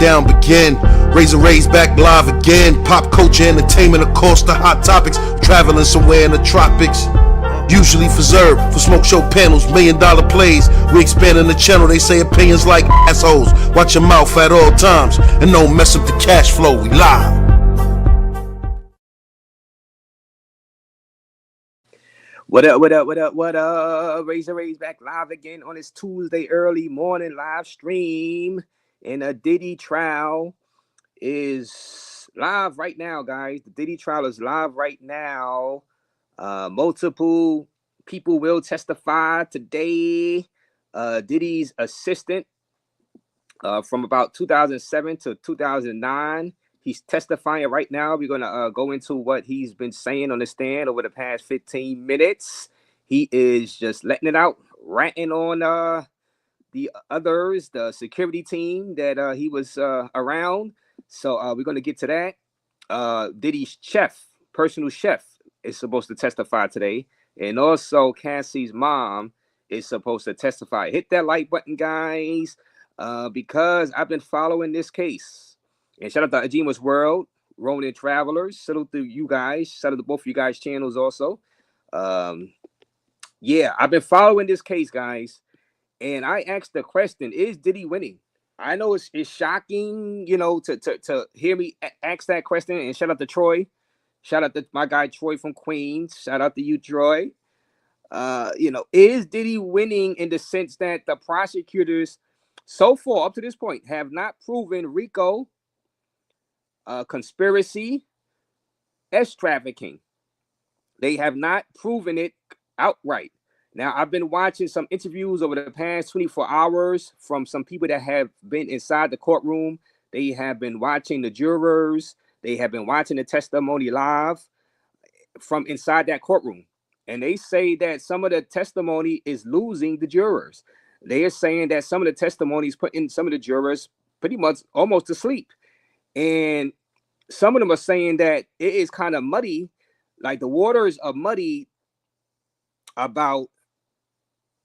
down begin. RAZE back live again. Pop culture, entertainment, of course, the hot topics. Traveling somewhere in the tropics. Usually for smoke show panels, $1 million plays. We expanding the channel, they say opinions like assholes. Watch your mouth at all times and don't mess up the cash flow. We live. What up? RAZE back live again on this Tuesday early morning live stream. And a Diddy trial is live right now, guys. The Diddy trial is live right now. Multiple people will testify today. Diddy's assistant from about 2007 to 2009. He's testifying right now. We're going to go into what he's been saying on the stand over the past 15 minutes. He is just letting it out, ranting on the others, the security team that he was around. So we're going to get to that. Diddy's personal chef, is supposed to testify today. And also Cassie's mom is supposed to testify. Hit that like button, guys, because I've been following this case. And shout out to Ajima's World, Ronin Travelers. Salute to you guys. Shout out to both of you guys' channels also. Yeah, I've been following this case, guys. And I asked the question, is Diddy winning? I know it's shocking, you know, to hear me ask that question. And shout out to Troy. Shout out to my guy Troy from Queens. Shout out to you, Troy. You know, is Diddy winning in the sense that the prosecutors so far up to this point have not proven RICO, conspiracy, trafficking. They have not proven it outright. Now, I've been watching some interviews over the past 24 hours from some people that have been inside the courtroom. They have been watching the jurors. They have been watching the testimony live from inside that courtroom. And they say that some of the testimony is losing the jurors. They are saying that some of the testimonies putting some of the jurors pretty much almost to sleep. And some of them are saying that it is kind of muddy, like the waters are muddy about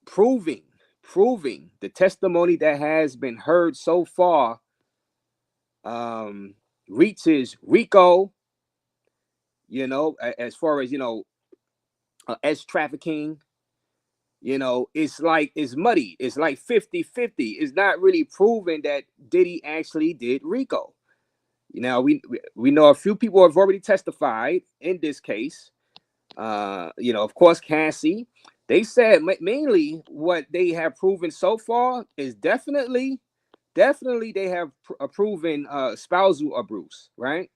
proving the testimony that has been heard so far reaches RICO, you know, as far as, you know, trafficking, you know, it's muddy. It's like 50-50. It's not really proven that Diddy actually did RICO. Now, we know a few people have already testified in this case. You know, of course, Cassie. They said mainly what they have proven so far is definitely they have proven spousal abuse, right?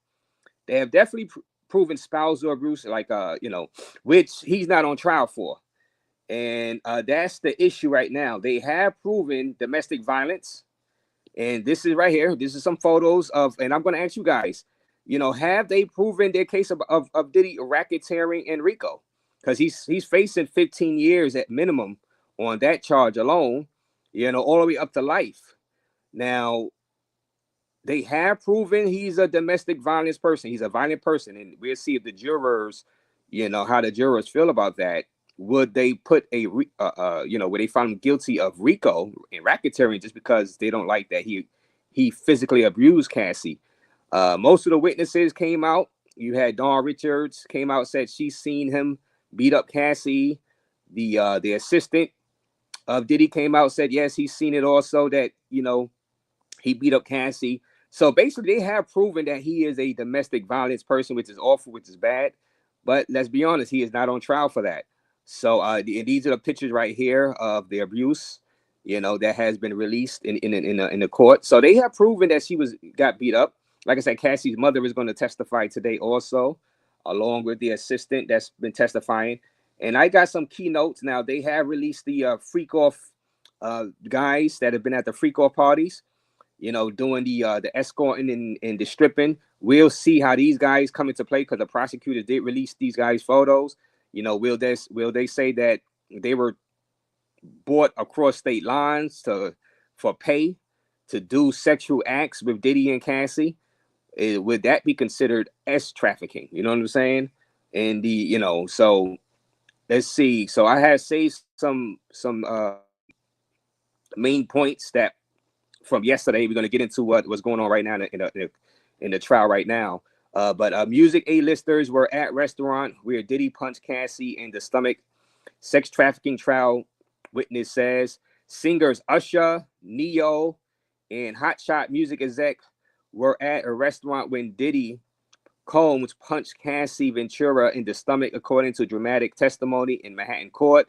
They have definitely proven spousal abuse, like you know, which he's not on trial for, and that's the issue right now. They have proven domestic violence, and this is right here. This is some photos of, and I'm going to ask you guys, you know, have they proven their case of Diddy racketeering and RICO? Because he's facing 15 years at minimum on that charge alone, you know, all the way up to life. Now, they have proven he's a domestic violence person. He's a violent person. And we'll see if the jurors, you know, how the jurors feel about that. Would they put you know, would they find him guilty of RICO and racketeering just because they don't like that he physically abused Cassie? Most of the witnesses came out. You had Dawn Richards came out, said she's seen him beat up Cassie. The assistant of Diddy came out, said yes, he's seen it also, that, you know, he beat up Cassie. So basically they have proven that he is a domestic violence person, which is awful, which is bad. But let's be honest, he is not on trial for that. So and these are the pictures right here of the abuse, you know, that has been released in the court. So they have proven that she got beat up. Like I said, Cassie's mother is going to testify today also, along with the assistant that's been testifying. And I got some keynotes. Now, they have released the freak off guys that have been at the freak off parties, you know, doing the escorting and the stripping. We'll see how these guys come into play, because the prosecutors did release these guys' photos. You know, will they say that they were bought across state lines for pay to do sexual acts with Diddy and Cassie? Would that be considered trafficking? You know what I'm saying? And you know, so let's see. So I have saved some main points that from yesterday. We're going to get into what's going on right now in the trial right now. But music A-listers were at restaurant where Diddy punched Cassie in the stomach. Sex trafficking trial witness says singers Usher, Neo, and hotshot music exec were at a restaurant when Diddy Combs punched Cassie Ventura in the stomach, according to dramatic testimony in Manhattan court.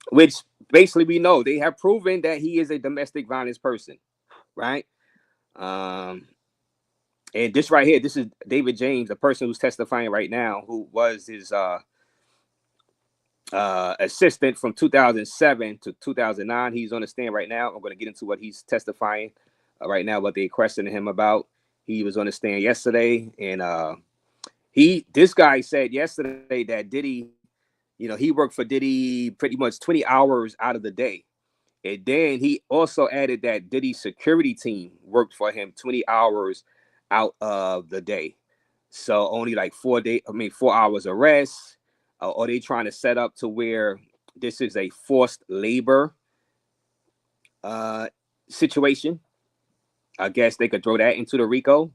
Which basically we know they have proven that he is a domestic violence person, right? And this right here, this is David James, the person who's testifying right now, who was his assistant from 2007 to 2009. He's on the stand right now. I'm going to get into what he's testifying right now, what they questioned him about. He was on the stand yesterday, and this guy said yesterday that Diddy, he worked for Diddy pretty much 20 hours out of the day. And then he also added that Diddy's security team worked for him 20 hours out of the day. So only like 4 hours of rest. Or they trying to set up to where this is a forced labor situation. I guess they could throw that into the RICO.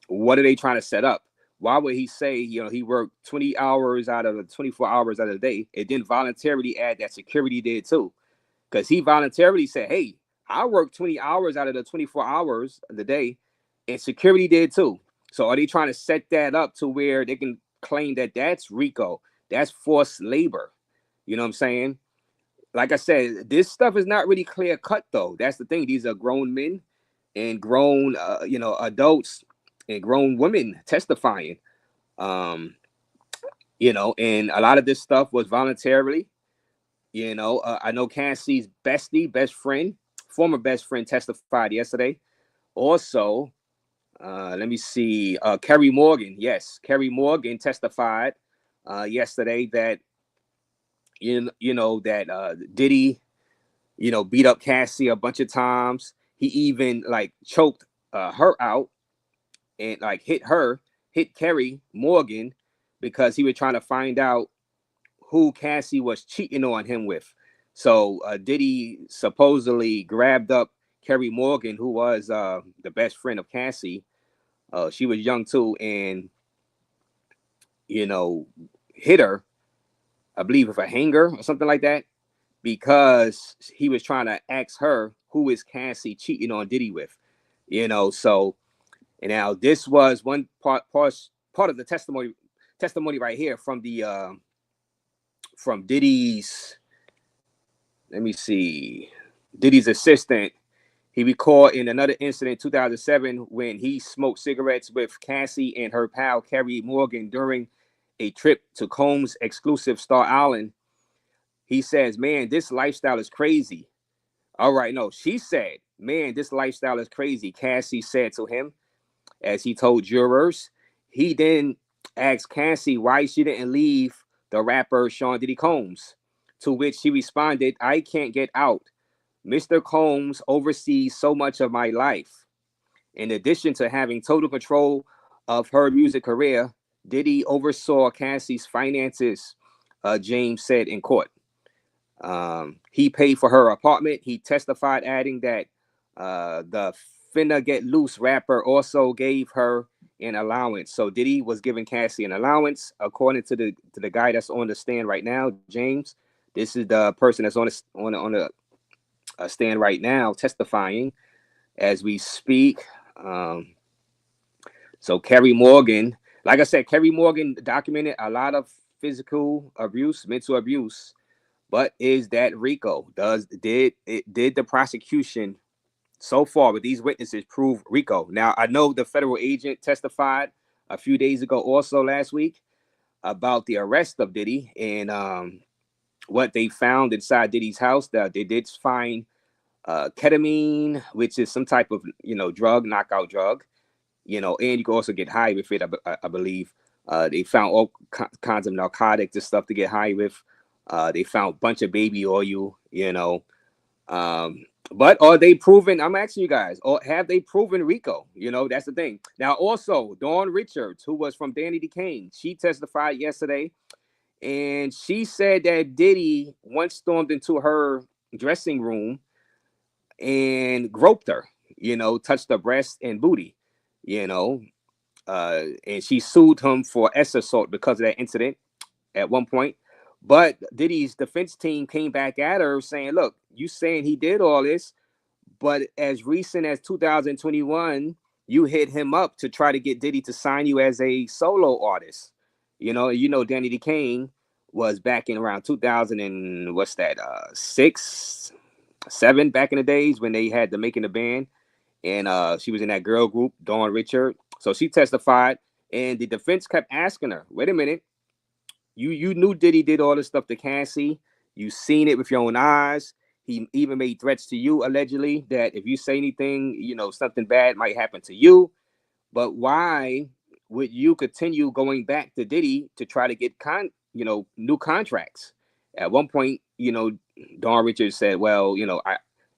What are they trying to set up? Why would he say, he worked 20 hours out of the 24 hours out of the day? It didn't voluntarily add that security did too. Because he voluntarily said, hey, I worked 20 hours out of the 24 hours of the day, and security did too. So are they trying to set that up to where they can claim that that's RICO? That's forced labor. You know what I'm saying? Like I said, this stuff is not really clear cut, though. That's the thing. These are grown men and grown, adults and grown women testifying. And a lot of this stuff was voluntarily. I know Cassie's former best friend testified yesterday. Also, let me see, Kerry Morgan. Yes, Kerry Morgan testified yesterday that that Diddy, beat up Cassie a bunch of times. He even choked her out and hit Kerry Morgan because he was trying to find out who Cassie was cheating on him with. So Diddy supposedly grabbed up Kerry Morgan, who was the best friend of Cassie. She was young too, and hit her, I believe, with a hanger or something like that, because he was trying to ask her who is Cassie cheating on Diddy with. So, and now this was one part of the testimony right here from the from Diddy's. Let me see, Diddy's assistant. He recalled in another incident in 2007 when he smoked cigarettes with Cassie and her pal Kerry Morgan during a trip to Combs' exclusive Star Island. He says, man, this lifestyle is crazy. All right, no, she said, man, this lifestyle is crazy, Cassie said to him as he told jurors. He then asked Cassie why she didn't leave the rapper Sean Diddy Combs, to which she responded, I can't get out. Mr. Combs oversees so much of my life. In addition to having total control of her music career, Diddy oversaw Cassie's finances, James said in court. He paid for her apartment. He testified, adding that the Finna Get Loose rapper also gave her an allowance. So Diddy was giving Cassie an allowance, according to the guy that's on the stand right now, James. This is the person that's on the stand right now, testifying as we speak. So Kerry Morgan, like I said, Kerry Morgan documented a lot of physical abuse, mental abuse. But is that RICO? Did the prosecution so far with these witnesses prove RICO? Now, I know the federal agent testified a few days ago, also last week, about the arrest of Diddy and what they found inside Diddy's house. That they did find ketamine, which is some type of drug, knockout drug, and you can also get high with it. I believe they found all kinds of narcotics and stuff to get high with. They found a bunch of baby oil, but are they proven? I'm asking you guys, or have they proven RICO? That's the thing. Now, also, Dawn Richards, who was from Danny DeCane, she testified yesterday And she said that Diddy once stormed into her dressing room and groped her, touched her breast and booty, you know, and she sued him for S assault because of that incident at one point. But Diddy's defense team came back at her saying, look, you saying he did all this, but as recent as 2021, you hit him up to try to get Diddy to sign you as a solo artist. Danny DeCane was back in around 2000 and what's that, 6, 7 back in the days when they had the Making the Band. And she was in that girl group, Dawn Richard. So she testified, and the defense kept asking her, wait a minute, you knew Diddy did all this stuff to Cassie. You seen it with your own eyes. He even made threats to you, allegedly, that if you say anything, something bad might happen to you. But why would you continue going back to Diddy to try to get new contracts? At one point, Dawn Richards said, well,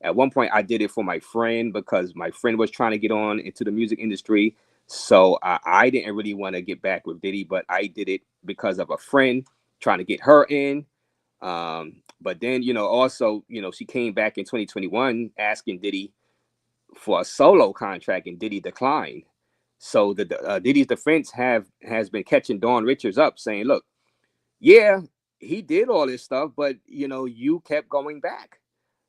at one point I did it for my friend because my friend was trying to get on into the music industry. So I didn't really want to get back with Diddy, but I did it because of a friend trying to get her in. But then, also, she came back in 2021 asking Diddy for a solo contract, and Diddy declined. So the Diddy's defense has been catching Dawn Richards up, saying, "Look, yeah, he did all this stuff, but you kept going back.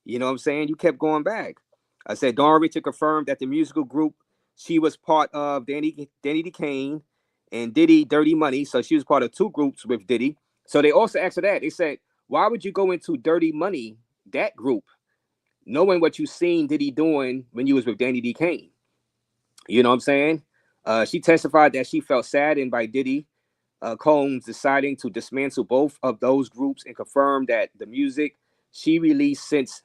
You know what I'm saying? You kept going back." I said Dawn Richards confirmed that the musical group she was part of, Danny DeCane and Diddy Dirty Money. So she was part of two groups with Diddy. So they also asked her that. They said, "Why would you go into Dirty Money, that group, knowing what you seen Diddy doing when you was with Danny DeCane?" You know what I'm saying? She testified that she felt saddened by Diddy Combs deciding to dismantle both of those groups and confirmed that the music she released since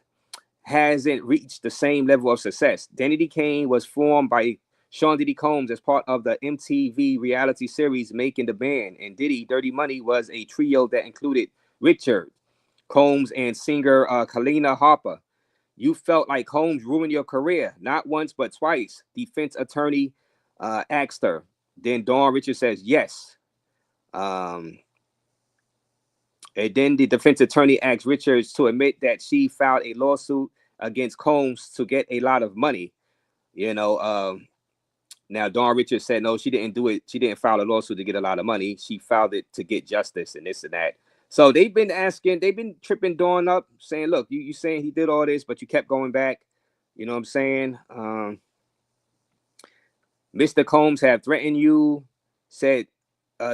hasn't reached the same level of success. Danny DeCane was formed by Sean Diddy Combs as part of the MTV reality series Making the Band, and Diddy Dirty Money was a trio that included Richard Combs and singer Kalina Harper. You felt like Holmes ruined your career, not once, but twice. Defense attorney asked her. Then Dawn Richards says, yes. And then the defense attorney asked Richards to admit that she filed a lawsuit against Combs to get a lot of money. Now Dawn Richards said, no, she didn't do it. She didn't file a lawsuit to get a lot of money. She filed it to get justice and this and that. So they've been tripping Dawn up, saying, look, you saying he did all this, but you kept going back. You know what I'm saying? Mr. Combs have threatened you, said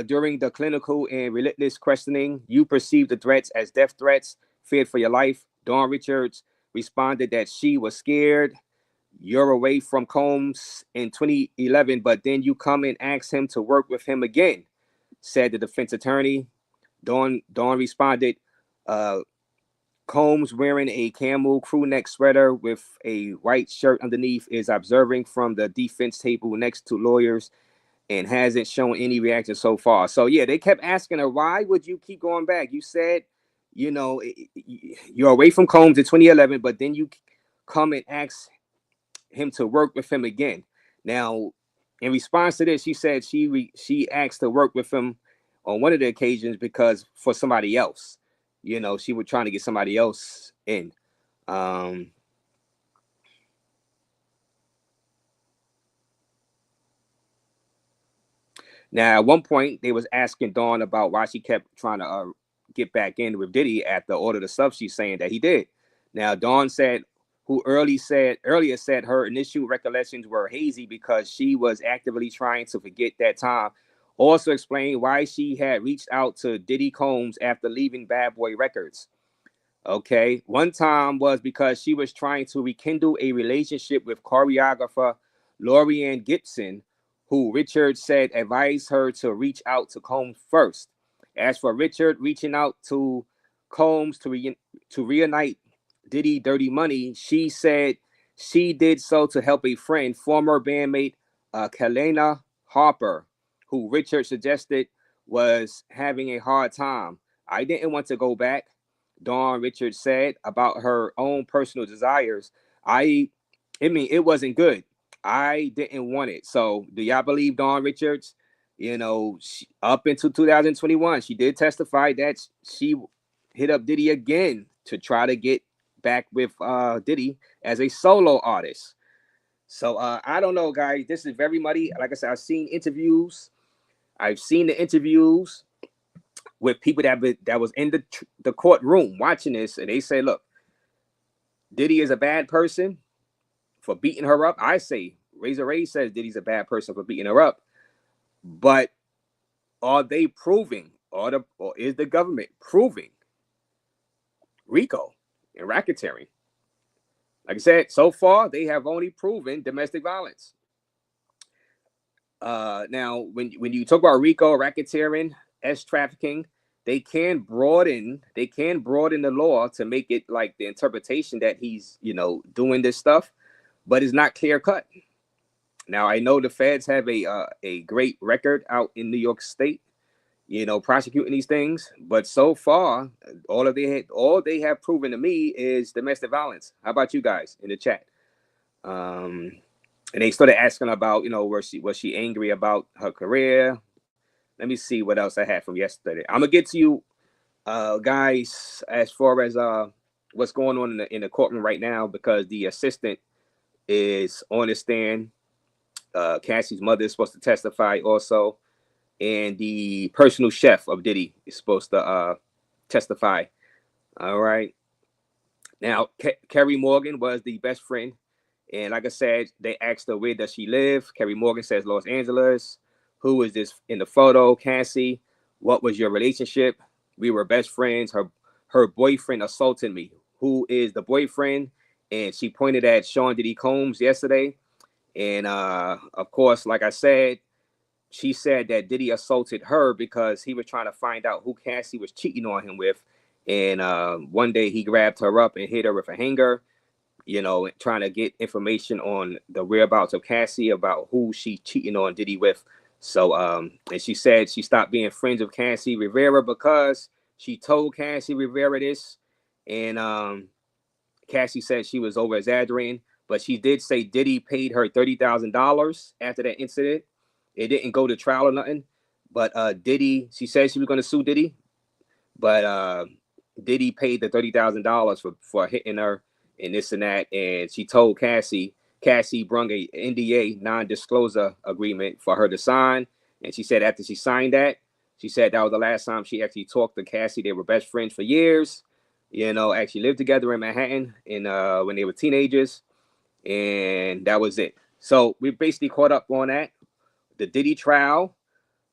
during the clinical and relentless questioning, you perceived the threats as death threats, feared for your life. Dawn Richards responded that she was scared. You're away from Combs in 2011, but then you come and ask him to work with him again, said the defense attorney. Dawn responded, Combs wearing a camel crew neck sweater with a white shirt underneath is observing from the defense table next to lawyers and hasn't shown any reaction so far. So yeah, they kept asking her, why would you keep going back? You said, you're away from Combs in 2011, but then you come and ask him to work with him again. Now, in response to this, she said she asked to work with him on one of the occasions because for somebody else, she was trying to get somebody else in. Now, at one point, they was asking Dawn about why she kept trying to get back in with Diddy after all of the stuff she's saying that he did. Now, Dawn said, who earlier said her initial recollections were hazy because she was actively trying to forget that time, also explained why she had reached out to Diddy Combs after leaving Bad Boy Records. Okay, one time was because she was trying to rekindle a relationship with choreographer Lorianne Gibson, who Richard said advised her to reach out to Combs first. As for Richard reaching out to Combs to reunite Diddy Dirty Money, she said she did so to help a friend, former bandmate Kalena Harper, who Richard suggested was having a hard time. I didn't want to go back, Dawn Richards said about her own personal desires. I mean, it wasn't good. I didn't want it. So do y'all believe Dawn Richards? You know, up until 2021, she did testify that she hit up Diddy again to try to get back with Diddy as a solo artist. So I don't know, guys. This is very muddy. Like I said, I've seen interviews. I've seen the interviews with people that was in the courtroom watching this, and they say, "Look, Diddy is a bad person for beating her up." I say, RAZE says Diddy's a bad person for beating her up, but are they proving, or is the government proving RICO and racketeering? Like I said, so far they have only proven domestic violence. Now, when you talk about RICO, racketeering, trafficking, they can broaden the law to make it like the interpretation that he's, you know, doing this stuff, but it's not clear cut. Now, I know the feds have a great record out in New York State, you know, prosecuting these things, but so far, all they have proven to me is domestic violence. How about you guys in the chat? And they started asking about, you know, was she angry about her career? Let me see what else I had from yesterday. I'm gonna get to you, guys, as far as what's going on in the courtroom right now, because the assistant is on the stand. Cassie's mother is supposed to testify also, and the personal chef of Diddy is supposed to testify. All right. Now, Kerry Morgan was the best friend. And like I said, they asked her, where does she live? Kerry Morgan says Los Angeles. Who is this in the photo? Cassie. What was your relationship? We were best friends. Her boyfriend assaulted me. Who is the boyfriend? And she pointed at Sean Diddy Combs yesterday. And of course, like I said, she said that Diddy assaulted her because he was trying to find out who Cassie was cheating on him with. And one day he grabbed her up and hit her with a hanger, you know, trying to get information on the whereabouts of Cassie, about who she's cheating on Diddy with. So, and she said she stopped being friends with Cassie Rivera because she told Cassie Rivera this. And Cassie said she was over exaggerating, but she did say Diddy paid her $30,000 after that incident. It didn't go to trial or nothing, but Diddy, she said she was going to sue Diddy, but Diddy paid the $30,000 for hitting her and this and that. And she told Cassie brung a NDA, non-disclosure agreement, for her to sign. And she said after she signed that, she said that was the last time she actually talked to Cassie. They were best friends for years, you know, actually lived together in Manhattan when they were teenagers. And that was it. So we basically caught up on that, the Diddy trial.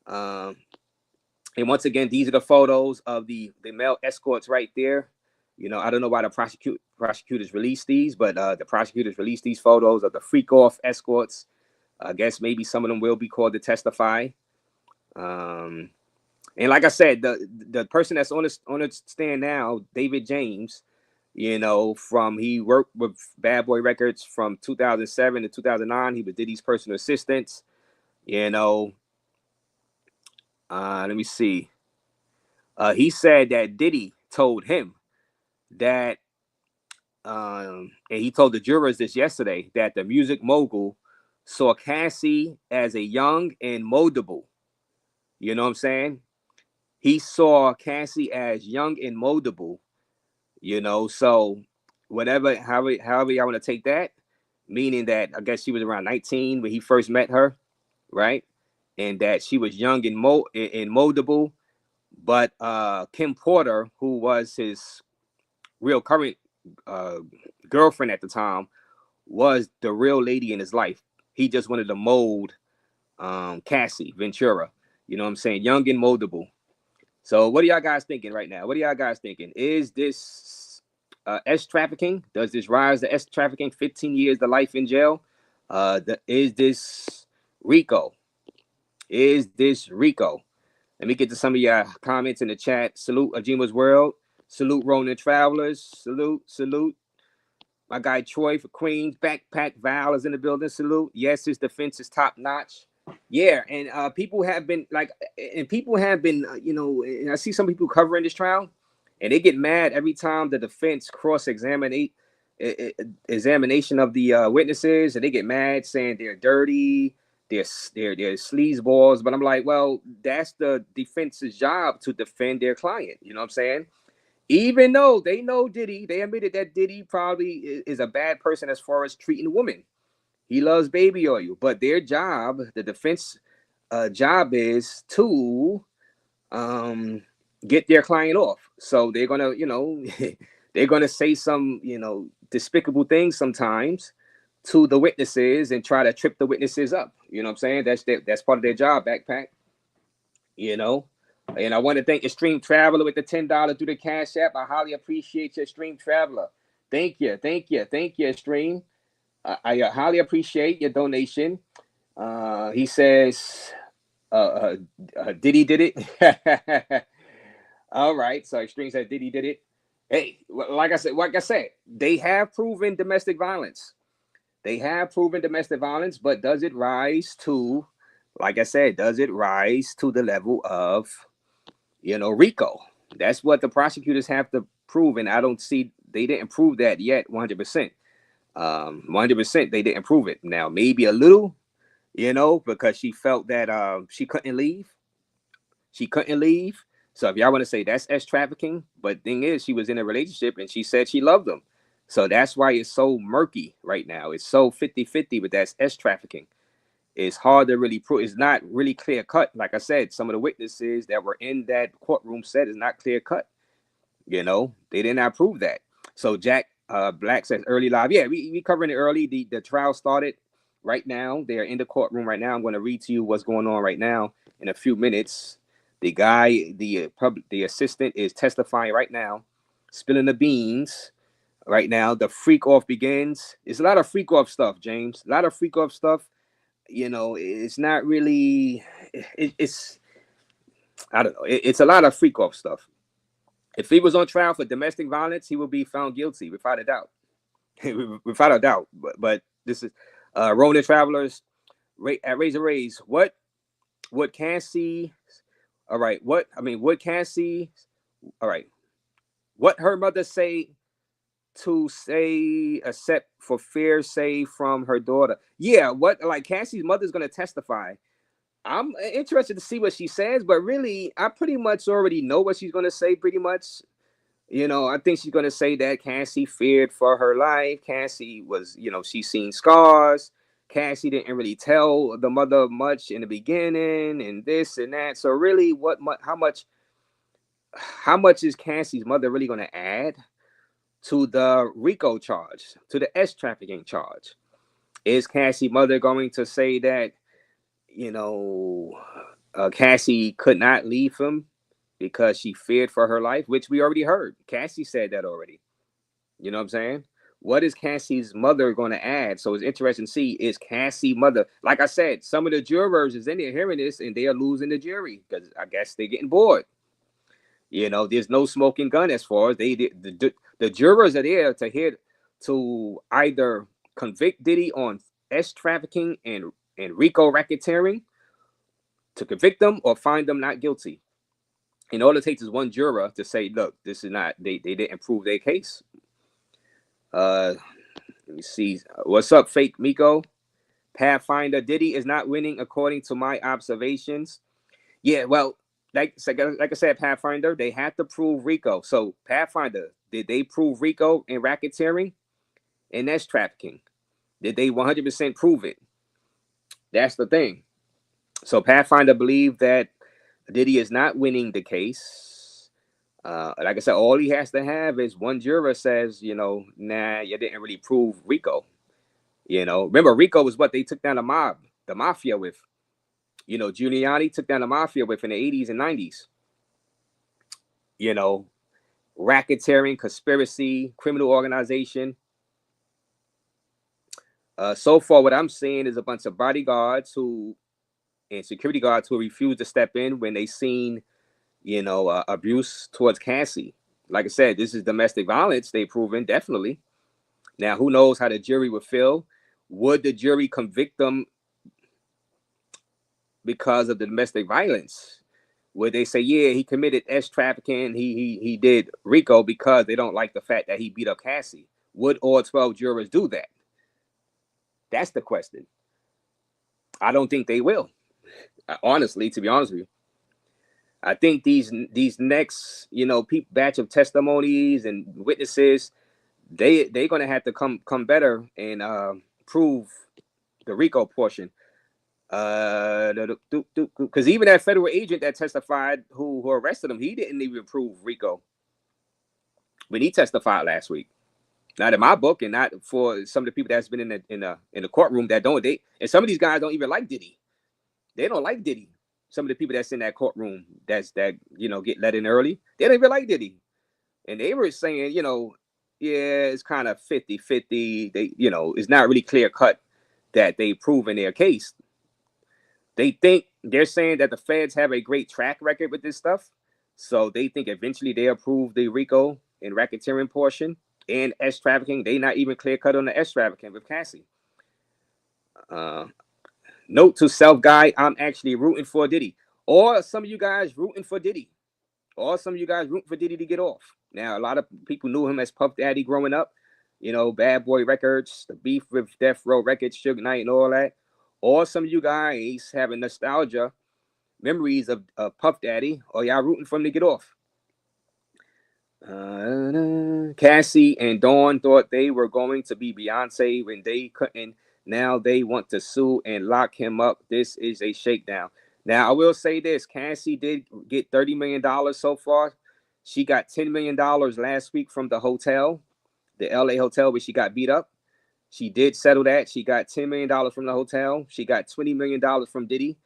And once again, these are the photos of the male escorts right there. You know, I don't know why the prosecutors released these, but the prosecutors released these photos of the freak off escorts. I guess maybe some of them will be called to testify. And like I said, the person that's on the stand now, David James, you know, he worked with Bad Boy Records from 2007 to 2009. He was Diddy's personal assistant. You know, let me see. He said that Diddy told him that, and he told the jurors this yesterday, that the music mogul saw Cassie as a young and moldable. You know what I'm saying? He saw Cassie as young and moldable. You know, so however y'all want to take that, meaning that I guess she was around 19 when he first met her, right? And that she was young and moldable. But Kim Porter, who was his real current girlfriend at the time, was the real lady in his life. He just wanted to mold Cassie Ventura. You know what I'm saying? Young and moldable. So what are y'all guys thinking right now? What are y'all guys thinking? Is this S trafficking? Does this rise to S trafficking? 15 years to life in jail? Is this RICO? Is this RICO? Let me get to some of your comments in the chat. Salute Ajima's World. Salute Ronin Travelers. Salute. My guy Troy for Queens. Backpack Val is in the building. Salute. Yes, his defense is top notch. Yeah, and people have been you know, and I see some people covering this trial, and they get mad every time the defense examination of the witnesses, and they get mad saying they're dirty, they're sleazeballs. But I'm like, well, that's the defense's job to defend their client. You know what I'm saying? Even though they know Diddy, they admitted that Diddy probably is a bad person as far as treating women. He loves baby oil, but their job, the defense job, is to get their client off. So they're gonna, they're gonna say some, despicable things sometimes to the witnesses and try to trip the witnesses up. You know what I'm saying? That's part of their job, backpack. You know. And I want to thank Extreme Traveler with the $10 through the Cash App. I highly appreciate you, Extreme Traveler. Thank you, Extreme. I highly appreciate your donation. He says, Diddy did it. All right, so Extreme said Diddy did it. Hey, like I said, they have proven domestic violence. But does it rise to, like I said, the level of, RICO? That's what the prosecutors have to prove, and I don't see they didn't prove that yet 100%. 100% they didn't prove it. Now, maybe a little, because she felt that she couldn't leave. So if y'all want to say that's S trafficking, but thing is, she was in a relationship and she said she loved him. So that's why it's so murky right now. It's so 50-50, but that's S trafficking. It's hard to really prove. It's not really clear cut. Like I said, some of the witnesses that were in that courtroom said it's not clear cut. They did not prove that. So Jack Black says early live. Yeah, we covering it early. The trial started right now. They are in the courtroom right now. I'm going to read to you what's going on right now in a few minutes. The guy, the assistant is testifying right now, spilling the beans right now. The freak off begins. It's a lot of freak off stuff, James. A lot of freak off stuff. It's not really. It's I don't know. It's a lot of freak off stuff. If he was on trial for domestic violence, he would be found guilty without a doubt. Without a doubt. But this is Ronin Travelers at RAZE. What Cassie? All right. Would Cassie? All right. What her mother say to say except for fear say from her daughter? Yeah. What Cassie's mother's gonna testify. I'm interested to see what she says, but really, I pretty much already know what she's gonna say. Pretty much, I think she's gonna say that Cassie feared for her life. Cassie was, she's seen scars. Cassie didn't really tell the mother much in the beginning, and this and that. So really, how much is Cassie's mother really gonna add to the RICO charge, to the S trafficking charge? Is Cassie's mother going to say that? Cassie could not leave him because she feared for her life, which we already heard. Cassie said that already. You know what I'm saying? What is Cassie's mother going to add? So it's interesting to see, is Cassie's mother, like I said, some of the jurors is in there hearing this and they are losing the jury because I guess they're getting bored. There's no smoking gun as far as the jurors are there to either convict Diddy on S trafficking and RICO racketeering, to convict them or find them not guilty. And all it takes is one juror to say, look, this is not, they didn't prove their case. Let me see. What's up, fake Miko? Pathfinder, Diddy is not winning according to my observations. Yeah, well, like I said, Pathfinder, they have to prove RICO. So Pathfinder, did they prove RICO and racketeering and that's trafficking? Did they 100% prove it? That's the thing. So Pathfinder believed that Diddy is not winning the case. Like I said, all he has to have is one juror says, nah, you didn't really prove RICO. Remember, RICO was what they took down the mafia with. Giuliani took down the mafia with in the 80s and 90s. Racketeering, conspiracy, criminal organization. So far, what I'm seeing is a bunch of bodyguards and security guards who refuse to step in when they seen, abuse towards Cassie. Like I said, this is domestic violence. They proven definitely. Now, who knows how the jury would feel? Would the jury convict them because of the domestic violence? Would they say, yeah, he committed S trafficking, he did RICO because they don't like the fact that he beat up Cassie? Would all 12 jurors do that? That's the question. I don't think they will. Honestly, to be honest with you, I think these next, you know, batch of testimonies and witnesses, they're gonna have to come better and prove the RICO portion. Because even that federal agent that testified, who arrested him, he didn't even prove RICO when he testified last week. Not in my book, and not for some of the people that's been in the courtroom that don't. They, and some of these guys don't even like Diddy. They don't like Diddy. Some of the people that's in that courtroom that you know get let in early, they don't even like Diddy. And they were saying, you know, yeah, it's kind of 50-50. They, you know, it's not really clear cut that they proven their case. They're saying that the feds have a great track record with this stuff, so they think eventually they approve the RICO and racketeering portion and S trafficking. They not even clear cut on the S trafficking with Cassie. Note to self guy, I'm actually rooting for Diddy, or some of you guys rooting for Diddy, or some of you guys rooting for Diddy to get off. Now, a lot of people knew him as Puff Daddy growing up, you know, Bad Boy Records, the beef with Death Row Records, Suge Knight, and all that. Or some of you guys having nostalgia memories of Puff Daddy, or y'all rooting for him to get off. Cassie and Dawn thought they were going to be Beyonce when they couldn't. Now they want to sue and lock him up. This is a shakedown. Now, I will say this. Cassie did get $30 million so far. She got $10 million last week from the hotel, the LA hotel, where she got beat up. She did settle that. She got $10 million from the hotel. She got $20 million from Diddy.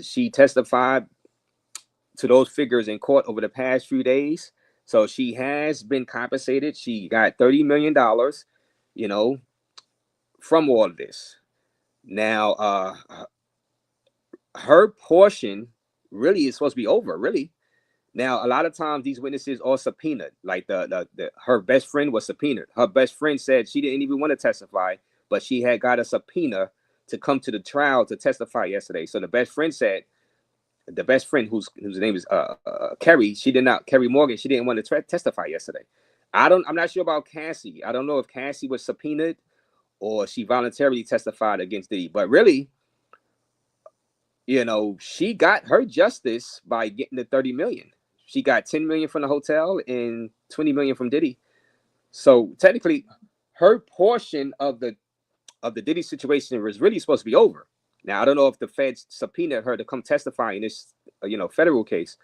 She testified to those figures in court over the past few days. So she has been compensated. She got $30 million, you know, from all of this. Now, her portion really is supposed to be over, really. Now, a lot of times these witnesses are subpoenaed. Like her best friend was subpoenaed. Her best friend said she didn't even want to testify, but she had got a subpoena to come to the trial to testify yesterday. So the best friend said, the best friend whose name is Kerry, Kerry Morgan, she didn't want to testify yesterday. I'm not sure about Cassie. I don't know if Cassie was subpoenaed or she voluntarily testified against Diddy. But really, you know, she got her justice by getting the 30 million. She got 10 million from the hotel and 20 million from Diddy. So technically, her portion of the Diddy situation was really supposed to be over. Now, I don't know if the feds subpoenaed her to come testify in this, you know, federal case.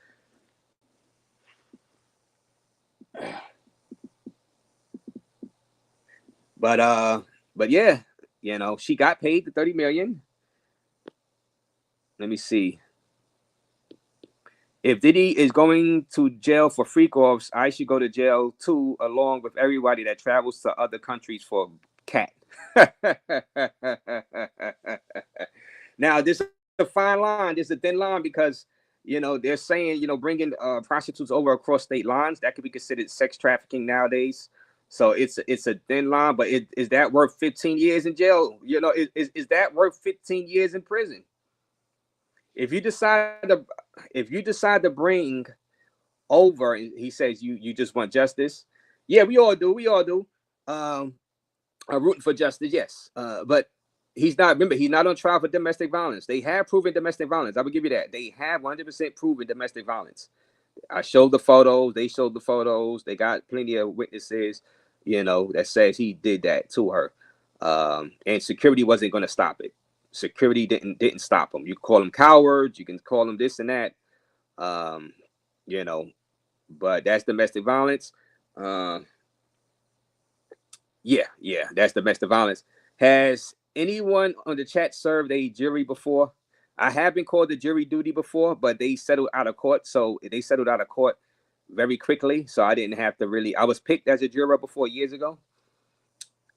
But yeah, you know, she got paid the 30 million. Let me see. If Diddy is going to jail for freak-offs, I should go to jail too, along with everybody that travels to other countries for cat. Now, this is a fine line. This is a thin line because, you know, they're saying, you know, bringing prostitutes over across state lines, that could be considered sex trafficking nowadays. So it's a thin line, but is that worth 15 years in jail? You know, is that worth 15 years in prison? If you decide to bring over, he says you just want justice. Yeah, we all do. I'm rooting for justice, yes. But he's not on trial for domestic violence. They have proven domestic violence. I will give you that. They have 100% proven domestic violence. I showed the photos. They showed the photos. They got plenty of witnesses, you know, that says he did that to her. And security wasn't going to stop it. Security didn't stop them. You can call them cowards. You can call them this and that. You know, but that's domestic violence. Yeah, that's domestic violence. Has anyone on the chat served a jury before? I have been called to jury duty before, but they settled out of court. So they settled out of court very quickly. So I didn't have to really. I was picked as a juror before years ago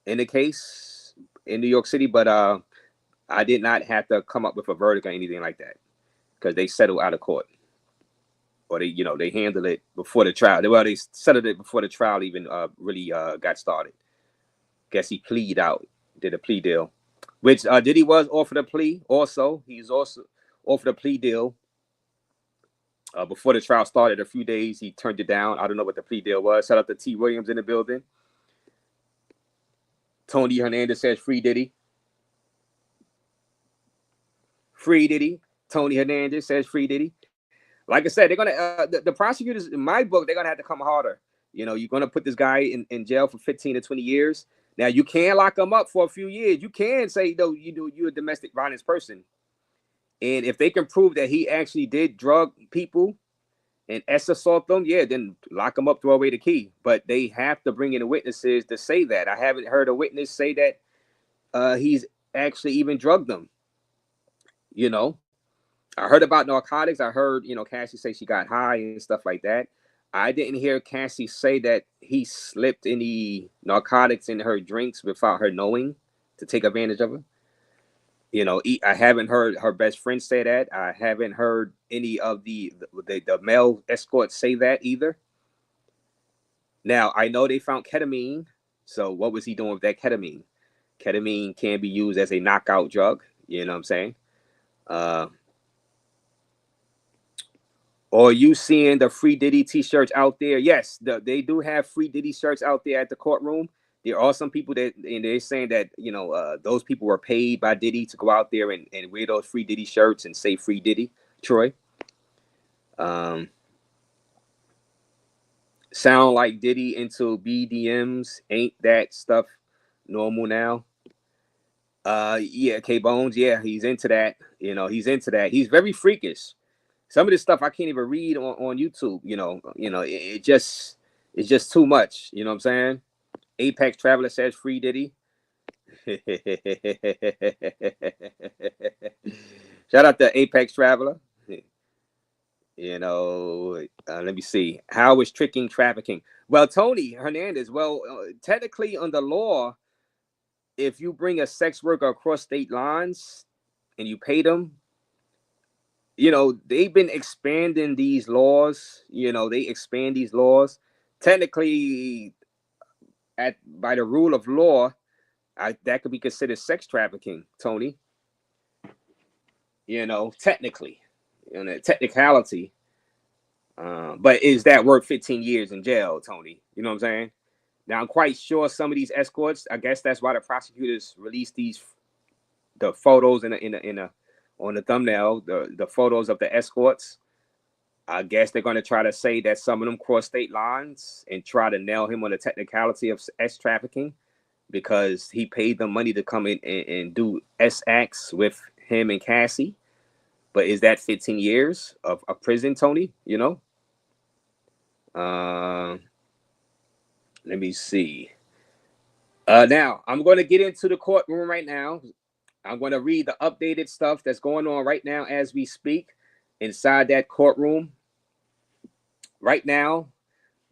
in the case in New York City, but I did not have to come up with a verdict or anything like that because they settled out of court, or they handled it before the trial. They settled it before the trial even really got started. Guess he did a plea deal, which Diddy was offered a plea. Also, he's also offered a plea deal before the trial started. A few days, he turned it down. I don't know what the plea deal was. Shout out to T. Williams in the building. Tony Hernandez says free Diddy. Free Diddy. Tony Hernandez says free Diddy. Like I said, they're gonna the prosecutors in my book, they're gonna have to come harder. You're gonna put this guy in jail for 15 to 20 years. Now you can lock him up for a few years. You can say, no, you're a domestic violence person. And if they can prove that he actually did drug people and assault them, yeah, then lock him up, throw away the key. But they have to bring in the witnesses to say that. I haven't heard a witness say that he's actually even drugged them. I heard about narcotics. I heard, Cassie say she got high and stuff like that. I didn't hear Cassie say that he slipped any narcotics in her drinks without her knowing to take advantage of her. I haven't heard her best friend say that. I haven't heard any of the male escorts say that either. Now, I know they found ketamine. So what was he doing with that ketamine? Ketamine can be used as a knockout drug. You know what I'm saying? Or you seeing the free Diddy t-shirts out there? Yes, they do have free Diddy shirts out there at the courtroom. There are some people and they're saying that, those people were paid by Diddy to go out there and wear those free Diddy shirts and say free Diddy, Troy. Sound like Diddy into BDMs. Ain't that stuff normal now? Yeah, K-Bones, yeah, he's into that. He's into that. He's very freakish. Some of this stuff I can't even read on YouTube. It's just too much. You know what I'm saying? Apex Traveler says free Diddy. Shout out to Apex Traveler. Let me see. How is tricking trafficking? Well, Tony Hernandez. Well, technically under law, if you bring a sex worker across state lines and you pay them, they've been expanding these laws. They expand these laws. Technically, by the rule of law, that could be considered sex trafficking, Tony. Technically, technicality. But is that worth 15 years in jail, Tony? You know what I'm saying? Now, I'm quite sure some of these escorts, I guess that's why the prosecutors released the photos on the thumbnail, the photos of the escorts. I guess they're going to try to say that some of them cross state lines and try to nail him on the technicality of sex trafficking because he paid them money to come in and do S acts with him and Cassie. But is that 15 years of prison, Tony? Let me see. Now, I'm going to get into the courtroom right now. I'm going to read the updated stuff that's going on right now as we speak inside that courtroom. Right now,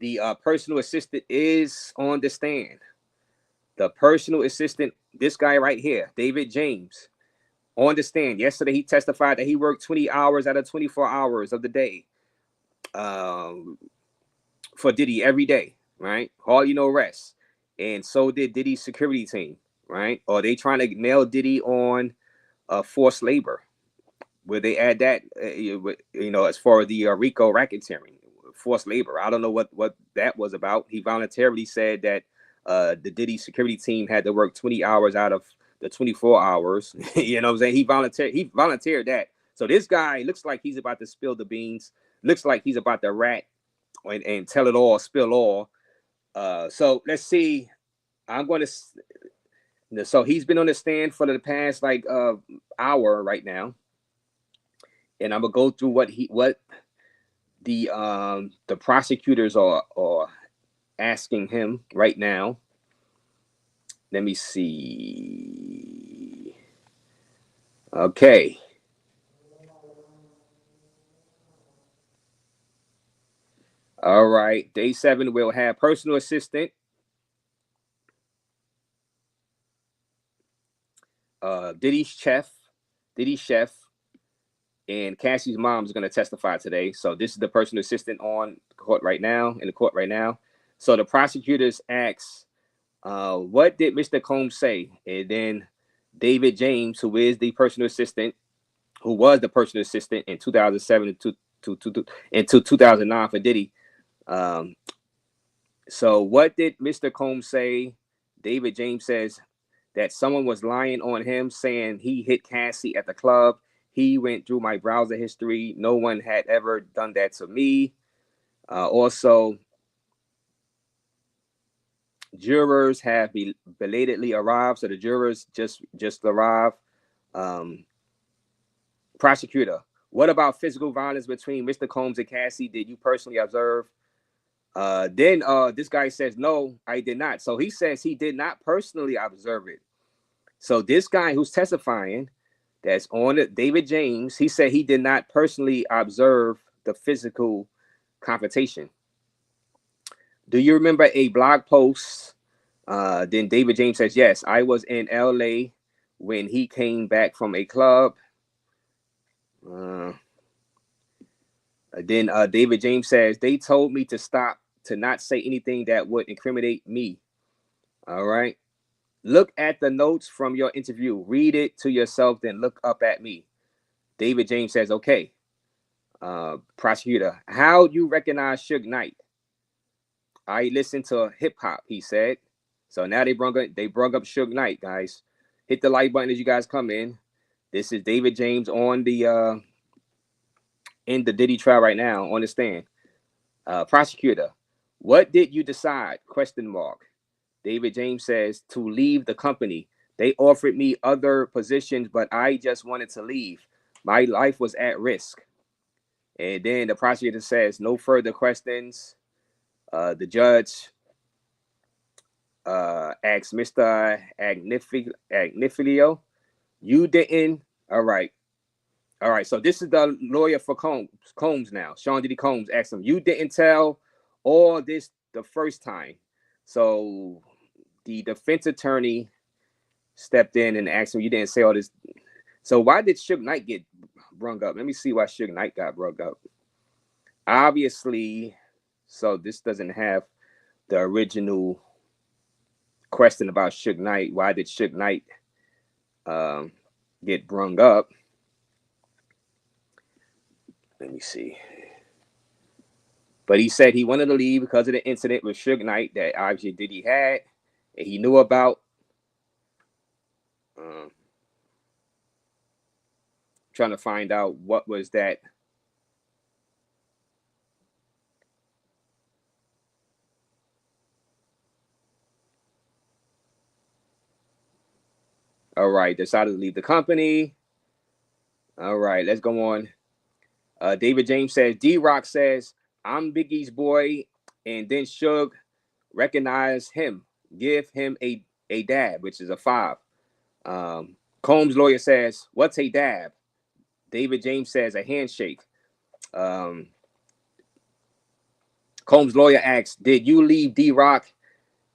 the personal assistant is on the stand. The personal assistant, this guy right here, David James, on the stand. Yesterday, he testified that he worked 20 hours out of 24 hours of the day for Diddy every day, right? Hardly no rest. And so did Diddy's security team, right? Or they trying to nail Diddy on forced labor, where they add that, as far as the RICO racketeering, forced labor. I don't know what that was about. He voluntarily said that the Diddy security team had to work 20 hours out of the 24 hours. You know what I'm saying? He volunteered that. So this guy looks like he's about to spill the beans. Looks like he's about to rat and tell it all, spill all. So let's see. So he's been on the stand for the past hour right now. And I'm gonna go through what the prosecutors are asking him right now. Let me see. Okay. All right. Day 7 will have personal assistant. Diddy's chef, and Cassie's mom is going to testify today. So this is the personal assistant in the court right now. So the prosecutors ask, what did Mr. Combs say? And then David James, who is the personal assistant, who was the personal assistant in 2007 to 2009 for Diddy. So what did Mr. Combs say? David James says that someone was lying on him, saying he hit Cassie at the club. He went through my browser history. No one had ever done that to me. Also, jurors have belatedly arrived. So the jurors just arrived. Prosecutor, what about physical violence between Mr. Combs and Cassie? Did you personally observe? Then this guy says, no, I did not. So he says he did not personally observe it. So this guy who's testifying, that's on it, David James, he said he did not personally observe the physical confrontation. Do you remember a blog post? Then David James says, yes, I was in LA when he came back from a club. Then David James says, they told me to stop, to not say anything that would incriminate me. All right. Look at the notes from your interview. Read it to yourself, then look up at me. David James says, okay. Prosecutor, how you recognize Suge Knight? I listened to hip hop, he said. So now they brung up Suge Knight, guys. Hit the like button as you guys come in. This is David James on the in the Diddy trial right now on the stand. Prosecutor, what did you decide? Question mark. David James says to leave the company. They offered me other positions, but I just wanted to leave. My life was at risk. And then the prosecutor says no further questions. The judge asks Mr. Agnifilio, you didn't. All right. So this is the lawyer for Combs now. Sean Diddy Combs asked him, you didn't tell all this the first time. So the defense attorney stepped in and asked him, you didn't say all this. So why did Suge Knight get brung up? Let me see why Suge Knight got brung up. Obviously, so this doesn't have the original question about Suge Knight. Why did Suge Knight get brung up? Let me see. But he said he wanted to leave because of the incident with Suge Knight that obviously Diddy had and he knew about. Trying to find out what was that. All right, decided to leave the company. All right, let's go on. David James says, D-Rock says, I'm Biggie's boy, and then Suge recognize him, give him a dab, which is a 5. Combs' lawyer says, what's a dab? David James says, a handshake. Combs' lawyer asks, did you leave D-Rock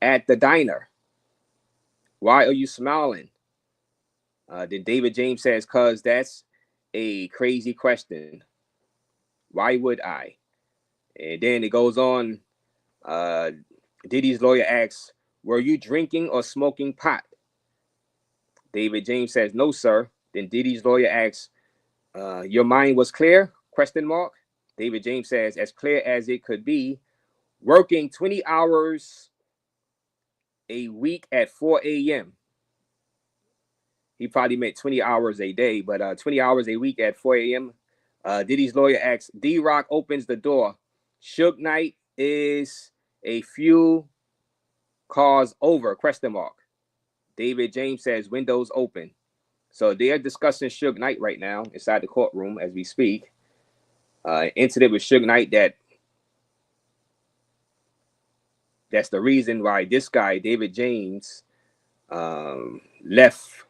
at the diner? Why are you smiling? Then David James says, cause that's a crazy question. Why would I? And then it goes on. Diddy's lawyer asks, were you drinking or smoking pot? David James says, no, sir. Then Diddy's lawyer asks, your mind was clear? Question mark. David James says, as clear as it could be, working 20 hours a week at 4 a.m. He probably meant 20 hours a day, but 20 hours a week at 4 a.m. Diddy's lawyer asks, D-Rock opens the door. Suge Knight is a few cars over, question mark. David James says, windows open. So they are discussing Suge Knight right now inside the courtroom as we speak. Incident with Suge Knight that's the reason why this guy, David James, left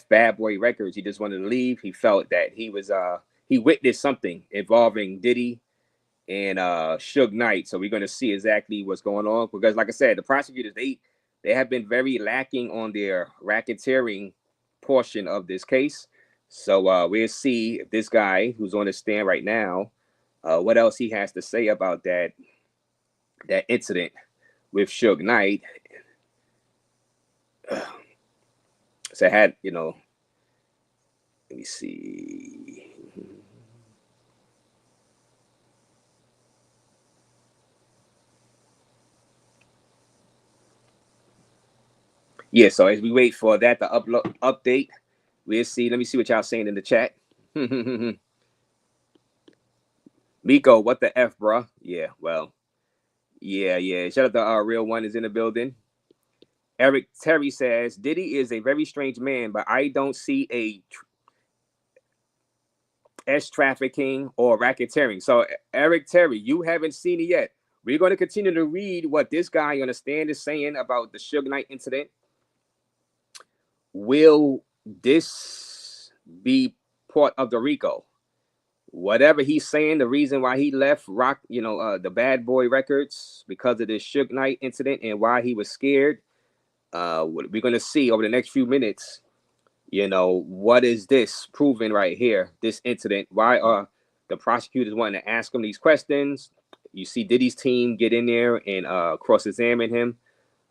Bad Boy Records. He just wanted to leave. He felt that he witnessed something involving Diddy and Suge Knight. So we're going to see exactly what's going on, because like I said, the prosecutors, they have been very lacking on their racketeering portion of this case. So we'll see if this guy who's on the stand right now, what else he has to say about that incident with Suge Knight. So I had, let me see. Yeah, so as we wait for that to update, We'll see. Let me see what y'all saying in the chat. Miko, what the F, bruh? Yeah, well, yeah. Shout out to Real One is in the building. Eric Terry says, Diddy is a very strange man, but I don't see a trafficking or racketeering. So, Eric Terry, you haven't seen it yet. We're going to continue to read what this guy on the stand is saying about the Suge Knight incident. Will this be part of the RICO? Whatever he's saying, the reason why he left Rock, the Bad Boy Records because of this Suge Knight incident and why he was scared. We're going to see over the next few minutes, what is this proven right here, this incident? Why are the prosecutors wanting to ask him these questions? You see Diddy's team get in there and cross-examine him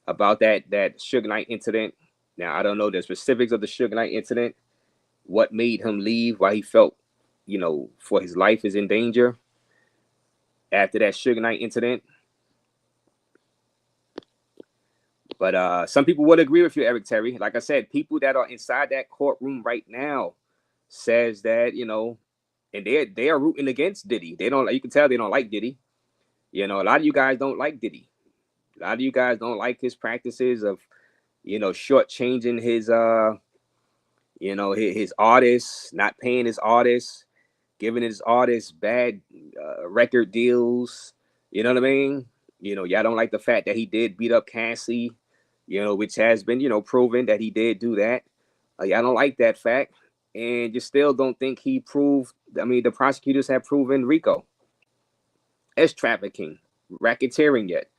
about that Suge Knight incident. Now, I don't know the specifics of the Suge Knight incident, what made him leave, why he felt, for his life is in danger after that Suge Knight incident. But some people would agree with you, Eric Terry. Like I said, people that are inside that courtroom right now says that, and they are rooting against Diddy. You can tell they don't like Diddy. A lot of you guys don't like Diddy. A lot of you guys don't like his practices of, shortchanging his his artists, not paying his artists, giving his artists bad record deals. You know what I mean? Y'all don't like the fact that he did beat up Cassie, which has been, proven that he did do that. Y'all don't like that fact. And you still don't think he proved, the prosecutors have proven RICO as trafficking, racketeering yet,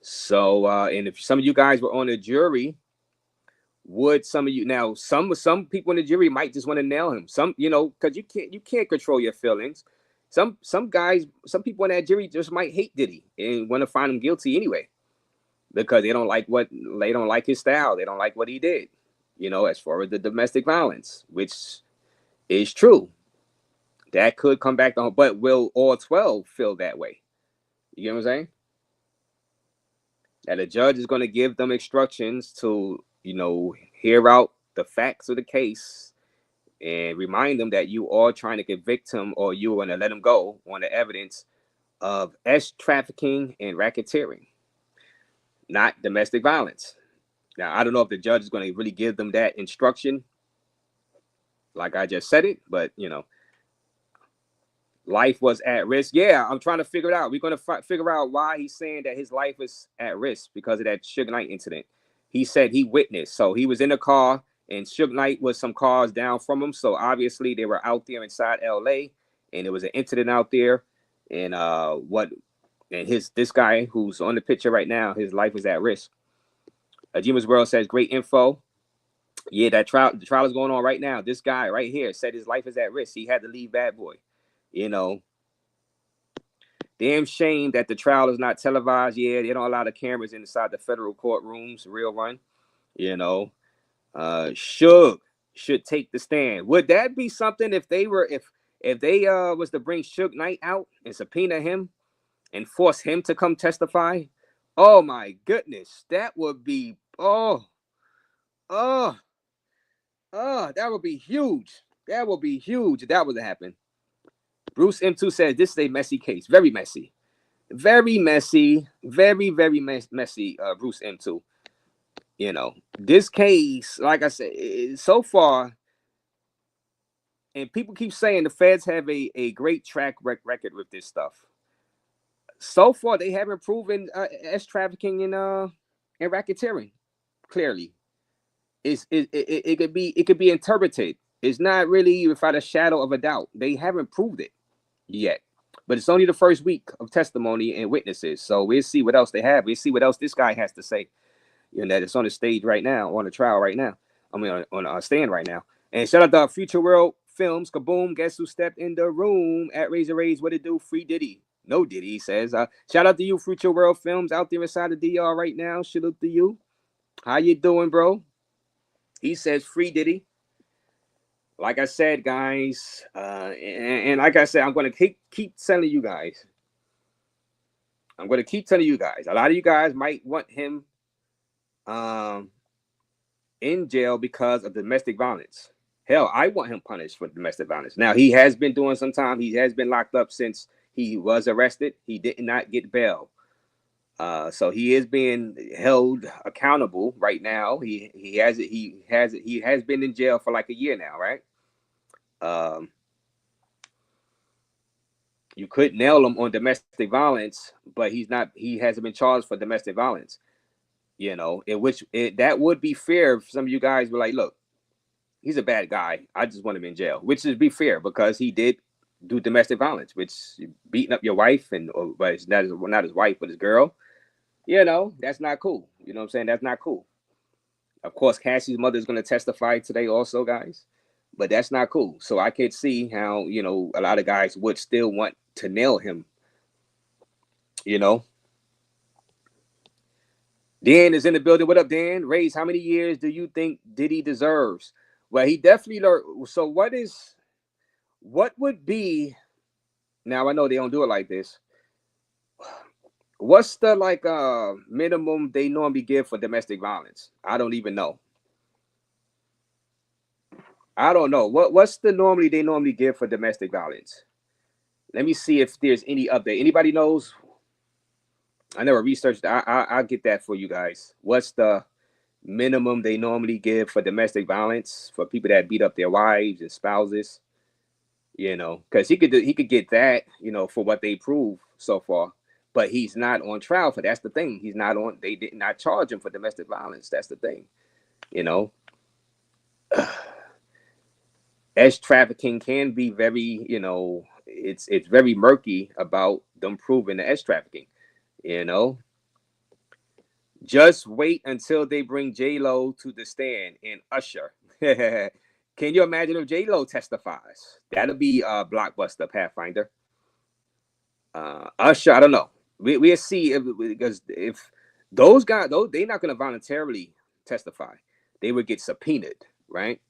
So, and if some of you guys were on the jury, would some of you now? Some people in the jury might just want to nail him. Some, because you can't control your feelings. Some people in that jury just might hate Diddy and want to find him guilty anyway, because they don't like his style. They don't like what he did. As far as the domestic violence, which is true, that could come back on. But will all 12 feel that way? You know what I'm saying? That the judge is going to give them instructions to, hear out the facts of the case and remind them that you are trying to convict him or you are going to let him go on the evidence of trafficking and racketeering, not domestic violence. Now, I don't know if the judge is going to really give them that instruction, like I just said it, but, life was at risk. Yeah, I'm trying to figure it out. We're going to figure out why he's saying that his life is at risk because of that Suge Knight incident. He said he witnessed. So he was in a car and Suge Knight was some cars down from him. So obviously they were out there inside LA and there was an incident out there. And this guy who's on the picture right now, his life is at risk. Jima's World says great info. Yeah, the trial is going on right now. This guy right here said his life is at risk. He had to leave Bad Boy. Damn shame that the trial is not televised. Yeah, they don't allow the cameras inside the federal courtrooms. Real Run. Suge should take the stand. Would that be something if they was to bring Suge Knight out and subpoena him and force him to come testify? Oh my goodness, that would be that would be huge. That would be huge if that was to happen. Bruce M2 says this is a messy case. Very messy. Very messy. Very, very messy, Bruce M2. This case, like I said, so far, and people keep saying the feds have a great track record with this stuff. So far, they haven't proven trafficking and racketeering. Clearly, it could be interpreted. It's not really without a shadow of a doubt. They haven't proved it yet, but it's only the first week of testimony and witnesses. So we'll see what else they have. We'll see what else this guy has to say. That it's on the stage right now, on the trial right now. On a stand right now. And shout out to Future World Films. Kaboom! Guess who stepped in the room at RAZE? What it do? Free Diddy. No Diddy, he says. Shout out to you, Future World Films, out there inside the DR right now. Shout out to you. How you doing, bro? He says free Diddy. Like I said, guys, and like I said, I'm going to keep telling you guys. I'm going to keep telling you guys. A lot of you guys might want him in jail because of domestic violence. Hell, I want him punished for domestic violence. Now, he has been doing some time. He has been locked up since he was arrested. He did not get bail. So he is being held accountable right now. He has been in jail for like a year now, right? You could nail him on domestic violence, but he hasn't been charged for domestic violence. You know, in which that would be fair if some of you guys were like, look, he's a bad guy. I just want him in jail, which is be fair because he did do domestic violence, which beating up your wife but it's not his wife, but his girl. You know, that's not cool. You know what I'm saying? That's not cool. Of course, Cassie's mother is going to testify today also, guys, but that's not cool. So I could see how, you know, a lot of guys would still want to nail him, you know. Dan is in the building. What up, Dan? RAZE, how many years do you think Diddy deserves? Well, he definitely learned. So what would be, now I know they don't do it like this. What's the like minimum they normally give for domestic violence? I don't even know. I don't know. What's the normally they normally give for domestic violence? Let me see if there's any update. Anybody knows? I never researched. I'll get that for you guys. What's the minimum they normally give for domestic violence for people that beat up their wives and spouses? You know, because he could get that, you know, for what they prove so far, but he's not on trial for. That's the thing. He's not on. They did not charge him for domestic violence. That's the thing. You know, as trafficking can be very, you know, it's very murky about them proving the S trafficking. You know, just wait until they bring J-Lo to the stand and Usher. Can you imagine if J-Lo testifies? That'll be a blockbuster, Pathfinder. Usher, I don't know. We'll see because if those guys, though, they're not going to voluntarily testify. They would get subpoenaed, right?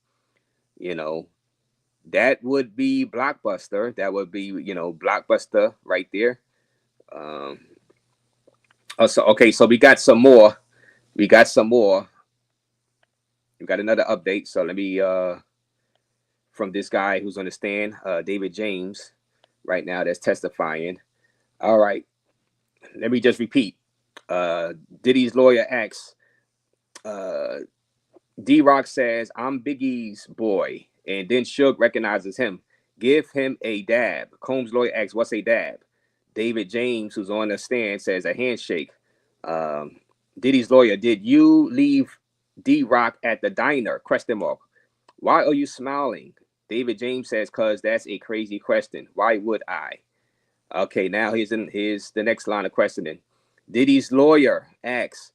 You know, that would be blockbuster. That would be, you know, blockbuster right there. Okay, so we got some more. We got another update. So let me from this guy who's on the stand, David James, right now that's testifying. All right. Let me just repeat. Diddy's lawyer asks, D-Rock says, I'm Biggie's boy. And then Suge recognizes him. Give him a dab. Combs' lawyer asks, what's a dab? David James, who's on the stand, says a handshake. Diddy's lawyer, did you leave D-Rock at the diner? Question mark. Why are you smiling? David James says, cause that's a crazy question. Why would I? Okay, now here's the next line of questioning. Diddy's lawyer asks,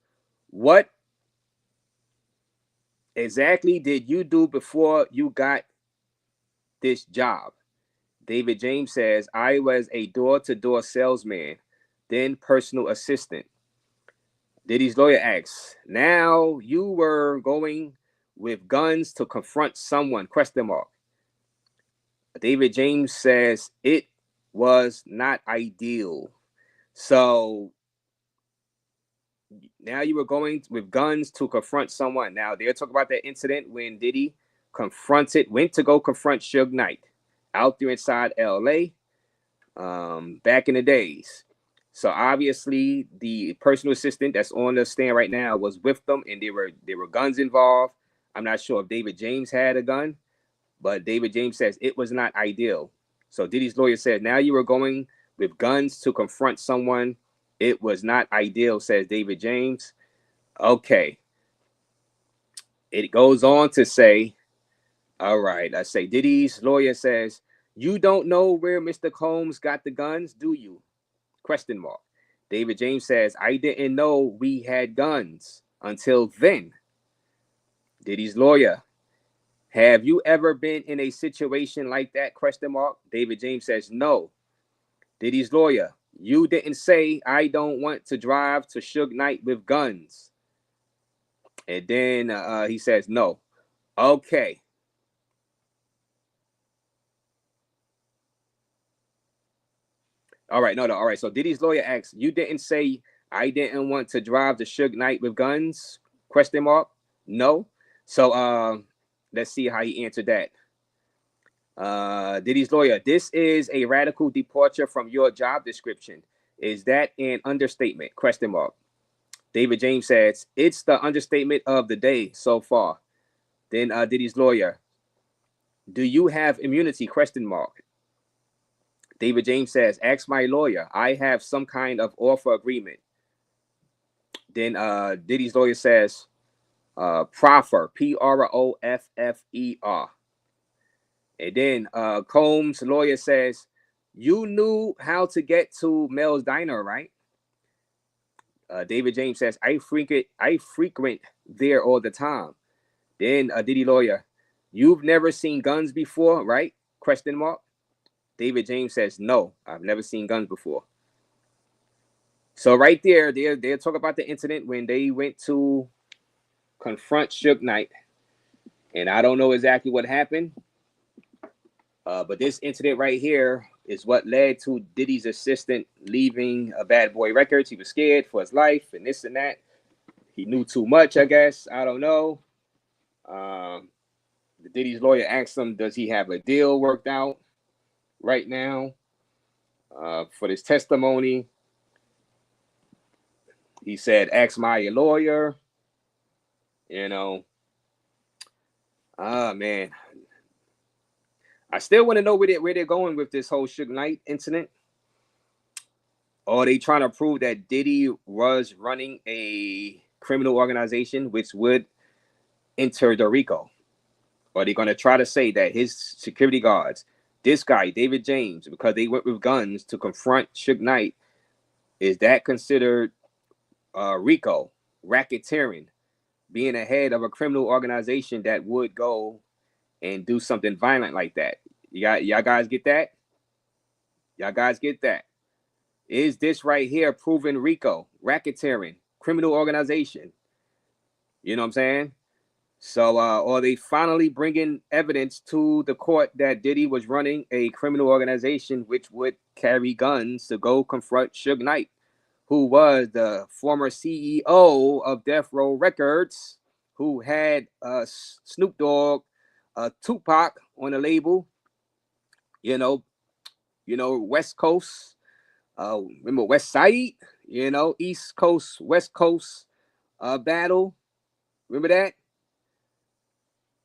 what exactly did you do before you got this job? David James says, I was a door-to-door salesman, then personal assistant. Diddy's lawyer asks, now you were going with guns to confront someone? Question mark. David James says, it was not ideal. So now you were going with guns to confront someone. Now they'll talk about that incident when Diddy went to go confront Suge Knight out there inside LA back in the days. So obviously the personal assistant that's on the stand right now was with them, and there were guns involved. I'm not sure if David James had a gun, but David James says it was not ideal. So Diddy's lawyer said, now you were going with guns to confront someone. It was not ideal, says David James. Okay. It goes on to say, all right, I say Diddy's lawyer says, you don't know where Mr. Combs got the guns, do you? Question mark. David James says, I didn't know we had guns until then. Diddy's lawyer, have you ever been in a situation like that? Question mark. David James says, no. Diddy's lawyer, you didn't say I don't want to drive to Suge Knight with guns. And then he says, no. Okay. All right, no. All right. So Diddy's lawyer asks, you didn't say I didn't want to drive to Suge Knight with guns? Question mark. No. So let's see how he answered that. Diddy's lawyer: this is a radical departure from your job description. Is that an understatement? Question mark. David James says it's the understatement of the day so far. Then Diddy's lawyer: do you have immunity? Question mark. David James says, ask my lawyer. I have some kind of offer agreement. Then Diddy's lawyer says, proffer, Proffer. And then Combs' lawyer says, you knew how to get to Mel's Diner, right? David James says, I frequent there all the time. Then Diddy lawyer, you've never seen guns before, right? Question mark. David James says, no, I've never seen guns before. So right there, they'll talk about the incident when they went to confront Suge Knight. And I don't know exactly what happened. But this incident right here is what led to Diddy's assistant leaving a Bad Boy Records. He was scared for his life and this and that. He knew too much, I guess. I don't know. Diddy's lawyer asked him, does he have a deal worked out right now for this testimony? He said, ask my lawyer. You know, man. I still want to know where they're going with this whole Suge Knight incident. Or are they trying to prove that Diddy was running a criminal organization which would enter the RICO? Or are they going to try to say that his security guards, this guy, David James, because they went with guns to confront Suge Knight, is that considered RICO, racketeering, being ahead of a criminal organization that would go and do something violent like that? Y'all guys get that? Y'all guys get that? Is this right here proven RICO, racketeering, criminal organization? You know what I'm saying? So, are they finally bringing evidence to the court that Diddy was running a criminal organization which would carry guns to go confront Suge Knight, who was the former CEO of Death Row Records, who had Snoop Dogg, Tupac on the label, you know, West Coast, remember West Side, East Coast, West Coast battle. Remember that?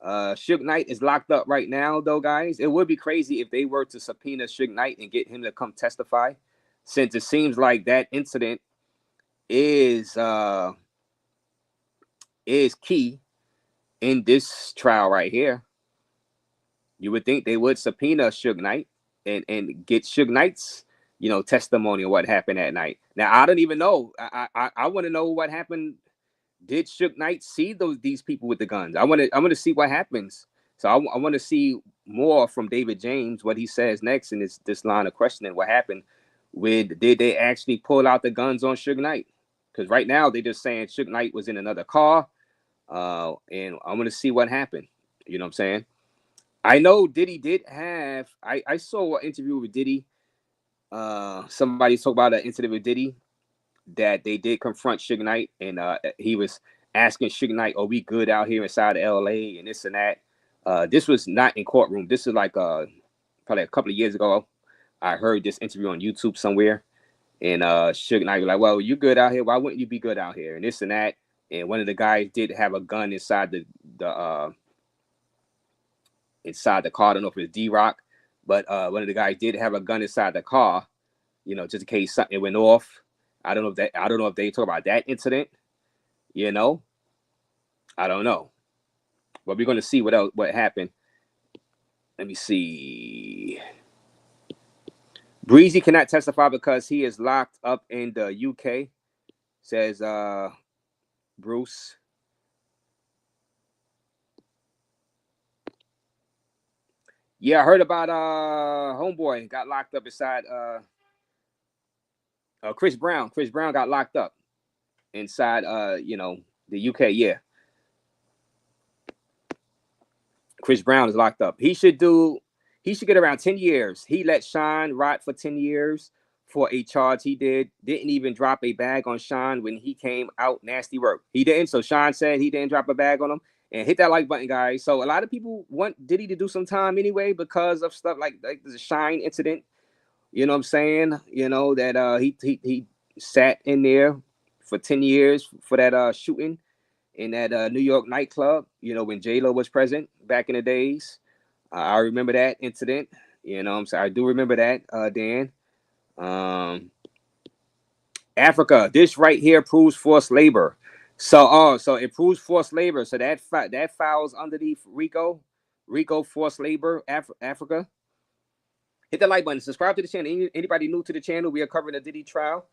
Suge Knight is locked up right now, though, guys. It would be crazy if they were to subpoena Suge Knight and get him to come testify, since it seems like that incident is key in this trial right here. You would think they would subpoena Suge Knight and get Suge Knight's, testimony of what happened that night. Now, I don't even know. I want to know what happened. Did Suge Knight see these people with the guns? I want to see what happens. So I want to see more from David James, what he says next in this line of questioning. What happened? Did they actually pull out the guns on Suge Knight? Because right now they're just saying Suge Knight was in another car. And I'm going to see what happened. You know what I'm saying? I know Diddy did have, I saw an interview with Diddy. Somebody talked about an incident with Diddy that they did confront Suge Knight, and he was asking Suge Knight, are we good out here inside of LA and this and that? This was not in courtroom. This is like probably a couple of years ago. I heard this interview on YouTube somewhere, and Suge Knight was like, well, you good out here? Why wouldn't you be good out here? And this and that. And one of the guys did have a gun inside the car. I don't know if it was D-Rock, but one of the guys did have a gun inside the car, just in case something went off. I don't know if they talk about that incident. I don't know. But we're going to see what happened. Let me see. Breezy cannot testify because he is locked up in the UK, says Bruce. Yeah, I heard about homeboy got locked up inside Chris Brown. Chris Brown got locked up inside the UK. Yeah. Chris Brown is locked up. He should get around 10 years. He let Sean rot for 10 years for a charge he didn't even drop a bag on Sean when he came out. Nasty work. He didn't. So Sean said he didn't drop a bag on him. and hit that like button, guys. So a lot of people want Diddy to do some time anyway because of stuff like the Shine incident. You know what I'm saying? You know that he sat in there for 10 years for that shooting in that New York nightclub. You know, when J-Lo was present back in the days. I remember that incident. You know what I'm saying? I do remember that, Dan. Africa, this right here proves forced labor. So it proves forced labor. So that files underneath RICO forced labor, Africa. Hit the like button, subscribe to the channel. Anybody new to the channel, we are covering the Diddy trial.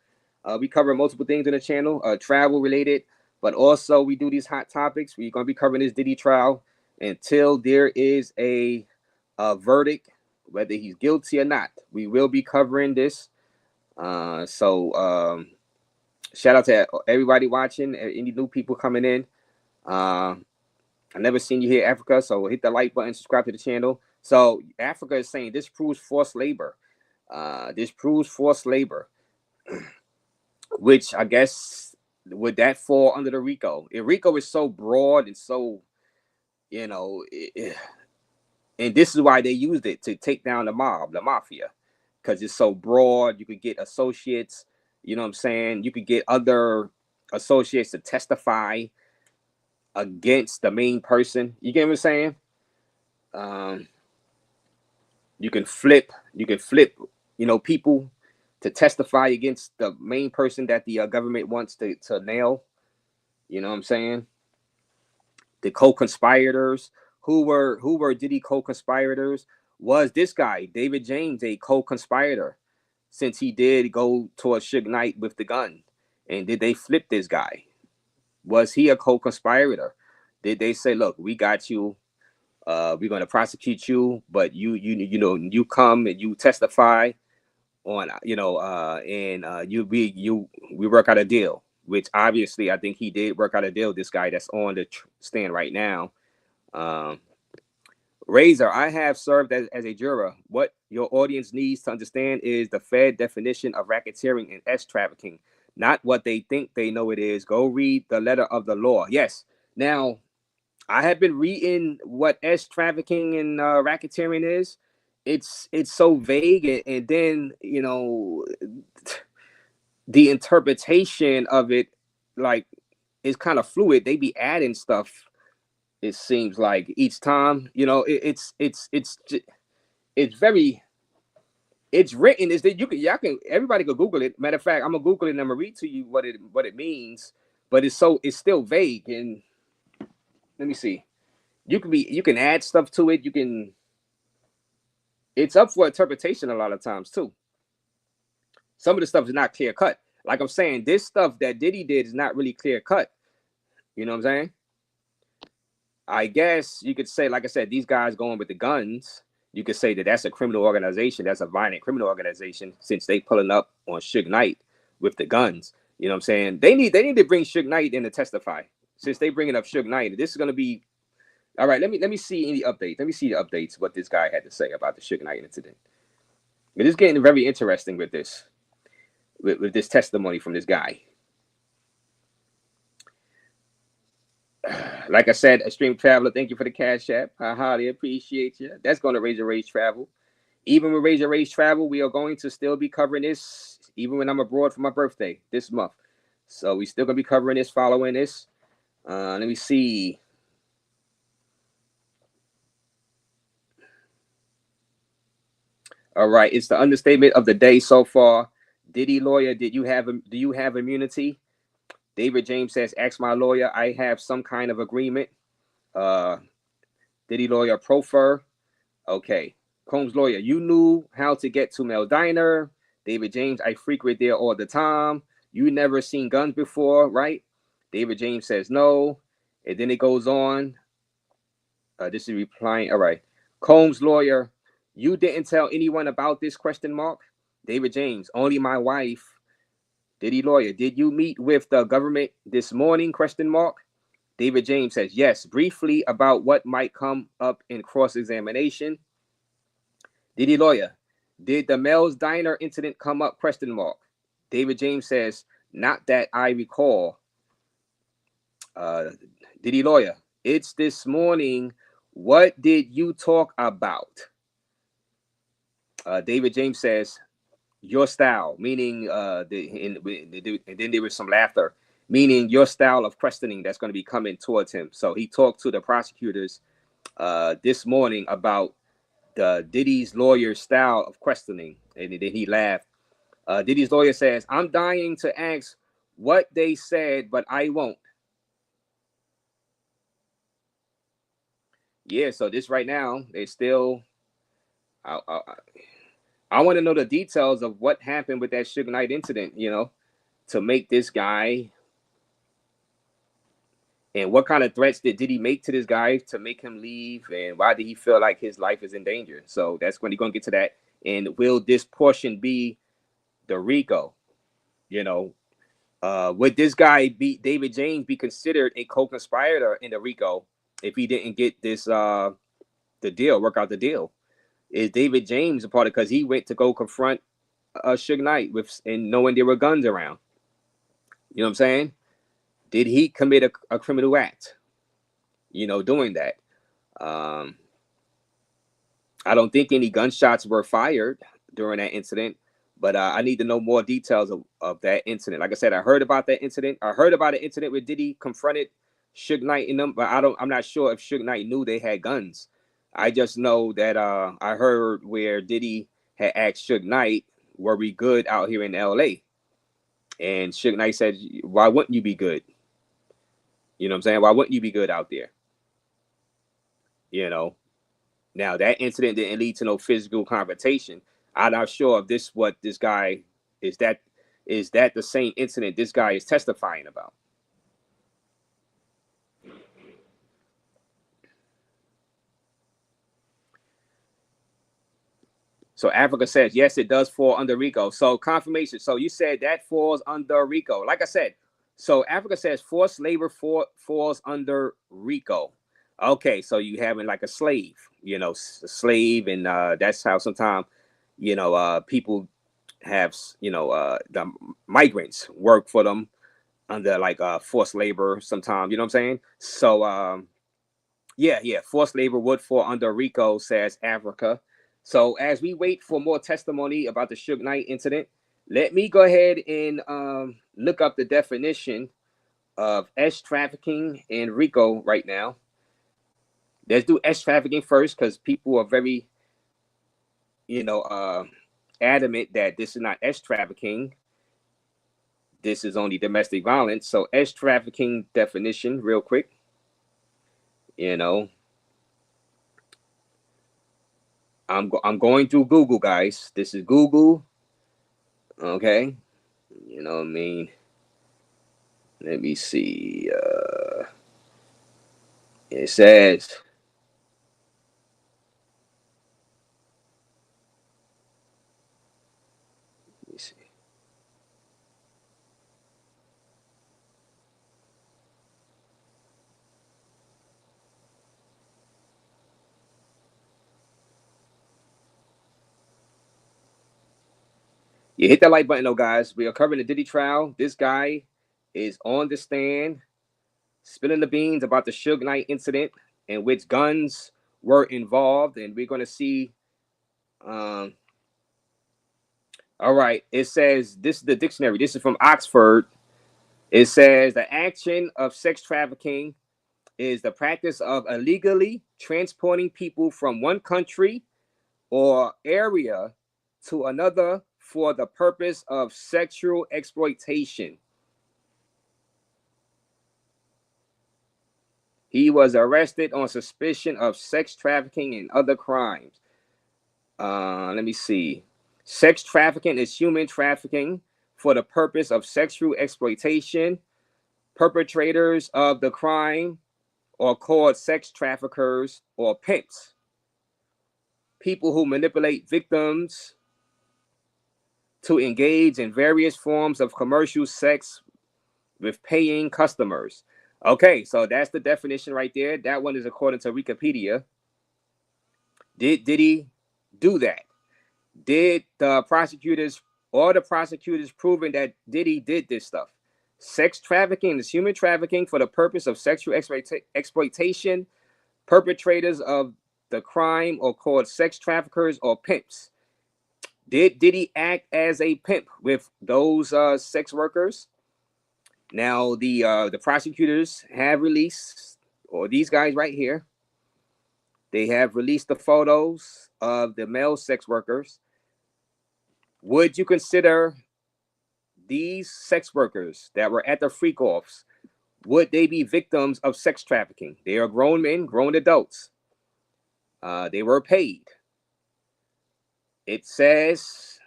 We cover multiple things in the channel, travel related, but also we do these hot topics. We're going to be covering this Diddy trial until there is a verdict, whether he's guilty or not. We will be covering this. Shout out to everybody watching, any new people coming in. I never seen you here, Africa, so hit the like button, subscribe to the channel. So Africa is saying this proves forced labor. This proves forced labor, which I guess would that fall under the RICO? If RICO is so broad and so, you know, and this is why they used it to take down the mafia, because it's so broad. You could get associates, you know what I'm saying? You could get other associates to testify against the main person. You get what I'm saying? You can flip, you know, people to testify against the main person that the government wants to nail. You know what I'm saying? The co-conspirators. Who were Diddy co-conspirators? Was this guy, David James, a co-conspirator, since he did go towards Suge Knight with the gun? And did they flip this guy? Was he a co-conspirator? Did they say, look, we got you, we're going to prosecute you, but you come and you testify on, you know, and we work out a deal, which obviously I think he did work out a deal. This guy that's on the stand right now. Razor, I have served as a juror. What your audience needs to understand is the Fed definition of racketeering and S trafficking, not what they think they know it is. Go read the letter of the law. Yes. Now, I have been reading what S trafficking and racketeering is. It's so vague, and then, you know, the interpretation of it, like, is kind of fluid. They be adding stuff, it seems like, each time. You know, it's very, it's written. Is that y'all can everybody could Google it. Matter of fact, I'm gonna Google it and I'm gonna read to you what it means. But it's still vague. And let me see. You can add stuff to it. It's up for interpretation a lot of times too. Some of the stuff is not clear cut. Like I'm saying, this stuff that Diddy did is not really clear cut. You know what I'm saying? I guess you could say, like I said, these guys going with the guns, you could say that that's a criminal organization. That's a violent criminal organization, since they pulling up on Suge Knight with the guns. You know what I'm saying? They need to bring Suge Knight in to testify. Since they bringing up Suge Knight, this is going to be all right. Let me see any updates. Let me see the updates, what this guy had to say about the Suge Knight incident. It is getting very interesting with this, with this testimony from this guy. Like I said, Extreme Traveler, thank you for the cash app. I highly appreciate you. That's going to raise your RAZE travel. Even with raise your RAZE travel, we are going to still be covering this, even when I'm abroad for my birthday this month. So we still going to be covering this, following this. Let me see. All right, it's the understatement of the day so far. Diddy lawyer, do you have immunity? David James says, ask my lawyer. I have some kind of agreement. Diddy lawyer, Profer. Okay. Combs lawyer, you knew how to get to Mel Diner. David James, I frequent there all the time. You never seen guns before, right? David James says no. And then it goes on. This is replying. All right. Combs lawyer, you didn't tell anyone about this, question mark. David James, only my wife. Diddy lawyer, did you meet with the government this morning, question mark? David James says yes, briefly, about what might come up in cross-examination. Diddy lawyer, did the Mel's Diner incident come up, question mark? David James says, not that I recall. Diddy lawyer, It's this morning. What did you talk about? David James says, your style, meaning and then there was some laughter, meaning your style of questioning that's going to be coming towards him. So he talked to the prosecutors this morning about the Diddy's lawyer style of questioning, and then he laughed. Diddy's lawyer says, I'm dying to ask what they said, but I won't. Yeah, so this right now, they still, I want to know the details of what happened with that Suge Knight incident, you know, to make this guy, and what kind of threats did he make to this guy to make him leave, and why did he feel like his life is in danger? So that's when you're going to get to that. And will this portion be the RICO? You know, would this guy be David James be considered a co-conspirator in the RICO if he didn't get this the deal, work out the deal? Is David James a part of, because he went to go confront Suge Knight with, and knowing there were guns around? You know what I'm saying? Did he commit a criminal act? You know, doing that. I don't think any gunshots were fired during that incident, but I need to know more details of that incident. Like I said, I heard about that incident. I heard about an incident where Diddy confronted Suge Knight in them, but I'm not sure if Suge Knight knew they had guns. I just know that I heard where Diddy had asked Suge Knight, were we good out here in LA? And Suge Knight said, why wouldn't you be good? You know what I'm saying? Why wouldn't you be good out there? You know, now that incident didn't lead to no physical confrontation. I'm not sure if this what this guy is that the same incident this guy is testifying about. So Africa says, yes, it does fall under RICO. So confirmation. So you said that falls under RICO. Like I said, so Africa says forced labor falls under RICO. Okay, so you having like a slave, you know, a slave, and that's how sometimes, you know, people have, you know, the migrants work for them under like forced labor sometimes, you know what I'm saying? So yeah, forced labor would fall under RICO, says Africa. So as we wait for more testimony about the Suge Knight incident, let me go ahead and look up the definition of S trafficking and RICO right now. Let's do S trafficking first, because people are very, you know, adamant that this is not S trafficking. This is only domestic violence. So S trafficking definition, real quick. You know, I'm going through Google, guys. This is Google. Okay. You know what I mean? Let me see. It says, let me see. You hit that like button, though, guys. We are covering the Diddy trial. This guy is on the stand, spilling the beans about the Suge Knight incident in which guns were involved, and we're going to see. All right, it says, this is the dictionary. This is from Oxford. It says the action of sex trafficking is the practice of illegally transporting people from one country or area to another for the purpose of sexual exploitation. He was arrested on suspicion of sex trafficking and other crimes. Let me see. Sex trafficking is human trafficking for the purpose of sexual exploitation. Perpetrators of the crime are called sex traffickers or pimps. People who manipulate victims to engage in various forms of commercial sex with paying customers. Okay, so that's the definition right there. That one is according to Wikipedia. Did he do that? Did the prosecutors, or the prosecutors, proven that Diddy did this stuff? Sex trafficking is human trafficking for the purpose of sexual exploitation. Perpetrators of the crime are called sex traffickers or pimps. Did Diddy act as a pimp with those sex workers? Now the prosecutors have released, or these guys right here, they have released the photos of the male sex workers. Would you consider these sex workers that were at the freak-offs, would they be victims of sex trafficking? They are grown men, grown adults. They were paid. It says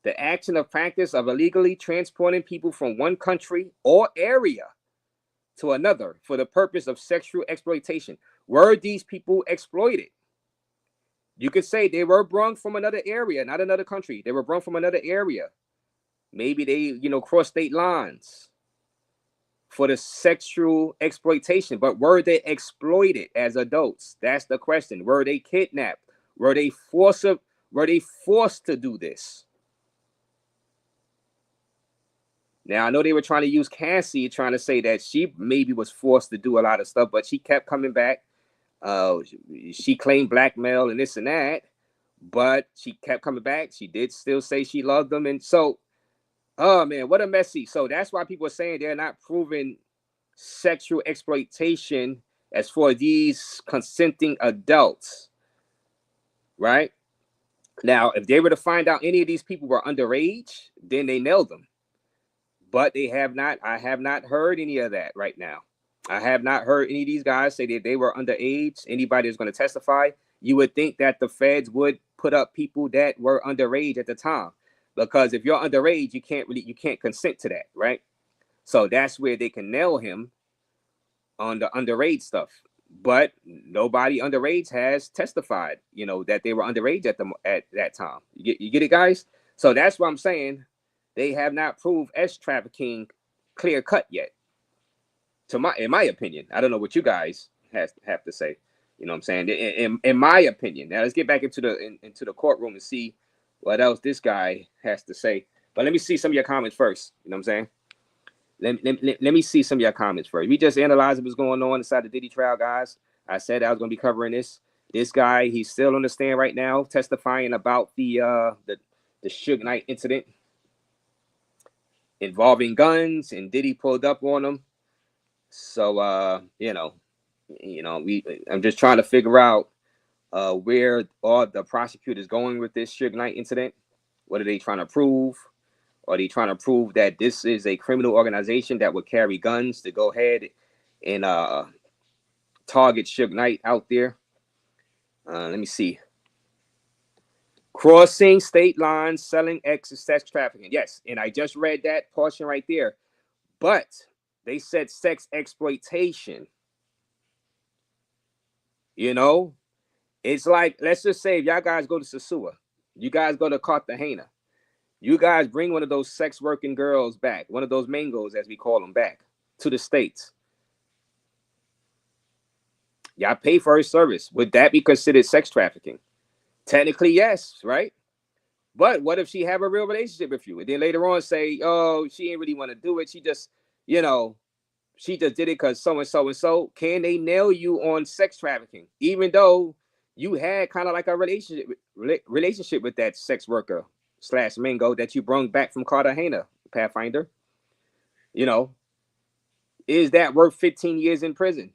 the action of practice of illegally transporting people from one country or area to another for the purpose of sexual exploitation. Were these people exploited? You could say they were brought from another area, not another country. They were brought from another area. Maybe they, crossed state lines for the sexual exploitation, but were they exploited as adults? That's the question. Were they kidnapped? Were they forced to do this? Now, I know they were trying to use Cassie, trying to say that she maybe was forced to do a lot of stuff, but she kept coming back. She claimed blackmail and this and that, but she kept coming back. She did still say she loved them. And so, oh man, what a messy. So that's why people are saying they're not proving sexual exploitation as for these consenting adults, right? Now, if they were to find out any of these people were underage, then they nailed them. But they have not. I have not heard any of that right now. I have not heard any of these guys say that they were underage. Anybody that's going to testify, you would think that the feds would put up people that were underage at the time, because if you're underage, you can't consent to that, right? So that's where they can nail him on the underage stuff. But nobody underage has testified, that they were underage at that time. You get it, guys? So that's what I'm saying. They have not proved S trafficking clear cut yet. In my opinion, I don't know what you guys have to say. You know what I'm saying? In my opinion. Now let's get back into the courtroom and see what else this guy has to say. But let me see some of your comments first. You know what I'm saying? Let me see some of your comments first. We just analyzed what's going on inside the Diddy trial, guys. I said I was going to be covering this. This guy, he's still on the stand right now, testifying about the Suge Knight incident involving guns, and Diddy pulled up on him. So I'm just trying to figure out where all the prosecutors going with this Suge Knight incident. What are they trying to prove? Are they trying to prove that this is a criminal organization that would carry guns to go ahead and target Suge Knight out there? Let me see. Crossing state lines, selling sex trafficking. Yes, and I just read that portion right there. But they said sex exploitation. It's like, let's just say if y'all guys go to Sasua, you guys go to Cartagena, you guys bring one of those sex working girls back, one of those mangos, as we call them, back to the States. Y'all pay for her service. Would that be considered sex trafficking? Technically, yes, right? But what if she have a real relationship with you, and then later on say, oh, she ain't really want to do it. She just, she just did it because so and so and so. Can they nail you on sex trafficking, even though you had kind of like a relationship with that sex worker / mango that you brought back from Cartagena, Pathfinder? Is that worth 15 years in prison?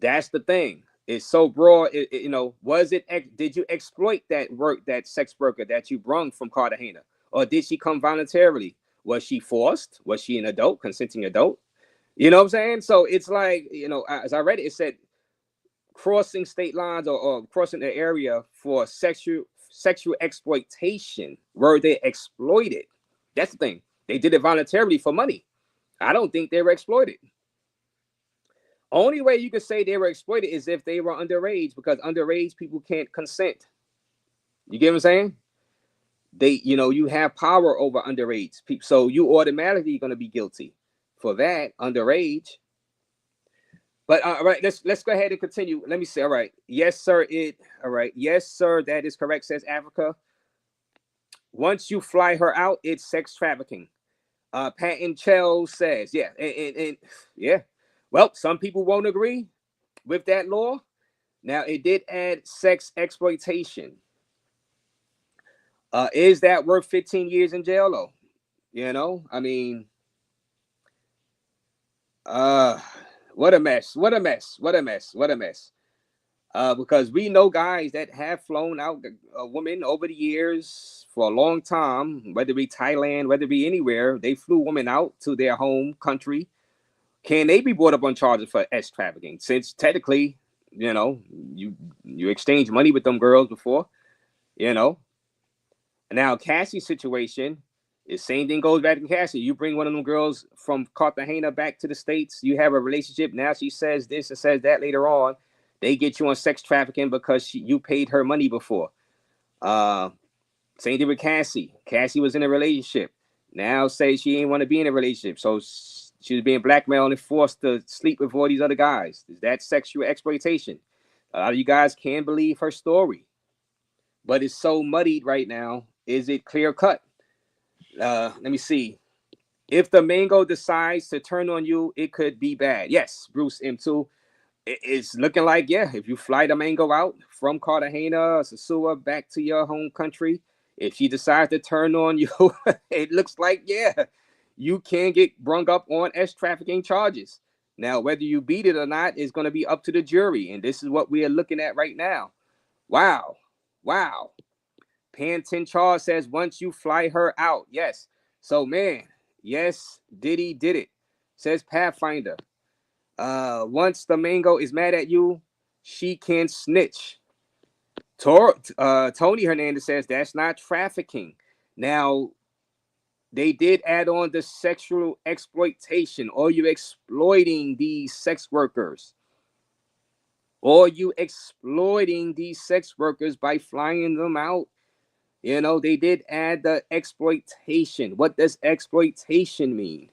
That's the thing. It's so broad. Did you exploit that sex worker that you brought from Cartagena, or did she come voluntarily? Was she forced? Was she an adult, consenting adult? You know what I'm saying? So it's like, as I read it, it said crossing state lines or crossing the area for sexual exploitation. Were they exploited? That's the thing. They did it voluntarily for money. I don't think they were exploited. Only way you could say they were exploited is if they were underage, because underage people can't consent. You get what I'm saying? You have power over underage people, so you automatically going to be guilty for that, underage. But all right, let's go ahead and continue. Let me see. All right, yes, sir. All right, yes, sir. That is correct. Says Africa. Once you fly her out, it's sex trafficking. Patton Chell says, yeah, and yeah. Well, some people won't agree with that law. Now, it did add sex exploitation. Is that worth 15 years in jail, though? You know, I mean, uh, what a mess! What a mess! What a mess! What a mess! Because we know guys that have flown out a woman over the years for a long time, whether it be Thailand, whether it be anywhere, they flew women out to their home country. Can they be brought up on charges for sex trafficking? Since technically, you know, you exchange money with them girls before, you know. Now Cassie's situation, the same thing goes back to Cassie. You bring one of them girls from Cartagena back to the States, you have a relationship. Now she says this and says that later on. They get you on sex trafficking because you paid her money before. Uh, Same thing with Cassie. Cassie was in a relationship. Now say she ain't want to be in a relationship. So she was being blackmailed and forced to sleep with all these other guys. Is that sexual exploitation? A lot of you guys can't believe her story. But it's so muddied right now. Is it clear cut? Let me see. If the mango decides to turn on you, it could be bad. Yes, Bruce M2. It's looking like, yeah, if you fly the mango out from Cartagena, Sosua, back to your home country, if she decides to turn on you, it looks like, yeah, you can get brung up on sex trafficking charges. Now, whether you beat it or not is going to be up to the jury. And this is what we are looking at right now. Wow. Wow. Pantin Charles says, once you fly her out. Yes. So, man, yes, Diddy did it. Says Pathfinder. Once the mango is mad at you, she can snitch. Tony Hernandez says that's not trafficking. Now, they did add on the sexual exploitation, or you exploiting these sex workers, or you exploiting these sex workers by flying them out. You know, they did add the exploitation. What does exploitation mean?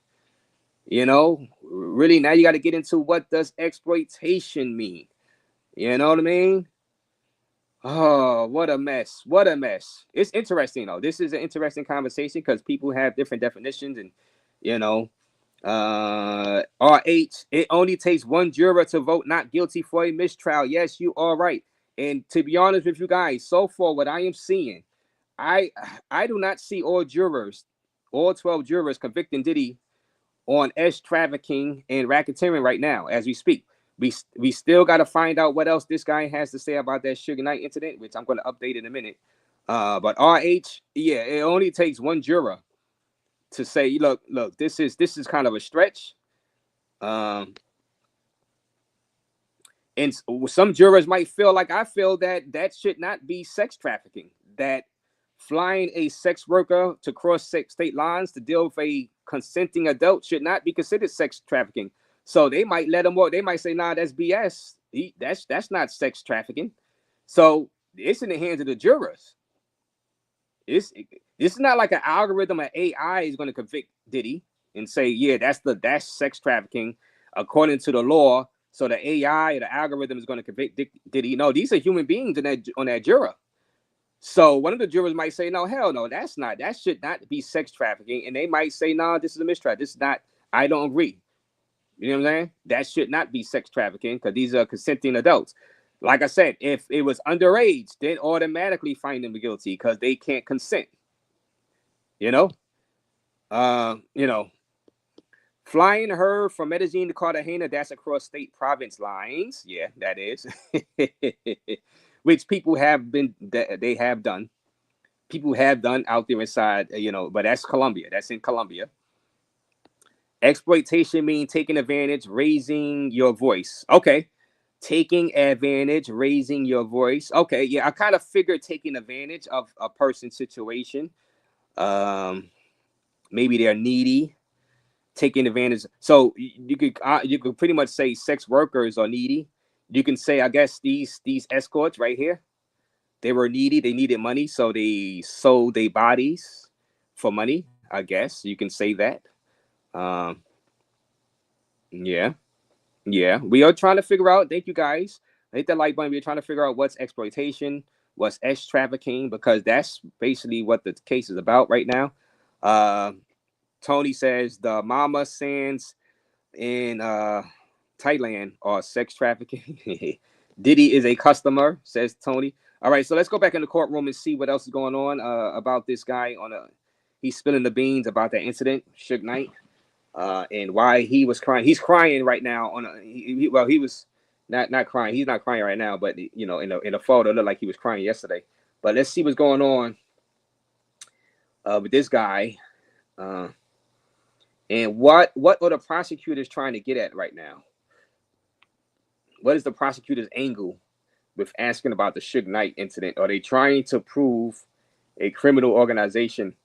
You know, really, now you got to get into what does exploitation mean? You know what I mean? Oh, what a mess. What a mess. It's interesting, though. This is an interesting conversation because people have different definitions. And, you know, RH, it only takes one juror to vote not guilty for a mistrial. Yes, you are right. And to be honest with you guys, so far, what I am seeing, I do not see all 12 jurors convicting Diddy on sex trafficking and racketeering right now as we speak. We still got to find out what else this guy has to say about that Suge Knight incident, which I'm going to update in a minute. But RH, yeah, it only takes one juror to say, look, this is kind of a stretch. And some jurors might feel like I feel that should not be sex trafficking. That flying a sex worker to cross state lines to deal with a consenting adult should not be considered sex trafficking. So they might let him walk. They might say, nah, that's BS. That's not sex trafficking. So it's in the hands of the jurors. This is not like an algorithm, an AI is going to convict Diddy and say, yeah, that's sex trafficking according to the law. So the AI or the algorithm is going to convict Diddy. No, these are human beings on that juror. So one of the jurors might say, no, hell no, that should not be sex trafficking. And they might say, no, this is a mistrial. This is not, I don't agree. You know what I'm saying? That should not be sex trafficking because these are consenting adults. Like I said, if it was underage, then automatically find them guilty because they can't consent. You know? Flying her from Medellin to Cartagena, that's across state province lines. Yeah, that is. Which people have done. People have done out there inside, but that's Colombia. That's in Colombia. Exploitation means taking advantage, raising your voice. Okay. Taking advantage, raising your voice. Okay. Yeah, I kind of figured taking advantage of a person's situation. Maybe they're needy, taking advantage. So you could pretty much say sex workers are needy. You can say, I guess these escorts right here, they were needy. They needed money, so they sold their bodies for money. I guess you can say that. Yeah. We are trying to figure out. Thank you guys. Hit that like button. We're trying to figure out what's exploitation, what's trafficking, because that's basically what the case is about right now. Tony says the mama sands in Thailand are sex trafficking. Diddy is a customer, says Tony. All right, so let's go back in the courtroom and see what else is going on about this guy he's spilling the beans about that incident, Suge Knight, and why he was crying. He's crying right now he was not crying. He's not crying right now, but you know, in a photo, it looked like he was crying yesterday. But let's see what's going on with this guy. And what are the prosecutors trying to get at right now? What is the prosecutor's angle with asking about the Suge Knight incident? Are they trying to prove a criminal organization?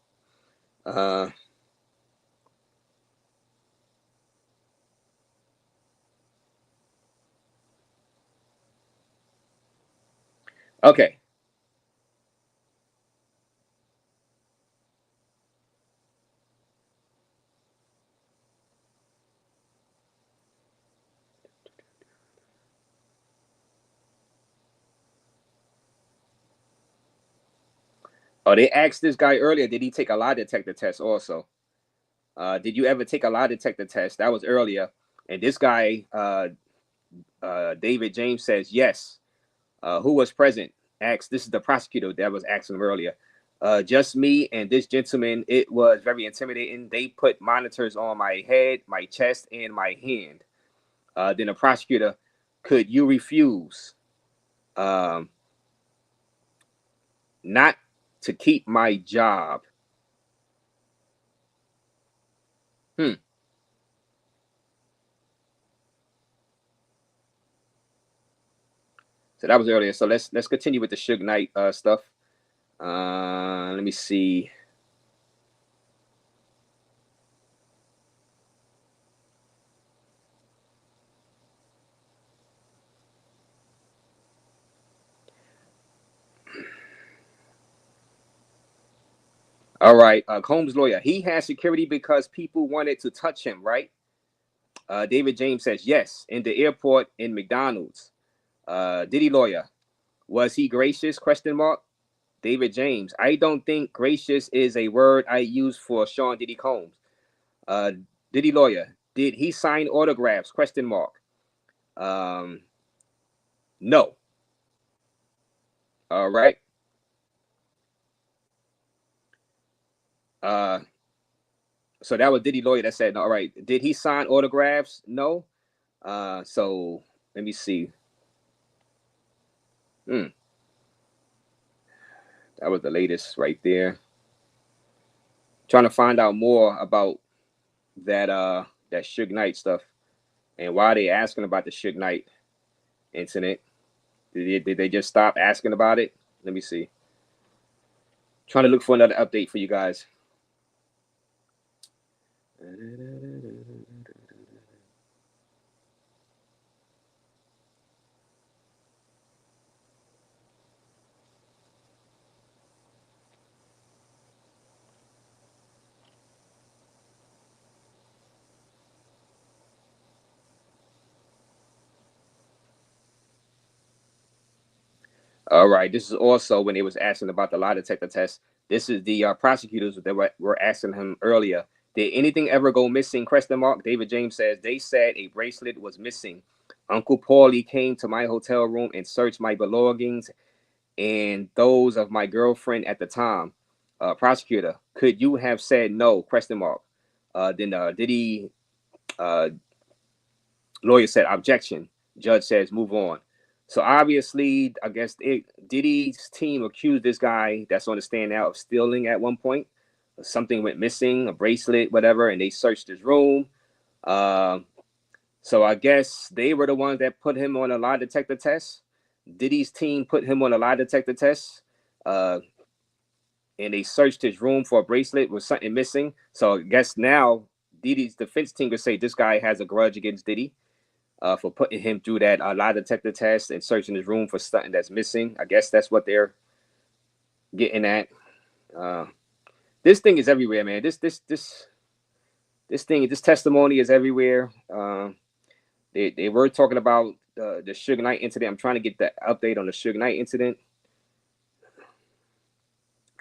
Okay. Oh, they asked this guy earlier, did he take a lie detector test also? Did you ever take a lie detector test? That was earlier. And this guy, David James, says yes. Who was present? Asked. This is the prosecutor that was asking him earlier. Just me and this gentleman. It was very intimidating. They put monitors on my head, my chest, and my hand. Then the prosecutor, could you refuse not to keep my job? So that was earlier. So let's continue with the Suge Knight stuff. Let me see. All right, Combs' lawyer. He had security because people wanted to touch him, right? David James says yes. In the airport, in McDonald's. Diddy lawyer. Was he gracious? Question mark. David James. I don't think gracious is a word I use for Sean Diddy Combs. Diddy lawyer. Did he sign autographs? Question mark. No. All right. So that was Diddy lawyer that said, all right. Did he sign autographs? No. So let me see. That was the latest right there. Trying to find out more about that that Suge Knight stuff and why they asking about the Suge Knight incident. Did they just stop asking about it? Let me see. Trying to look for another update for you guys. All right. This is also when they was asking about the lie detector test. This is the prosecutors that were asking him earlier. Did anything ever go missing? Question mark. David James says they said a bracelet was missing. Uncle Paulie came to my hotel room and searched my belongings and those of my girlfriend at the time. Prosecutor, could you have said no? Question mark. Then Diddy lawyer said objection. Judge says move on. So obviously, I guess Diddy's team accused this guy that's on the stand now of stealing at one point. Something went missing, a bracelet, whatever, and they searched his room. So I guess they were the ones that put him on a lie detector test. Diddy's team put him on a lie detector test. And they searched his room for a bracelet with something missing. So I guess now Diddy's defense team could say this guy has a grudge against Diddy. For putting him through that lie detector test and searching his room for something that's missing. I guess that's what they're getting at. This thing is everywhere, man. This testimony is everywhere. They were talking about the Suge Knight incident. I'm trying to get the update on the Suge Knight incident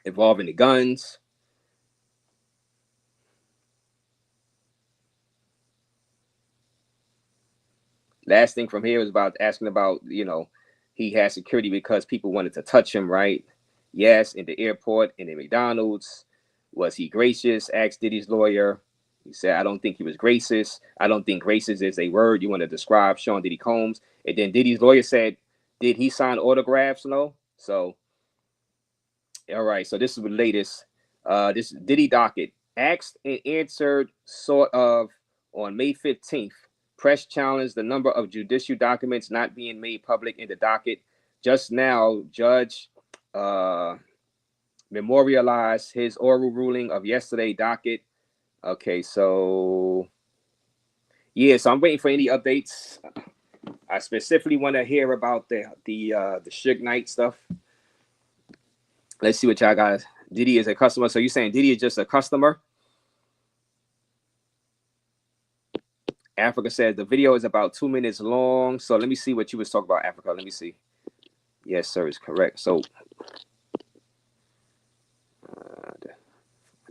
involving the guns. Last thing from here was about asking about, he had security because people wanted to touch him, right? Yes, in the airport, in the McDonald's. Was he gracious? Asked Diddy's lawyer. He said, I don't think he was gracious. I don't think gracious is a word you want to describe Sean Diddy Combs. And then Diddy's lawyer said, did he sign autographs? No. So, all right. So this is the latest. This Diddy docket. Asked and answered sort of on May 15th. Press challenged the number of judicial documents not being made public in the docket. Just now, Judge memorialized his oral ruling of yesterday docket. Okay, so yeah, so I'm waiting for any updates. I specifically want to hear about the Suge Knight stuff. Let's see what y'all got. Diddy is a customer. So you're saying Diddy is just a customer? Africa says the video is about 2 minutes long. So let me see what you was talking about, Africa. Let me see. Yes, sir, is correct. So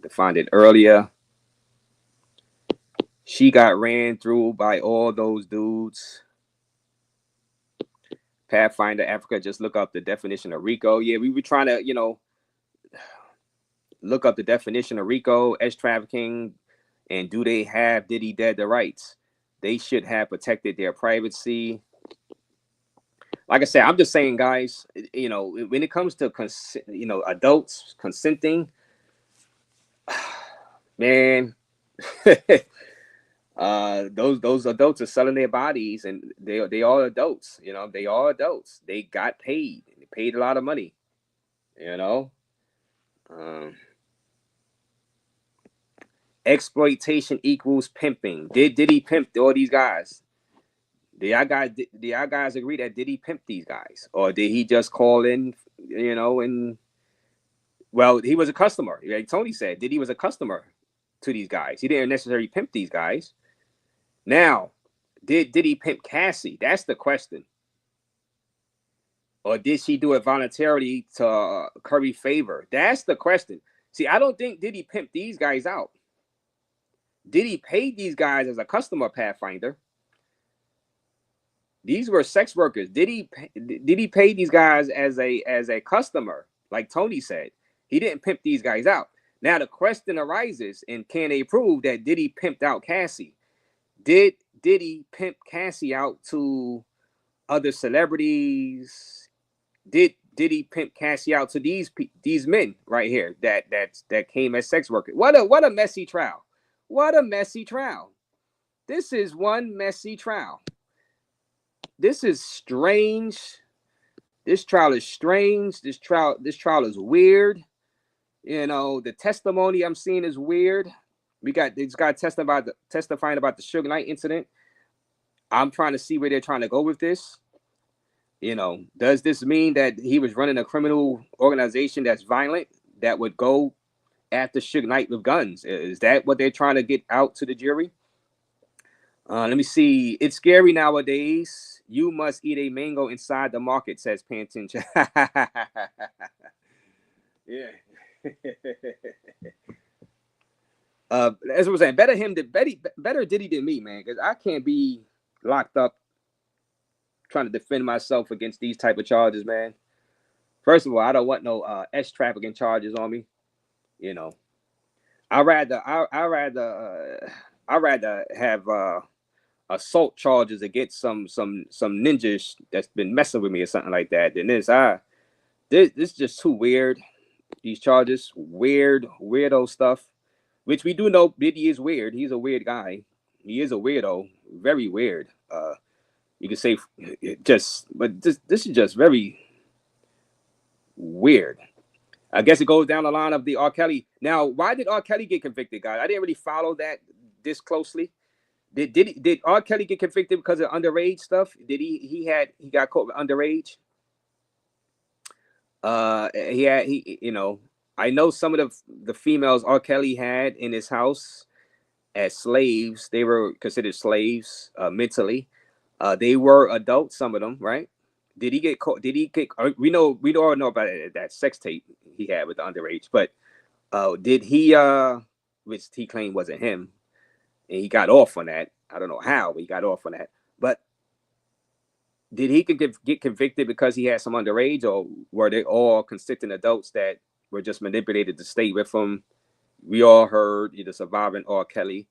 I find it earlier. She got ran through by all those dudes. Pathfinder Africa, just look up the definition of RICO. Yeah, we were trying to, look up the definition of RICO, as trafficking, and do they have Diddy dead the rights? They should have protected their privacy. Like I said, I'm just saying, guys, when it comes to, adults consenting, man, those adults are selling their bodies, and they are adults. They are adults. They got paid. They paid a lot of money. Exploitation equals pimping. Did Diddy pimp all these guys? Do y'all guys agree that Diddy pimped these guys, or did he just call in? And well, he was a customer. Like Tony said, Diddy was a customer to these guys. He didn't necessarily pimp these guys. Now, did Diddy pimp Cassie? That's the question. Or did she do it voluntarily to curry favor? That's the question. See, I don't think Diddy pimped these guys out. Diddy paid these guys as a customer, Pathfinder. These were sex workers. Diddy pay these guys as a customer, like Tony said. He didn't pimp these guys out. Now the question arises, and can they prove that Diddy pimped out Cassie? Did Diddy pimp Cassie out to other celebrities? Did Diddy pimp Cassie out to these men right here that came as sex workers? What a messy trial. What a messy trial. This is one messy trial. This is strange. This trial is strange. This trial is weird. The testimony I'm seeing is weird. We got this guy testifying about the Suge Knight incident. I'm trying to see where they're trying to go with this. Does this mean that he was running a criminal organization that's violent, that would go after Suge Knight with guns? Is that what they're trying to get out to the jury? Let me see. It's scary nowadays. You must eat a mango inside the market, says Pantin. Yeah. As I was saying, better Diddy than me, man, because I can't be locked up trying to defend myself against these type of charges, man. First of all, I don't want no trafficking charges on me. I'd rather have assault charges against some ninjas that's been messing with me or something like that. Then this is just too weird. These charges, weirdo stuff, which we do know Diddy is weird. He's a weird guy. He is a weirdo, very weird. You could say but this is just very weird. I guess it goes down the line of the R. Kelly. Now, why did R. Kelly get convicted, guys? I didn't really follow that this closely. Did R. Kelly get convicted because of underage stuff? Did he got caught with underage? I know some of the females R. Kelly had in his house as slaves. They were considered slaves mentally. They were adults, some of them, right? Did he get caught? We all know about that sex tape he had with the underage, but did he which he claimed wasn't him, and he got off on that. I don't know how, but he got off on that. But did he get convicted because he had some underage, or were they all consenting adults that were just manipulated to stay with him? We all heard either surviving R. Kelly,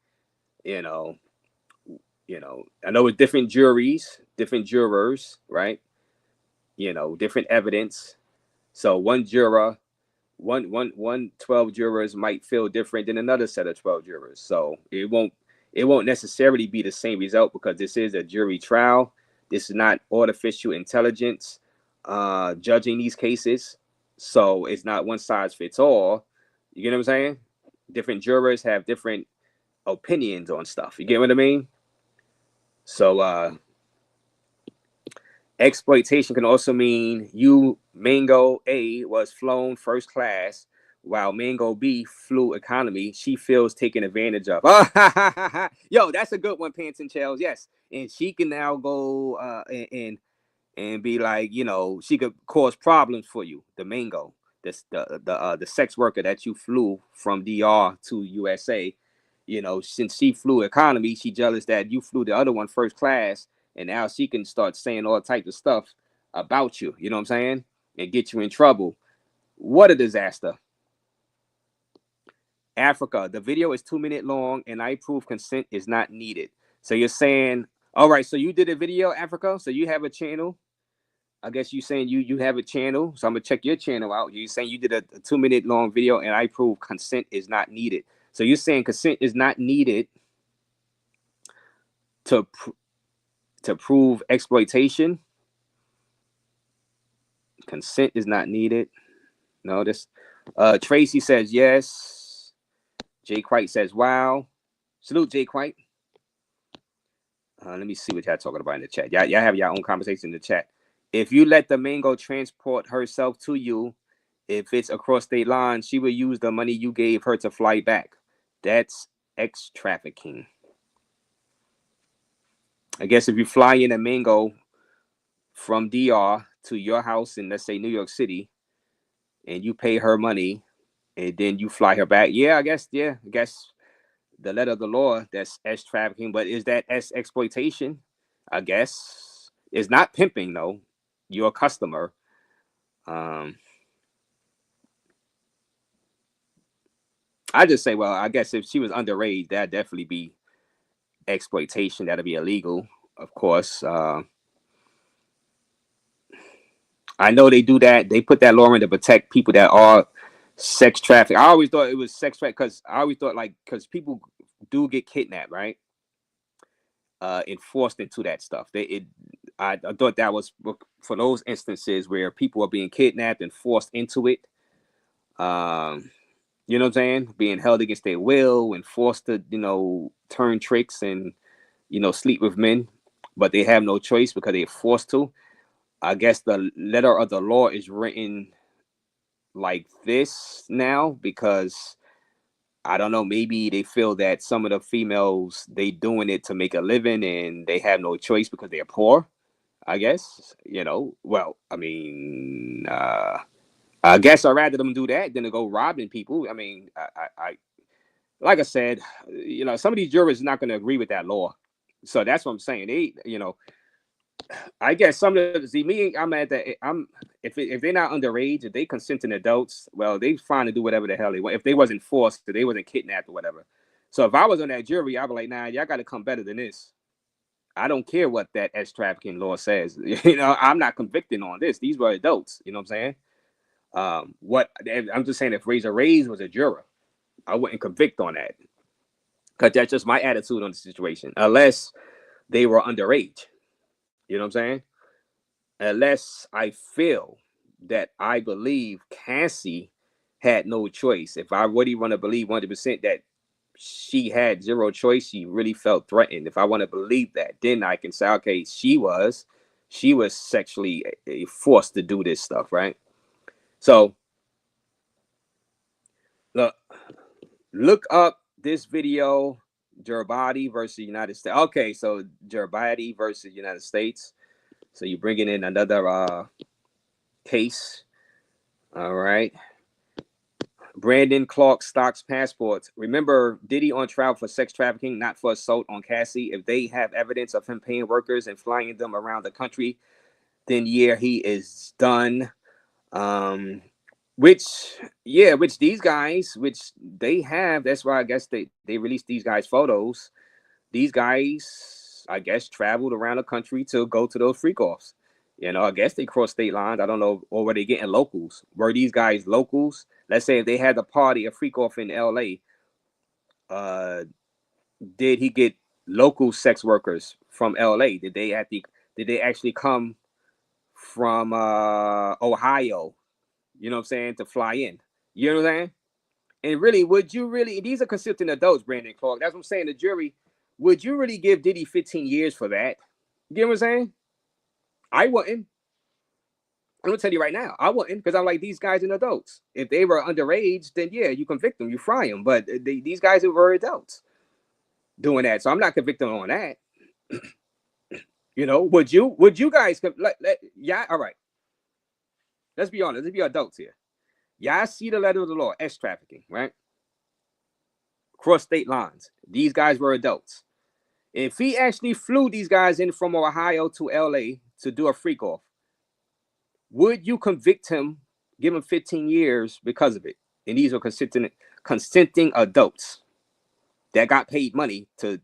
you know, I know it's different juries, different jurors, right? Different evidence. So one juror, one 12 jurors might feel different than another set of 12 jurors. So it won't necessarily be the same result because this is a jury trial. This is not artificial intelligence judging these cases. So it's not one size fits all. You get what I'm saying? Different jurors have different opinions on stuff. You get what I mean? So exploitation can also mean you, Mango A, was flown first class while Mango B flew economy. She feels taken advantage of. Yo, that's a good one, Pants and Shells. Yes. And she can now go and be like, she could cause problems for you, the Mango, the sex worker that you flew from DR to USA. Since she flew economy, she jealous that you flew the other one first class, and now she can start saying all types of stuff about you. You know what I'm saying? And get you in trouble. What a disaster. Africa, the video is 2 minutes long, and I prove consent is not needed. So you're saying, all right, so you did a video, Africa, so you have a channel. I guess you saying you have a channel, so I'm gonna check your channel out. You saying you did a 2 minute long video, and I prove consent is not needed. So you're saying consent is not needed to prove exploitation. Consent is not needed. No, this Tracy says yes. Jay White says wow. Salute, Jay White. Let me see what y'all talking about in the chat. Y'all have your own conversation in the chat. If you let the Mango transport herself to you, if it's across state lines, she will use the money you gave her to fly back. That's trafficking. I guess if you fly in a Mango from DR to your house in, let's say, New York City, and you pay her money, and then you fly her back, I guess the letter of the law, that's trafficking. But is that exploitation? I guess it's not pimping though. You're a customer. I just say, well, I guess if she was underage, that'd definitely be exploitation. That'd be illegal, of course. I know they do that. They put that law in to protect people that are sex trafficked. I always thought it was sex traffic because I always thought because people do get kidnapped, right? And forced into that stuff. I thought that was for those instances where people are being kidnapped and forced into it. You know what I'm saying? Being held against their will and forced to, turn tricks and, sleep with men, but they have no choice because they're forced to. I guess the letter of the law is written like this now because I don't know, maybe they feel that some of the females, they doing it to make a living and they have no choice because they're poor. I guess, well, I mean, I guess I'd rather them do that than to go robbing people. I mean, I like I said, some of these jurors are not going to agree with that law. So that's what I'm saying. They, I guess some of the me, I'm at that. If they're not underage, if they consenting adults, well, they fine to do whatever the hell they want. If they wasn't forced, if they wasn't kidnapped or whatever. So if I was on that jury, I'd be like, nah, y'all got to come better than this. I don't care what that trafficking law says. I'm not convicting on this. These were adults. You know what I'm saying? I'm just saying, if RAZE was a juror, I wouldn't convict on that because that's just my attitude on the situation. Unless they were underage. You know what I'm saying? Unless I feel that I believe Cassie had no choice. If I really want to believe 100% that she had zero choice, she really felt threatened. If I want to believe that, then I can say, okay, she was sexually forced to do this stuff, right? So look up this video, Gerbati versus United States. Okay, so Gerbati versus United States. So you're bringing in another case. All right. Brandon Clark stocks passports. Remember, Diddy on trial for sex trafficking, not for assault on Cassie. If they have evidence of him paying workers and flying them around the country, then yeah, he is done. Which these guys, which they have, that's why I guess they released these guys' photos. These guys, I guess, traveled around the country to go to those freak offs. You know, I guess they crossed state lines. I don't know, or were they getting locals? Were these guys locals? Let's say if they had a party, a freak off in LA, did he get local sex workers from LA? Did they actually come from Ohio? You know what I'm saying? To fly in. You know what I'm saying? And really, would you really, these are consenting adults, Brandon Clark. That's what I'm saying. The jury, would you really give Diddy 15 years for that? You know what I'm saying? I wouldn't. I'm gonna tell you right now, I wouldn't, because I'm like, these guys are adults. If they were underage, then yeah, you convict them, you fry them. But these guys were adults doing that, so I'm not convicting on that. You know, would you guys yeah, all right. Let's be honest, let's be adults here. Y'all see the letter of the law, S trafficking, right? Cross state lines. These guys were adults. If he actually flew these guys in from Ohio to LA to do a freak off, would you convict him, give him 15 years because of it? And these are consenting adults that got paid money to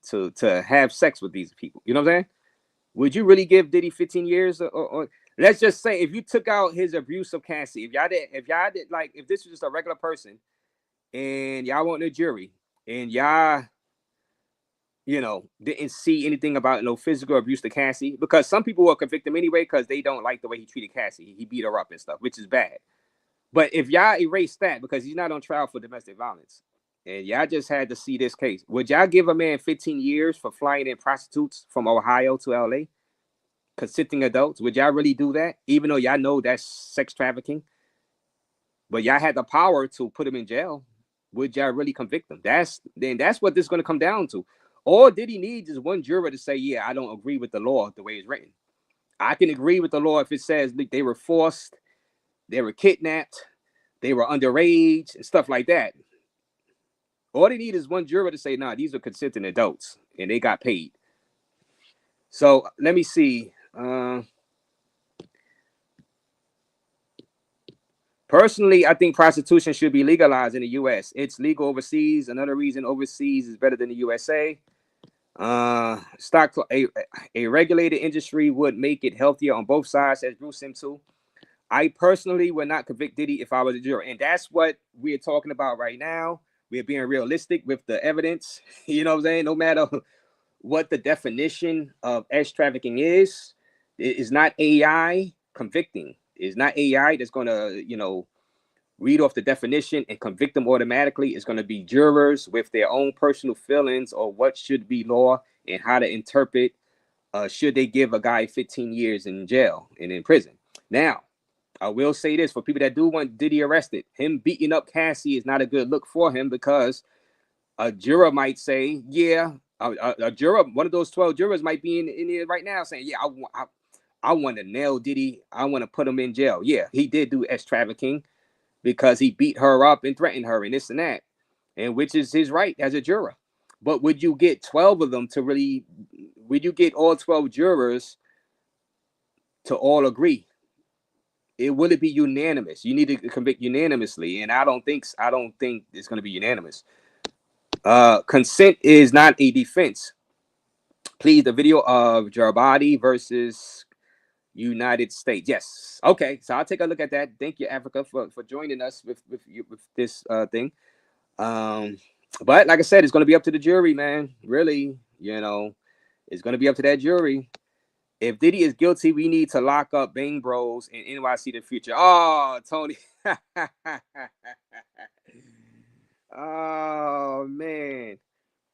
have sex with these people. You know what I'm saying? Would you really give Diddy 15 years? Or let's just say if you took out his abuse of Cassie, if y'all did like, if this was just a regular person and y'all want a jury and y'all, you know, didn't see anything about no physical abuse to Cassie, because some people will convict him anyway because they don't like the way he treated Cassie. He beat her up and stuff, which is bad. But if y'all erase that because he's not on trial for domestic violence and y'all just had to see this case, would y'all give a man 15 years for flying in prostitutes from Ohio to LA? Consenting adults? Would y'all really do that? Even though y'all know that's sex trafficking, but y'all had the power to put him in jail. Would y'all really convict him? That's what this is going to come down to. All Diddy needs is one juror to say, yeah, I don't agree with the law the way it's written. I can agree with the law if it says they were forced, they were kidnapped, they were underage, and stuff like that. All they need is one juror to say, nah, these are consenting adults, and they got paid. So let me see. Personally, I think prostitution should be legalized in the U.S. It's legal overseas. Another reason overseas is better than the USA. A regulated industry would make it healthier on both sides, says Bruce Sim too. I personally would not convict Diddy if I was a juror, and that's what we're talking about right now. We're being realistic with the evidence. You know what I'm saying? No matter what the definition of S trafficking is, it is not AI convicting. It's not AI that's going to, you know, read off the definition and convict them automatically. It's going to be jurors with their own personal feelings or what should be law and how to interpret. Should they give a guy 15 years in jail and in prison? Now, I will say this for people that do want Diddy arrested. Him beating up Cassie is not a good look for him, because a juror might say, yeah, a juror, one of those 12 jurors might be in here right now saying, yeah, I want to nail Diddy. I want to put him in jail. Yeah, he did do S trafficking because he beat her up and threatened her and this and that, and which is his right as a juror. But would you get 12 of them to really, would you get all 12 jurors to all agree? Would it be unanimous? You need to convict unanimously, and I don't think it's going to be unanimous. Consent is not a defense. Please, the video of Jarbadi versus United States. Yes. Okay. So I'll take a look at that. Thank you, Africa, for joining us with this thing. But like I said, it's going to be up to the jury, man. Really, you know, it's going to be up to that jury. If Diddy is guilty, we need to lock up Bang Bros and NYC the Future. Oh, Tony. Oh man.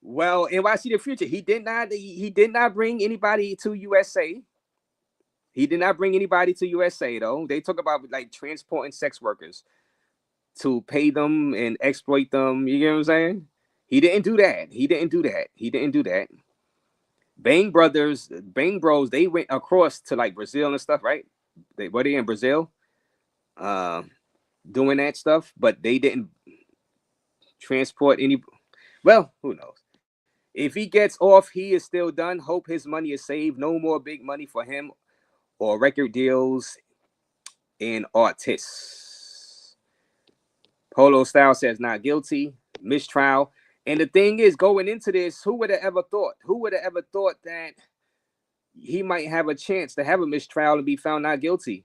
Well, NYC the Future, he did not bring anybody to USA. He did not bring anybody to USA though. They talk about like transporting sex workers to pay them and exploit them. You get what I'm saying? He didn't do that. Bang Bros, they went across to like Brazil and stuff, right? They were in Brazil, doing that stuff, but they didn't. transport any. Well, who knows? If he gets off, he is still done. Hope his money is saved. No more big money for him or record deals and artists. Polo Style says not guilty. Mistrial. And the thing is, going into this, who would have ever thought? Who would have ever thought that he might have a chance to have a mistrial and be found not guilty?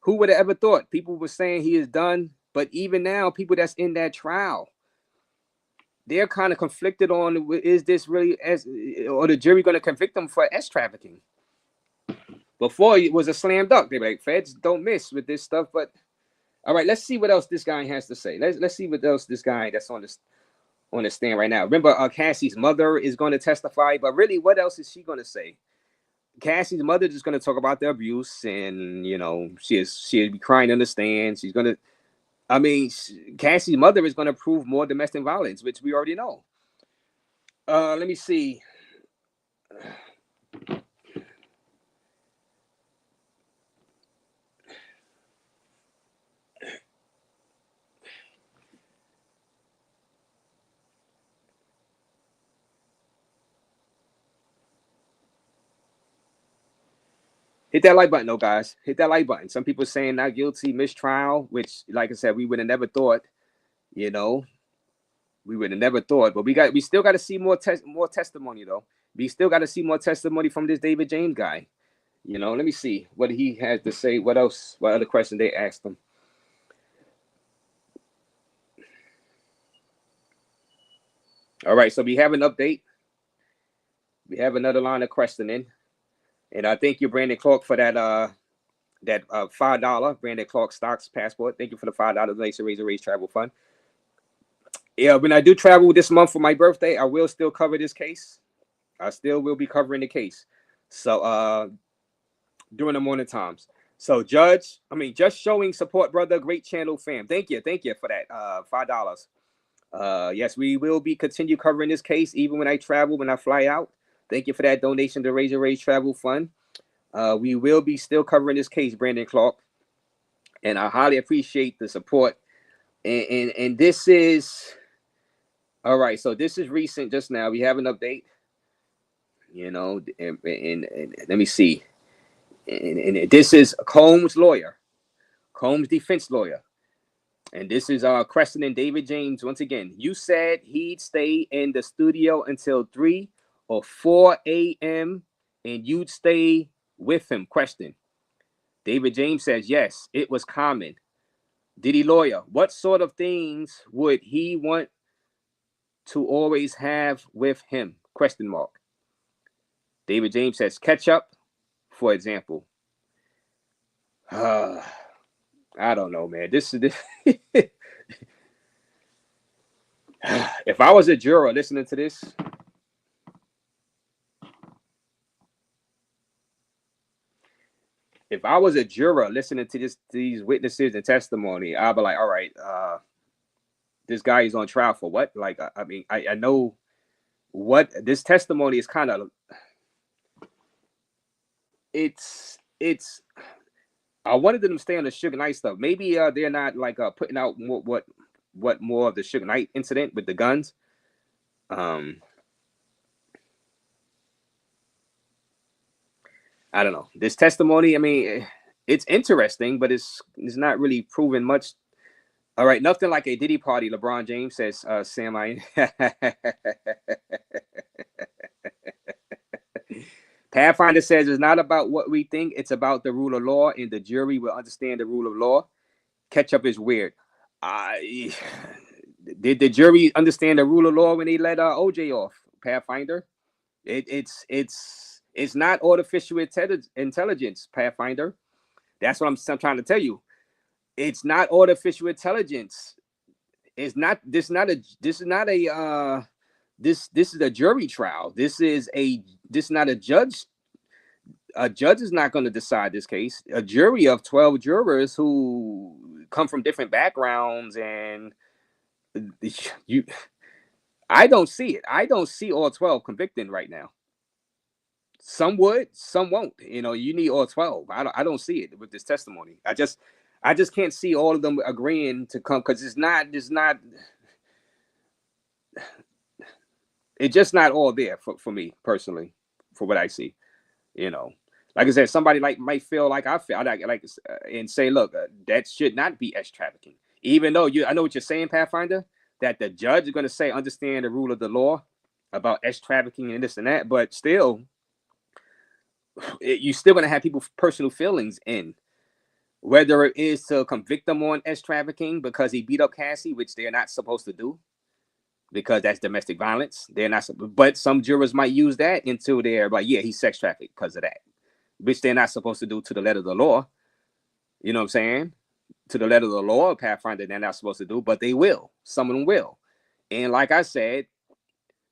Who would have ever thought? People were saying he is done, but even now, people that's in that trial, they're kind of conflicted on, is this really as, or the jury going to convict him for S trafficking? Before it was a slam dunk. They were like, feds don't miss with this stuff. But all right, let's see what else this guy has to say. Let's see what else this guy that's on the stand right now. Remember, Cassie's mother is going to testify, but really, what else is she going to say? Cassie's mother is going to talk about the abuse, and you know, she'll be crying on the stand. She's going to, I mean, Cassie's mother is going to prove more domestic violence, which we already know. Let me see. Hit that like button, though, guys. Hit that like button. Some people saying not guilty, mistrial, which, like I said, we would have never thought. You know, we would have never thought. But we still got to see more testimony, though. We still got to see more testimony from this David James guy. You know, let me see what he has to say. What else? What other question they asked him? All right, so we have an update. We have another line of questioning. And I thank you, Brandon Clark, for that $5 Brandon Clark Stocks Passport. Thank you for the $5 donation, RAZE Travel Fund. Yeah, when I do travel this month for my birthday, I will still cover this case. I still will be covering the case. So during the morning times. So just showing support, brother. Great channel, fam. Thank you for that $5. Yes, we will be continue covering this case even when I travel, when I fly out. Thank you for that donation to RAZE Travel Fund. We will be still covering this case, Brandon Clark, and I highly appreciate the support. And this is all right. So this is recent. Just now, we have an update. You know, and let me see. And this is Combs' lawyer, Combs' defense lawyer, and this is questioning David James once again. You said he'd stay in the studio until 3 or 4 a.m. and you'd stay with him. Question. David James says, yes, it was common. Diddy lawyer, what sort of things would he want to always have with him? Question mark. David James says, ketchup, for example. I don't know, man. This is if I was a juror listening to this, if I was a juror listening to these witnesses and testimony, I'd be like, all right, this guy is on trial for what? Like, I mean, I know what this testimony is kind of, it's, I wanted them to stay on the Suge Knight stuff. Maybe they're not like putting out what more of the Suge Knight incident with the guns. I don't know. This testimony, I mean, it's interesting, but it's not really proving much. All right, nothing like a Diddy party, LeBron James says, Sam. Pathfinder says it's not about what we think, it's about the rule of law, and the jury will understand the rule of law. Ketchup is weird. Did the jury understand the rule of law when they let OJ off? Pathfinder, it's not artificial intelligence, Pathfinder. That's what I'm trying to tell you. It's not artificial intelligence. It's not. This is not a. This is a jury trial. This is not a judge. A judge is not going to decide this case. A jury of 12 jurors who come from different backgrounds, and I don't see it. I don't see all 12 convicting right now. Some would, some won't. You know, you need all 12. I don't see it with this testimony. I just can't see all of them agreeing to come, because it's not it's just not all there for me personally, for what I see. You know, like I said, somebody like might feel like I feel like and say, look, that should not be S trafficking. Even though I know what you're saying, Pathfinder, that the judge is going to say, understand the rule of the law about S trafficking and this and that, but still, you're still going to have people's personal feelings in whether it is to convict them on S trafficking because he beat up Cassie, which they're not supposed to do because that's domestic violence. They're not, but some jurors might use that until they're like, yeah, he's sex trafficked because of that, which they're not supposed to do to the letter of the law. You know what I'm saying? To the letter of the law, Pathfinder, they're not supposed to do, but they will. Some of them will. And like I said,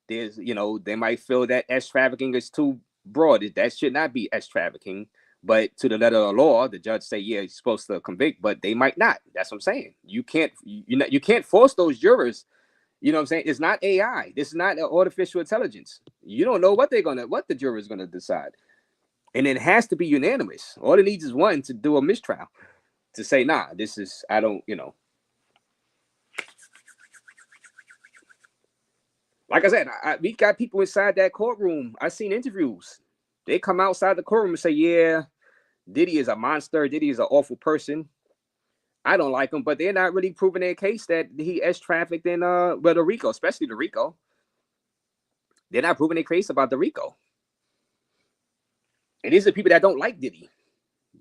there's, they might feel that S trafficking is too broad. That should not be S trafficking. But to the letter of the law, the judge say, yeah, he's supposed to convict, but they might not. That's what I'm saying. You can't force those jurors. You know what I'm saying? It's not AI. This is not artificial intelligence. You don't know what the jury is gonna decide. And it has to be unanimous. All it needs is one to do a mistrial, to say, nah, this is, I don't, Like I said, we got people inside that courtroom. I've seen interviews. They come outside the courtroom and say, yeah, Diddy is a monster. Diddy is an awful person. I don't like him, but they're not really proving their case that he S trafficked in the RICO, especially the RICO. They're not proving their case about the RICO. And these are people that don't like Diddy,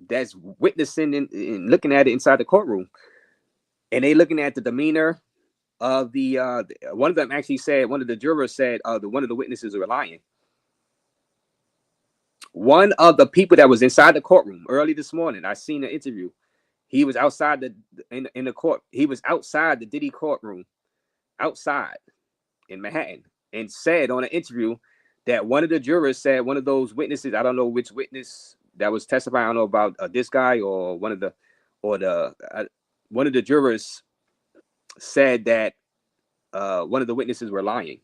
that's witnessing and looking at it inside the courtroom. And they looking at the demeanor of the one of them actually said, one of the jurors said, one of the witnesses were lying. One of the people that was inside the courtroom early this morning, I seen an interview. He was outside in the court. He was outside the Diddy courtroom, outside in Manhattan, and said on an interview that one of the jurors said, one of those witnesses, I don't know which witness that was testifying, I don't know about this guy or one of the jurors said that one of the witnesses were lying.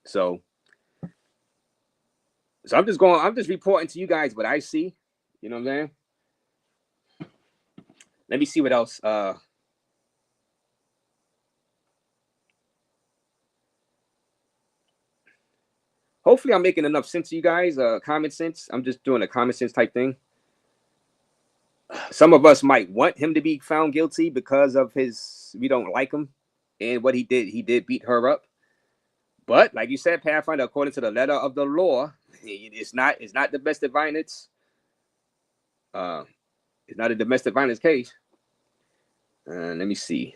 So I'm just reporting to you guys what I see. You know what I'm saying? Let me see what else. Hopefully I'm making enough sense to you guys. Common sense. I'm just doing a common sense type thing. Some of us might want him to be found guilty because of we don't like him and what he did. He did beat her up. But like you said, Pathfinder, according to the letter of the law, it's not domestic violence. It's not a domestic violence case. Let me see.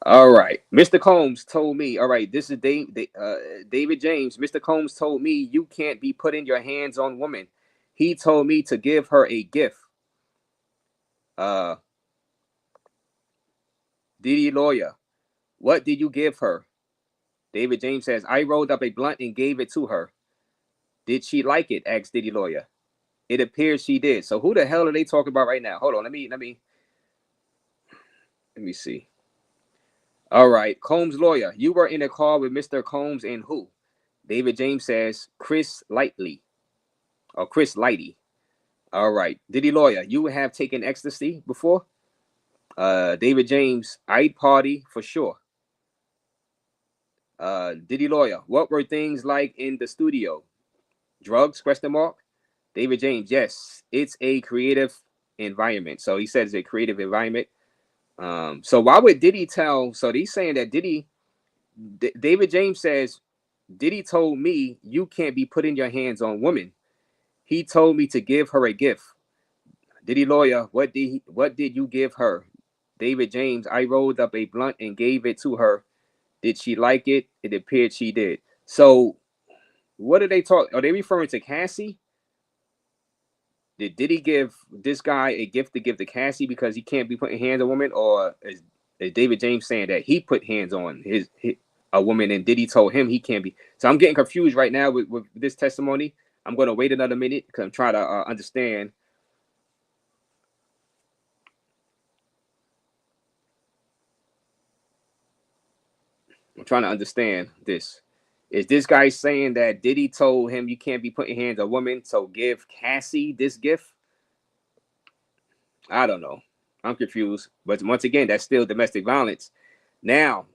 All right. Mr. Combs told me, all right, this is David James. Mr. Combs told me you can't be putting your hands on women. He told me to give her a gift. Diddy lawyer, what did you give her? David James says, I rolled up a blunt and gave it to her. Did she like it? Asked Diddy lawyer. It appears she did. So who the hell are they talking about right now? Hold on. Let me see. All right. Combs lawyer, you were in a car with Mr. Combs and who? David James says Chris Lighty. All right. Diddy lawyer, you have taken ecstasy before? David James, I'd party for sure. Diddy lawyer, what were things like in the studio? Drugs? ? David James, yes, it's a creative environment. So he says a creative environment. So why would Diddy tell? So he's saying that David James says, Diddy told me you can't be putting your hands on women. He told me to give her a gift. Diddy lawyer, what did you give her? David James, I rolled up a blunt and gave it to her. Did she like it? It appeared she did. So what are they talking? Are they referring to Cassie? Did Diddy give this guy a gift to give to Cassie because he can't be putting hands on women? Or is David James saying that he put hands on a woman and Diddy told him he can't be? So I'm getting confused right now with this testimony. I'm going to wait another minute because I'm trying to understand. I'm trying to understand this. Is this guy saying that Diddy told him you can't be putting hands on women, so give Cassie this gift? I don't know. I'm confused. But once again, that's still domestic violence. Now,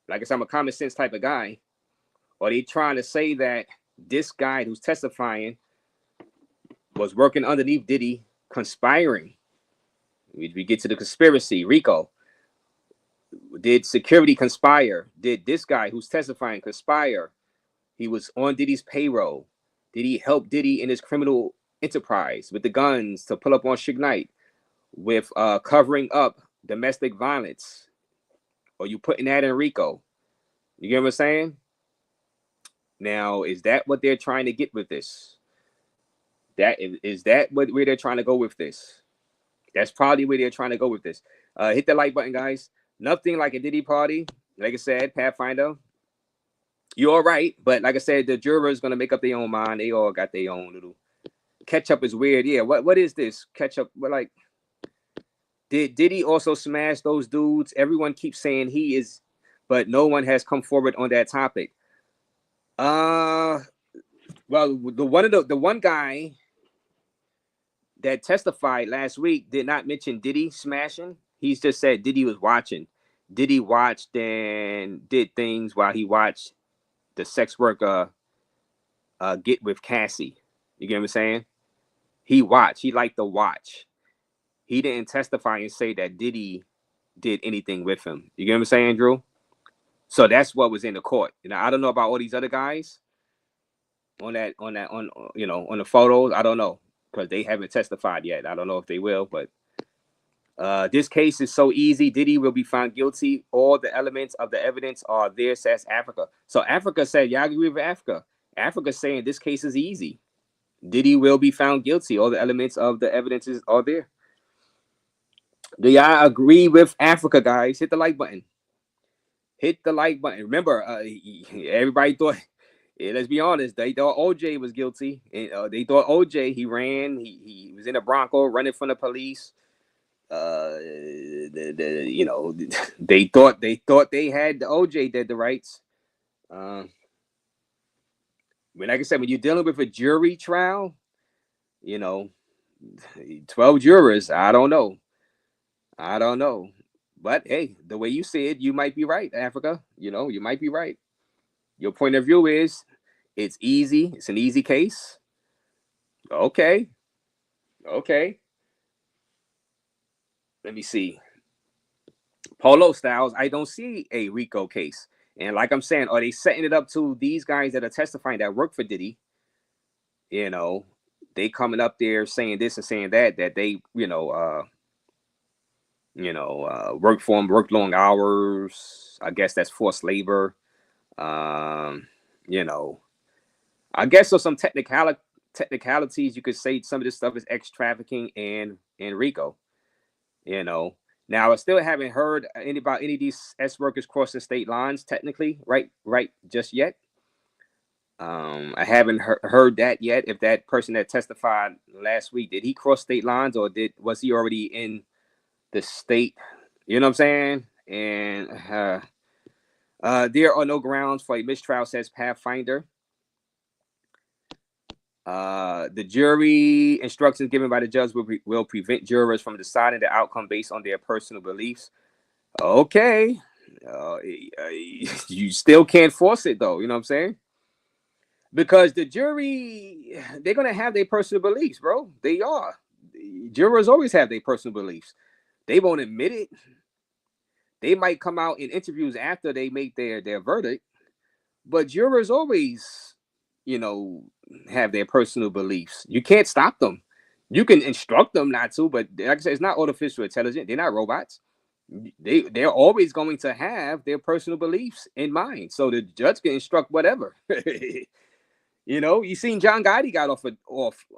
like I said, I'm a common sense type of guy. Are they trying to say that this guy who's testifying was working underneath Diddy, conspiring? We get to the conspiracy, Rico. Did security conspire? Did this guy who's testifying conspire? He was on Diddy's payroll. Did he help Diddy in his criminal enterprise with the guns to pull up on Suge Knight, with covering up domestic violence? Or you putting that in Rico? You get what I'm saying? Now, is that what they're trying to get with this? Is that where they're trying to go with this? That's probably where they're trying to go with this. Hit the like button, guys. Nothing like a Diddy party. Like I said, Pathfinder, you're all right. But like I said, the jurors going to make up their own mind. They all got their own little... Ketchup is weird. Yeah, what is this? Ketchup, what, like... Did Diddy also smash those dudes? Everyone keeps saying he is, but no one has come forward on that topic. Well, the one guy that testified last week did not mention Diddy smashing. He's just said Diddy was watching. Diddy watched and did things while he watched the sex worker get with Cassie. You get what I'm saying? He watched. He liked to watch. He didn't testify and say that Diddy did anything with him. You get what I'm saying, Drew? So that's what was in the court. You know, I don't know about all these other guys on the photos. I don't know, because they haven't testified yet. I don't know if they will, but this case is so easy. Diddy will be found guilty. All the elements of the evidence are there, says Africa. So Africa said, y'all agree with Africa? Africa's saying this case is easy. Diddy will be found guilty. All the elements of the evidences are there. Do y'all agree with Africa, guys? Hit the like button. Hit the like button. Remember, everybody thought, let's be honest, they thought OJ was guilty. And, they thought OJ, he ran, he was in a Bronco running from the police. They thought they had the OJ did the rights. When, like I said, when you're dealing with a jury trial, 12 jurors, I don't know. But hey, the way you see it, you might be right, Africa. You might be right. Your point of view is it's easy. It's an easy case. Okay. Let me see. Polo Styles, I don't see a RICO case. And like I'm saying, are they setting it up to these guys that are testifying that work for Diddy? They coming up there saying this and saying that they, work for them, work long hours. I guess that's forced labor. I guess so. Some technicalities, you could say some of this stuff is trafficking and RICO. Now I still haven't heard about any of these S workers crossing state lines technically, right, just yet. I haven't heard that yet. If that person that testified last week, did he cross state lines, or was he already in the state? You know what I'm saying? And there are no grounds for a mistrial, says Pathfinder. The jury instructions given by the judge will prevent jurors from deciding the outcome based on their personal beliefs. Okay. You still can't force it, though. You know what I'm saying? Because the jury, they're going to have their personal beliefs, bro. They are. Jurors always have their personal beliefs. They won't admit it. They might come out in interviews after they make their verdict. But jurors always, have their personal beliefs. You can't stop them. You can instruct them not to, but like I said, it's not artificial intelligence. They're not robots. They're always going to have their personal beliefs in mind. So the judge can instruct whatever. You seen John Gotti got off.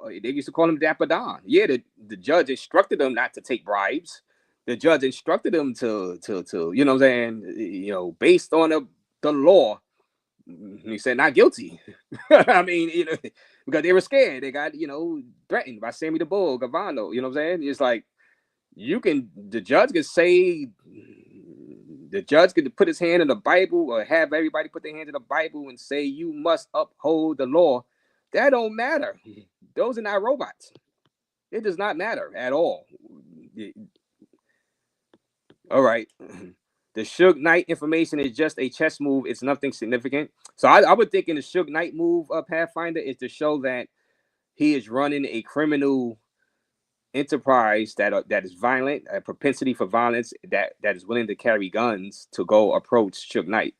They used to call him Dapper Don. Yeah, the judge instructed them not to take bribes. The judge instructed them to you know what I'm saying, based on the law. He said not guilty. I mean, because they were scared. They got, threatened by Sammy the Bull, Gavano. You know what I'm saying? It's like the judge could put his hand in the Bible, or have everybody put their hand in the Bible and say, you must uphold the law. That don't matter. Those are not robots. It does not matter at all. All right. The Suge Knight information is just a chess move. It's nothing significant. So I would think in the Suge Knight move, Pathfinder, is to show that he is running a criminal enterprise that is violent, a propensity for violence, that is willing to carry guns to go approach Suge Knight.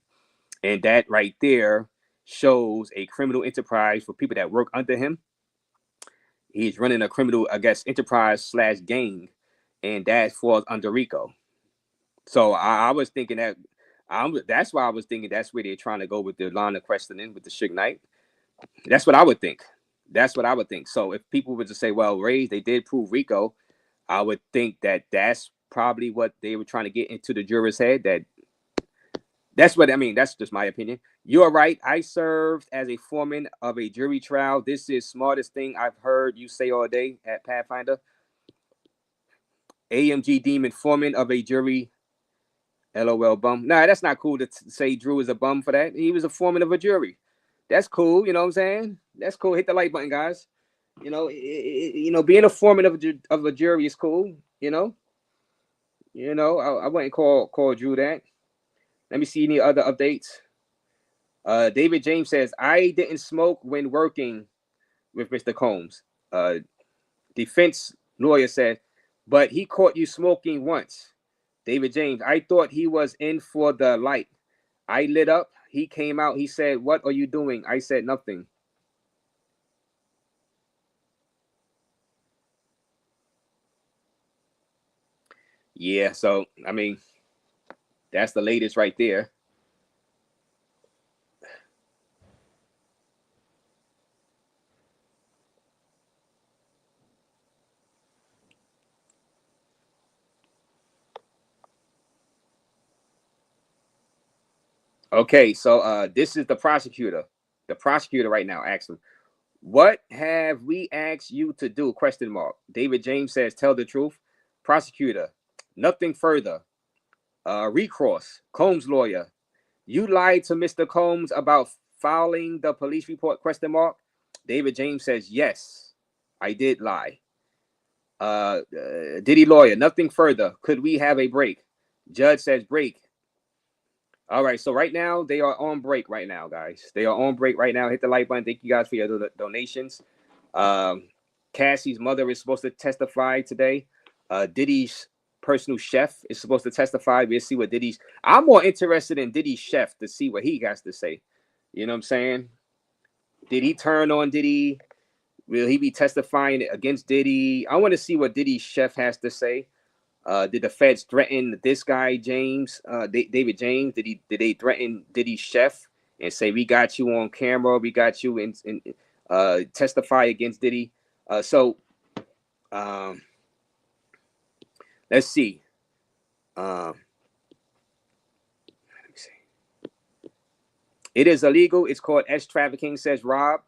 And that right there shows a criminal enterprise for people that work under him. He's running a criminal, I guess, enterprise / gang, and that falls under Rico. So I was thinking that that's why I was thinking that's where they're trying to go with the line of questioning with the Suge Knight. That's what I would think. That's what I would think. So if people were to say, well, RAZE, they did prove Rico, I would think that that's probably what they were trying to get into the juror's head. That's what I mean. That's just my opinion. You're right. I served as a foreman of a jury trial. This is smartest thing I've heard you say all day at Pathfinder. AMG Demon, foreman of a jury. LOL bum. Nah, that's not cool to say Drew is a bum for that. He was a foreman of a jury. That's cool. You know what I'm saying? That's cool. Hit the like button, guys. You know, being a foreman of a jury is cool. You know, I wouldn't call Drew that. Let me see any other updates. David James says, I didn't smoke when working with Mr. Combs. Defense lawyer said, but he caught you smoking once. David James, I thought he was in for the light. I lit up. He came out. He said, what are you doing? I said nothing. Yeah, so, I mean, that's the latest right there. Okay, so this is the prosecutor. The prosecutor right now asks him, what have we asked you to do? ? David James says, tell the truth. Prosecutor, nothing further. Recross, Combs lawyer, you lied to Mr. Combs about filing the police report ? David James says, yes, I did lie. Diddy lawyer, nothing further. Could we have a break? Judge says break. All right, so right now they are on break right now, guys. They are on break right now. Hit the like button. Thank you guys for your donations. Cassie's mother is supposed to testify today. Diddy's personal chef is supposed to testify. We'll see what Diddy's. I'm more interested in Diddy's chef to see what he has to say. You know what I'm saying? Did he turn on Diddy? Will he be testifying against Diddy? I want to see what Diddy's chef has to say. Did the feds threaten this guy, James, David James? Did they threaten Diddy's chef and say, we got you on camera, we got you in testify against Diddy? Let's see. Let me see. It is illegal. It's called S trafficking, says Rob.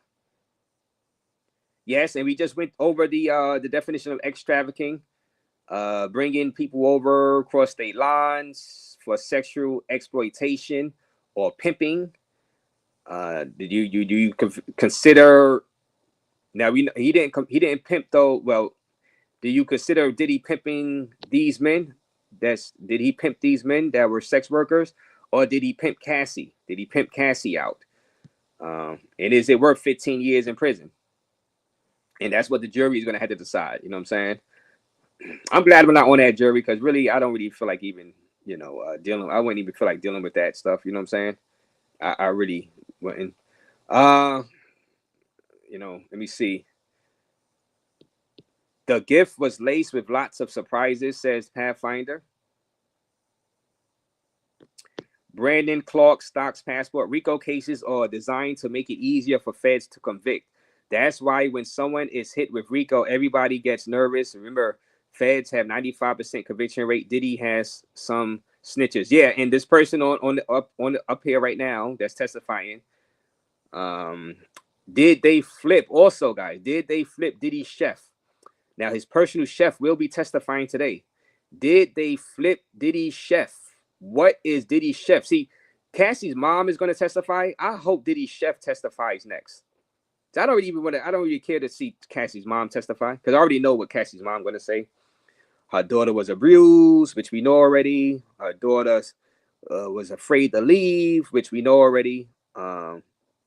Yes, and we just went over the definition of X trafficking. Bringing people over across state lines for sexual exploitation or pimping. Do you consider? Now he didn't pimp though. Well, do you consider Diddy pimping these men? Did he pimp these men that were sex workers, or did he pimp Cassie? Did he pimp Cassie out? And is it worth 15 years in prison? And that's what the jury is going to have to decide. You know what I'm saying? I'm glad we're not on that jury because really, I don't really feel like even, dealing. I wouldn't even feel like dealing with that stuff. You know what I'm saying? I really wouldn't. Let me see. The gift was laced with lots of surprises, says Pathfinder. Brandon Clark stocks passport. RICO cases are designed to make it easier for feds to convict. That's why when someone is hit with RICO, everybody gets nervous. Remember, feds have 95% conviction rate. Diddy has some snitches. Yeah, and this person up here right now that's testifying. Did they flip? Also, guys, did they flip Diddy's chef? Now his personal chef will be testifying today. Did they flip Diddy's chef? What is Diddy's chef? See, Cassie's mom is going to testify. I hope Diddy's chef testifies next. I don't really care to see Cassie's mom testify because I already know what Cassie's mom going to say. Her daughter was abused, which we know already. Her daughter was afraid to leave, which we know already.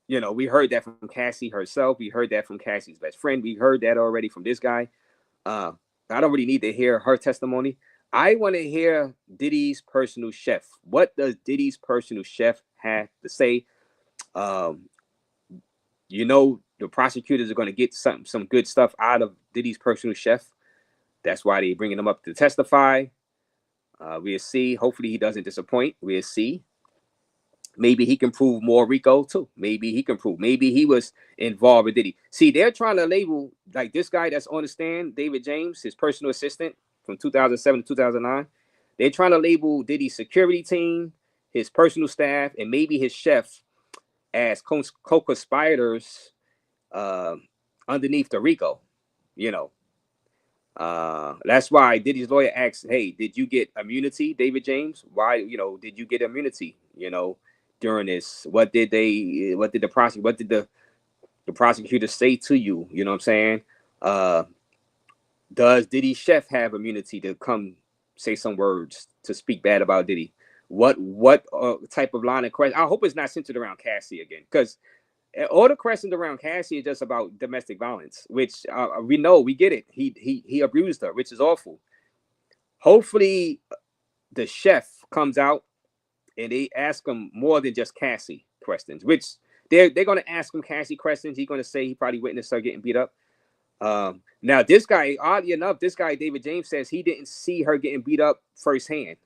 You know, we heard that from Cassie herself. We heard that from Cassie's best friend. We heard that already from this guy. I don't really need to hear her testimony. I want to hear Diddy's personal chef. What does Diddy's personal chef have to say? You know, the prosecutors are going to get some good stuff out of Diddy's personal chef. That's why they're bringing him up to testify. We'll see. Hopefully he doesn't disappoint. We'll see. Maybe he can prove more Rico too. Maybe he can prove. Maybe he was involved with Diddy. See, they're trying to label like this guy that's on the stand, David James, his personal assistant from 2007 to 2009. They're trying to label Diddy's security team, his personal staff, and maybe his chef as co-conspirators underneath the Rico. You know, that's why Diddy's lawyer asked, "Hey, did you get immunity, David James? Why, you know, did you get immunity? You know, during this, what did the prosecutors say to you? You know what I'm saying? Does Diddy's chef have immunity to come say some words to speak bad about Diddy? What type of line of question? I hope it's not centered around Cassie again, because all the questions around Cassie is just about domestic violence, which we know, we get it. He abused her, which is awful. Hopefully, the chef comes out and they ask him more than just Cassie questions, which they're going to ask him Cassie questions. He's going to say he probably witnessed her getting beat up. Now, this guy, oddly enough, this guy, David James, says he didn't see her getting beat up firsthand.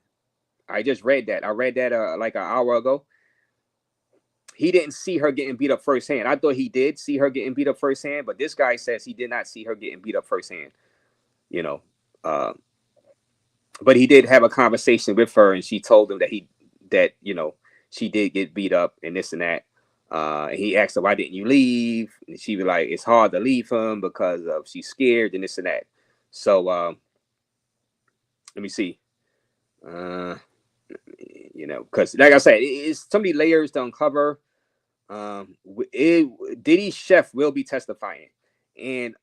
I just read that. I read that like an hour ago. He didn't see her getting beat up firsthand. I thought he did see her getting beat up firsthand, but this guy says he did not see her getting beat up firsthand. You know, but he did have a conversation with her, and she told him that you know, she did get beat up and this and that. He asked her, "Why didn't you leave?" And she was like, "It's hard to leave him because of she's scared and this and that." So let me see. You know, because like I said, it's so many layers to uncover. Diddy's chef will be testifying, and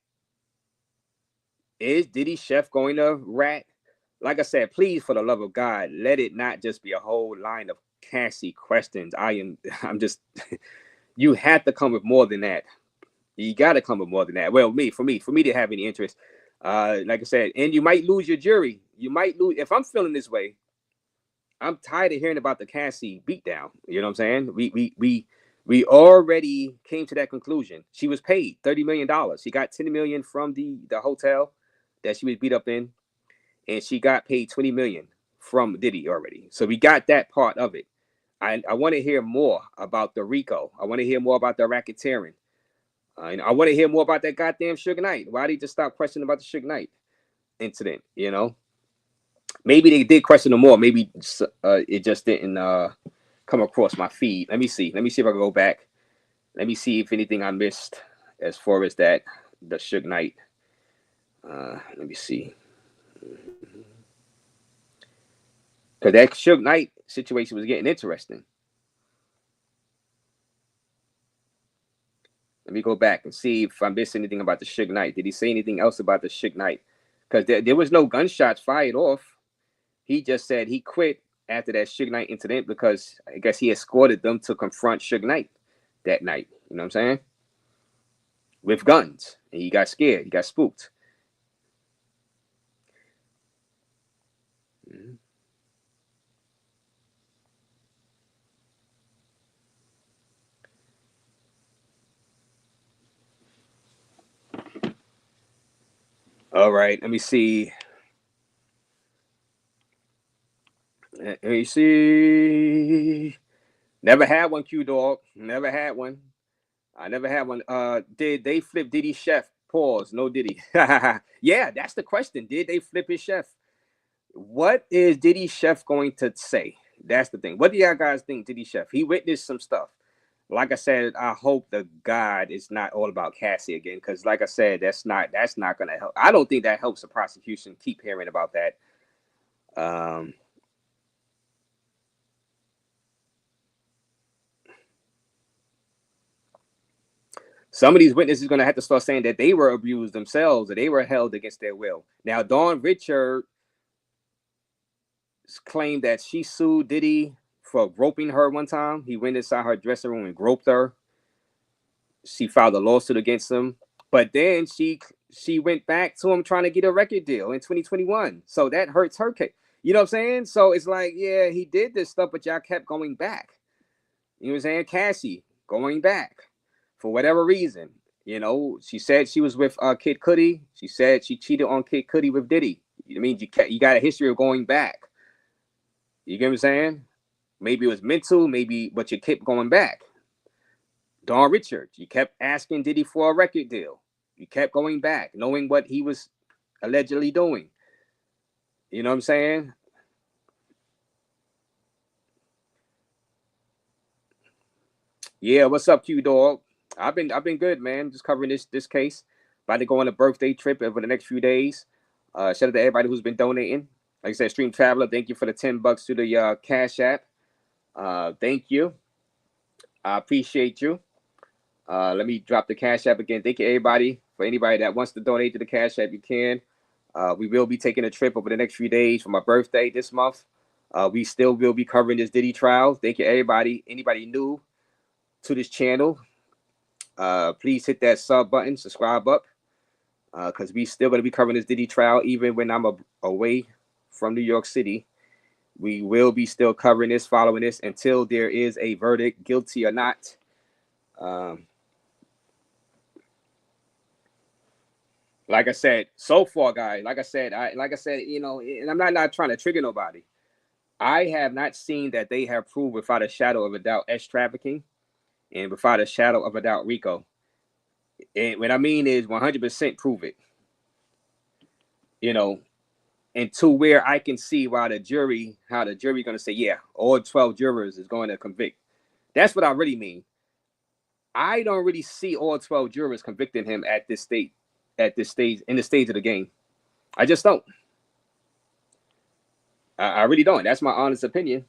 is Diddy's chef going to rat? Like I said, please, for the love of God, let it not just be a whole line of Cassie questions. I'm just, you have to come with more than that. You got to come with more than that. Well, for me to have any interest, like I said, and you might lose your jury. You might lose. If I'm feeling this way, I'm tired of hearing about the Cassie beatdown. You know what I'm saying? We already came to that conclusion. She was paid $30 million. She got $10 million from the hotel that she was beat up in, and she got paid $20 million from Diddy already. So we got that part of it. I want to hear more about the Rico. I want to hear more about the racketeering. I want to hear more about that goddamn Suge Knight. Why did he just stop questioning about the Suge Knight incident? You know, maybe they did question him more. Maybe it just didn't come across my feed. Let me see. Let me see if I can go back. Let me see if anything I missed as far as that, the Suge Knight. Let me see. Because that Suge Knight situation was getting interesting. Let me go back and see if I missed anything about the Suge Knight. Did he say anything else about the Suge Knight? Because there was no gunshots fired off. He just said he quit after that Suge Knight incident because I guess he escorted them to confront Suge Knight that night. You know what I'm saying? With guns. And he got scared. He got spooked. All right, let me see. Let me see. Never had one, Q Dog. Never had one. I never had one. Did they flip Diddy's chef? Pause. No Diddy. Yeah, that's the question. Did they flip his chef? What is Diddy's chef going to say? That's the thing. What do y'all guys think, Diddy's chef? He witnessed some stuff. Like I said, I hope the God is not all about Cassie again, because like I said, that's not gonna help. I don't think that helps the prosecution keep hearing about that. Some of these witnesses are going to have to start saying that they were abused themselves, or they were held against their will. Now, Dawn Richard, claimed that she sued Diddy for groping her one time. He went inside her dressing room and groped her. She filed a lawsuit against him, but then she went back to him trying to get a record deal in 2021. So that hurts her case. You know what I'm saying? So it's like, yeah, he did this stuff, but y'all kept going back. You know what I'm saying? Cassie going back for whatever reason. You know, she said she was with Kid Cudi. She said she cheated on Kid Cudi with Diddy. I mean, you got a history of going back. You get what I'm saying? Maybe it was mental, maybe, but you kept going back. Don Richard, you kept asking Diddy for a record deal. You kept going back, knowing what he was allegedly doing. You know what I'm saying? Yeah, what's up, Q Dog? I've been good, man. Just covering this case. About to go on a birthday trip over the next few days. Shout out to everybody who's been donating. Like I said, Stream Traveler, thank you for the $10 to the Cash App. Thank you. I appreciate you. Let me drop the Cash App again. Thank you, everybody. For anybody that wants to donate to the Cash App, you can. We will be taking a trip over the next few days for my birthday this month. We still will be covering this Diddy trial. Thank you, everybody. Anybody new to this channel, please hit that sub button, subscribe up, because we still going to be covering this Diddy trial even when I'm away from New York City. We will be still covering this, following this until there is a verdict, guilty or not. Like I said, so far, guys, like I said, you know, and I'm not trying to trigger nobody. I have not seen that they have proved without a shadow of a doubt S trafficking and without a shadow of a doubt RICO. And what I mean is 100% prove it. You know, and to where I can see how the jury going to say, yeah, all 12 jurors is going to convict. That's what I really mean. I don't really see all 12 jurors convicting him at this stage, in the stage of the game. I just don't. I really don't. That's my honest opinion.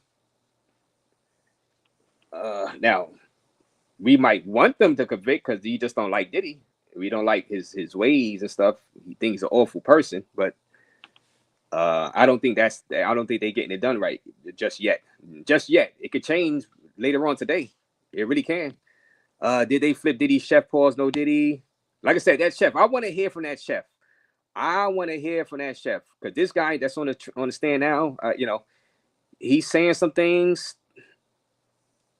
Now, we might want them to convict because you just don't like Diddy. We don't like his ways and stuff. He thinks he's an awful person, but I don't think they're getting it done right just yet. Just yet. It could change later on today. It really can. Did they flip Diddy chef pause? No Diddy. Like I said, that chef. I want to hear from that chef. Because this guy that's on the stand now, you know, he's saying some things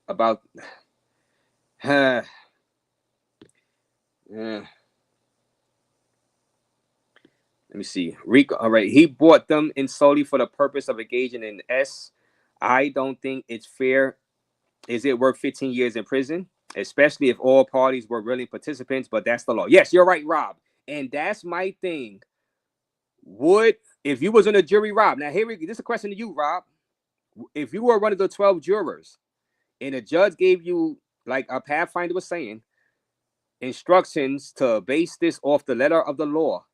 about. Let me see. Rico. All right, he brought them in solely for the purpose of engaging in S. I don't think it's fair. Is it worth 15 years in prison? Especially if all parties were willing participants, but that's the law. Yes, you're right, Rob. And that's my thing. If you was on a jury, Rob, now this is a question to you, Rob. If you were one of the 12 jurors and a judge gave you, like a Pathfinder was saying, instructions to base this off the letter of the law,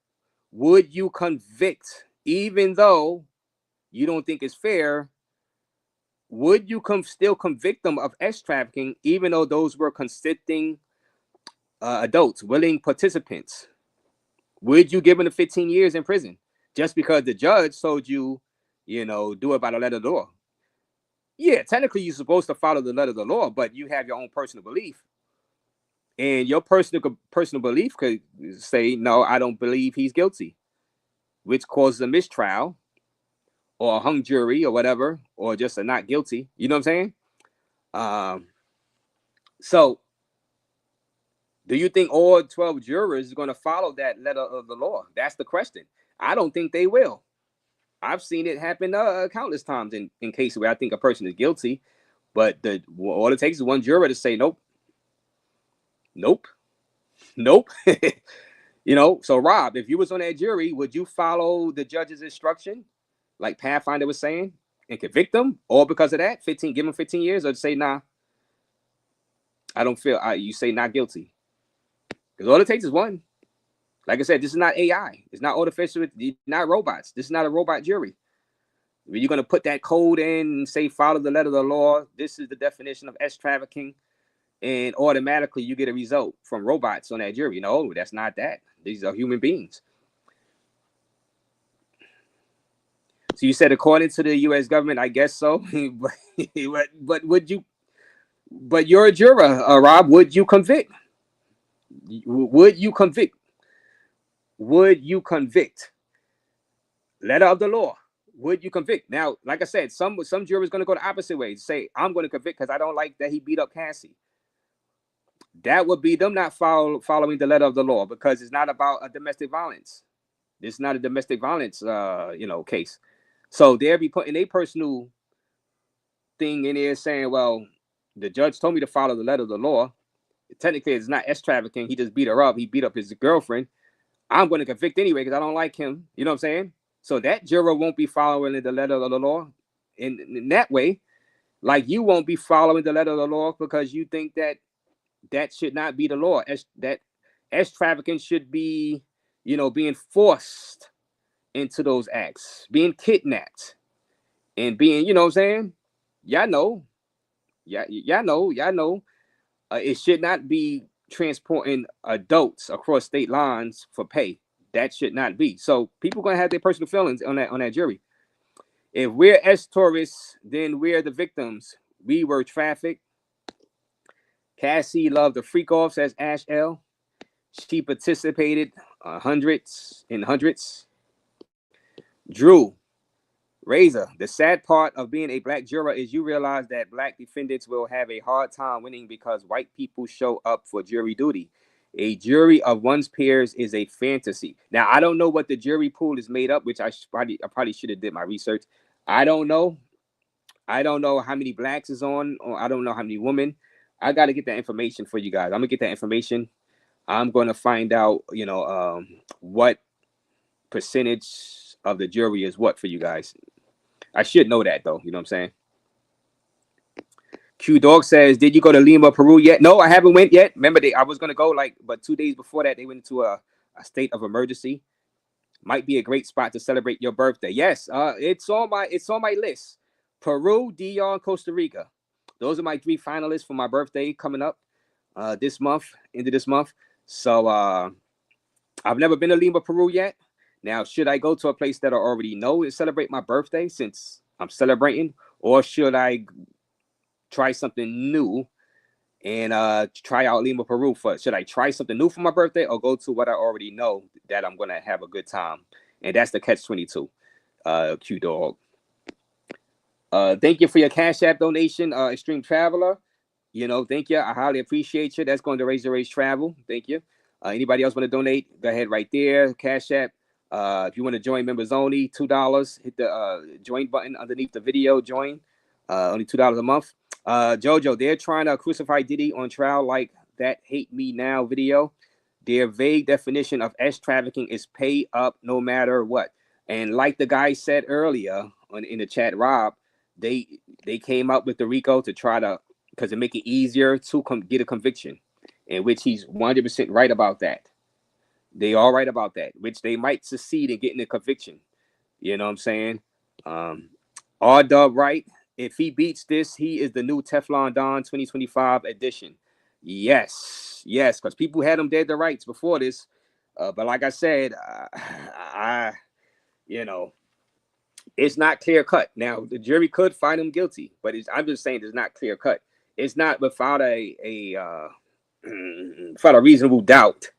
would you convict even though you don't think it's fair? Would you still convict them of S trafficking, even though those were consenting adults, willing participants? Would you give them the 15 years in prison just because the judge told you, you know, do it by the letter of the law? Yeah, technically you're supposed to follow the letter of the law, but you have your own personal belief. And your personal belief could say, no, I don't believe he's guilty, which causes a mistrial or a hung jury or whatever, or just a not guilty. You know what I'm saying? So do you think all 12 jurors are going to follow that letter of the law? That's the question. I don't think they will. I've seen it happen countless times in cases where I think a person is guilty, but all it takes is one juror to say, nope. You know, so Rob, if you was on that jury, would you follow the judge's instruction, like Pathfinder was saying, and convict them all because of that? Give them 15 years, or say, nah, I don't feel, you say not guilty. Because all it takes is one. Like I said, this is not AI. It's not artificial. It's not robots. This is not a robot jury. You're going to put that code in and say, follow the letter of the law. This is the definition of S trafficking. And automatically you get a result from robots on that jury. No, that's not that. These are human beings. So you said according to the U.S. government, I guess so. but would you? But you're a juror, Rob. Would you convict? Would you convict? Would you convict? Letter of the law. Would you convict? Now, like I said, some jurors going to go the opposite way. Say, I'm going to convict because I don't like that he beat up Cassie. That would be them not following the letter of the law, because it's not about a domestic violence. It's not a domestic violence, case. So they'll be putting a personal thing in there saying, well, the judge told me to follow the letter of the law. Technically, it's not trafficking. He just beat her up. He beat up his girlfriend. I'm going to convict anyway because I don't like him. You know what I'm saying? So that juror won't be following the letter of the law in that way. Like you won't be following the letter of the law because you think that should not be the law. That trafficking should be, being forced into those acts, being kidnapped, and being, you know what I'm saying? Y'all know. Y'all know. It should not be transporting adults across state lines for pay. That should not be. So people gonna have their personal feelings on that jury. If we're as tourists, then we're the victims. We were trafficked. Cassie loved the freak off, says Ash L. She participated hundreds. Drew, Razor, the sad part of being a black juror is you realize that black defendants will have a hard time winning because white people show up for jury duty. A jury of one's peers is a fantasy. Now, I don't know what the jury pool is made up, which I probably should have did my research. I don't know. I don't know how many blacks is on, or I don't know how many women. I got to get that information for you guys. I'm going to get that information. I'm going to find out, what percentage of the jury is what for you guys. I should know that, though. You know what I'm saying? Q Dog says, did you go to Lima, Peru yet? No, I haven't went yet. Remember, I was going to go, but 2 days before that, they went into a state of emergency. Might be a great spot to celebrate your birthday. Yes, it's on my list. Peru, DR, and Costa Rica. Those are my 3 finalists for my birthday coming up this month, into this month. So I've never been to Lima, Peru yet. Now, should I go to a place that I already know and celebrate my birthday since I'm celebrating? Or should I try something new and try out Lima, Peru first? Should I try something new for my birthday or go to what I already know that I'm going to have a good time? And that's the catch-22, Q Dog. Thank you for your Cash App donation, Extreme Traveler. Thank you. I highly appreciate you. That's going to Raise Travel. Thank you. Anybody else want to donate? Go ahead right there. Cash App. If you want to join members only, $2. Hit the join button underneath the video. Join. Only $2 a month. Jojo, they're trying to crucify Diddy on trial like that Hate Me Now video. Their vague definition of trafficking is pay up no matter what. And like the guy said earlier in the chat, Rob, they came up with the RICO to try to, because it make it easier to get a conviction, in which he's 100% right about that. They are right about that, which they might succeed in getting a conviction. You know what I'm saying? R-Dub right. If he beats this, he is the new Teflon Don 2025 edition. Yes, because people had him dead to rights before this. But like I said, it's not clear cut. Now, the jury could find him guilty, but I'm just saying it's not clear cut. It's not without without a reasonable doubt.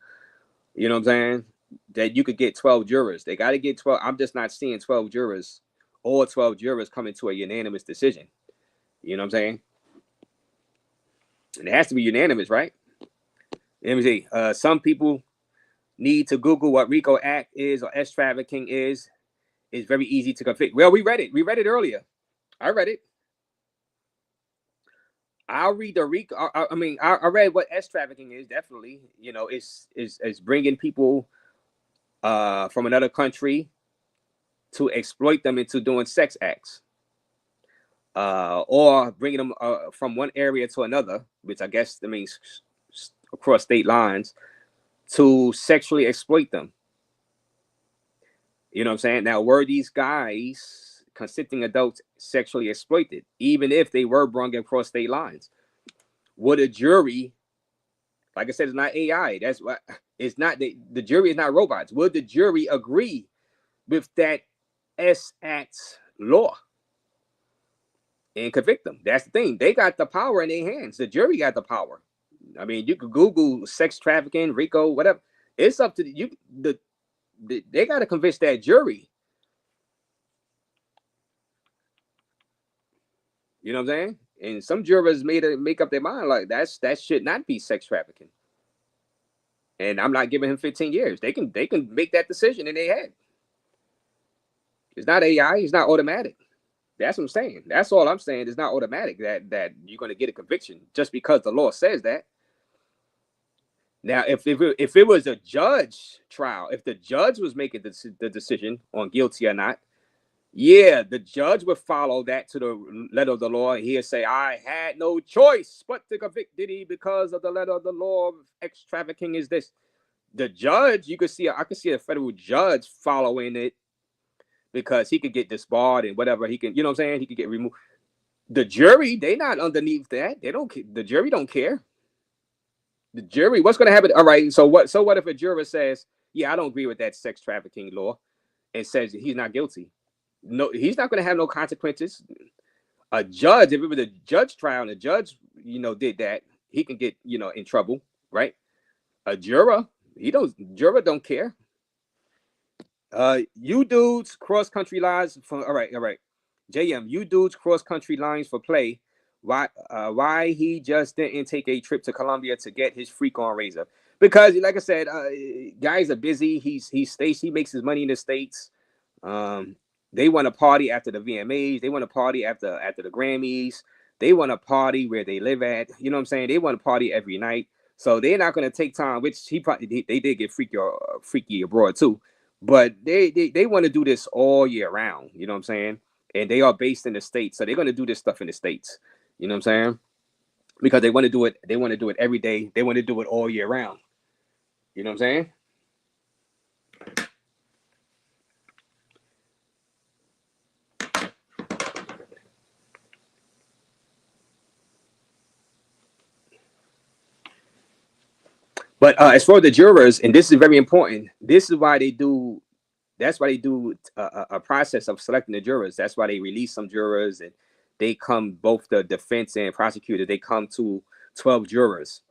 You know what I'm saying? That you could get 12 jurors. They got to get 12. I'm just not seeing 12 jurors, all 12 jurors coming to a unanimous decision. You know what I'm saying? And it has to be unanimous, right? Let me see. Some people need to Google what RICO Act is or trafficking is. It's very easy to convict. Well, we read it. We read it earlier. I read it. I'll read the RICO. I read what trafficking is. Definitely, it's bringing people from another country to exploit them into doing sex acts, or bringing them from one area to another, which I guess that means across state lines, to sexually exploit them. You know what I'm saying? Now, were these guys consenting adults sexually exploited, even if they were brought across state lines? Would a jury, like I said, it's not AI. That's what it's not. The jury is not robots. Would the jury agree with that S Act's law and convict them. That's the thing. They got the power in their hands. The jury got the power. I mean, you could Google sex trafficking, RICO, whatever. It's up to you. They got to convince that jury. You know what I'm saying? And some jurors make up their mind like that should not be sex trafficking. And I'm not giving him 15 years. They can make that decision in their head. It's not AI. It's not automatic. That's what I'm saying. That's all I'm saying. It's not automatic that you're going to get a conviction just because the law says that. Now, if it was a judge trial, if the judge was making the decision on guilty or not, yeah, the judge would follow that to the letter of the law. He'd say, I had no choice but to convict Diddy because of the letter of the law of X trafficking is this. The judge, I could see a federal judge following it because he could get disbarred and whatever he can, you know what I'm saying? He could get removed. The jury, they not underneath that. The jury don't care. The jury, what's going to happen? All right, so what if a juror says, yeah, I don't agree with that sex trafficking law and says he's not guilty? No, he's not going to have no consequences. A judge, if it was a judge trial and a judge, did that, he can get, in trouble, right? A juror, juror don't care. You dudes cross country lines for all right. JM, you dudes cross country lines for play. Why he just didn't take a trip to Colombia to get his freak on razor? Because, like I said, guys are busy. He makes his money in the States. They want to party after the VMAs. They want to party after the Grammys. They want to party where they live at. You know what I'm saying? They want to party every night. So they're not going to take time, which they did get freaky abroad too. But they want to do this all year round. You know what I'm saying? And they are based in the States. So they're going to do this stuff in the States. You know what I'm saying? Because they want to do it. They want to do it every day. They want to do it all year round. You know what I'm saying? But as for the jurors, and this is very important, this is why they do. That's why they do a process of selecting the jurors. That's why they release some jurors, and they come, both the defense and prosecutor, they come to 12 jurors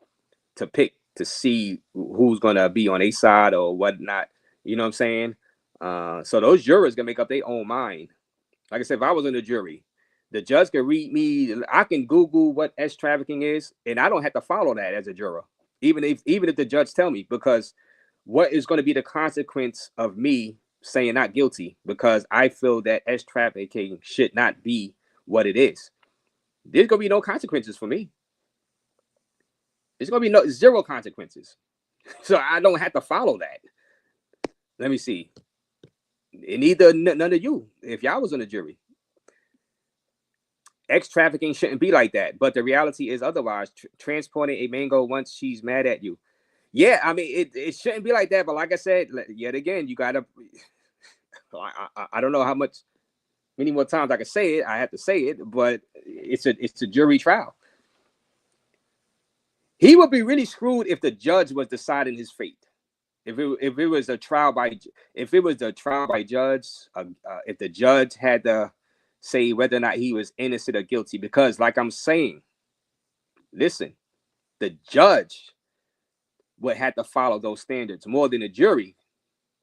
to pick to see who's gonna be on a side or whatnot. You know what I'm saying? So those jurors can make up their own mind. Like I said, if I was in the jury, the judge can read me. I can Google what S trafficking is, and I don't have to follow that as a juror. Even if the judge tell me, because what is going to be the consequence of me saying not guilty because I feel that S trafficking should not be what it is? There's going to be no consequences for me. There's going to be zero consequences. So I don't have to follow that. Let me see. And neither none of you, if y'all was on the jury. X trafficking shouldn't be like that, but the reality is otherwise. Transporting a mango once she's mad at you. Yeah, I mean, it shouldn't be like that. But like I said, yet again, you gotta. I don't know how many more times I can say it. I have to say it, but it's a jury trial. He would be really screwed if the judge was deciding his fate. If it was a trial by judge, if the judge had to say whether or not he was innocent or guilty, because like I'm saying, listen, the judge would have to follow those standards more than the jury.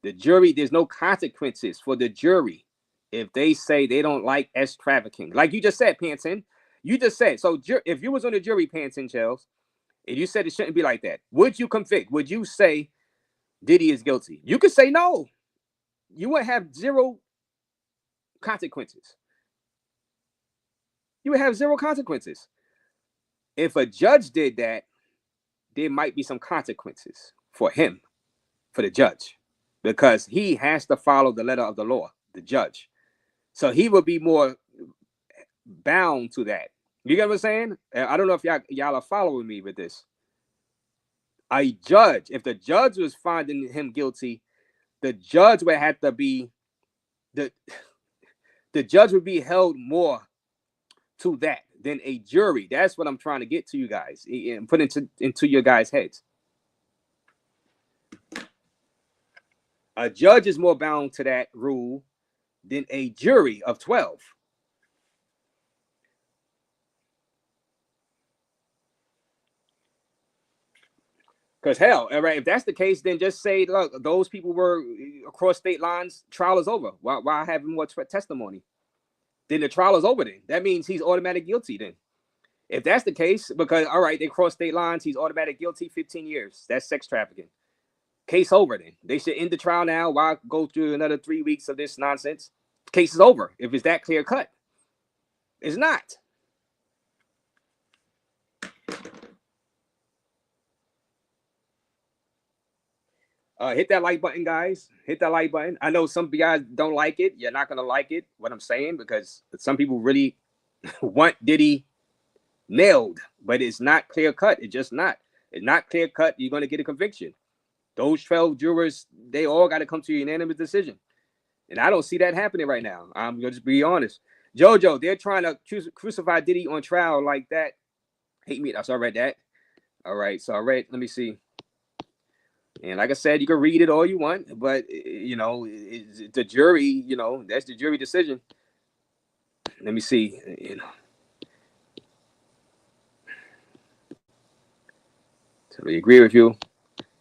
The jury, there's no consequences for the jury if they say they don't like S trafficking. Like you just said, Panton. You just said, so if you was on the jury, Panton Chels, and you said it shouldn't be like that, would you convict? Would you say Diddy is guilty? You could say no. You would have zero consequences. You would have zero consequences. If a judge did that, there might be some consequences for him, for the judge, because he has to follow the letter of the law, the judge. So he will be more bound to that. You get what I'm saying? I don't know if y'all are following me with this. A judge, if the judge was finding him guilty, the judge would have to be the judge would be held more to that than a jury. That's what I'm trying to get to you guys and put into your guys' heads. A judge is more bound to that rule than a jury of 12. Because hell, all right, if that's the case, then just say, look, those people were across state lines, trial is over. Why have more testimony? Then the trial is over then. That means he's automatic guilty then. If that's the case, because, all right, they cross state lines, he's automatic guilty, 15 years. That's sex trafficking. Case over then. They should end the trial now. Why go through another 3 weeks of this nonsense? Case is over if it's that clear cut. It's not. Hit that like button, guys. Hit that like button. I know some guys don't like it. You're not going to like it, what I'm saying, because some people really want Diddy nailed, but it's not clear cut. It's just not. It's not clear cut. You're going to get a conviction. Those 12 jurors, they all got to come to a unanimous decision. And I don't see that happening right now. I'm going to just be honest. JoJo, they're trying to crucify Diddy on trial like that. Hate me. So I read that. All right. So I read, let me see. And like I said, you can read it all you want, but, you know, the jury, you know, that's the jury decision. Let me see. You know. Totally agree with you.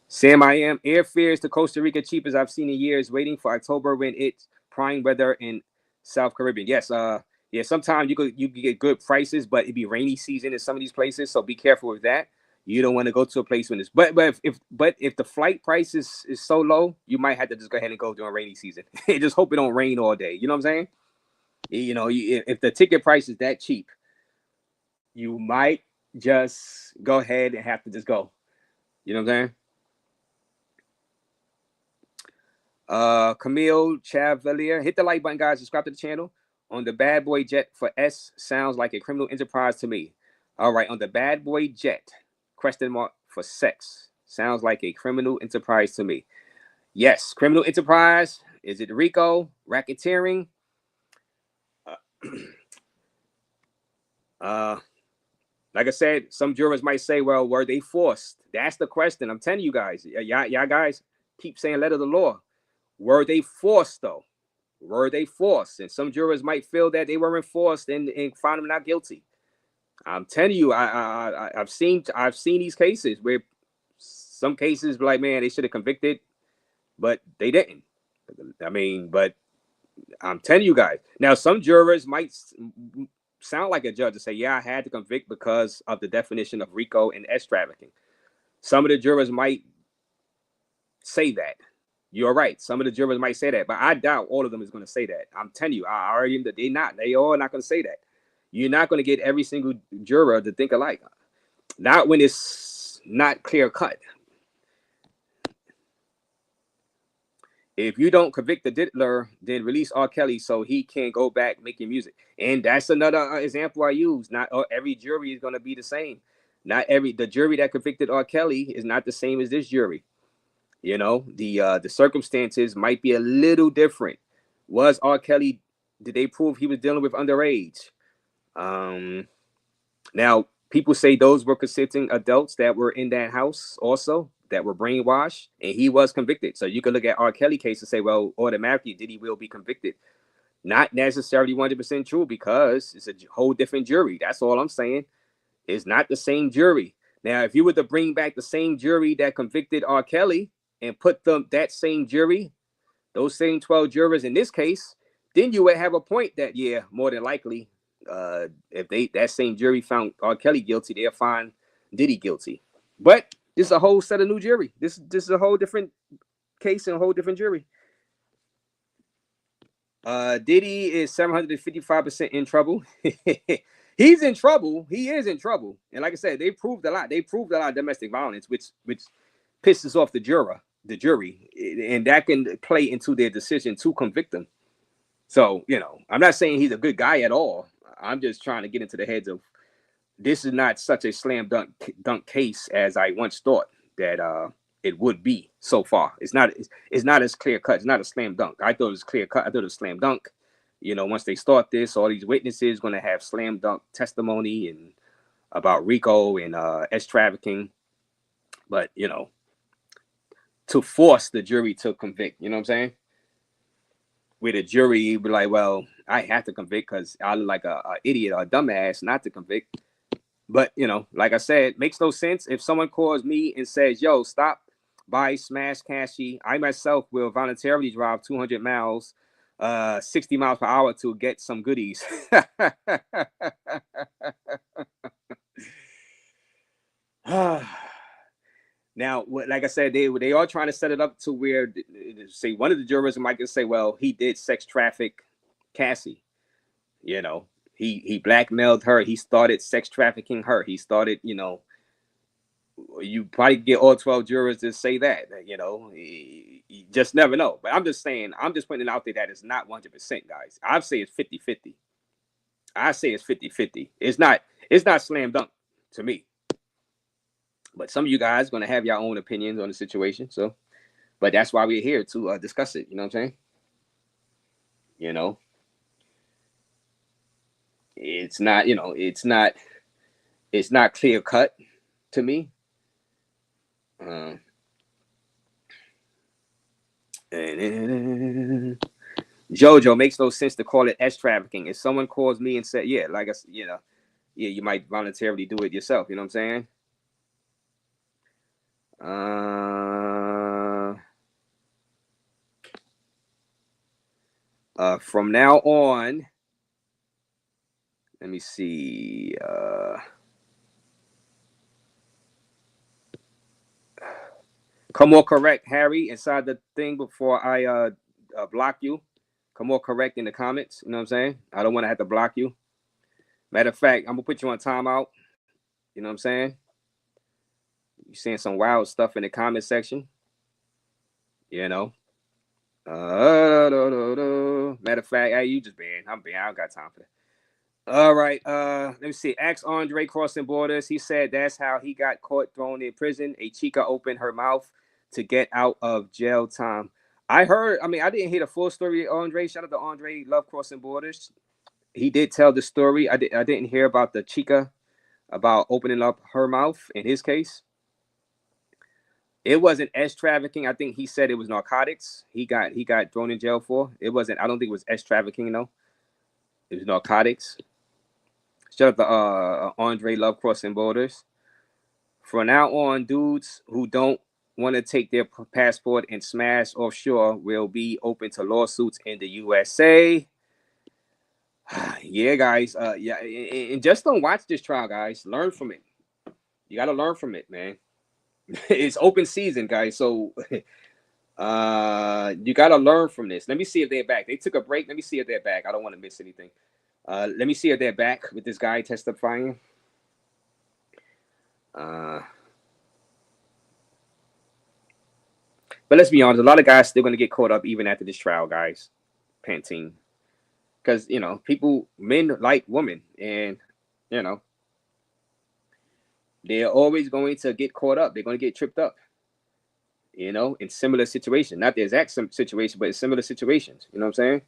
Sam, I am. Airfares to Costa Rica cheap as I've seen in years, waiting for October when it's prime weather in South Caribbean. Yes, yeah, sometimes you could get good prices, but it'd be rainy season in some of these places, so be careful with that. You don't want to go to a place when it's but if the flight price is so low, you might have to just go ahead and go during rainy season. Just hope it don't rain all day. You know what I'm saying? You know, if the ticket price is that cheap, you might just go ahead and have to just go. You know what I'm saying? Camille Chavalier, hit the like button, guys. Subscribe to the channel. On the bad boy jet for S sounds like a criminal enterprise to me. All right, on the bad boy jet, question mark for sex sounds like a criminal enterprise to me. Yes, criminal enterprise. Is it RICO, racketeering? Like I said, some jurors might say, well, were they forced? That's the question. I'm telling you guys. Y'all guys keep saying letter of the law. Were they forced, though? Were they forced? And some jurors might feel that they weren't forced and find them not guilty. I'm telling you, I've seen these cases where some cases like, man, they should have convicted, but they didn't. I mean, but I'm telling you guys. Now, some jurors might sound like a judge to say, yeah, I had to convict because of the definition of RICO and S trafficking. Some of the jurors might say that. You're right. Some of the jurors might say that, but I doubt all of them is going to say that. I'm telling you, I already that they all not going to say that. You're not going to get every single juror to think alike. Not when it's not clear cut. If you don't convict the diddler, then release R. Kelly so he can go back making music. And that's another example I use. Not every jury is going to be the same. The jury that convicted R. Kelly is not the same as this jury. You know, the circumstances might be a little different. Was R. Kelly, did they prove he was dealing with underage? Now, people say those were consenting adults that were in that house also, that were brainwashed, and he was convicted. So you can look at R. Kelly case and say, well, automatically, Diddy will be convicted. Not necessarily 100% true because it's a whole different jury. That's all I'm saying. It's not the same jury. Now, if you were to bring back the same jury that convicted R. Kelly and put that same jury, those same 12 jurors in this case, then you would have a point that, yeah, more than likely, if that same jury found R. Kelly guilty, they'll find Diddy guilty. But this is a whole set of new jury. This is a whole different case and a whole different jury. Diddy is 755% in trouble. He's in trouble. He is in trouble. And like I said, they proved a lot. They proved a lot of domestic violence, which pisses off the jury, and that can play into their decision to convict him. So, you know, I'm not saying he's a good guy at all. I'm just trying to get into the heads of this is not such a slam dunk case as I once thought that it would be so far. It's not as clear cut. It's not a slam dunk. I thought it was clear cut. I thought it was slam dunk. You know, once they start this, all these witnesses going to have slam dunk testimony and about RICO and S trafficking. But, you know, to force the jury to convict, you know what I'm saying? where the jury be like, well, I have to convict because I look like a idiot or a dumbass not to convict. But, you know, like I said, makes no sense. If someone calls me and says, yo, stop, buy, smash, cashy, I myself will voluntarily drive 200 miles, 60 miles per hour to get some goodies. Now, like I said, they are trying to set it up to where, say, one of the jurors might just say, well, he did sex traffic Cassie. You know, he blackmailed her. He started sex trafficking her. He started, you know, you probably get all 12 jurors to say that, you know, you just never know. But I'm just saying, I'm just putting it out there that it's not 100%, guys. I'd say it's 50-50. I say it's 50-50. It's not slam dunk to me. But some of you guys are going to have your own opinions on the situation. So, but that's why we're here to discuss it. You know what I'm saying? You know, it's not, you know, it's not clear cut to me. Jojo, makes no sense to call it S trafficking. If someone calls me and said, yeah, like I said, you know, yeah, you might voluntarily do it yourself. You know what I'm saying? From now on, let me see. Come more correct, Harry, inside the thing before I block you. Come more correct in the comments. You know what I'm saying? I don't want to have to block you. Matter of fact, I'm gonna put you on timeout. You know what I'm saying? You're saying some wild stuff in the comment section. You know. Matter of fact, hey, you just banned. I'm banned. I don't got time for that. All right. Let me see. Ask Andre crossing borders. He said that's how he got caught, thrown in prison. A chica opened her mouth to get out of jail time. I heard. I mean, I didn't hear the full story of Andre. Shout out to Andre. Love crossing borders. He did tell the story. I didn't hear about the chica about opening up her mouth. In his case, it wasn't S trafficking. I think he said it was narcotics. He got thrown in jail for. It wasn't. I don't think it was S trafficking. No, it was narcotics. Shout out to Andre Love crossing borders. From now on, dudes who don't want to take their passport and smash offshore will be open to lawsuits in the USA. Yeah, guys. Yeah, and just don't watch this trial, guys. Learn from it. You got to learn from it, man. It's open season, guys. So you got to learn from this. Let me see if they're back. They took a break. Let me see if they're back. I don't want to miss anything. Let me see if they're back with this guy testifying. But let's be honest, a lot of guys still going to get caught up even after this trial, guys. Pantene. Because, you know, men like women, and, you know, they're always going to get caught up. They're going to get tripped up, you know, in similar situations. Not the exact situation, but in similar situations. You know what I'm saying?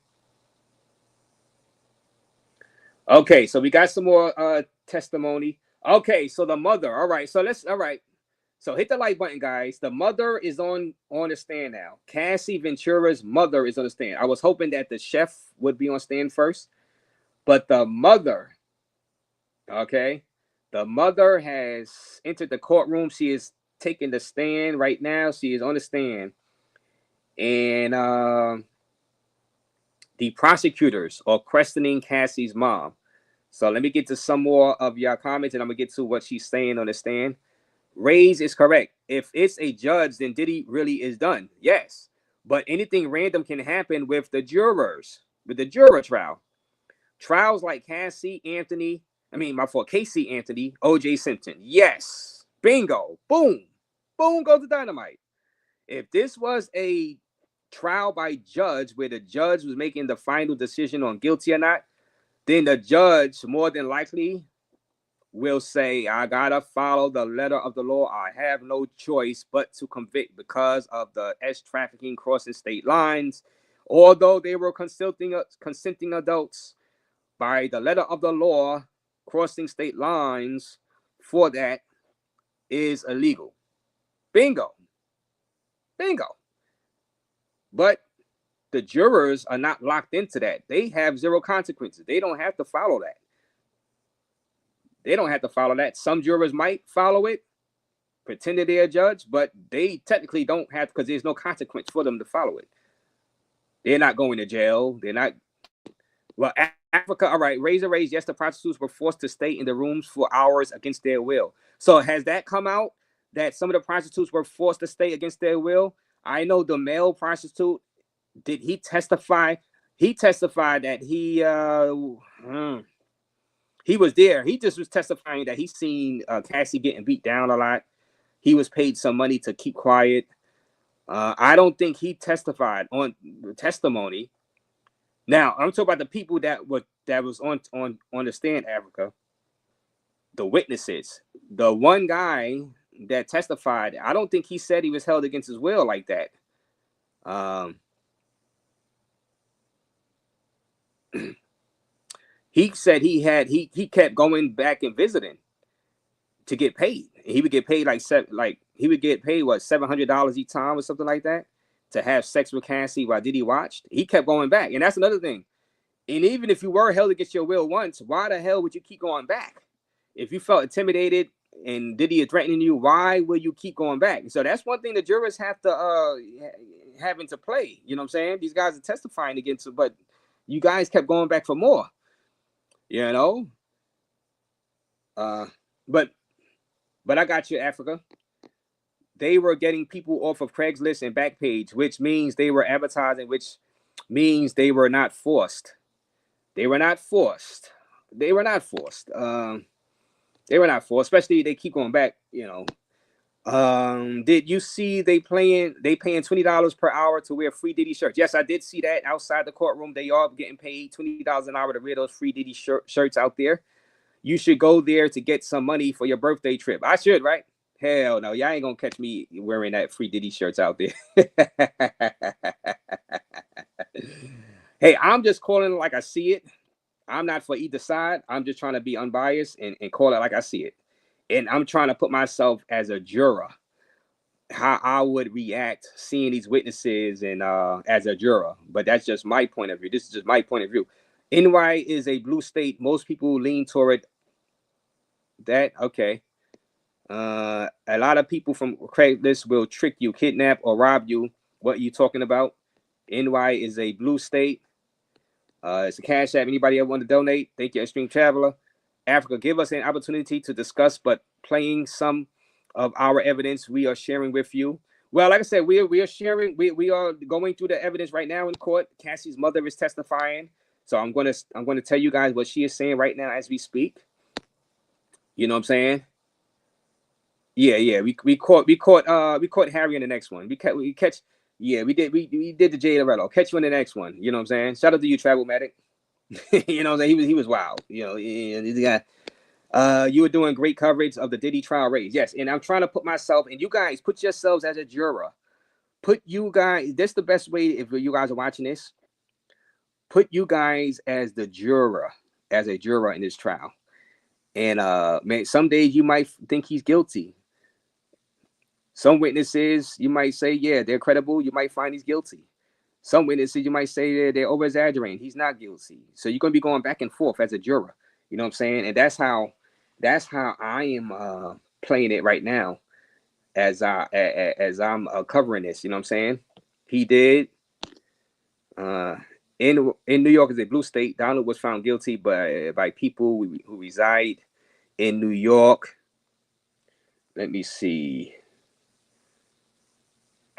Okay, so we got some more testimony. Okay, so the mother. All right, so So hit the like button, guys. The mother is on the stand now. Cassie Ventura's mother is on the stand. I was hoping that the chef would be on stand first, but the mother, okay, the mother has entered the courtroom. She is taking the stand right now. She is on the stand, and the prosecutors are questioning Cassie's mom. So let me get to some more of your comments, and I'm gonna get to what she's saying on the stand. RAZE is correct. If it's a judge, then Diddy really is done. Yes. But anything random can happen with the jurors, with the juror trial. Trials like Casey Anthony, OJ Simpson. Yes. Bingo. Boom. Boom goes the dynamite. If this was a trial by judge where the judge was making the final decision on guilty or not, then the judge more than likely will say, I gotta follow the letter of the law. I have no choice but to convict because of the S trafficking crossing state lines. Although they were consenting adults, by the letter of the law, crossing state lines for that is illegal. Bingo. Bingo. But the jurors are not locked into that. They have zero consequences. They don't have to follow that. They don't have to follow that. Some jurors might follow it, pretend that they're a judge, but they technically don't have, because there's no consequence for them to follow it. They're not going to jail. They're not. Well, Africa, all right, RAZE. Yes, the prostitutes were forced to stay in the rooms for hours against their will. So has that come out, that some of the prostitutes were forced to stay against their will? I know the male prostitute, did he testify? He testified that he was there. He just was testifying that he seen Cassie getting beat down a lot. He was paid some money to keep quiet. I don't think he testified on testimony. Now I'm talking about the people that was on the stand, Africa. The witnesses. The one guy that testified, I don't think he said he was held against his will like that. He said he kept going back and visiting to get paid. He would get paid he would get paid what, $700 each time or something like that to have sex with Cassie while Diddy watched. He kept going back, and that's another thing. And even if you were held against your will once, why the hell would you keep going back? If you felt intimidated and Diddy is threatening you, why will you keep going back? So that's one thing the jurors have to have into play. You know what I'm saying? These guys are testifying against it, but you guys kept going back for more. You know? But I got you, Africa. They were getting people off of Craigslist and Backpage, which means they were advertising, which means they were not forced. They were not forced. They were not forced. They were not forced, especially they keep going back, you know. Did you see they paying $20 per hour to wear free Diddy shirts? Yes, I did see that outside the courtroom. They are getting paid $20 an hour to wear those free Diddy shirts out there. You should go there to get some money for your birthday trip. I should, right? Hell no, y'all ain't gonna catch me wearing that free Diddy shirts out there. Hey, I'm just calling it like I see it. I'm not for either side. I'm just trying to be unbiased and call it like I see it. And I'm trying to put myself as a juror, how I would react seeing these witnesses and as a juror. But that's just my point of view. This is just my point of view. NY is a blue state. Most people lean toward that. Okay. A lot of people from Craigslist will trick you, kidnap, or rob you. What are you talking about? NY is a blue state. It's a cash app. Anybody ever want to donate? Thank you, Extreme Traveler. Africa, give us an opportunity to discuss, but playing some of our evidence we are sharing with you. Well, like I said, we are sharing. We are going through the evidence right now in court. Cassie's mother is testifying, so I'm going to tell you guys what she is saying right now as we speak. You know what I'm saying? Yeah. We caught Harry in the next one. We catch. Yeah, we did the Jay Lorello. Catch you in the next one. You know what I'm saying? Shout out to you, Travelmatic. You know what I'm saying? He was wild. You know, this guy. You were doing great coverage of the Diddy trial RAZE. Yes, and I'm trying to put myself, and you guys put yourselves as a juror. Put you guys. That's the best way if you guys are watching this. Put you guys as the juror, as a juror in this trial. And man, some days you might think he's guilty. Some witnesses, you might say, yeah, they're credible. You might find he's guilty. Some witnesses, you might say they're over-exaggerating. He's not guilty. So you're going to be going back and forth as a juror. You know what I'm saying? And that's how I am playing it right now as I'm covering this. You know what I'm saying? He did. In New York is a blue state. Donald was found guilty by people who reside in New York. Let me see.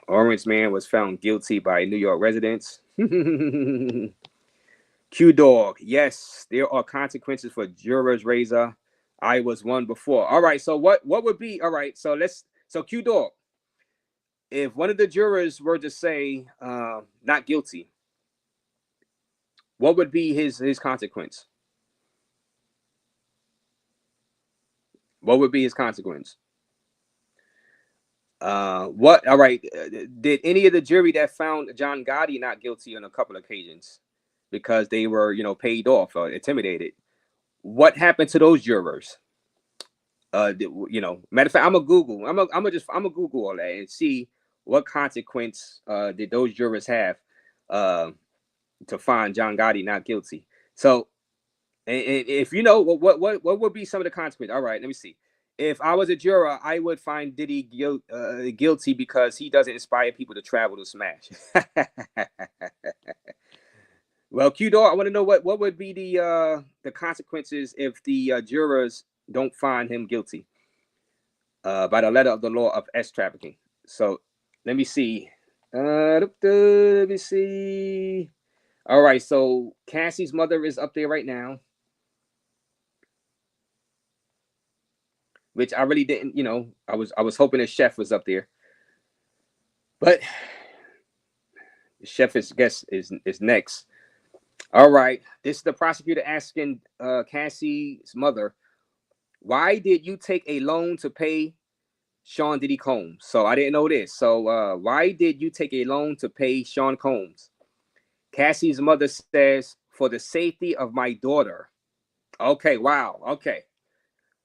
Orange man was found guilty by New York residents. Q-Dog. Yes, there are consequences for jurors, Razor. I was one before. All right, so what would be, all right, so Q-Dog, if one of the jurors were to say not guilty, what would be his consequence? What would be his consequence? What? All right. Did any of the jury that found John Gotti not guilty on a couple of occasions because they were, paid off or intimidated? What happened to those jurors? Matter of fact, I'm gonna Google. I'm gonna Google all that and see what consequence did those jurors have. to find John Gotti not guilty. So, and if you know what would be some of the consequences? All right, let me see. If I was a juror, I would find Diddy guilty because he doesn't inspire people to travel to smash. Well, Q-Dog, I want to know what would be the consequences if the jurors don't find him guilty by the letter of the law of S trafficking. So let me see. Let me see. All right, so Cassie's mother is up there right now, which I really didn't, you know, I was hoping the chef was up there, but the chef is next. All right, this is the prosecutor asking Cassie's mother, why did you take a loan to pay Sean Diddy Combs? So I didn't know this. So why did you take a loan to pay Sean Combs? Cassie's mother says, for the safety of my daughter. Okay, wow. Okay.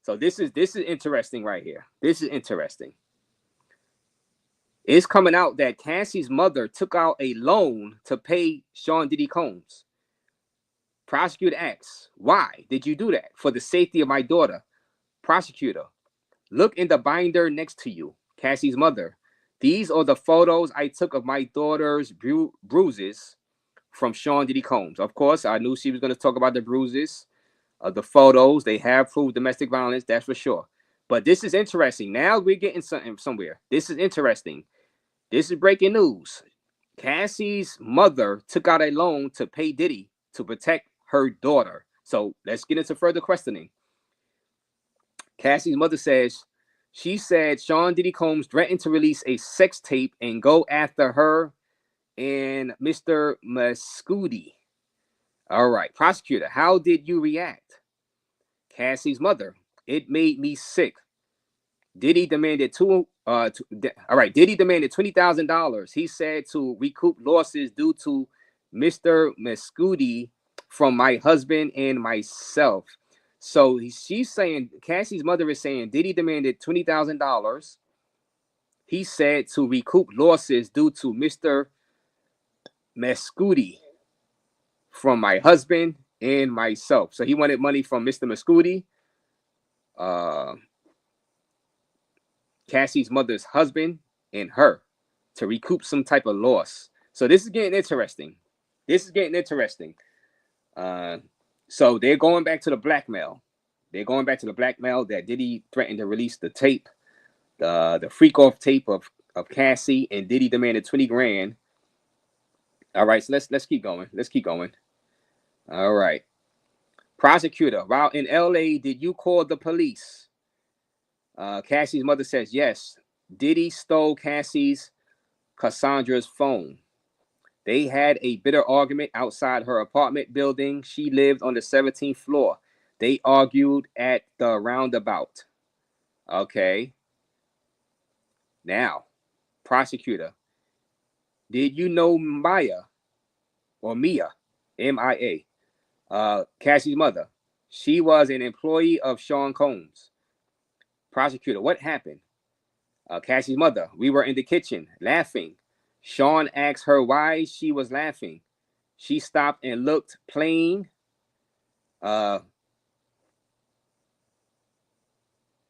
So this is interesting right here. This is interesting. It's coming out that Cassie's mother took out a loan to pay Sean Diddy Combs. Prosecutor asks, why did you do that? For the safety of my daughter. Prosecutor, look in the binder next to you. Cassie's mother, these are the photos I took of my daughter's bruises from Sean Diddy Combs. Of course, I knew she was going to talk about the bruises. The photos, they have proved domestic violence, that's for sure. But this is interesting. Now we're getting somewhere. This is interesting. This is breaking news. Cassie's mother took out a loan to pay Diddy to protect her daughter. So let's get into further questioning. Cassie's mother says, she said Sean Diddy Combs threatened to release a sex tape and go after her and Mr. Cudi. All right, prosecutor, how did you react? Cassie's mother, it made me sick. Diddy demanded Diddy demanded $20,000. He said to recoup losses due to Mr. Cudi from my husband and myself. So she's saying, Cassie's mother is saying Diddy demanded $20,000. He said to recoup losses due to Mr. Cudi from my husband and myself. So he wanted money from Mr. Cudi, Cassie's mother's husband, and her to recoup some type of loss. So this is getting interesting. So they're going back to the blackmail. They're going back to the blackmail that Diddy threatened to release the tape, the freak off tape of Cassie, and Diddy demanded 20 grand. All right, so let's keep going. Let's keep going. All right. Prosecutor, while in LA, did you call the police? Cassie's mother says yes. Diddy stole Cassandra's phone. They had a bitter argument outside her apartment building. She lived on the 17th floor. They argued at the roundabout. Okay. Now, prosecutor, did you know Mia, M-I-A, Cassie's mother? She was an employee of Sean Combs. Prosecutor, what happened? Cassie's mother, we were in the kitchen laughing. Sean asked her why she was laughing. She stopped and looked plain.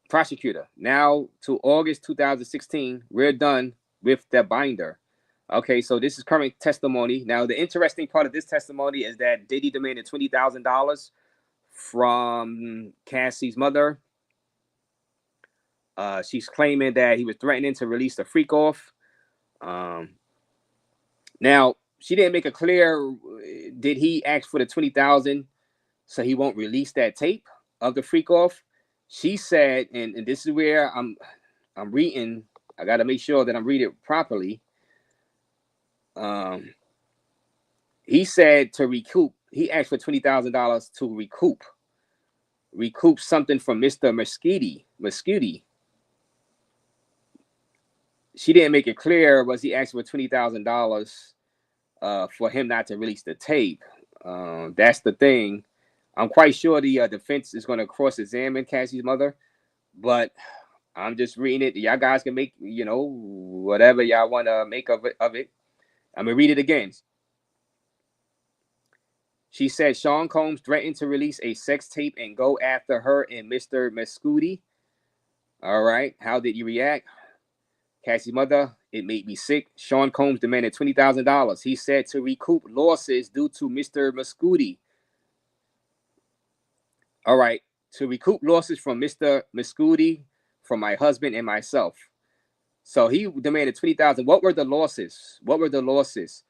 Prosecutor, now to August 2016, we're done with the binder. Okay, so this is current testimony. Now, the interesting part of this testimony is that Diddy demanded $20,000 from Cassie's mother. She's claiming that he was threatening to release the freak off. Now, she didn't make it clear, did he ask for the $20,000 so he won't release that tape of the freak off? She said, and this is where I'm reading, I got to make sure that I'm reading it properly. He said to recoup, he asked for $20,000 to recoup something from Mr. Cudi. She didn't make it clear, was he asking for $20,000 for him not to release the tape? That's the thing. I'm quite sure the defense is going to cross-examine Cassie's mother, but I'm just reading it. Y'all guys can make, whatever y'all want to make of it. I'm going to read it again. She said Sean Combs threatened to release a sex tape and go after her and Mr. Cudi. All right. How did you react? Cassie's mother, it made me sick. Sean Combs demanded $20,000. He said to recoup losses due to Mr. Cudi. All right. To recoup losses from Mr. Cudi, from my husband and myself. So he demanded $20,000. What were the losses? What were the losses?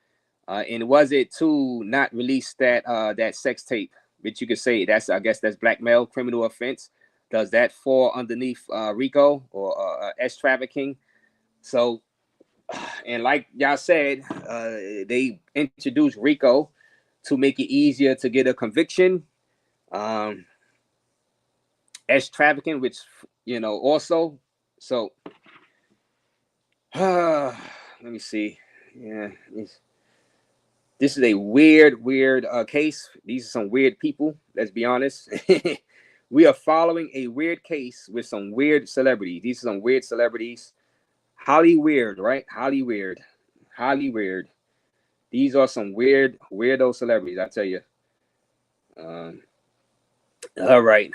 And was it to not release that that sex tape? Which you could say that's, I guess that's blackmail, criminal offense. Does that fall underneath RICO or S trafficking? So, and like y'all said, they introduced RICO to make it easier to get a conviction. S trafficking, which also. So, let me see. Yeah. This is a weird case. These are some weird people. Let's be honest. We are following a weird case with some weird celebrities. These are some weird celebrities. Holly weird, right? Holly weird. These are some weirdo celebrities, I tell you. All right.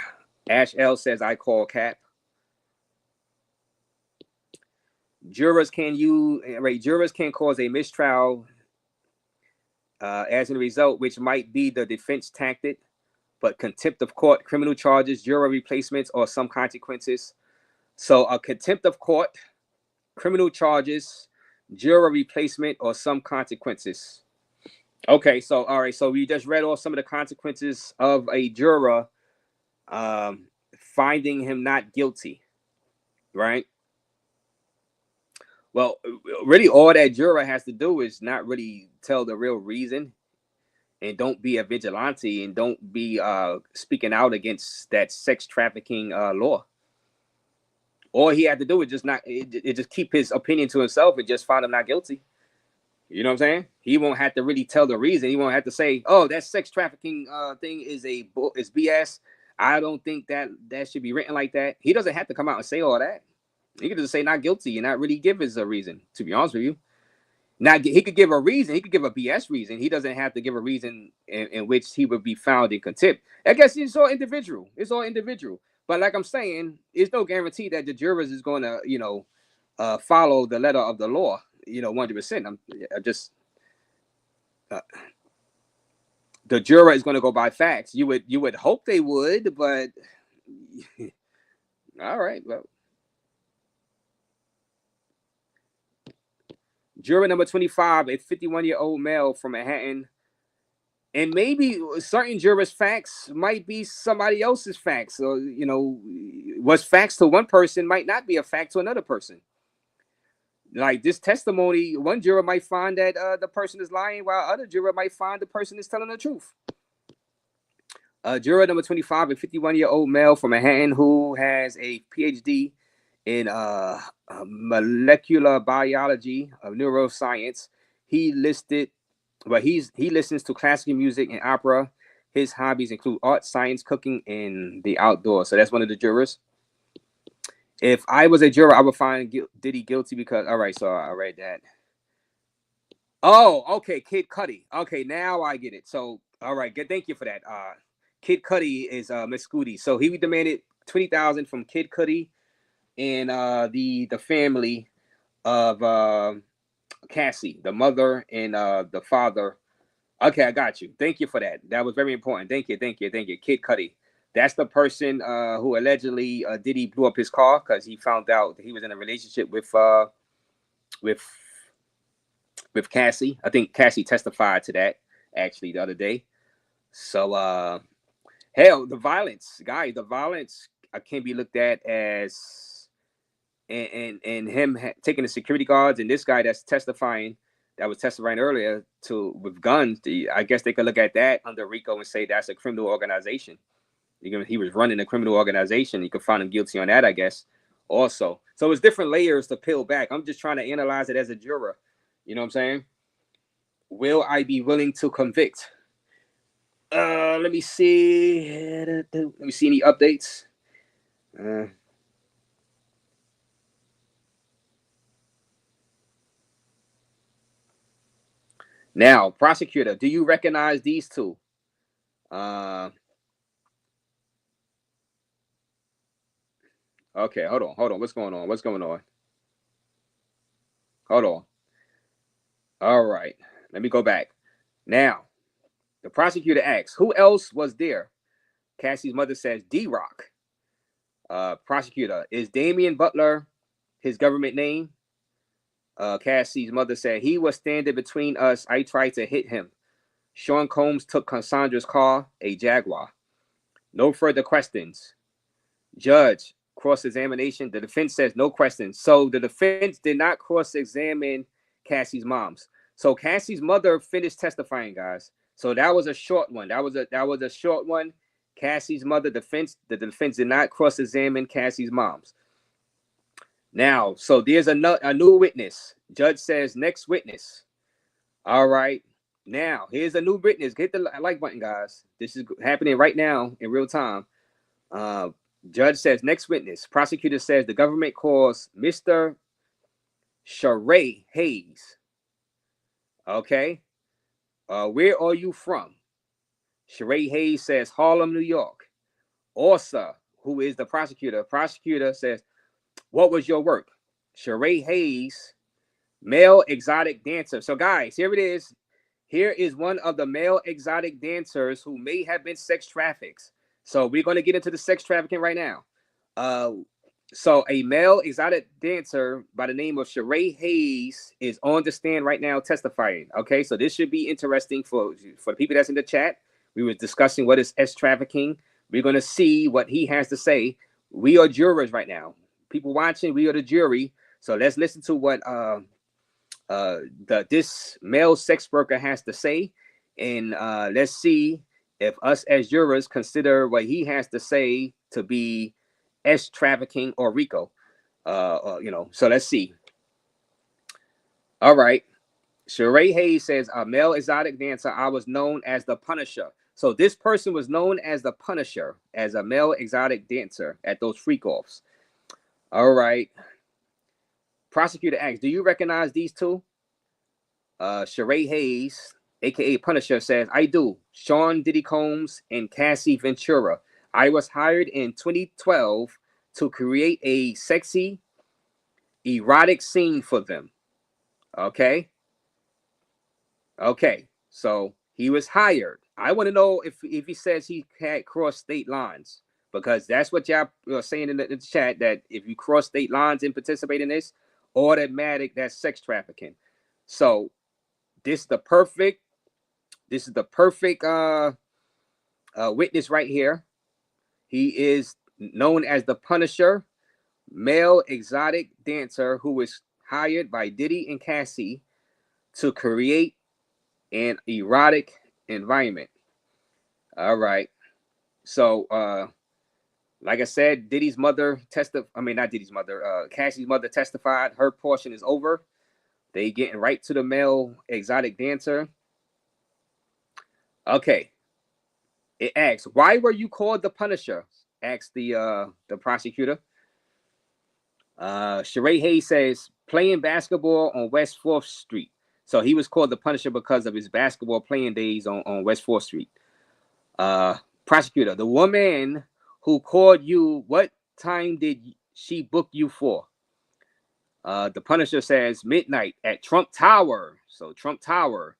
Ash L says, I call Cap. Jurors can cause a mistrial as a result, which might be the defense tactic, but contempt of court, criminal charges, juror replacements, or some consequences. So a contempt of court, criminal charges, juror replacement, or some consequences. Okay, so all right, so we just read off some of the consequences of a juror finding him not guilty, right? Well, really all that juror has to do is not really tell the real reason, and don't be a vigilante, and don't be speaking out against that sex trafficking law. All he had to do is just keep his opinion to himself and just find him not guilty. You know what I'm saying? He won't have to really tell the reason. He won't have to say, "Oh, that sex trafficking thing is BS. I don't think that should be written like that." He doesn't have to come out and say all that. He could just say not guilty and not really give his reason. To be honest with you, he could give a reason. He could give a BS reason. He doesn't have to give a reason in which he would be found in contempt. I guess it's all individual. But like I'm saying, it's no guarantee that the jurors is going to, follow the letter of the law, 100%. I'm just the juror is going to go by facts. You would hope they would, but all right, well. Juror number 25, a 51-year-old male from Manhattan. And maybe certain jurors' facts might be somebody else's facts. So, what's facts to one person might not be a fact to another person. Like this testimony, one juror might find that the person is lying, while other juror might find the person is telling the truth. Juror number 25, a 51-year-old male from Manhattan who has a PhD in molecular biology of neuroscience. He listens to classical music and opera. His hobbies include art, science, cooking, and the outdoors. So that's one of the jurors. If I was a juror, I would find Diddy guilty because, all right, so I read that. Oh, okay, Kid Cudi. Okay, now I get it. So, all right, good. Thank you for that. Kid Cudi is Miss Cudi. So he demanded $20,000 from Kid Cudi and the family of Cassie, the mother and the father. Okay, I got you. Thank you for that. That was very important. Thank you. Kid Cudi. That's the person who allegedly Diddy blew up his car because he found out that he was in a relationship with Cassie. I think Cassie testified to that actually the other day. So hell, the violence can be looked at as and him taking the security guards and this guy that was testifying earlier with guns. I guess they could look at that under RICO and say that's a criminal organization. He was running a criminal organization. You could find him guilty on that, I guess, also. So it's different layers to peel back. I'm just trying to analyze it as a juror. You know what I'm saying? Will I be willing to convict? Let me see. Let me see any updates. Now, prosecutor, do you recognize these two? Okay, hold on. What's going on? Hold on. All right, let me go back. Now, the prosecutor asks, who else was there? Cassie's mother says, D-Rock. Prosecutor, is Damian Butler his government name? Cassie's mother said, he was standing between us. I tried to hit him. Sean Combs took Cassandra's car, a Jaguar. No further questions. Judge, cross-examination. The defense says no questions. So the defense did not cross-examine Cassie's moms. So Cassie's mother finished testifying, guys. So that was a short one. That was a short one. Cassie's mother, the defense did not cross-examine Cassie's moms. Now, so there's a new witness. Judge says next witness. All right. Now, here's a new witness. Hit the like button, guys. This is happening right now in real time. Judge says next witness. Prosecutor says the government calls Mr. Sheree Hayes. Okay. Where are you from? Sheree Hayes says Harlem, New York. Orsa, who is the prosecutor says, what was your work? Sheree Hayes, male exotic dancer. So guys, here it is. Here is one of the male exotic dancers who may have been sex trafficked. So we're going to get into the sex trafficking right now. So a male exotic dancer by the name of Sheree Hayes is on the stand right now testifying. Okay, so this should be interesting for the people that's in the chat. We were discussing what is sex trafficking. We're going to see what he has to say. We are jurors right now. People watching, we are the jury. So let's listen to what this male sex worker has to say, and let's see if us as jurors consider what he has to say to be S trafficking or RICO. So let's see. All right. Sheree Hayes says, a male exotic dancer. I was known as the Punisher. So this person was known as the Punisher, as a male exotic dancer at those freak-offs. All right. Prosecutor asks, do you recognize these two? Sheree Hayes, aka Punisher, says, I do. Sean Diddy Combs and Cassie Ventura. I was hired in 2012 to create a sexy, erotic scene for them. Okay. So he was hired. I want to know if he says he had crossed state lines, because that's what y'all are saying in the chat, that if you cross state lines and participate in this, automatic, that's sex trafficking. So this is the perfect witness right here. He is known as the Punisher, male exotic dancer who was hired by Diddy and Cassie to create an erotic environment. All right. So like I said, Cassie's mother testified. Her portion is over. They getting right to the male exotic dancer. Okay. It asks, why were you called the Punisher? Asked the prosecutor. Sheree Hayes says, playing basketball on West 4th Street. So he was called the Punisher because of his basketball playing days on West 4th Street. Prosecutor, the woman who called you, what time did she book you for? The Punisher says midnight at Trump Tower. So Trump Tower,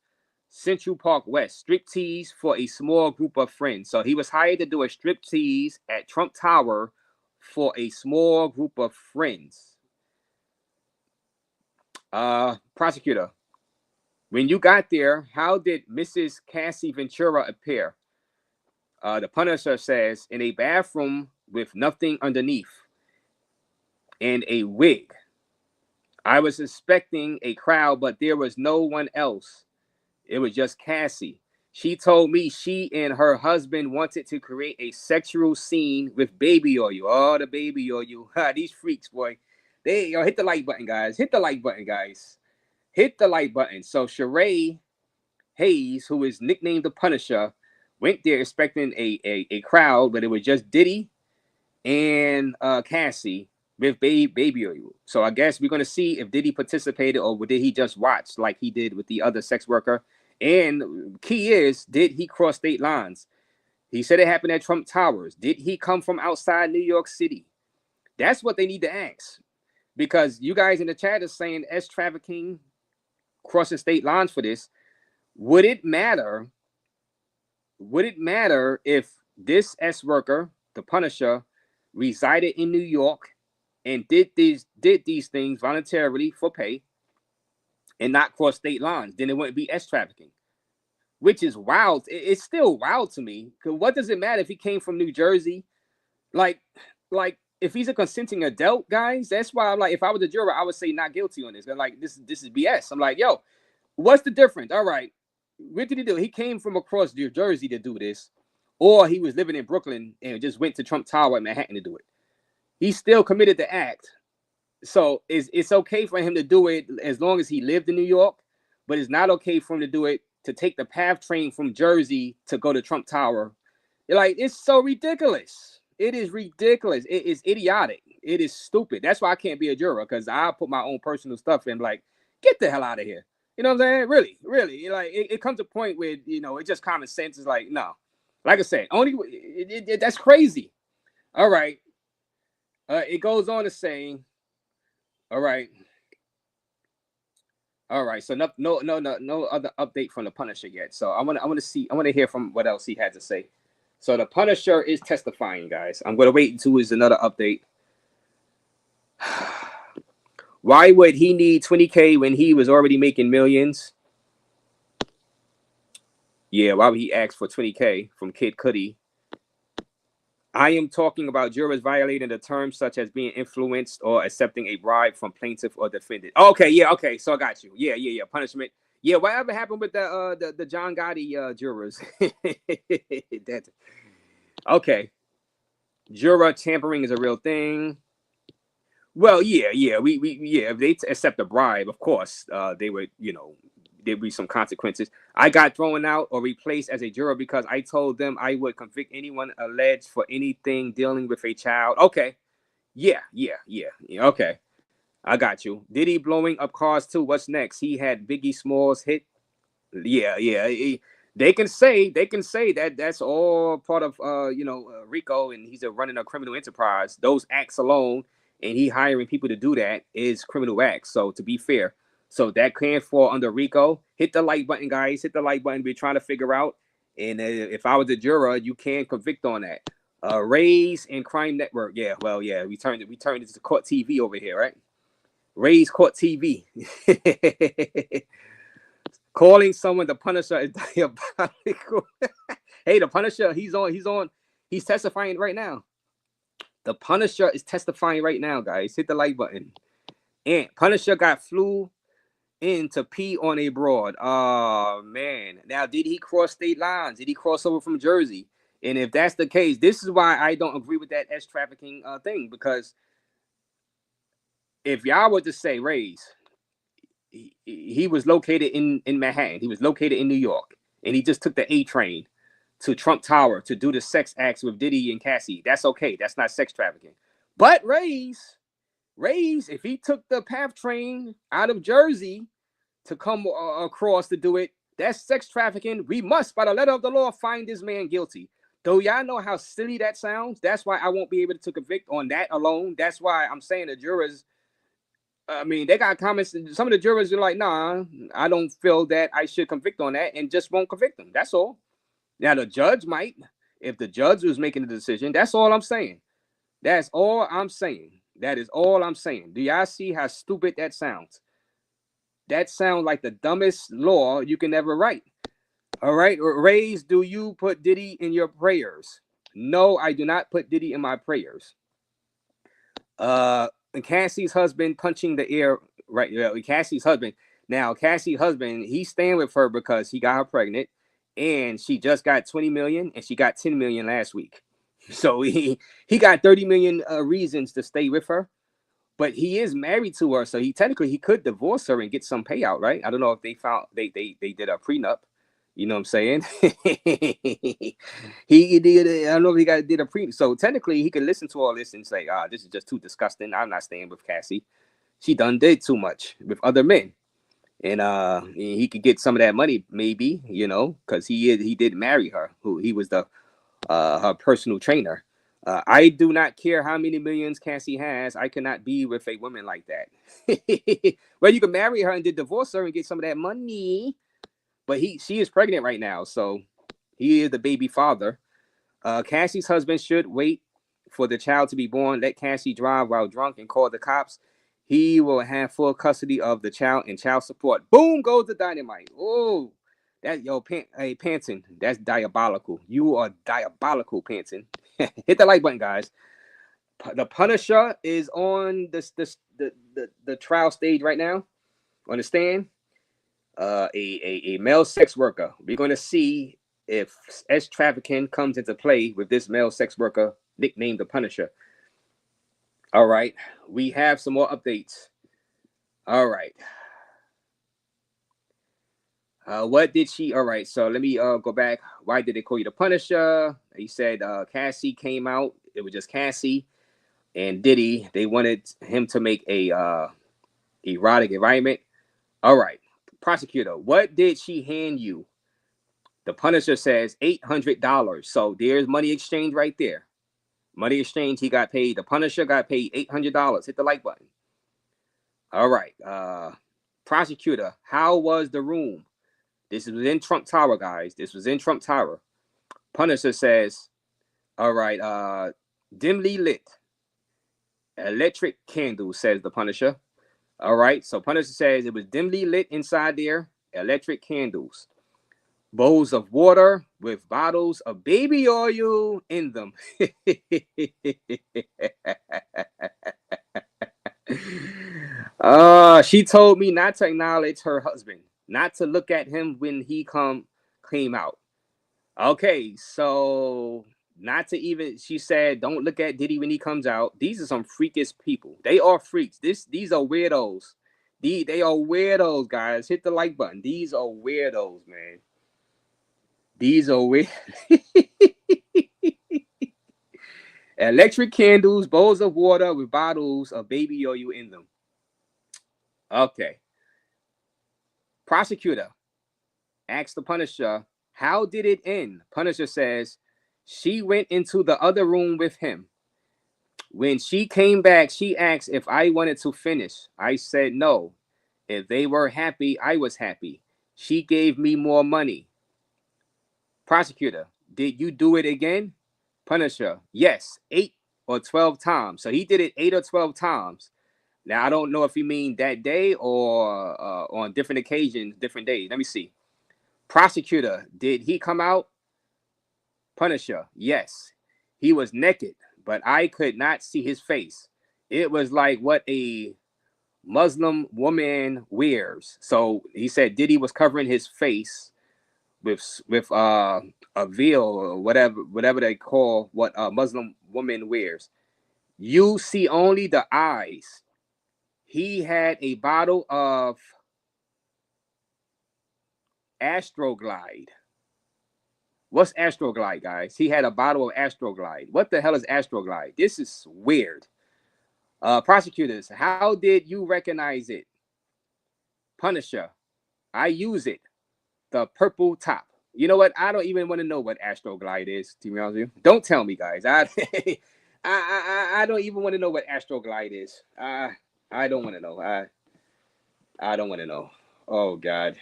Central Park West, striptease for a small group of friends. So he was hired to do a striptease at Trump Tower for a small group of friends. Prosecutor, when you got there, how did Mrs. Cassie Ventura appear? The Punisher says, in a bathroom with nothing underneath and a wig. I was expecting a crowd, but there was no one else. It was just Cassie. She told me she and her husband wanted to create a sexual scene with baby oil. Oh, the baby oil. These freaks, boy. Hit the like button, guys. Hit the like button, guys. Hit the like button. So Sheree Hayes, who is nicknamed the Punisher, went there expecting a crowd, but it was just Diddy and Cassie with baby oil. So I guess we're going to see if Diddy participated or did he just watch like he did with the other sex worker. And key is, did he cross state lines? He said it happened at Trump Towers. Did he come from outside New York City? That's what they need to ask. Because you guys in the chat are saying S trafficking, crossing state lines for this. Would it matter? Would it matter if this S worker, the Punisher, resided in New York and did these things voluntarily for pay and not cross state lines? Then it wouldn't be S trafficking, which is wild. It's still wild to me. Because what does it matter if he came from New Jersey? Like if he's a consenting adult, guys, that's why I'm like, if I was a juror, I would say not guilty on this. They're like, this is BS. I'm like, yo, what's the difference? All right, what did he do? He came from across New Jersey to do this, or he was living in Brooklyn and just went to Trump Tower in Manhattan to do it. He still committed the act. So it's okay for him to do it as long as he lived in New York, but it's not okay for him to do it to take the PATH train from Jersey to go to Trump Tower. Like, it's so ridiculous. It is ridiculous. It is idiotic. It is stupid. That's why I can't be a juror, because I put my own personal stuff in. Like, get the hell out of here. You know what I'm saying? Really, really. Like, it comes to a point where, you know, it's just common sense. Is like, no. Like I said, that's crazy. All right. It goes on to say, all right. All right. So no other update from the Punisher yet. So I want to hear from what else he had to say. So the Punisher is testifying, guys. I'm going to wait until there's another update. Why would he need 20K when he was already making millions? Yeah, why would he ask for 20K from Kid Cudi? I am talking about jurors violating the terms such as being influenced or accepting a bribe from plaintiff or defendant. Okay, yeah, okay. So I got you. Yeah. Punishment. Yeah, whatever happened with the John Gotti jurors? That, okay. Juror tampering is a real thing. Well, yeah. If they accept a bribe, of course, they would, you know, there'd be some consequences. I got thrown out or replaced as a juror because I told them I would convict anyone alleged for anything dealing with a child. Okay. Yeah. Okay. I got you. Diddy blowing up cars too. What's next? He had Biggie Smalls hit. Yeah. They can say that that's all part of RICO, and he's running a criminal enterprise. Those acts alone, and he hiring people to do that, is criminal acts. So to be fair, so that can fall under RICO. Hit the like button, guys. Hit the like button. We're trying to figure out. And if I was a juror, you can convict on that. RAZE and Crime Network. Yeah, well, yeah. We turned it to Court TV over here, right? RAZE Court TV. Calling someone the Punisher is diabolical. Hey, the Punisher, he's testifying right now. The Punisher is testifying right now, guys. Hit the like button. And Punisher got flew in to pee on a broad. Oh, man. Now, did he cross state lines? Did he cross over from Jersey? And if that's the case, this is why I don't agree with that S trafficking thing. Because if y'all were to say, RAZE, he was located in Manhattan. He was located in New York. And he just took the A train to Trump Tower to do the sex acts with Diddy and Cassie. That's okay. That's not sex trafficking. But RAZE, if he took the PATH train out of Jersey to come across to do it, that's sex trafficking. We must, by the letter of the law, find this man guilty. Though y'all know how silly that sounds. That's why I won't be able to convict on that alone. That's why I'm saying the jurors, I mean, they got comments. Some of the jurors are like, nah, I don't feel that I should convict on that, and just won't convict them. That's all. Now, the judge might, if the judge was making the decision. That's all I'm saying. That's all I'm saying. That is all I'm saying. Do y'all see how stupid that sounds? That sounds like the dumbest law you can ever write. All right, RAZE, do you put Diddy in your prayers? No, I do not put Diddy in my prayers. And Cassie's husband punching the air, right? Cassie's husband. Now, Cassie's husband, he's staying with her because he got her pregnant, and she just got 20 million, and she got 10 million last week. So he got 30 million reasons to stay with her, but he is married to her, so he could divorce her and get some payout, right? I don't know if they did a prenup. You know what I'm saying? He did. I don't know if he did a pre. So technically, he could listen to all this and say, this is just too disgusting. I'm not staying with Cassie. She done did too much with other men." And he could get some of that money, maybe, because he did marry her. He was the her personal trainer. I do not care how many millions Cassie has. I cannot be with a woman like that. Well, you can marry her and then divorce her and get some of that money. But she is pregnant right now, so he is the baby father. Cassie's husband should wait for the child to be born. Let Cassie drive while drunk and call the cops. He will have full custody of the child and child support. Boom goes the dynamite. Oh, hey, Panton, that's diabolical. You are diabolical, Panton. Hit the like button, guys. The Punisher is on the trial stage right now, on the stand. A male sex worker. We're going to see if sex trafficking comes into play with this male sex worker nicknamed the Punisher. All right, we have some more updates. All right. What did she? All right, so let me go back. Why did they call you the Punisher? He said Cassie came out. It was just Cassie and Diddy. They wanted him to make a erotic environment. All right, prosecutor, what did she hand you? The Punisher says $800. So there's money exchange right there. Money exchange. He got paid. The Punisher got paid $800. Hit the like button. All right. Prosecutor, how was the room? This was in Trump Tower, guys. This was in Trump Tower. Punisher says, all right, dimly lit. Electric candles, says the Punisher. All right. So Punisher says it was dimly lit inside there. Electric candles. Bowls of water with bottles of baby oil in them. She told me not to acknowledge her husband, not to look at him when he came out. Okay, so not to even, she said, don't look at Diddy when he comes out. These are some freakish people. They are freaks. These are weirdos. They are weirdos, guys. Hit the like button. These are weirdos, man. These are weird. Electric candles, bowls of water with bottles of baby oil in them. Okay. Prosecutor asks the Punisher, how did it end? Punisher says, she went into the other room with him. When she came back, she asked if I wanted to finish. I said no. If they were happy, I was happy. She gave me more money. Prosecutor, did you do it again? Punisher, yes, 8 or 12 times. So he did it 8 or 12 times. Now, I don't know if you mean that day or on different occasions, different days. Let me see. Prosecutor, did he come out? Punisher, yes. He was naked, but I could not see his face. It was like what a Muslim woman wears. So he said Diddy was covering his face with a veil or whatever they call what a Muslim woman wears. You see only the eyes. He had a bottle of Astroglide. What's Astroglide, guys? He had a bottle of Astroglide. What the hell is Astroglide? This is weird. Prosecutors, how did you recognize it? Punisher, I use it. The purple top. You know what? I don't even want to know what Astroglide is, to be honest with you. Don't tell me, guys. I don't even want to know what Astroglide is. I don't want to know. I don't want to know. Oh God.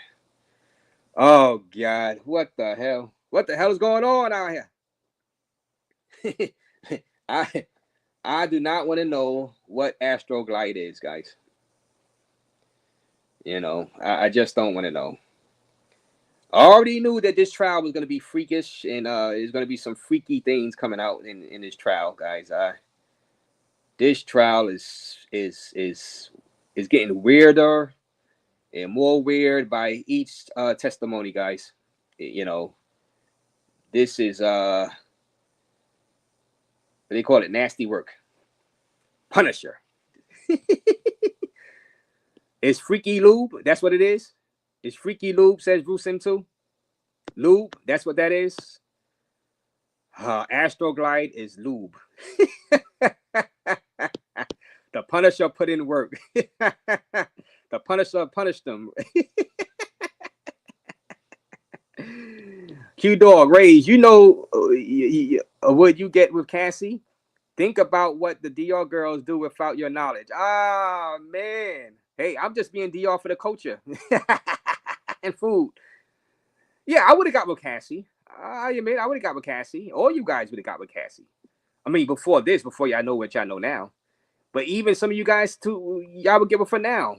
Oh God. What the hell? What the hell is going on out here? I do not want to know what Astroglide is, guys. You know, I just don't want to know. I already knew that this trial was going to be freakish, and there's going to be some freaky things coming out in this trial, guys. This trial is getting weirder and more weird by each testimony, guys. You know, this is what they call it, nasty work. Punisher. It's Freaky Lube. That's what it is. It's Freaky Lube, says Bruce M2. Lube, that's what that is. Astroglide is lube. The Punisher put in work. The Punisher punished them. Q Dog, RAZE, you know what you get with Cassie? Think about what the DR girls do without your knowledge. Ah, man. Hey, I'm just being DR for the culture and food. Yeah, I would have got with Cassie. I admit, I would have got with Cassie. All you guys would have got with Cassie. I mean, before this, before y'all know what y'all know now. But even some of you guys, too, y'all would give her for now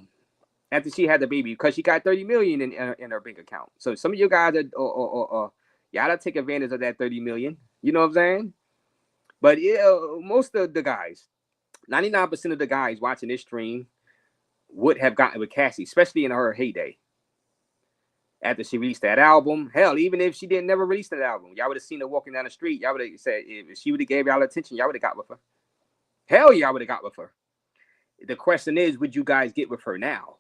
after she had the baby because she got 30 million in her bank account. So some of you guys y'all to take advantage of that 30 million. You know what I'm saying? But yeah, most of the guys, 99% of the guys watching this stream would have gotten with Cassie, especially in her heyday. After she released that album, hell, even if she didn't never release that album, y'all would have seen her walking down the street. Y'all would have said, if she would have gave y'all attention, y'all would have got with her. Hell, y'all would have got with her. The question is, would you guys get with her now?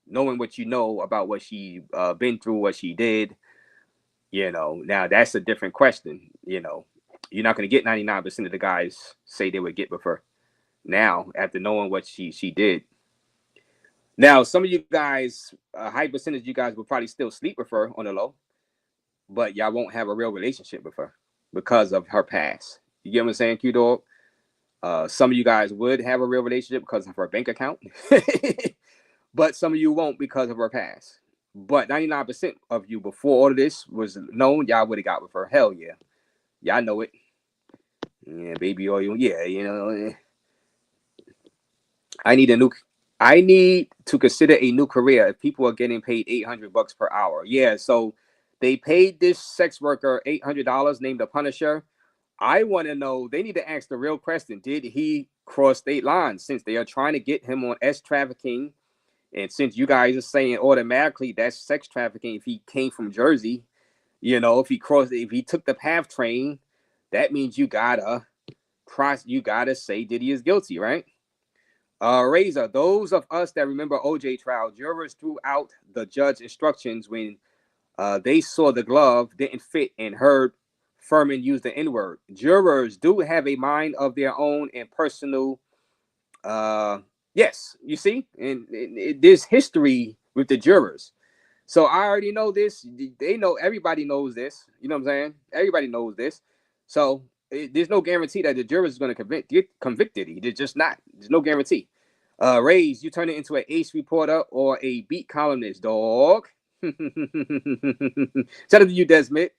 Knowing what you know about what she been through, what she did, you know, now that's a different question. You know, you're not going to get 99% of the guys say they would get with her now after knowing what she did. Now, some of you guys, a high percentage of you guys will probably still sleep with her on the low, but y'all won't have a real relationship with her because of her past. You get what I'm saying, Q-Dog? Some of you guys would have a real relationship because of her bank account, but some of you won't because of her past. But 99% of you before all of this was known, y'all would have got with her. Hell yeah. Y'all know it. Yeah, baby oil. Yeah, you know. I need to consider a new career if people are getting paid $800 per hour. Yeah, so they paid this sex worker $800 named the Punisher. I want to know, they need to ask the real question. Did he cross state lines since they are trying to get him on S trafficking? And since you guys are saying automatically that's sex trafficking if he came from Jersey, you know, if he took the PATH train, that means you gotta say Diddy is guilty, right? RAZE, those of us that remember OJ trial, jurors threw out the judge instructions when they saw the glove didn't fit and heard Furman use the N-word. Jurors do have a mind of their own and personal. Yes, you see, and there's history with the jurors. So I already know this. They know, everybody knows this. You know what I'm saying? Everybody knows this. So there's no guarantee that the jurors is going to get convicted. There's just not. There's no guarantee. RAZE, you turn it into an ace reporter or a beat columnist, dog. Shout out to you, Desmond.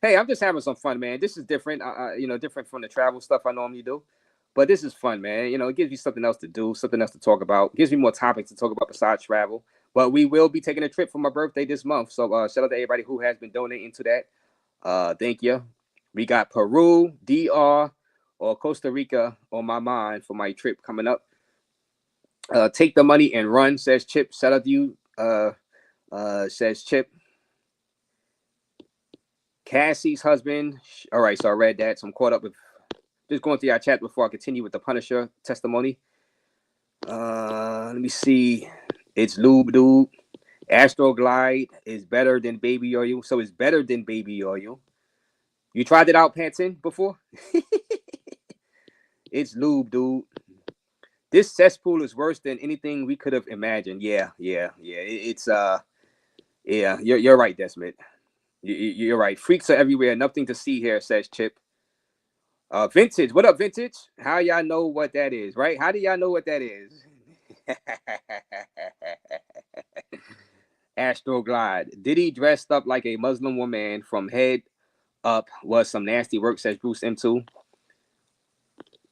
Hey, I'm just having some fun, man. This is different, you know, different from the travel stuff I normally do. But this is fun, man. You know, it gives you something else to do, something else to talk about. It gives me more topics to talk about besides travel. But we will be taking a trip for my birthday this month. So shout out to everybody who has been donating to that. Thank you. We got Peru, DR, or Costa Rica on my mind for my trip coming up. Take the money and run, says Chip. Shout out to you, says Chip. Cassie's husband. All right, so I read that. So I'm caught up with just going through our chat before I continue with the Punisher testimony. Let me see. It's Lube Dude. Astroglide is better than baby oil. So it's better than baby oil. You tried it out, Panton, before? It's Lube Dude. This cesspool is worse than anything we could have imagined. Yeah. It's yeah, you're right, Desmond. You're right. Freaks are everywhere. Nothing to see here, says Chip. Vintage. What up, Vintage? How y'all know what that is, right? How do y'all know what that is? Astroglide. Diddy dressed up like a Muslim woman from head up was some nasty work, says Bruce M2.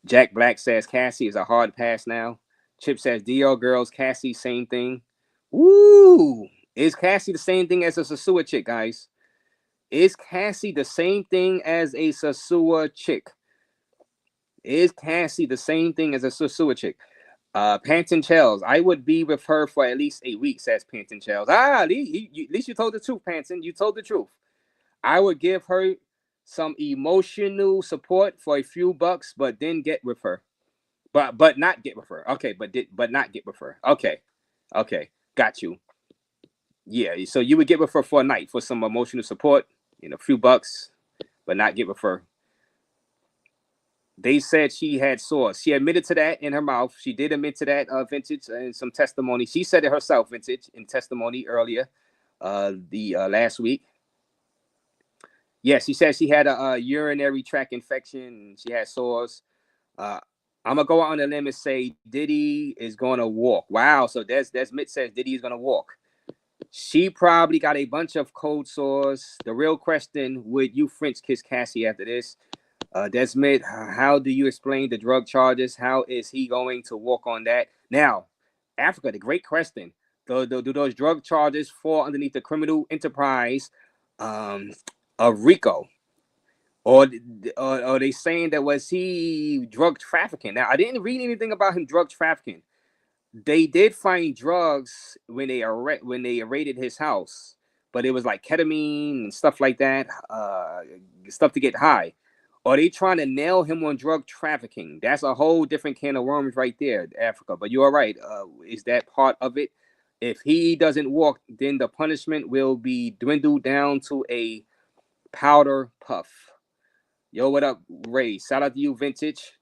Jack Black says Cassie is a hard pass now. Chip says DL girls, Cassie, same thing. Woo! Is Cassie the same thing as a Sasua chick, guys? Is Cassie the same thing as a Sasua chick? Is Cassie the same thing as a Sasua chick? Panton Chels, I would be with her for at least 8 weeks, says Panton Chels. At least you told the truth, Panton. You told the truth. I would give her some emotional support for a few bucks, but then get with her. But not get with her. Okay, but not get with her. Okay, got you. Yeah, so you would get with her for a night for some emotional support, you know, a few bucks, but not get with her. They said she had sores. She admitted to that in her mouth. She did admit to that, Vintage, in some testimony. She said it herself, Vintage, in testimony earlier, last week. Yes, she said she had a urinary tract infection. She had sores. I'm gonna go out on a limb and say Diddy is gonna walk. Wow, so Desmond says Diddy is gonna walk. She probably got a bunch of cold sores. The real question: would you French kiss Cassie after this? Desmond, how do you explain the drug charges? How is he going to walk on that? Now, Africa, the great question: do those drug charges fall underneath the criminal enterprise of RICO? Or are they saying that was he drug trafficking? Now, I didn't read anything about him drug trafficking. They did find drugs when they raided his house, but it was like ketamine and stuff like that, stuff to get high. Are they trying to nail him on drug trafficking? That's a whole different can of worms right there, Africa. But you are right. Is that part of it? If he doesn't walk, then the punishment will be dwindled down to a powder puff. Yo, what up, Ray? Shout out to you, Vintage.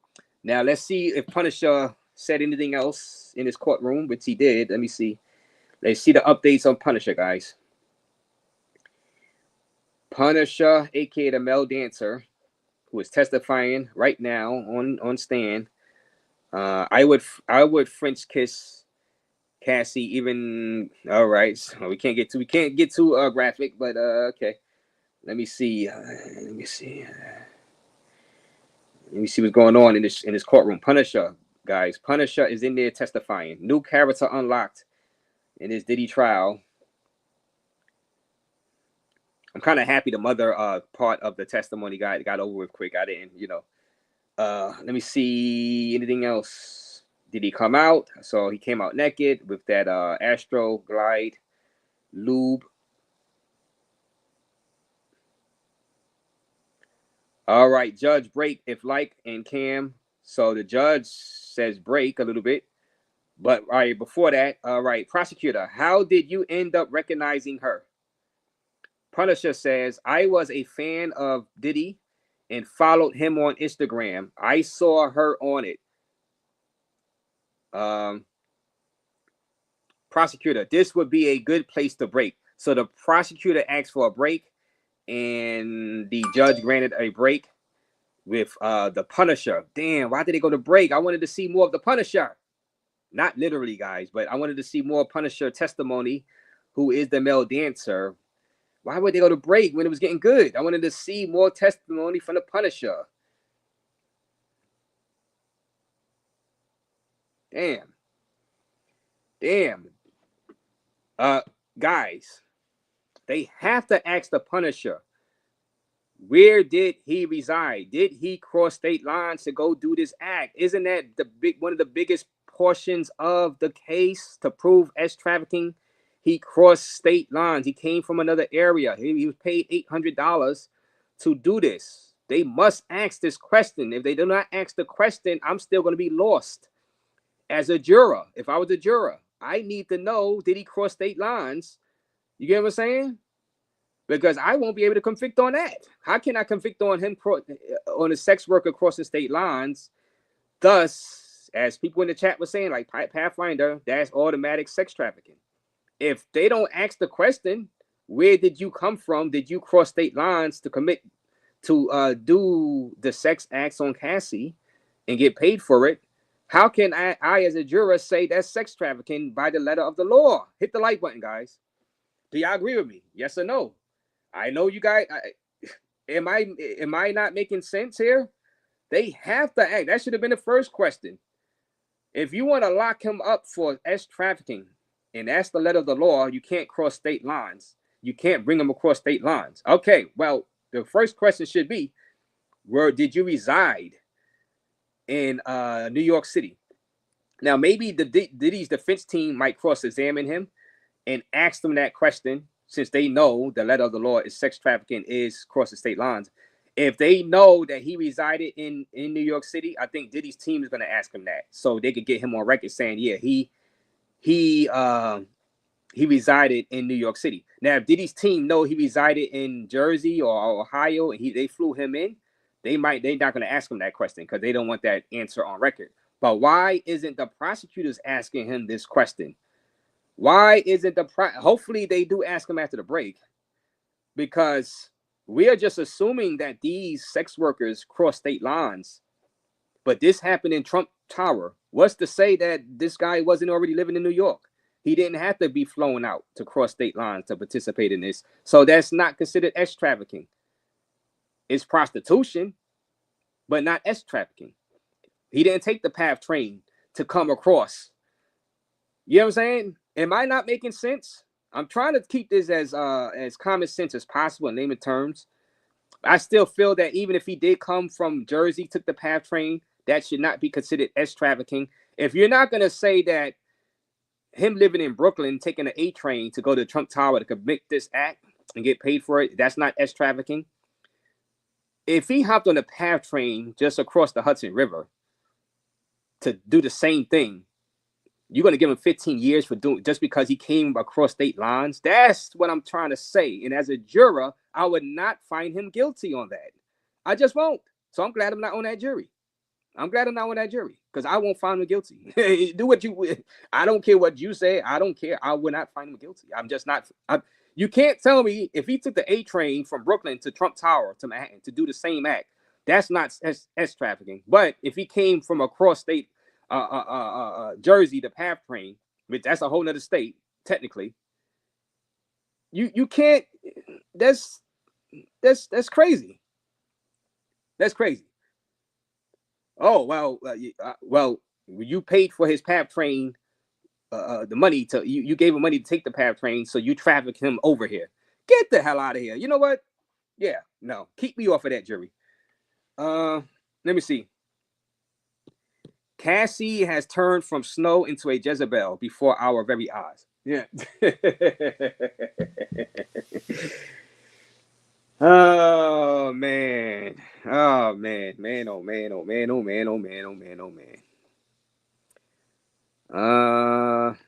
Now, let's see if Punisher said anything else in his courtroom, which he did. Let me see. Let's see the updates on Punisher, guys. Punisher, a.k.a. the male dancer, who is testifying right now on stand. I would French kiss Cassie even. All right, so we can't get too graphic, but okay. Let me see. Let me see what's going on in this courtroom. Punisher, guys. Punisher is in there testifying. New character unlocked in this Diddy trial. I'm kind of happy the mother part of the testimony got over with quick. I didn't, let me see anything else. Did he come out? So he came out naked with that Astro Glide lube. All right, judge, break if like and Cam. So the judge says break a little bit. But all right, before that, all right, prosecutor, how did you end up recognizing her? Punisher says, I was a fan of Diddy and followed him on Instagram. I saw her on it. Prosecutor, this would be a good place to break. So the prosecutor asked for a break, and the judge granted a break with the Punisher. Damn, why did they go to break? I wanted to see more of the Punisher. Not literally, guys, but I wanted to see more Punisher testimony, who is the male dancer. Why would they go to break when it was getting good? I wanted to see more testimony from the Punisher. Damn. Guys, they have to ask the Punisher, where did he reside? Did he cross state lines to go do this act? Isn't that one of the biggest portions of the case to prove S trafficking? He crossed state lines. He came from another area. He was paid $800 to do this. They must ask this question. If they do not ask the question, I'm still going to be lost as a juror. If I was a juror, I need to know, did he cross state lines? You get what I'm saying? Because I won't be able to convict on that. How can I convict on him on a sex worker crossing state lines? Thus, as people in the chat were saying, like Pathfinder, that's automatic sex trafficking. If they don't ask the question, where did you come from? Did you cross state lines to do the sex acts on Cassie and get paid for it? How can I as a juror say that's sex trafficking by the letter of the law? Hit the like button, guys. Do y'all agree with me? Yes or no? I know you guys. Am I not making sense here? They have to act. That should have been the first question. If you want to lock him up for S trafficking, and that's the letter of the law, you can't cross state lines. You can't bring him across state lines. Okay, well, the first question should be, where did you reside in New York City? Now, maybe the Diddy's defense team might cross-examine him and ask them that question, since they know the letter of the law is sex trafficking is crossing state lines. If they know that he resided in New York City, I think Diddy's team is going to ask him that, so they could get him on record saying, yeah, he resided in New York City. Now, if Diddy's team know he resided in Jersey or Ohio and they flew him in, they're not going to ask him that question because they don't want that answer on record. But why isn't the prosecutors asking him this question? Why isn't hopefully they do ask him after the break, because we are just assuming that these sex workers cross state lines, but this happened in Trump Tower. What's to say that this guy wasn't already living in New York? He didn't have to be flown out to cross state lines to participate in this. So that's not considered sex trafficking. It's prostitution, but not sex trafficking. He didn't take the PATH train to come across. You know what I'm saying? Am I not making sense? I'm trying to keep this as common sense as possible in layman terms. I still feel that even if he did come from Jersey, took the PATH train, that should not be considered sex trafficking. If you're not going to say that him living in Brooklyn, taking an A train to go to Trump Tower to commit this act and get paid for it, that's not sex trafficking. If he hopped on the PATH train just across the Hudson River to do the same thing, you're going to give him 15 years for doing just because he came across state lines? That's what I'm trying to say. And as a juror, I would not find him guilty on that. I just won't. So I'm glad I'm not on that jury. I'm glad I'm not on that jury because I won't find him guilty. Do what you. I don't care what you say. I don't care. I would not find him guilty. I'm just not. You can't tell me if he took the A train from Brooklyn to Trump Tower to Manhattan to do the same act, that's not sex trafficking. But if he came from across state, Jersey, the PATH train, which that's a whole nother state technically. You can't. That's crazy. That's crazy. Oh well, you paid for his PATH train, the money to you gave him money to take the PATH train, so you trafficked him over here. Get the hell out of here. You know what? Yeah, no, keep me off of that jury. Let me see. Cassie has turned from Snow into a Jezebel before our very eyes. Yeah. Oh man. Oh man. Man, oh man, oh man, oh man, oh man, oh man, oh man.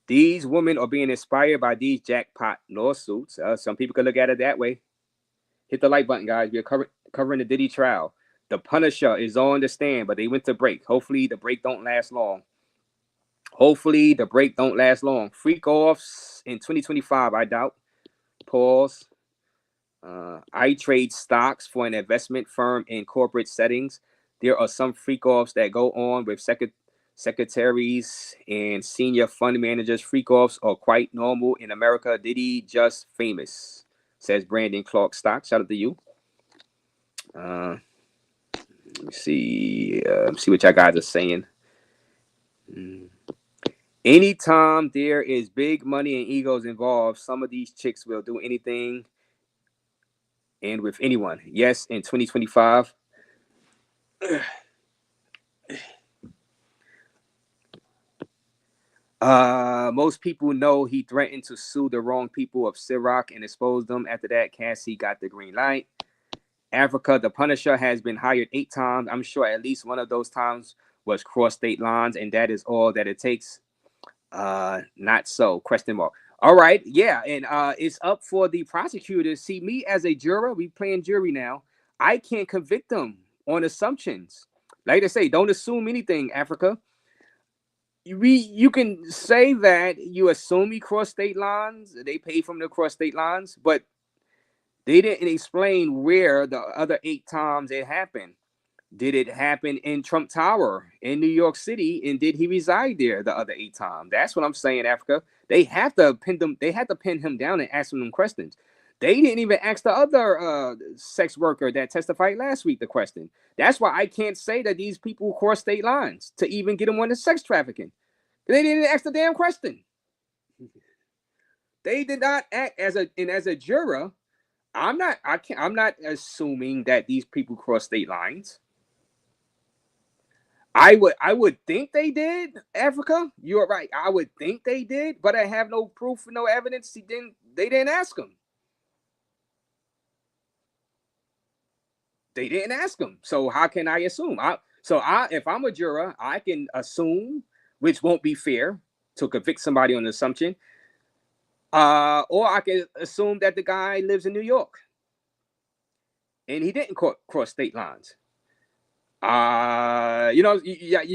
These women are being inspired by these jackpot lawsuits. Some people could look at it that way. Hit the like button, guys. We're covering the Diddy trial. The Punisher is on the stand, but they went to break. Hopefully the break don't last long. Freak offs in 2025, I doubt. Pause. I trade stocks for an investment firm in corporate settings. There are some freak offs that go on with secretaries and senior fund managers. Freak offs are quite normal in America. Diddy just famous, says Brandon Clark Stock. Shout out to you. Let me see what y'all guys are saying. Anytime there is big money and egos involved, some of these chicks will do anything and with anyone. Yes, in 2025. Most people know he threatened to sue the wrong people of Ciroc and expose them. After that, Cassie got the green light. Africa, the Punisher has been hired 8 times. I'm sure at least one of those times was cross state lines, and that is all that it takes. Not so, ? All right, yeah, and it's up for the prosecutors. See, me as a juror, we playing jury now. I can't convict them on assumptions. Like I say, don't assume anything, Africa. You can say that you assume he crossed state lines. They paid for him to cross state lines, but they didn't explain where the other 8 times it happened. Did it happen in Trump Tower in New York City? And did he reside there the other 8 times? That's what I'm saying, Africa. They have to pin him down and ask him them questions. They didn't even ask the other sex worker that testified last week the question. That's why I can't say that these people cross state lines to even get them on the sex trafficking. They didn't ask the damn question. They did not act as a juror. I'm not assuming that these people cross state lines. I would think they did, Africa. You're right. I would think they did, but I have no proof and no evidence. They didn't ask him. They didn't ask him. So how can I assume? If I'm a juror, I can assume, which won't be fair to convict somebody on an assumption. Or I can assume that the guy lives in New York and he didn't cross state lines. You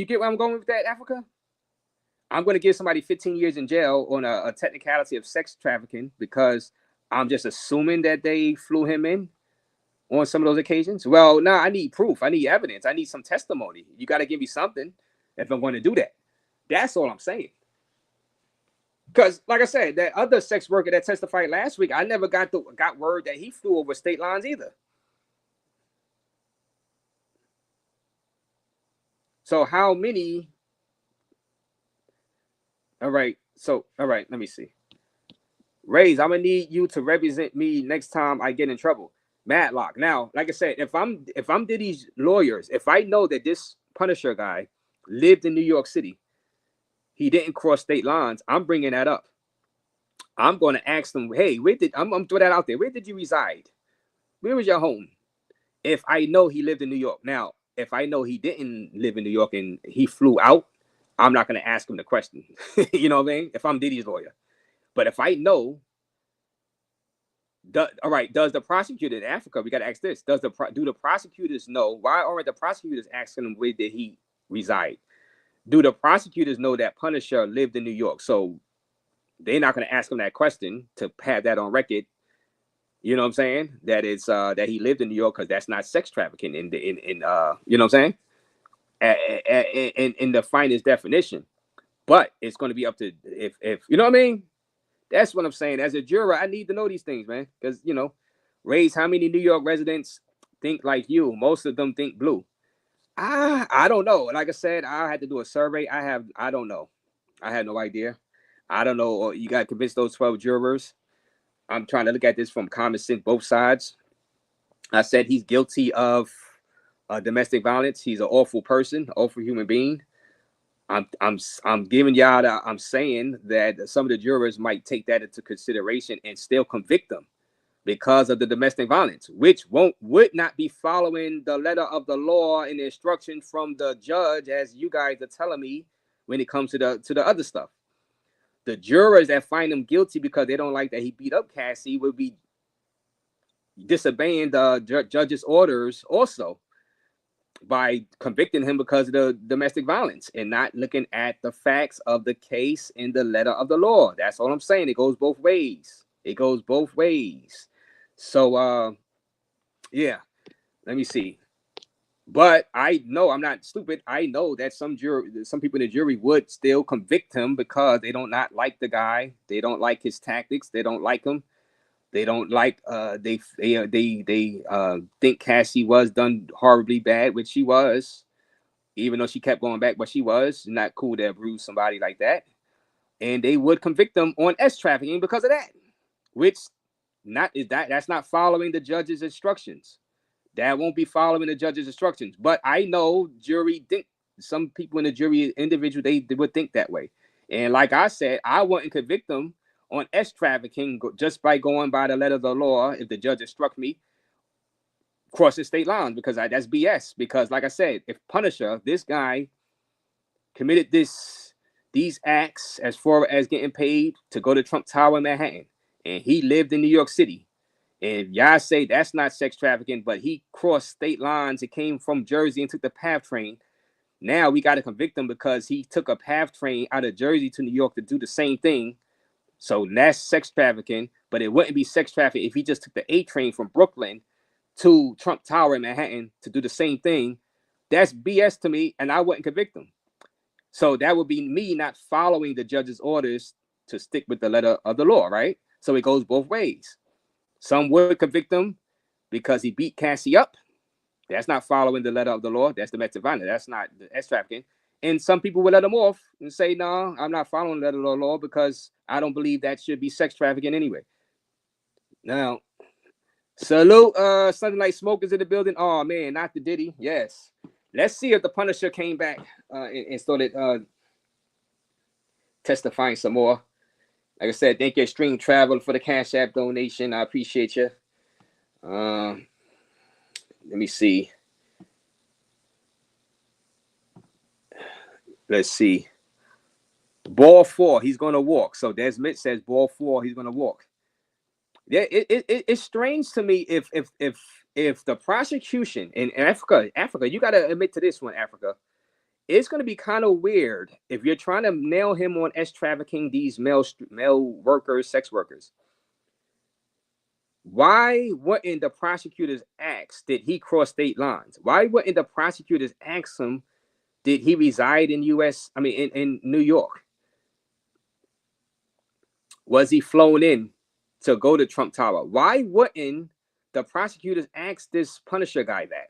get where I'm going with that, Africa? I'm going to give somebody 15 years in jail on a technicality of sex trafficking because I'm just assuming that they flew him in on some of those occasions. Well, no, I need proof. I need evidence. I need some testimony. You got to give me something if I'm going to do that. That's all I'm saying. Because, like I said, that other sex worker that testified last week, I never got word that he flew over state lines either. So how many? All right. So, all right, let me see. RAZE, I'm gonna need you to represent me next time I get in trouble. Madlock. Now, like I said, if I'm Diddy's lawyers, if I know that this Punisher guy lived in New York City, he didn't cross state lines, I'm bringing that up. I'm going to ask them, hey, I'm throw that out there. Where did you reside? Where was your home? If I know he lived in New York. Now, if I know he didn't live in New York and he flew out, I'm not going to ask him the question. You know what I mean? If I'm Diddy's lawyer. But if I know, all right, does the prosecutor in Africa, we got to ask this, do the prosecutors know, why aren't the prosecutors asking him where did he reside? Do the prosecutors know that Punisher lived in New York? So they're not going to ask him that question to have that on record. You know what I'm saying? That it's that he lived in New York, because that's not sex trafficking in you know what I'm saying? In the finest definition. But it's going to be up to if you know what I mean? That's what I'm saying. As a juror, I need to know these things, man. Because, you know, RAZE, how many New York residents think like you? Most of them think blue. I don't know. Like I said, I had to do a survey. I don't know. I had no idea. I don't know. You got to convince those 12 jurors. I'm trying to look at this from common sense, both sides. I said he's guilty of domestic violence. He's an awful person, awful human being. I'm giving y'all that I'm saying that some of the jurors might take that into consideration and still convict them because of the domestic violence, which would not be following the letter of the law and the instruction from the judge, as you guys are telling me when it comes to the other stuff. The jurors that find him guilty because they don't like that he beat up Cassie will be disobeying the judge's orders also, by convicting him because of the domestic violence and not looking at the facts of the case in the letter of the law. That's all I'm saying. It goes both ways. It goes both ways. So, yeah, let me see. But I know I'm not stupid. I know that some people in the jury would still convict him because they don't not like the guy. They don't like his tactics. They don't like him. They don't like they think Cassie was done horribly bad, which she was, even though she kept going back, but she was not cool to abuse somebody like that. And they would convict them on S trafficking because of that, which that's not following the judge's instructions. That won't be following the judge's instructions. But I know some people in the jury, individual, they would think that way. And like I said, I wouldn't convict them on S trafficking just by going by the letter of the law if the judge instruct me crossing state lines, because that's BS. Because like I said, if Punisher, this guy, committed these acts as far as getting paid to go to Trump Tower in Manhattan, and he lived in New York City, and y'all say that's not sex trafficking, but he crossed state lines, it came from Jersey and took the PATH train. Now we got to convict him because he took a PATH train out of Jersey to New York to do the same thing. So that's sex trafficking, but it wouldn't be sex trafficking if he just took the A train from Brooklyn to Trump Tower in Manhattan to do the same thing. That's BS to me, and I wouldn't convict him. So that would be me not following the judge's orders to stick with the letter of the law, right? So it goes both ways. Some would convict him because he beat Cassie up. That's not following the letter of the law. That's domestic violence. That's not the S trafficking. And some people would let him off and say, no, I'm not following the letter of the law because I don't believe that should be sex trafficking anyway. Now, salute, something like smokers in the building. Oh, man, not the Diddy. Yes. Let's see if the Punisher came back and started testifying some more. Like I said, thank you, Extreme Travel, for the Cash App donation. I appreciate you. Let me see. Let's see. Ball 4, he's going to walk. So Desmond says ball 4, he's going to walk. Yeah, it's strange to me if the prosecution in Africa, you got to admit to this one, Africa. It's going to be kind of weird if you're trying to nail him on S trafficking, these male workers, sex workers. Why wouldn't the prosecutors ask, did he cross state lines? Why wouldn't the prosecutors ask him, did he reside in U.S.? I mean, in New York? Was he flown in to go to Trump Tower? Why wouldn't the prosecutors ask this Punisher guy that?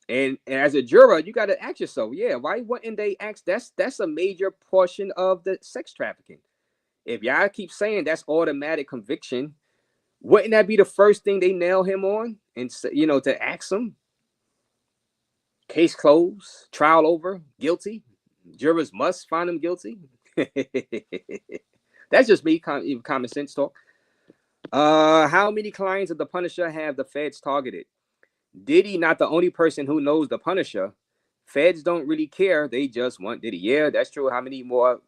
And as a juror, you got to ask yourself, yeah, why wouldn't they ask? That's a major portion of the sex trafficking. If y'all keep saying that's automatic conviction, wouldn't that be the first thing they nail him on? And to ask him, case closed, trial over, guilty. Jurors must find him guilty. That's just me, common sense talk. How many clients of the Punisher have the feds targeted? Diddy not the only person who knows the Punisher. Feds don't really care. They just want Diddy. Yeah, that's true. How many more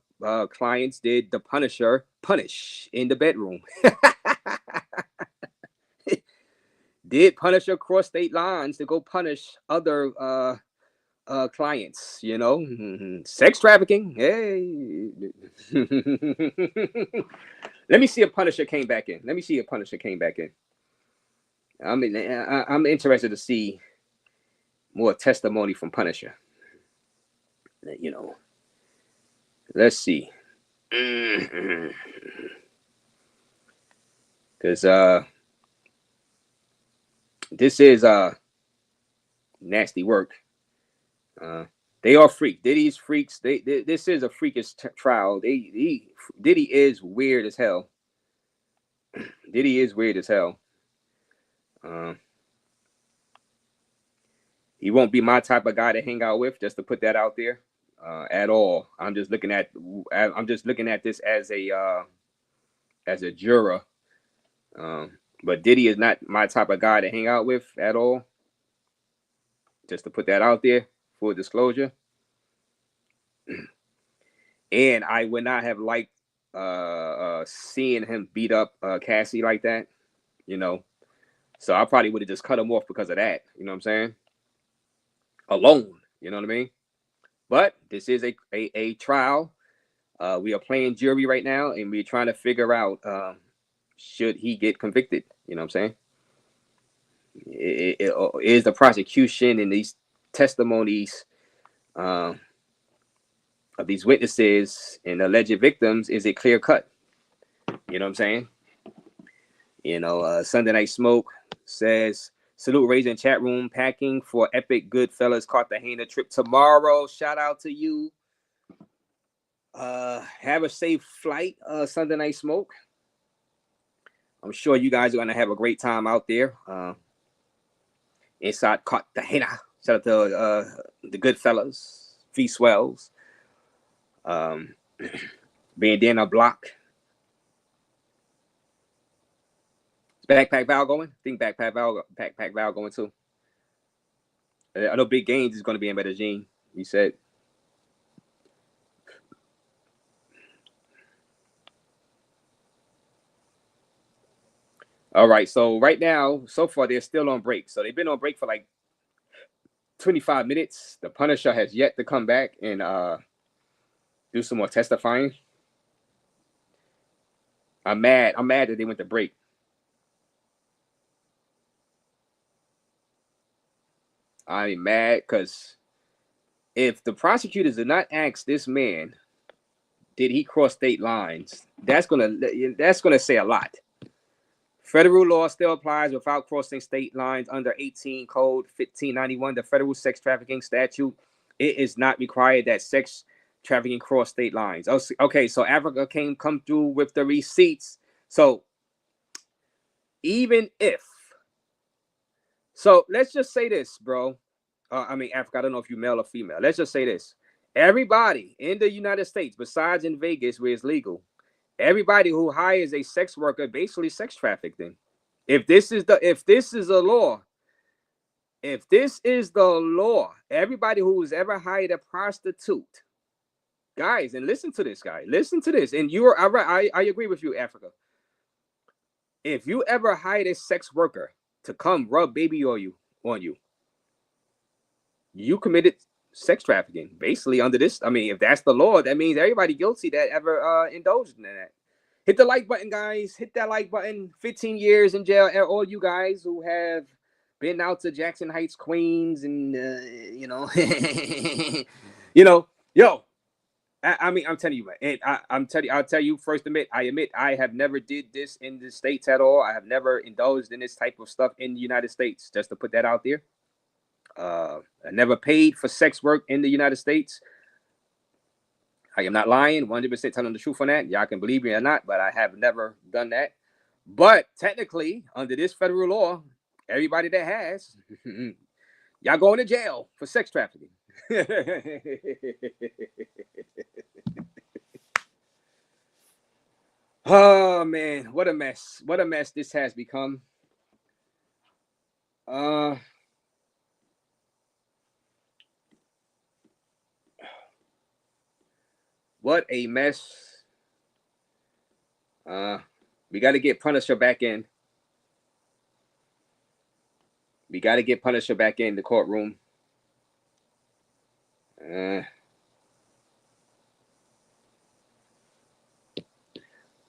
clients did the Punisher punish in the bedroom? Did Punisher cross state lines to go punish other clients? Sex trafficking. Hey. Let me see if Punisher came back in. I'm interested to see more testimony from Punisher. Let's see. Because this is nasty work. They are freaks. Diddy's freaks. This is a freakish trial. Diddy is weird as hell. He won't be my type of guy to hang out with, just to put that out there, at all. I'm just looking at this as a juror. But Diddy is not my type of guy to hang out with at all. Just to put that out there, full disclosure. And I would not have liked seeing him beat up Cassie like that, So I probably would have just cut him off because of that. You know what I'm saying? Alone. You know what I mean? But this is a trial. We are playing jury right now, and we're trying to figure out should he get convicted. You know what I'm saying? Is the prosecution and these testimonies of these witnesses and alleged victims, is it clear cut? You know what I'm saying? Sunday Night Smoke says, salute RAZE in chat room, packing for epic Goodfellas Cartagena trip tomorrow. Shout out to you. Have a safe flight, Sunday Night Smoke. I'm sure you guys are going to have a great time out there inside Cartagena. Shout out to the Goodfellas, Fee Swells, Bandana Block. Is Backpack Val going? I think Backpack Val going too. I know Big Gains is going to be in Medellin. He said. All right, so right now, so far, they're still on break. So they've been on break for like 25 minutes. The Punisher has yet to come back and do some more testifying. I'm mad that they went to break. I'm mad because if the prosecutors did not ask this man, did he cross state lines, that's gonna say a lot. Federal law still applies without crossing state lines under 18 Code 1591, the federal sex trafficking statute. It is not required that sex trafficking cross state lines. Okay, so Africa come through with the receipts. So even if, so let's just say this, bro. Africa, I don't know if you're male or female. Let's just say this. Everybody in the United States, besides in Vegas where it's legal, everybody who hires a sex worker basically sex trafficking. If this is the law, everybody who's ever hired a prostitute, guys, and listen to this, and I agree with you, Africa. If you ever hired a sex worker to come rub baby on you, you committed sex trafficking, basically under this. I mean, if that's the law, that means everybody guilty that ever indulged in that. Hit the like button, guys. Hit that like button. 15 years in jail. All you guys who have been out to Jackson Heights, Queens, and you know, yo. I mean, I'm telling you, man. I'll tell you first. I admit, I have never did this in the States at all. I have never indulged in this type of stuff in the United States. Just to put that out there. I never paid for sex work in the United States. I am not lying, 100% telling the truth on that. Y'all can believe me or not, but I have never done that. But technically, under this federal law, everybody that has, y'all going to jail for sex trafficking. Oh man, what a mess! What a mess this has become. What a mess. We got to get Punisher back in. We got to get Punisher back in the courtroom.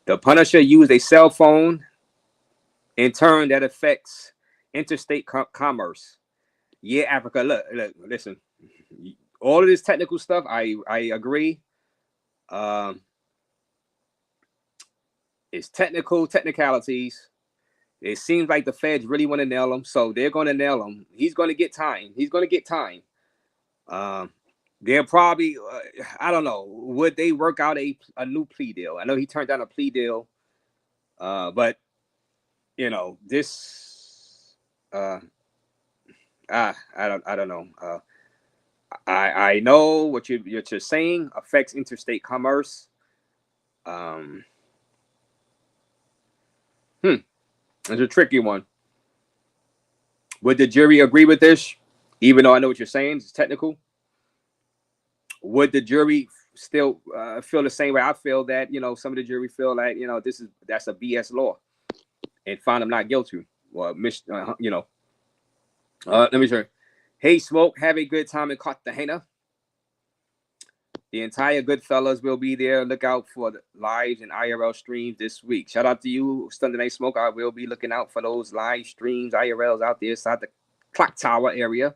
The Punisher used a cell phone. In turn, that affects interstate commerce. Yeah, Africa. Look, listen. All of this technical stuff, I agree. It's technicalities. It seems like the feds really want to nail him, so they're going to nail him. He's going to get time. They'll probably, I don't know, would they work out a new plea deal? I know he turned down a plea deal, but you know this. I don't know. I know what you're saying affects interstate commerce. It's a tricky one. Would the jury agree with this? Even though I know what you're saying, it's technical. Would the jury still feel the same way I feel, that some of the jury feel like that's a BS law and find them not guilty? Well, let me turn. Hey, Smoke, have a good time in Cartagena. The entire Goodfellas will be there. Look out for the lives and IRL streams this week. Shout out to you, Sunday Night Smoke. I will be looking out for those live streams, IRLs out there inside the Clock Tower area.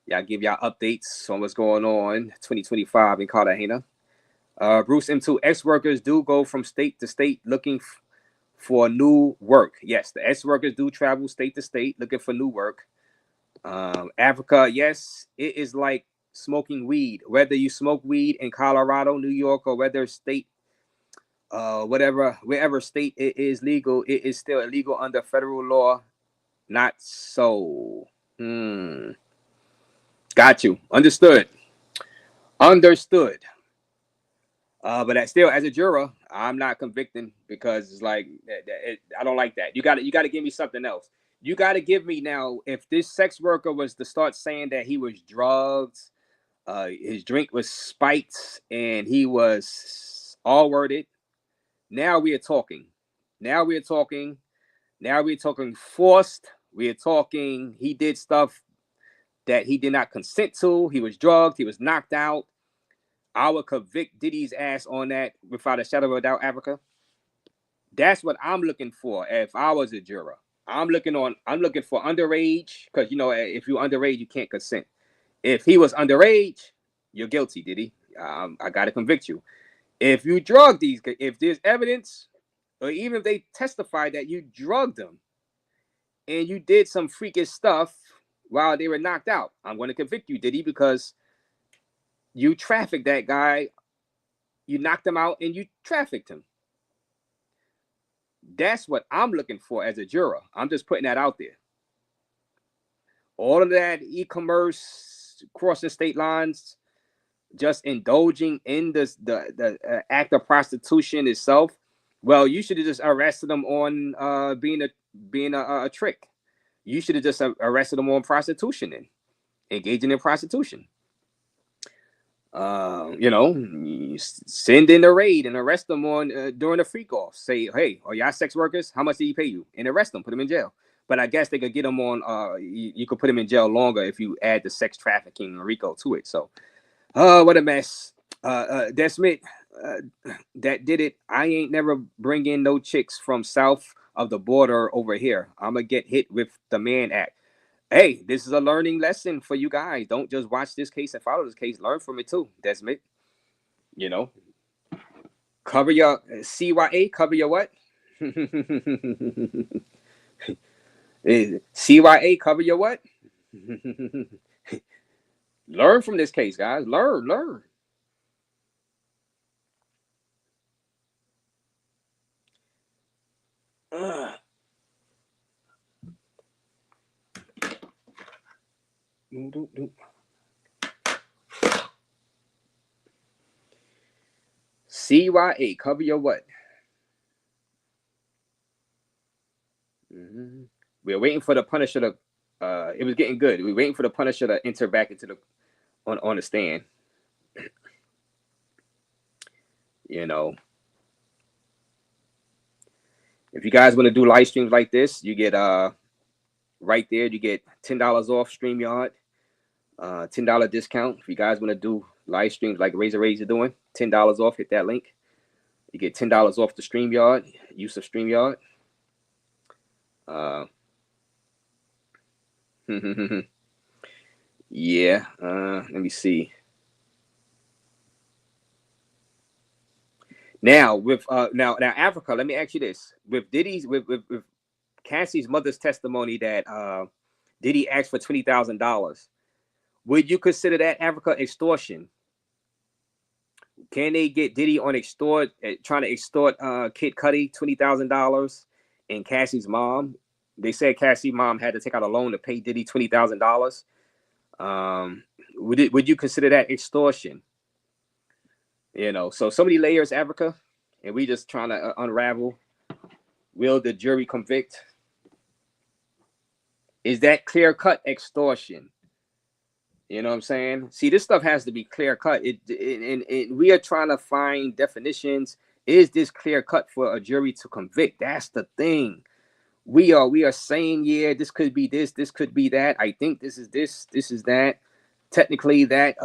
Y'all give y'all updates on what's going on 2025 in Cartagena. Bruce M2, ex-workers do go from state to state looking for new work. Yes, the ex-workers do travel state to state looking for new work. Africa, yes, it is like smoking weed. Whether you smoke weed in Colorado, New York, or whether state, wherever state it is legal, it is still illegal under federal law. Not so. Got you. Understood. But that still, as a juror, I'm not convicting, because it's like I don't like that. You got to give me something else. You got to give me now. If this sex worker was to start saying that he was drugged, his drink was spiked, and he was all worded, now we are talking. Now we're talking forced. We're talking he did stuff that he did not consent to. He was drugged. He was knocked out. I would convict Diddy's ass on that without a shadow of a doubt, Africa. That's what I'm looking for if I was a juror. I'm looking for underage, because if you're underage, you can't consent. If he was underage, you're guilty, Diddy. I gotta convict you. If you drug these, if there's evidence, or even if they testify that you drugged them and you did some freakish stuff while they were knocked out, I'm going to convict you, Diddy, because you trafficked that guy. You knocked him out and you trafficked him. That's what I'm looking for as a juror. I'm just putting that out there. All of that e-commerce, crossing state lines, just indulging in the act of prostitution itself. Well, you should have just arrested them on being a trick. You should have just arrested them on prostitution and engaging in prostitution. Send in the raid and arrest them on during a freak off. Say, hey, are y'all sex workers? How much did he pay you? And arrest them, put them in jail. But I guess they could get them on. You could put them in jail longer if you add the sex trafficking RICO to it. So, what a mess. Desmond, that did it. I ain't never bring in no chicks from south of the border over here. I'm gonna get hit with the Mann Act. Hey, this is a learning lesson for you guys. Don't just watch this case and follow this case. Learn from it too, Desmond. You know, cover your CYA. Cover your what? CYA. Cover your what? Learn from this case, guys. Learn. CYA, cover your what? We're waiting for the Punisher to. It was getting good. We're waiting for the Punisher to enter back into the on the stand. You know, if you guys want to do live streams like this, you get right there. You get $10 off StreamYard. $10 discount. If you guys want to do live streams like RAZE is doing, $10 off. Hit that link. You get $10 off the StreamYard, use of StreamYard. Yeah. Let me see. Now with now Africa, let me ask you this: with Diddy's with Cassie's mother's testimony that Diddy asked for $20,000, would you consider that Africa extortion? Can they get Diddy on trying to extort Kid Cudi $20,000 and Cassie's mom? They said Cassie's mom had to take out a loan to pay Diddy $20,000. Would you consider that extortion? You know, so many layers, Africa, and we just trying to unravel. Will the jury convict? Is that clear-cut extortion? You know what I'm saying? See, this stuff has to be clear-cut. And we are trying to find definitions. Is this clear-cut for a jury to convict? That's the thing. We are saying, yeah, this could be this could be that. I think this is that. Technically, that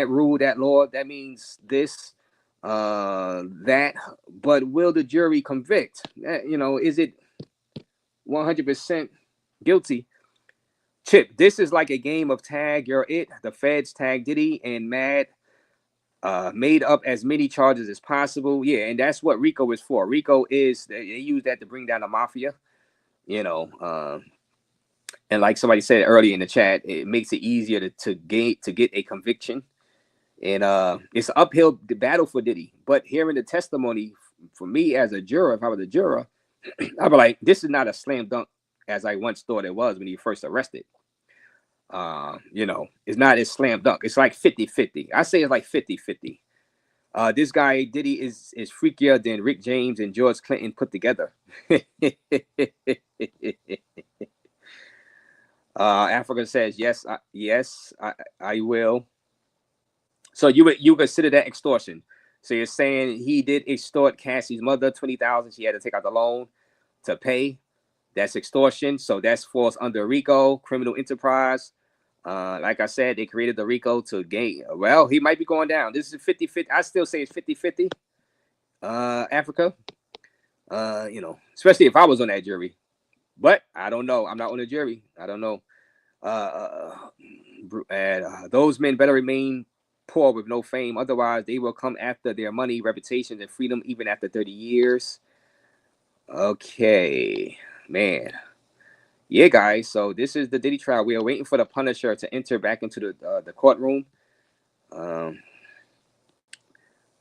rule, that law, that means this, that. But will the jury convict? You know, is it 100% guilty? Chip, this is like a game of tag. You're it. The feds tag Diddy and Mad made up as many charges as possible. Yeah, and that's what RICO is for. RICO is, they use that to bring down the mafia. You know, and like somebody said earlier in the chat, it makes it easier to get a conviction. And it's an uphill battle for Diddy. But hearing the testimony for me as a juror, if I was a juror, I'd be like, this is not a slam dunk as I once thought it was when he first arrested. You know, it's not a slam dunk. It's like 50-50. I say it's like 50-50. This guy Diddy is freakier than Rick James and George Clinton put together. Africa says yes, I will. So you consider that extortion? So you're saying he did extort Cassie's mother $20,000. She had to take out the loan to pay. That's extortion. So that's falls under RICO, criminal enterprise. Like I said, they created the RICO to gain. Well, he might be going down. This is 50-50. I still say it's 50-50. Africa. You know, especially if I was on that jury. But I don't know. I'm not on the jury. I don't know. Those men better remain poor with no fame. Otherwise, they will come after their money, reputation, and freedom even after 30 years. Okay, man. Yeah, guys. So this is the Diddy trial. We are waiting for the Punisher to enter back into the courtroom.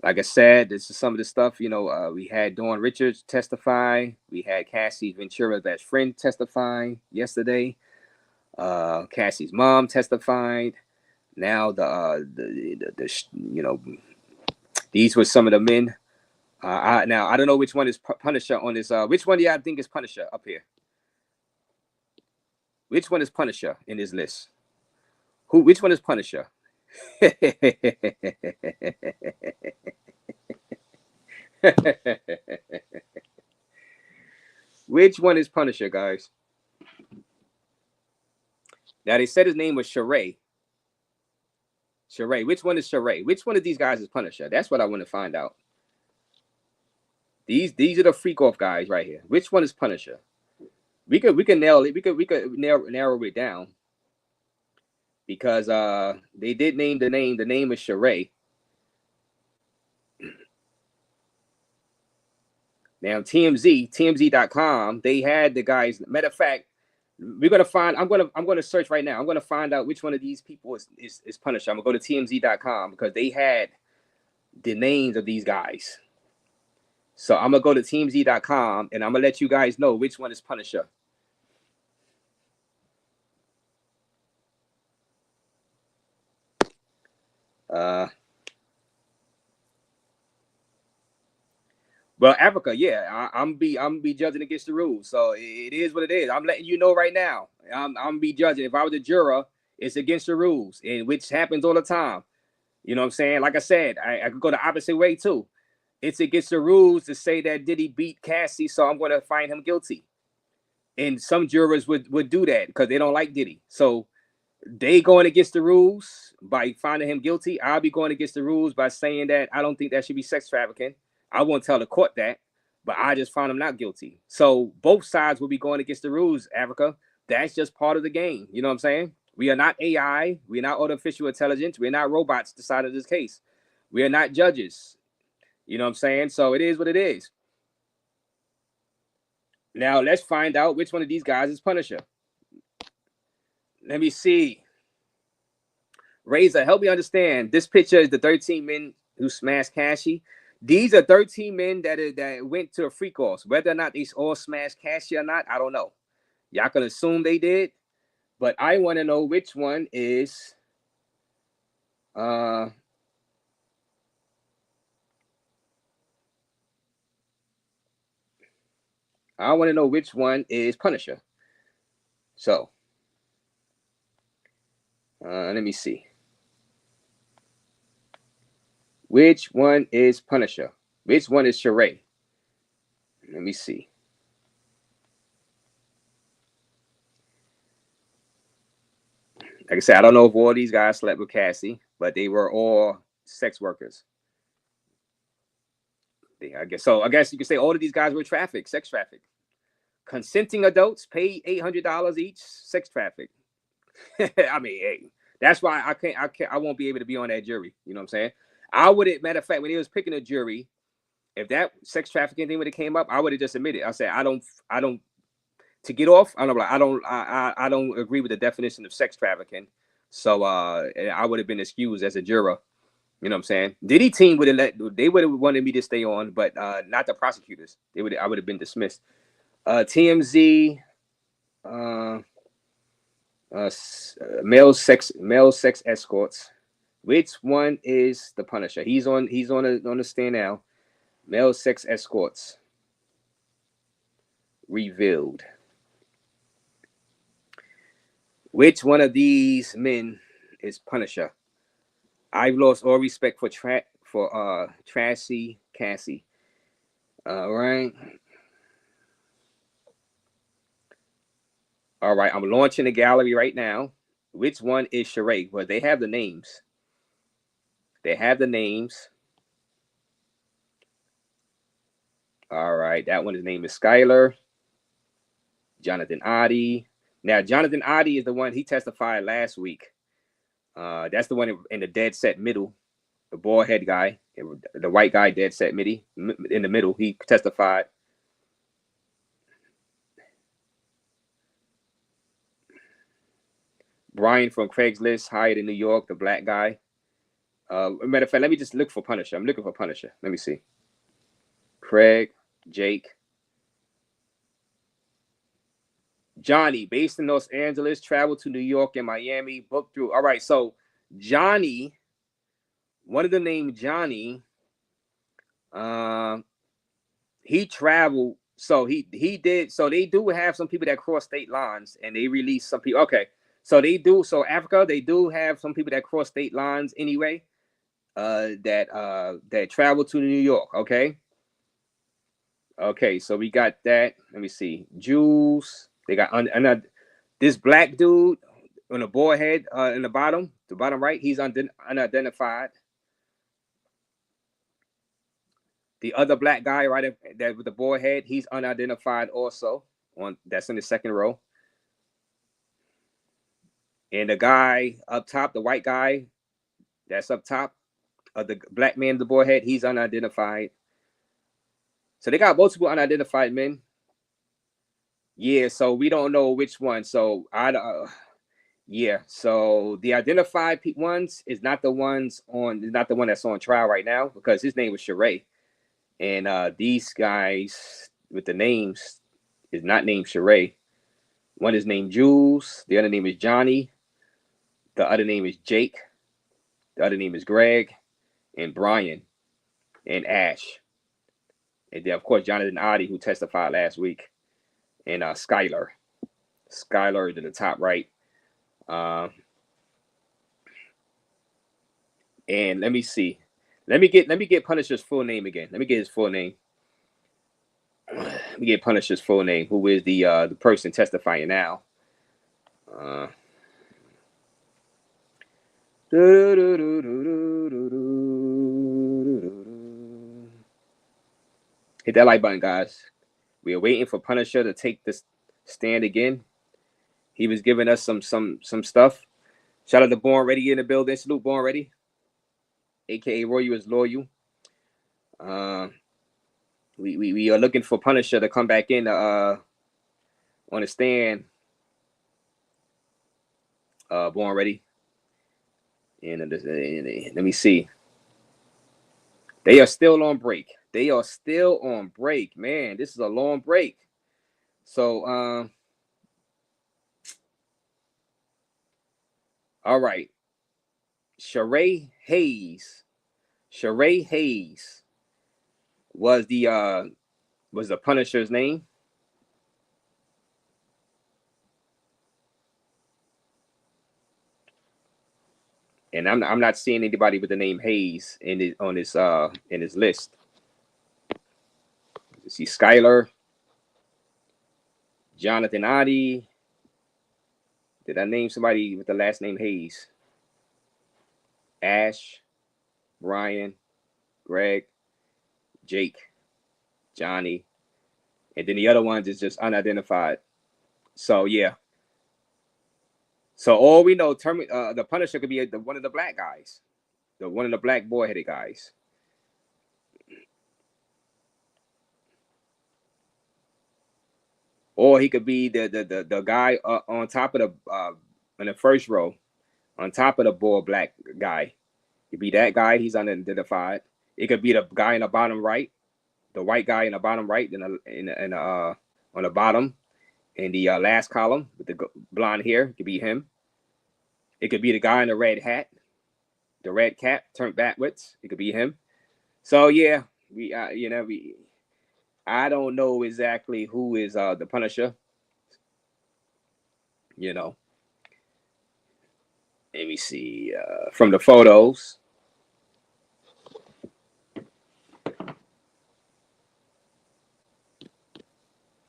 Like I said, this is some of the stuff. You know, we had Dawn Richards testify. We had Cassie Ventura's best friend testify yesterday. Cassie's mom testified. Now the you know, these were some of the men. Now I don't know which one is Punisher on this. Which one do y'all think is Punisher up here? Which one is Punisher in this list? Which one is Punisher? Which one is Punisher, guys? Now they said his name was Sheree. Sheree. Which one is Sheree? Which one of these guys is Punisher? That's what I want to find out. These are the freak off guys right here. Which one is Punisher? We could nail it. We could narrow it down because they did name the name. The name is Sheree. Now TMZ.com, they had the guys. Matter of fact, we're gonna find. I'm gonna search right now. I'm gonna find out which one of these people is Punisher. I'm gonna go to TMZ.com because they had the names of these guys. So I'm gonna go to TMZ.com and I'm gonna let you guys know which one is Punisher. Well, Africa, yeah, I'm be judging against the rules, so it is what it is. I'm letting you know right now. I'm be judging. If I was a juror, it's against the rules, and which happens all the time. You know what I'm saying? Like I said, I could go the opposite way too. It's against the rules to say that Diddy beat Cassie, so I'm going to find him guilty. And some jurors would do that because they don't like Diddy. So they going against the rules by finding him guilty. I'll be going against the rules by saying that I don't think that should be sex trafficking. I won't tell the court that, but I just found him not guilty. So both sides will be going against the rules, Africa. That's just part of the game. You know what I'm saying? We are not AI. We're not artificial intelligence. We're not robots deciding this case. We are not judges. You know what I'm saying? So it is what it is. Now let's find out which one of these guys is Punisher. Let me see. Razor, help me understand. This picture is the 13 men who smashed Cassie. These are 13 men that went to a freak off. Whether or not they all smashed Cassie or not, I don't know. Y'all can assume they did, but I want to know which one is I want to know which one is Punisher. So let me see. Which one is Punisher? Which one is Sheree? Let me see. Like I said, I don't know if all these guys slept with Cassie, but they were all sex workers. I guess so. I guess you could say all of these guys were sex traffic. Consenting adults paid $800 each, sex traffic. I mean, hey, that's why I won't be able to be on that jury. You know what I'm saying? I would, matter of fact, when he was picking a jury, if that sex trafficking thing would have came up, I would have just admitted. I said, I don't to get off. I don't agree with the definition of sex trafficking. So I would have been excused as a juror. You know what I'm saying? Diddy team would have wanted me to stay on, but not the prosecutors. I would have been dismissed. TMZ, male sex escorts. Which one is the Punisher? He's on the stand now. Male sex escorts revealed. Which one of these men is Punisher? I've lost all respect for Trashy Cassie. All right. All right. I'm launching the gallery right now. Which one is Sheree? Well, they have the names. All right. That one, his name is Skylar. Jonathan Adi. Now, Jonathan Adi is the one he testified last week. That's the one in the dead set middle, the bald head guy, the white guy, dead set midi in the middle. He testified. Brian from Craigslist, hired in New York, the black guy. Matter of fact, let me just look for Punisher. I'm looking for Punisher. Let me see. Craig, Jake. Johnny, based in Los Angeles, traveled to New York and Miami, booked through. All right, so Johnny, one of them named Johnny, he traveled. So he did. So they do have some people that cross state lines, and they release some people. Okay, so they do. So Africa, they do have some people that cross state lines anyway. That travel to New York. Okay. Okay, so we got that. Let me see. Jules. They got this black dude on the bald head in the bottom right. He's unidentified. The other black guy right that with the boy head, he's unidentified also. That's in the second row. And the guy up top, the white guy that's up top of the black man, the boy head, he's unidentified. So they got multiple unidentified men. Yeah, so we don't know which one. So yeah, so the identified ones is not the one that's on trial right now, because his name was Sheree. And these guys with the names is not named Sheree. One is named Jules, the other name is Johnny, the other name is Jake, the other name is Greg, and Brian, and Ash. And then of course Jonathan Adi, who testified last week, and Skylar. Skylar is in the top right. And let me see. Let me get Punisher's full name again. Let me get his full name. Let me get Punisher's full name, who is the person testifying now. Hit that like button, guys. We are waiting for Punisher to take this stand again. He was giving us some stuff. Shout out to Born Ready in the building. Salute Born Ready, aka Royal is Loyal. We are looking for Punisher to come back in on the stand. Born Ready. And let me see. They are still on break. Man, this is a long break. So all right. Sheree Hayes was the Punisher's name. And I'm not seeing anybody with the name Hayes in his list. You see Skylar, Jonathan Adi. Did I name somebody with the last name Hayes? Ash, Brian, Greg, Jake, Johnny, and then the other ones is just unidentified. So yeah. So all we know, the Punisher could be one of the black guys, one of the black boy-headed guys. Or he could be the guy on top of in the first row, on top of the boy black guy. It could be that guy. He's unidentified. It could be the guy in the bottom right, the white guy in the bottom right, on the bottom in the last column with the blonde hair. It could be him. It could be the guy in the red hat, the red cap turned backwards. It could be him. So yeah, I don't know exactly who is the Punisher. Let me see from the photos.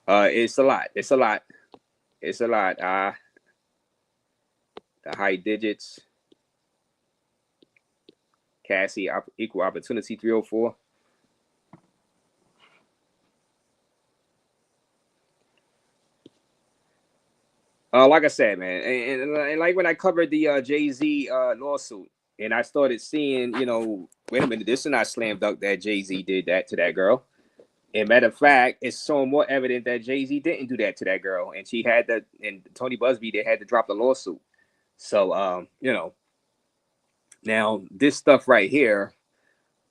It's a lot. The high digits. Cassie, equal opportunity 304. Like I said, man, and like when I covered the Jay-Z lawsuit, and I started seeing, wait a minute, this is not slam dunk that Jay-Z did that to that girl. And matter of fact, it's so more evident that Jay-Z didn't do that to that girl, and she had and Tony Busby, they had to drop the lawsuit. So, now this stuff right here,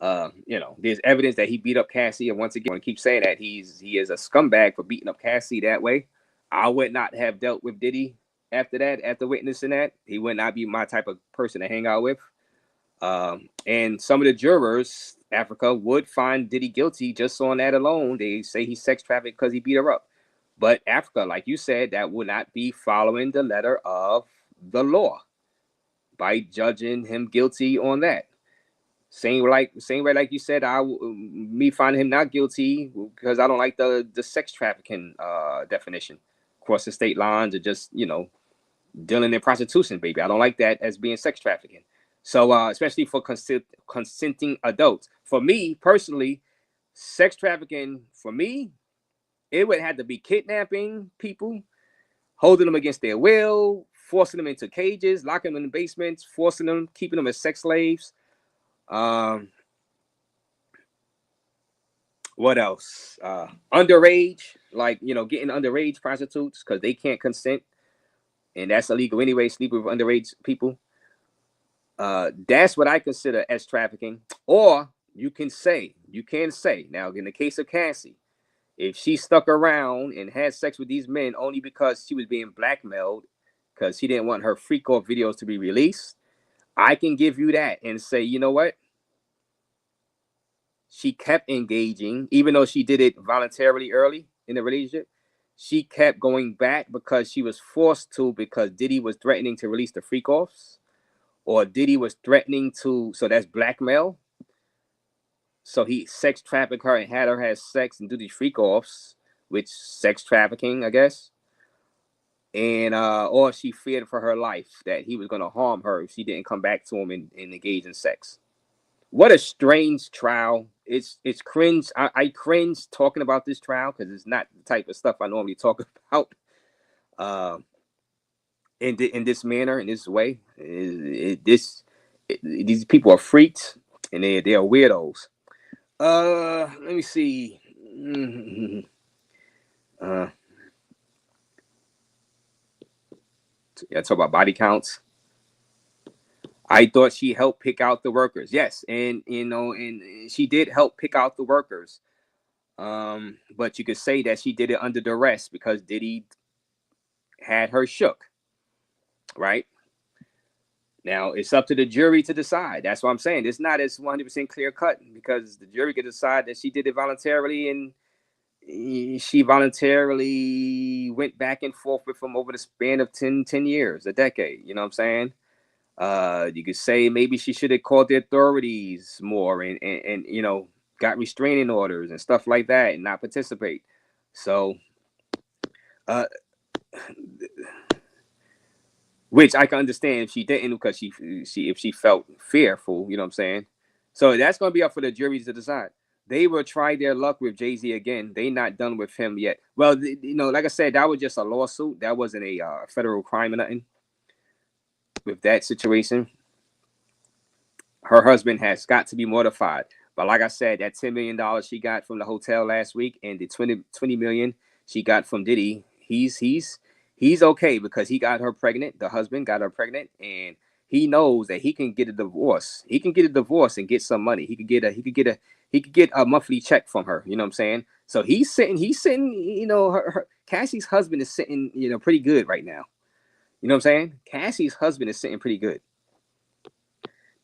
there's evidence that he beat up Cassie, and once again, I keep saying that he is a scumbag for beating up Cassie that way. I would not have dealt with Diddy after that, after witnessing that. He would not be my type of person to hang out with. And some of the jurors, Africa, would find Diddy guilty just on that alone. They say he sex trafficked because he beat her up. But Africa, like you said, that would not be following the letter of the law by judging him guilty on that. Same way like you said, me finding him not guilty because I don't like the sex trafficking definition. Crossing state lines or just, dealing in prostitution, baby. I don't like that as being sex trafficking. So, especially for consenting adults. For me, personally, Sex trafficking, for me, it would have to be kidnapping people, holding them against their will, forcing them into cages, locking them in the basements, forcing them, keeping them as sex slaves. What else? Underage, like, getting underage prostitutes because they can't consent, and that's illegal anyway, sleeping with underage people. That's what I consider as trafficking. Or you can say now, in the case of Cassie, if she stuck around and had sex with these men only because she was being blackmailed because she didn't want her freak off videos to be released, I can give you that and say, you know what? She kept engaging, even though she did it voluntarily early in the relationship. She kept going back because she was forced to, because Diddy was threatening to release the freak offs, or Diddy was threatening to, so that's blackmail. So he sex trafficked her and had her have sex and do these freak offs, which sex trafficking, I guess. And or she feared for her life that he was going to harm her if she didn't come back to him and engage in sex. What a strange trial. It's cringe. I cringe talking about this trial because it's not the type of stuff I normally talk about in this manner, in this way. These people are freaks and they are weirdos. Let me see. Yeah, talk about body counts. I thought she helped pick out the workers. Yes, and and she did help pick out the workers. But you could say that she did it under duress because Diddy had her shook. Right? Now it's up to the jury to decide. That's what I'm saying. It's not as 100% clear cut because the jury could decide that she did it voluntarily and she voluntarily went back and forth with him over the span of 10 years, a decade. You know what I'm saying? You could say maybe she should have called the authorities more and got restraining orders and stuff like that and not participate. So, which I can understand if she didn't, because if she felt fearful, you know what I'm saying? So that's going to be up for the juries to decide. They will try their luck with Jay-Z again. They not done with him yet. Well, like I said, that was just a lawsuit. That wasn't a federal crime or nothing. With that situation, her husband has got to be mortified. But like I said, that $10 million she got from the hotel last week and the 20 million she got from Diddy, he's okay because he got her pregnant. The husband got her pregnant, and he knows that he can get a divorce. He can get a divorce and get some money. He could get a monthly check from her. You know what I'm saying? So he's sitting. Her Cassie's husband is sitting, pretty good right now. You know what I'm saying? Cassie's husband is sitting pretty good.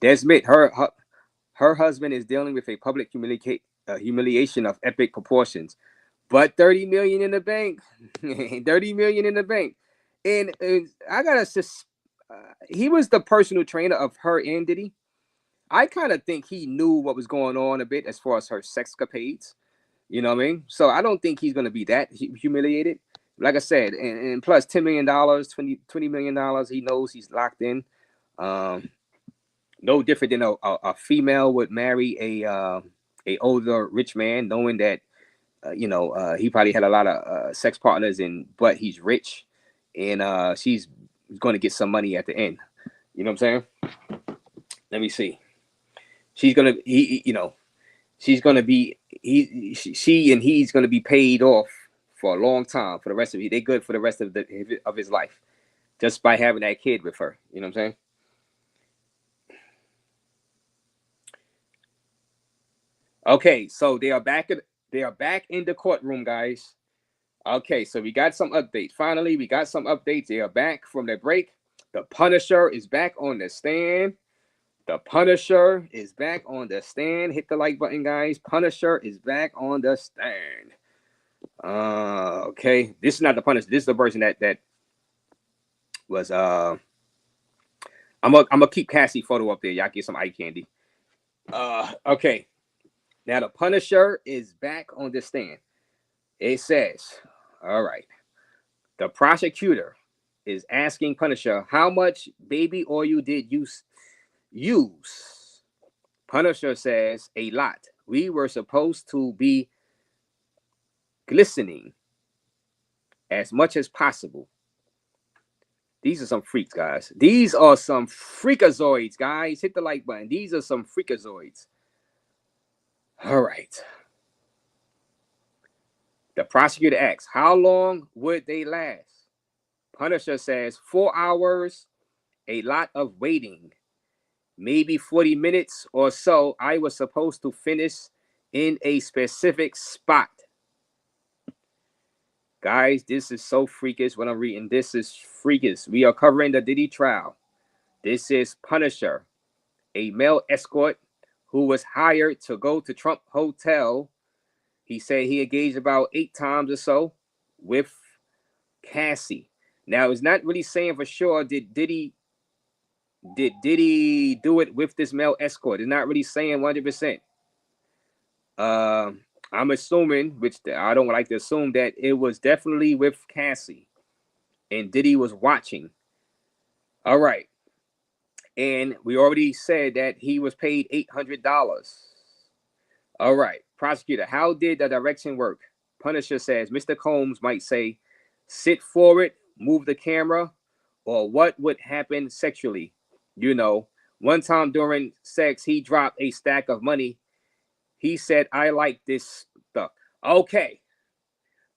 Desmond, her husband is dealing with a public humiliation of epic proportions, but 30 million in the bank. 30 million in the bank. And I gotta he was the personal trainer of her and Diddy. I kind of think he knew what was going on a bit as far as her sexcapades. You know what I mean? So I don't think he's gonna be that humiliated. Like I said, and plus $10 million, $20 million, he knows he's locked in. No different than a female would marry a older rich man, knowing that he probably had a lot of sex partners, but he's rich, and she's going to get some money at the end. You know what I'm saying? Let me see. She's gonna she's gonna be he's gonna be paid off for a long time for the rest of it. They're good for the rest of his life just by having that kid with her. You know what I'm saying? Okay, so they are back in the courtroom, guys. Okay, so we got some updates. Finally, we got some updates. They are back from their break. The Punisher is back on the stand. The Punisher is back on the stand. Hit the like button, guys. Punisher is back on the stand. Okay. This is not the Punisher. This is the version that was I'm gonna keep Cassie photo up there. Y'all get some eye candy. Okay. Now the Punisher is back on the stand. It says, all right. The prosecutor is asking Punisher how much baby oil did you use. Punisher says a lot. We were supposed to be glistening as much as possible. These are some freaks, guys. These are some freakazoids, guys. Hit the like button. These are some freakazoids. All right. The prosecutor asks, how long would they last? Punisher says 4 hours, a lot of waiting, maybe 40 minutes or so. I was supposed to finish in a specific spot. Guys, this is so freakish what I'm reading. This is freakish. We are covering the Diddy trial. This is Punisher, a male escort who was hired to go to Trump Hotel. He said he engaged about 8 times or so with Cassie. Now, it's not really saying for sure did Diddy do it with this male escort. It's not really saying 100%. I'm assuming, which I don't like to assume, that it was definitely with Cassie and Diddy was watching. All right. And we already said that he was paid $800. All right. Prosecutor, how did the direction work? Punisher says Mr. Combs might say, sit forward, move the camera, or what would happen sexually? You know, one time during sex, he dropped a stack of money. He said, I like this stuff. Okay.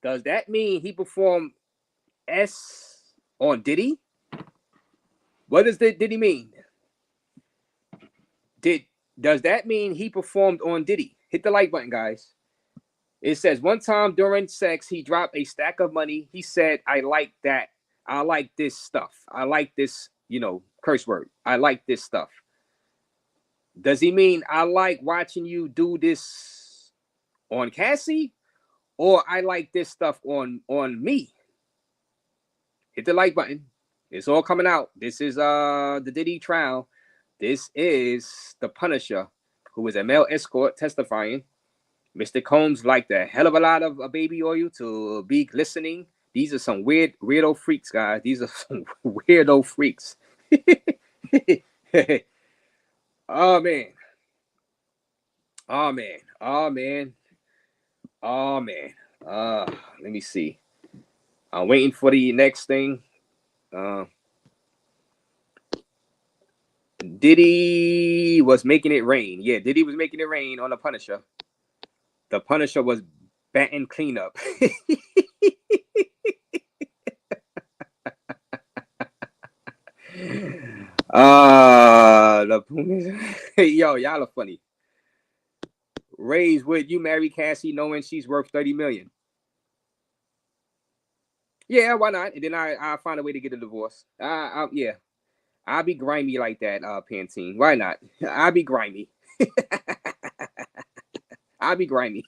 Does that mean he performed S on Diddy? What does Diddy mean? Does that mean he performed on Diddy? Hit the like button, guys. It says one time during sex, he dropped a stack of money. He said, I like that. I like this stuff. I like this, curse word. I like this stuff. Does he mean I like watching you do this on Cassie? Or I like this stuff on me? Hit the like button. It's all coming out. This is the Diddy trial. This is the Punisher, who is a male escort testifying. Mr. Combs liked a hell of a lot of baby oil to be glistening. These are some weirdo freaks, guys. These are some weirdo freaks. Oh, man. Oh, man. Oh, man. Oh, man. Let me see. I'm waiting for the next thing. Diddy was making it rain. Yeah, Diddy was making it rain on the Punisher. The Punisher was batting cleanup. Yo, y'all are funny. RAZE, would you marry Cassie knowing she's worth $30 million? Yeah, why not? And then I'll find a way to get a divorce. Yeah. I'll be grimy like that, Pantene. Why not? I'll be grimy. I'll be grimy.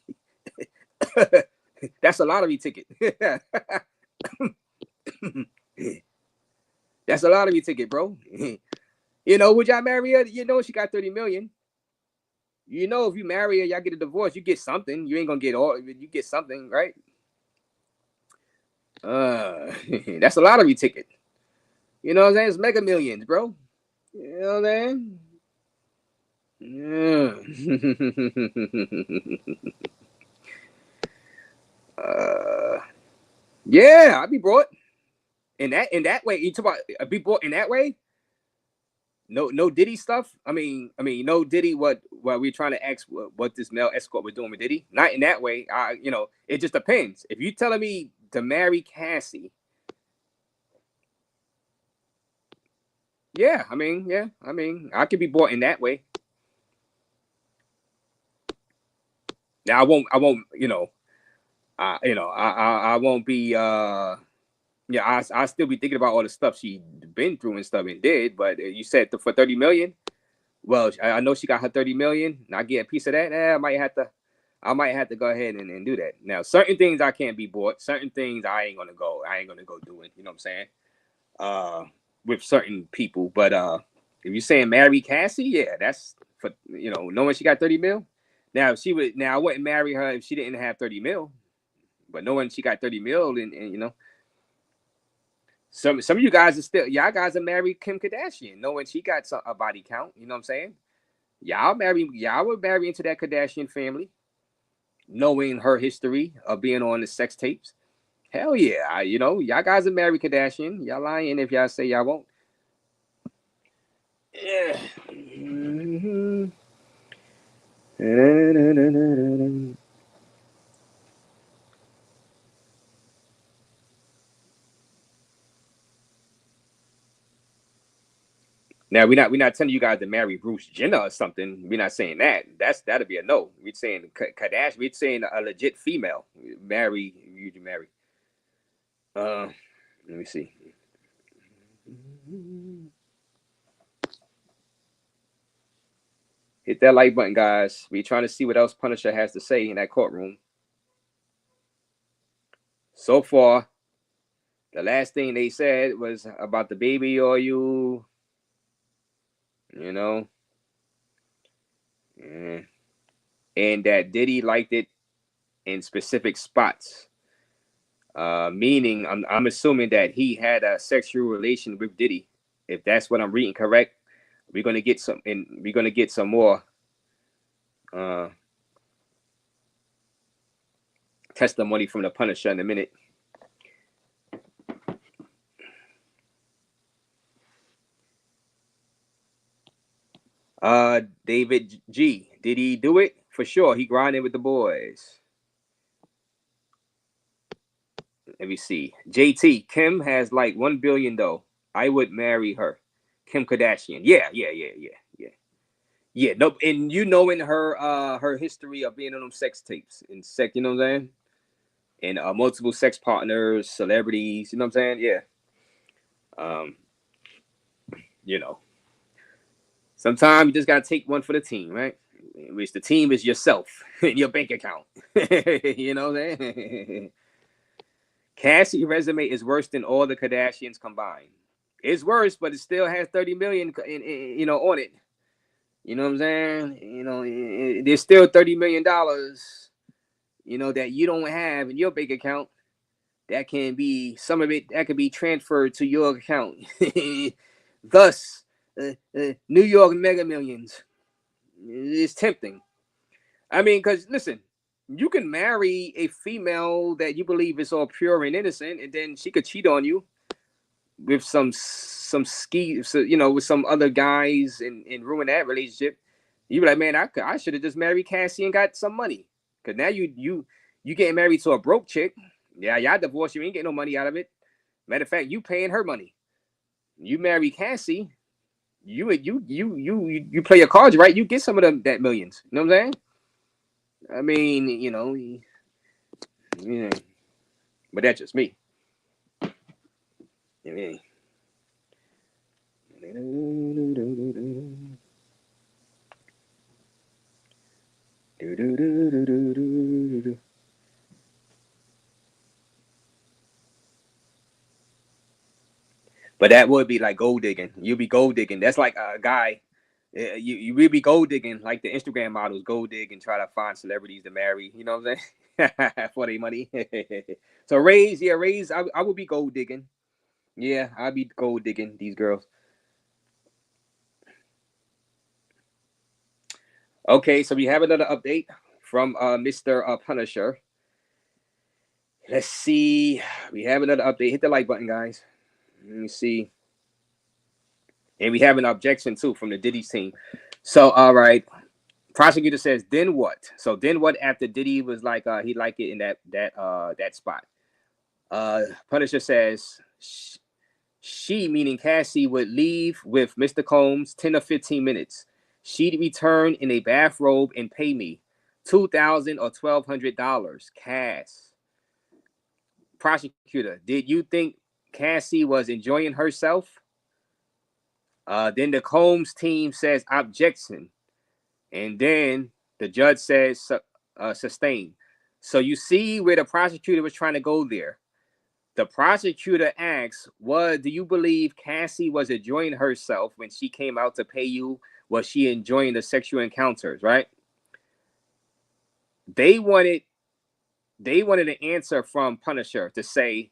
That's a lottery ticket. That's a lottery ticket, bro. Would y'all marry her? She got 30 million. If you marry her, y'all get a divorce, you get something. You ain't gonna get all, you get something, right? That's a lottery ticket. You know what I'm saying? It's Mega Millions, bro. You know what I'm saying? Yeah, I'd be brought in that way. You talk about I'd be brought in that way. No Diddy stuff. I mean, no Diddy. What we're trying to ask what this male escort was doing with Diddy. Not in that way. It just depends. If you telling me to marry Cassie, yeah, I could be bought in that way. Now I won't. I won't be. I still be thinking about all the stuff she been through and stuff and did. But you said for 30 million. Well, I know she got her 30 million. And I get a piece of that. I might have to go ahead and do that. Now, certain things I can't be bought. Certain things I ain't gonna go do it. You know what I'm saying? With certain people. But if you're saying marry Cassie, yeah, that's for knowing she got 30 mil. Now I wouldn't marry her if she didn't have 30 mil. But knowing she got 30 mil and some of you guys are still, y'all guys are married Kim Kardashian, knowing she got a body count. You know what I'm saying? Y'all would marry into that Kardashian family, knowing her history of being on the sex tapes. Hell yeah, y'all guys are married Kardashian. Y'all lying if y'all say y'all won't. Yeah. Mm-hmm. Now we're not telling you guys to marry Bruce Jenner or something. We're not saying that. That'd be a no. We're saying Kardashian. We're saying a legit female marry. You marry. Let me see. Hit that like button, guys. We're trying to see what else Punisher has to say in that courtroom. So far, the last thing they said was about the baby or you know, and that Diddy liked it in specific spots. Meaning, I'm assuming that he had a sexual relation with Diddy. If that's what I'm reading correct, we're gonna get some more testimony from the Punisher in a minute. David G. Did he do it? For sure. He grinded with the boys. Let me see. JT, Kim has like 1 billion though. I would marry her. Kim Kardashian. Yeah. No, and knowing her history of being on them sex tapes and sex, you know what I'm saying? And multiple sex partners, celebrities, you know what I'm saying? Yeah. Sometimes you just gotta take one for the team, right? Which the team is yourself and your bank account. You know what I'm saying? Cassie's resume is worse than all the Kardashians combined. It's worse, but it still has 30 million on it. You know what I'm saying? There's still $30 million, that you don't have in your bank account. That can be some of it that could be transferred to your account. Thus, New York Mega Millions. It's tempting. I mean, because listen, you can marry a female that you believe is all pure and innocent, and then she could cheat on you with some with some other guys and ruin that relationship. You be like, man, I should have just married Cassie and got some money. Cause now you getting married to a broke chick. Yeah, y'all divorced, you ain't getting no money out of it. Matter of fact, you paying her money. You marry Cassie, you play your cards right, you get some of them that millions. You know what I'm saying? I mean, but that's just me. I mean, but that would be like gold digging. You'd be gold digging. That's like a guy. You will be gold digging, like the Instagram models gold dig and try to find celebrities to marry. You know what I'm saying? For their money. So RAZE, I would be gold digging. Yeah, I'd be gold digging these girls. Okay, so we have another update from Mr. Punisher. Let's see. We have another update. Hit the like button, guys. Let me see. And we have an objection too from the Diddy team. So, all right. Prosecutor says, then what? So then what after Diddy was like, he liked it in that spot. Punisher says, she, meaning Cassie, would leave with Mr. Combs 10 or 15 minutes. She'd return in a bathrobe and pay me $2,000 or $1,200 cash. Prosecutor, did you think Cassie was enjoying herself? Then the Combs team says objection. And then the judge says sustain. So you see where the prosecutor was trying to go there. The prosecutor asks, do you believe Cassie was enjoying herself when she came out to pay you? Was she enjoying the sexual encounters, right? They wanted an answer from Punisher to say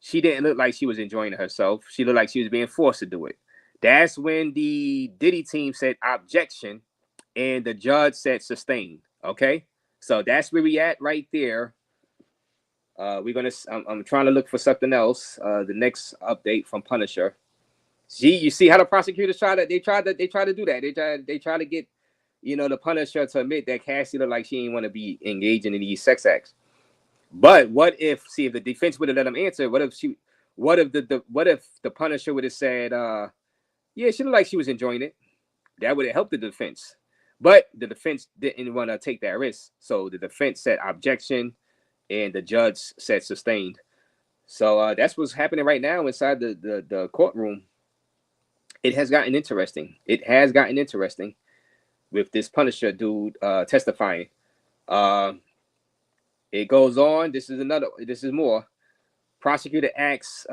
she didn't look like she was enjoying herself. She looked like she was being forced to do it. That's when the Diddy team said objection, and the judge said sustained. Okay, so that's where we at right there. We're gonna. I'm trying to look for something else. The next update from Punisher. See, you see how the prosecutors try to do that. They try to get, the Punisher to admit that Cassie looked like she didn't want to be engaging in these sex acts. But what if the defense would have let him answer? What if the Punisher would have said, yeah, she looked like she was enjoying it. That would have helped the defense. But the defense didn't want to take that risk. So the defense said objection, and the judge said sustained. So that's what's happening right now inside the courtroom. It has gotten interesting. With this Punisher dude testifying. It goes on. This is more. Prosecutor asks,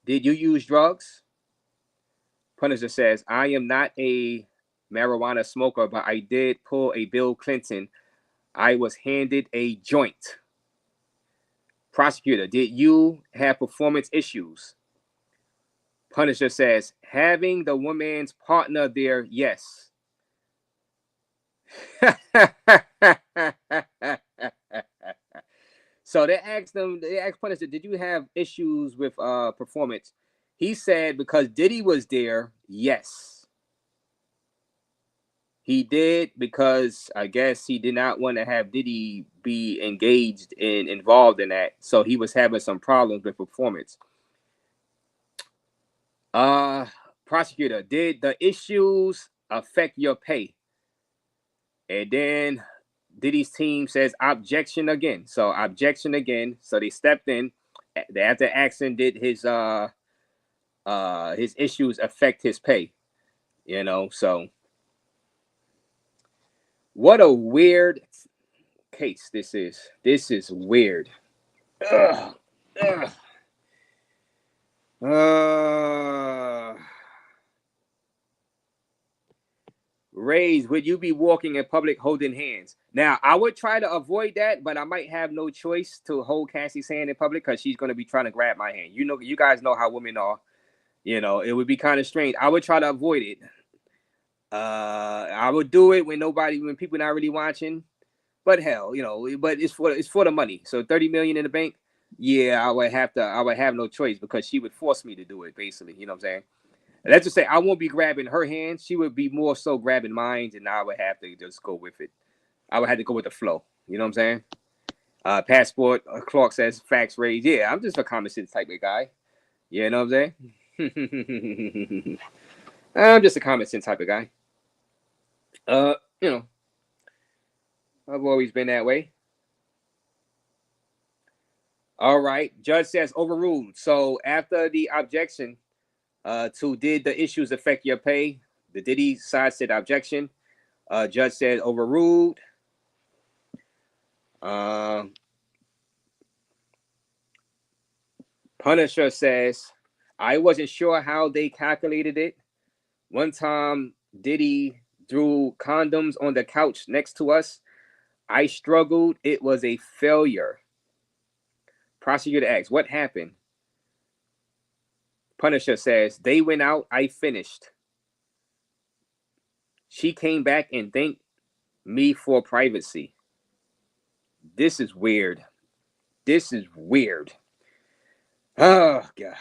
did you use drugs? Punisher says, I am not a marijuana smoker, but I did pull a Bill Clinton. I was handed a joint. Prosecutor, did you have performance issues? Punisher says, having the woman's partner there, yes. So they asked Punisher, did you have issues with performance? He said, because Diddy was there, yes. He did, because I guess he did not want to have Diddy be engaged and involved in that. So he was having some problems with performance. Prosecutor, did the issues affect your pay? And then Diddy's team says objection again. So objection again. So they stepped in. After asking, did his issues affect his pay? So what a weird case this is. This is weird. Ugh. RAZE, would you be walking in public holding hands? Now, I would try to avoid that, but I might have no choice to hold Cassie's hand in public because she's going to be trying to grab my hand. You guys know how women are. It would be kind of strange. I would try to avoid it. I would do it when people not really watching. But hell, but it's for the money. So 30 million in the bank. Yeah, I would have no choice because she would force me to do it, basically. You know what I'm saying? And let's just say I won't be grabbing her hand. She would be more so grabbing mine, and I would have to just go with it. I would have to go with the flow. You know what I'm saying? Passport, Clark says, facts raised. Yeah, I'm just a common sense type of guy. You know what I'm saying? I'm just a common sense type of guy. I've always been that way. All right. Judge says overruled. So after the objection to did the issues affect your pay, the Diddy side said objection. Judge said overruled. Punisher says, I wasn't sure how they calculated it. One time, Diddy threw condoms on the couch next to us. I struggled. It was a failure. Prosecutor asks, what happened? Punisher says, they went out. I finished. She came back and thanked me for privacy. This is weird. Oh, God.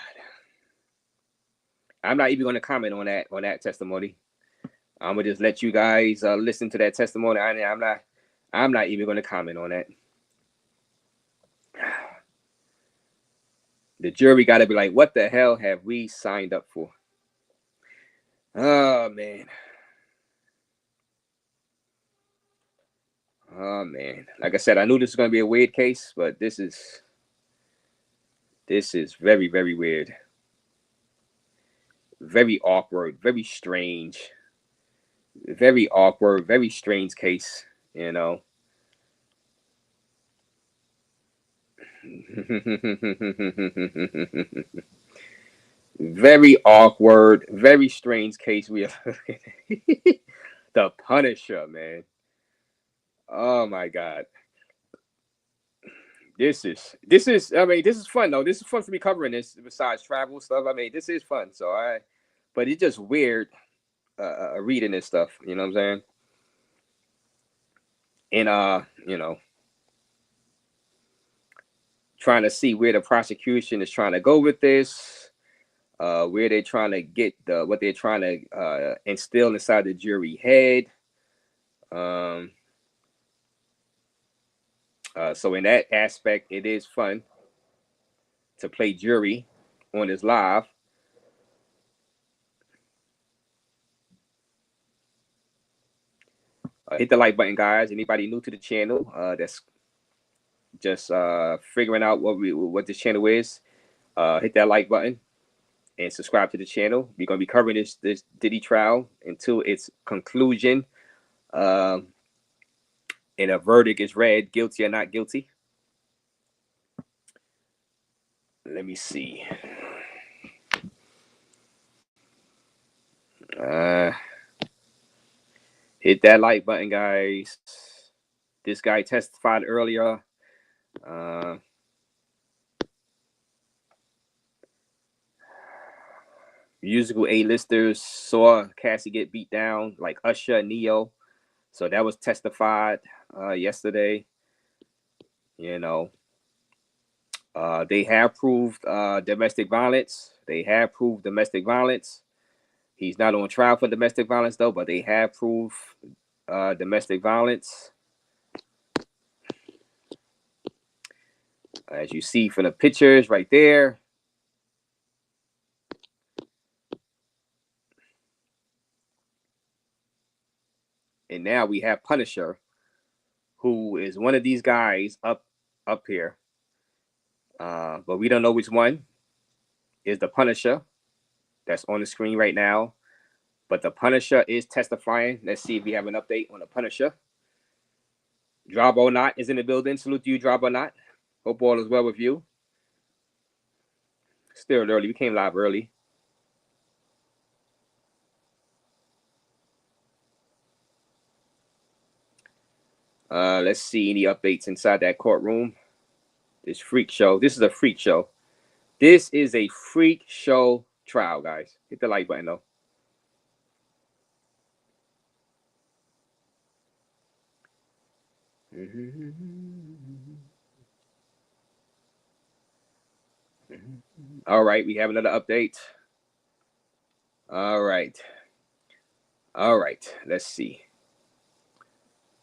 I'm not even going to comment on that testimony. I'm going to just let you guys listen to that testimony. I'm not even going to comment on that. The jury got to be like, what the hell have we signed up for? Oh, man. Like I said, I knew this was going to be a weird case, but this is very, very weird. Very awkward, very strange. Very awkward, very strange case, Very awkward, very strange case we are looking at. The Punisher, man. Oh my God. This is I mean, this is fun though. This is fun for me covering this besides travel stuff. I mean, this is fun. So but it's just weird reading this stuff, you know what I'm saying? And you know, trying to see where the prosecution is trying to go with this, where they're trying to get what they're trying to instill inside the jury head. So in that aspect, it is fun to play jury on this live. Hit the like button, guys. Anybody new to the channel that's just figuring out what this channel is, hit that like button and subscribe to the channel. We're gonna be covering this Diddy trial until its conclusion, and a verdict is read, guilty or not guilty. Let me see. Hit that like button, guys. This guy testified earlier. Musical A-listers saw Cassie get beat down, like Usher and Neo. So that was testified yesterday. You know, they have proved domestic violence. They have proved domestic violence. He's not on trial for domestic violence, though, but they have proved domestic violence. As you see from the pictures right there. And now we have Punisher, who is one of these guys up here. But we don't know which one is the Punisher that's on the screen right now. But the Punisher is testifying. Let's see if we have an update on the Punisher. Drabo Not is in the building. Salute to you, Drabo Not. Hope all is well with you. Still early. We came live early. Let's see any updates inside that courtroom. This freak show. This is a freak show. This is a freak show trial, guys. Hit the like button, though. All right, we have another update. All right, let's see.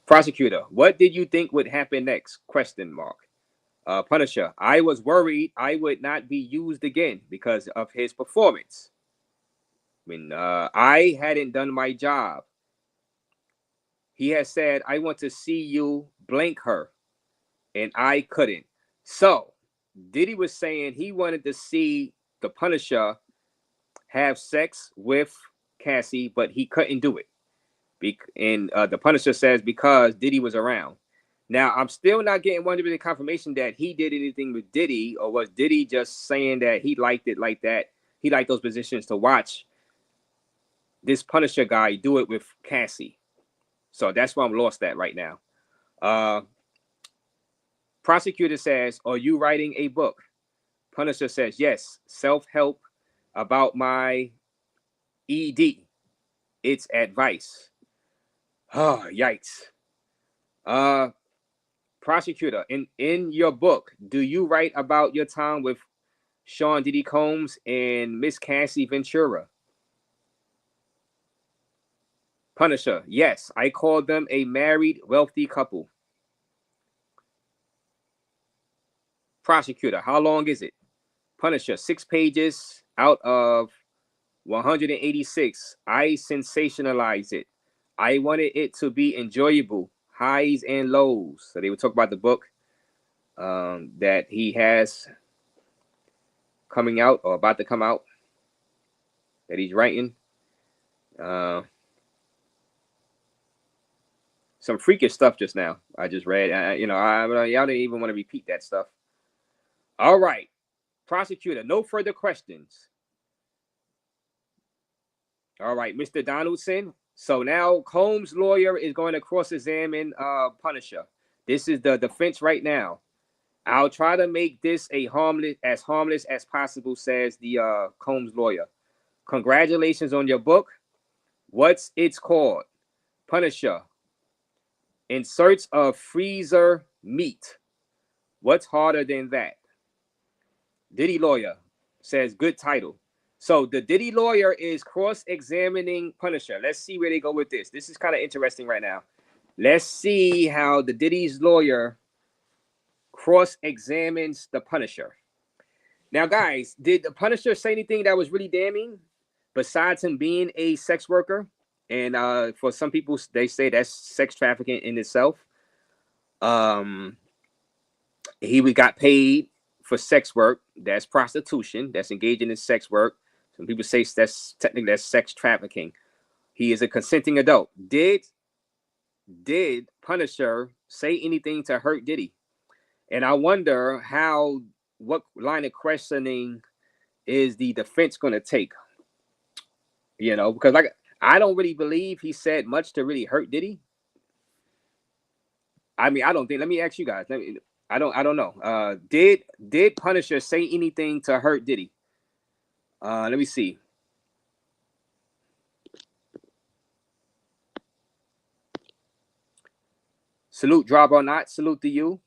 Prosecutor, what did you think would happen next? Question mark. Punisher, I was worried I would not be used again because of his performance. When I hadn't done my job. He has said, I want to see you blank her, and I couldn't. So Diddy was saying he wanted to see the Punisher have sex with Cassie, but he couldn't do it. And the Punisher says because Diddy was around. Now, I'm still not getting 100% confirmation that he did anything with Diddy, or was Diddy just saying that he liked it like that? He liked those positions to watch this Punisher guy do it with Cassie. So that's why I'm lost at right now. Prosecutor says, are you writing a book? Punisher says, yes, self-help about my ED. It's advice. Oh, yikes. Prosecutor, in your book, do you write about your time with Sean Diddy Combs and Miss Cassie Ventura? Punisher, yes, I call them a married, wealthy couple. Prosecutor, how long is it? Punisher, 6 pages out of 186. I sensationalize it. I wanted it to be enjoyable, highs and lows. So they would talk about the book that he has coming out or about to come out that he's writing. Some freakish stuff just now. I just read. Y'all didn't even want to repeat that stuff. All right, prosecutor, no further questions. All right, Mr. Donaldson. So now Combs' lawyer is going to cross-examine Punisher. This is the defense right now. I'll try to make this as harmless as possible, says the Combs lawyer. Congratulations on your book. What's it's called? Punisher. In search of freezer meat. What's harder than that? Diddy lawyer says good title. So the Diddy lawyer is cross-examining Punisher. Let's see where they go with this. This is kind of interesting right now. Let's see how the Diddy's lawyer cross-examines the Punisher. Now, guys, did the Punisher say anything that was really damning besides him being a sex worker? And for some people, they say that's sex trafficking in itself. He got paid for sex work. That's prostitution. That's engaging in sex work. Some people say that's sex trafficking. He is a consenting adult. Did Punisher say anything to hurt Diddy? And I wonder what line of questioning is the defense going to take? You know, because I don't really believe he said much to really hurt Diddy. I mean, I don't think. Let me ask you guys. I don't know. Did Punisher say anything to hurt Diddy? Let me see. Salute, drop or not. Salute to you.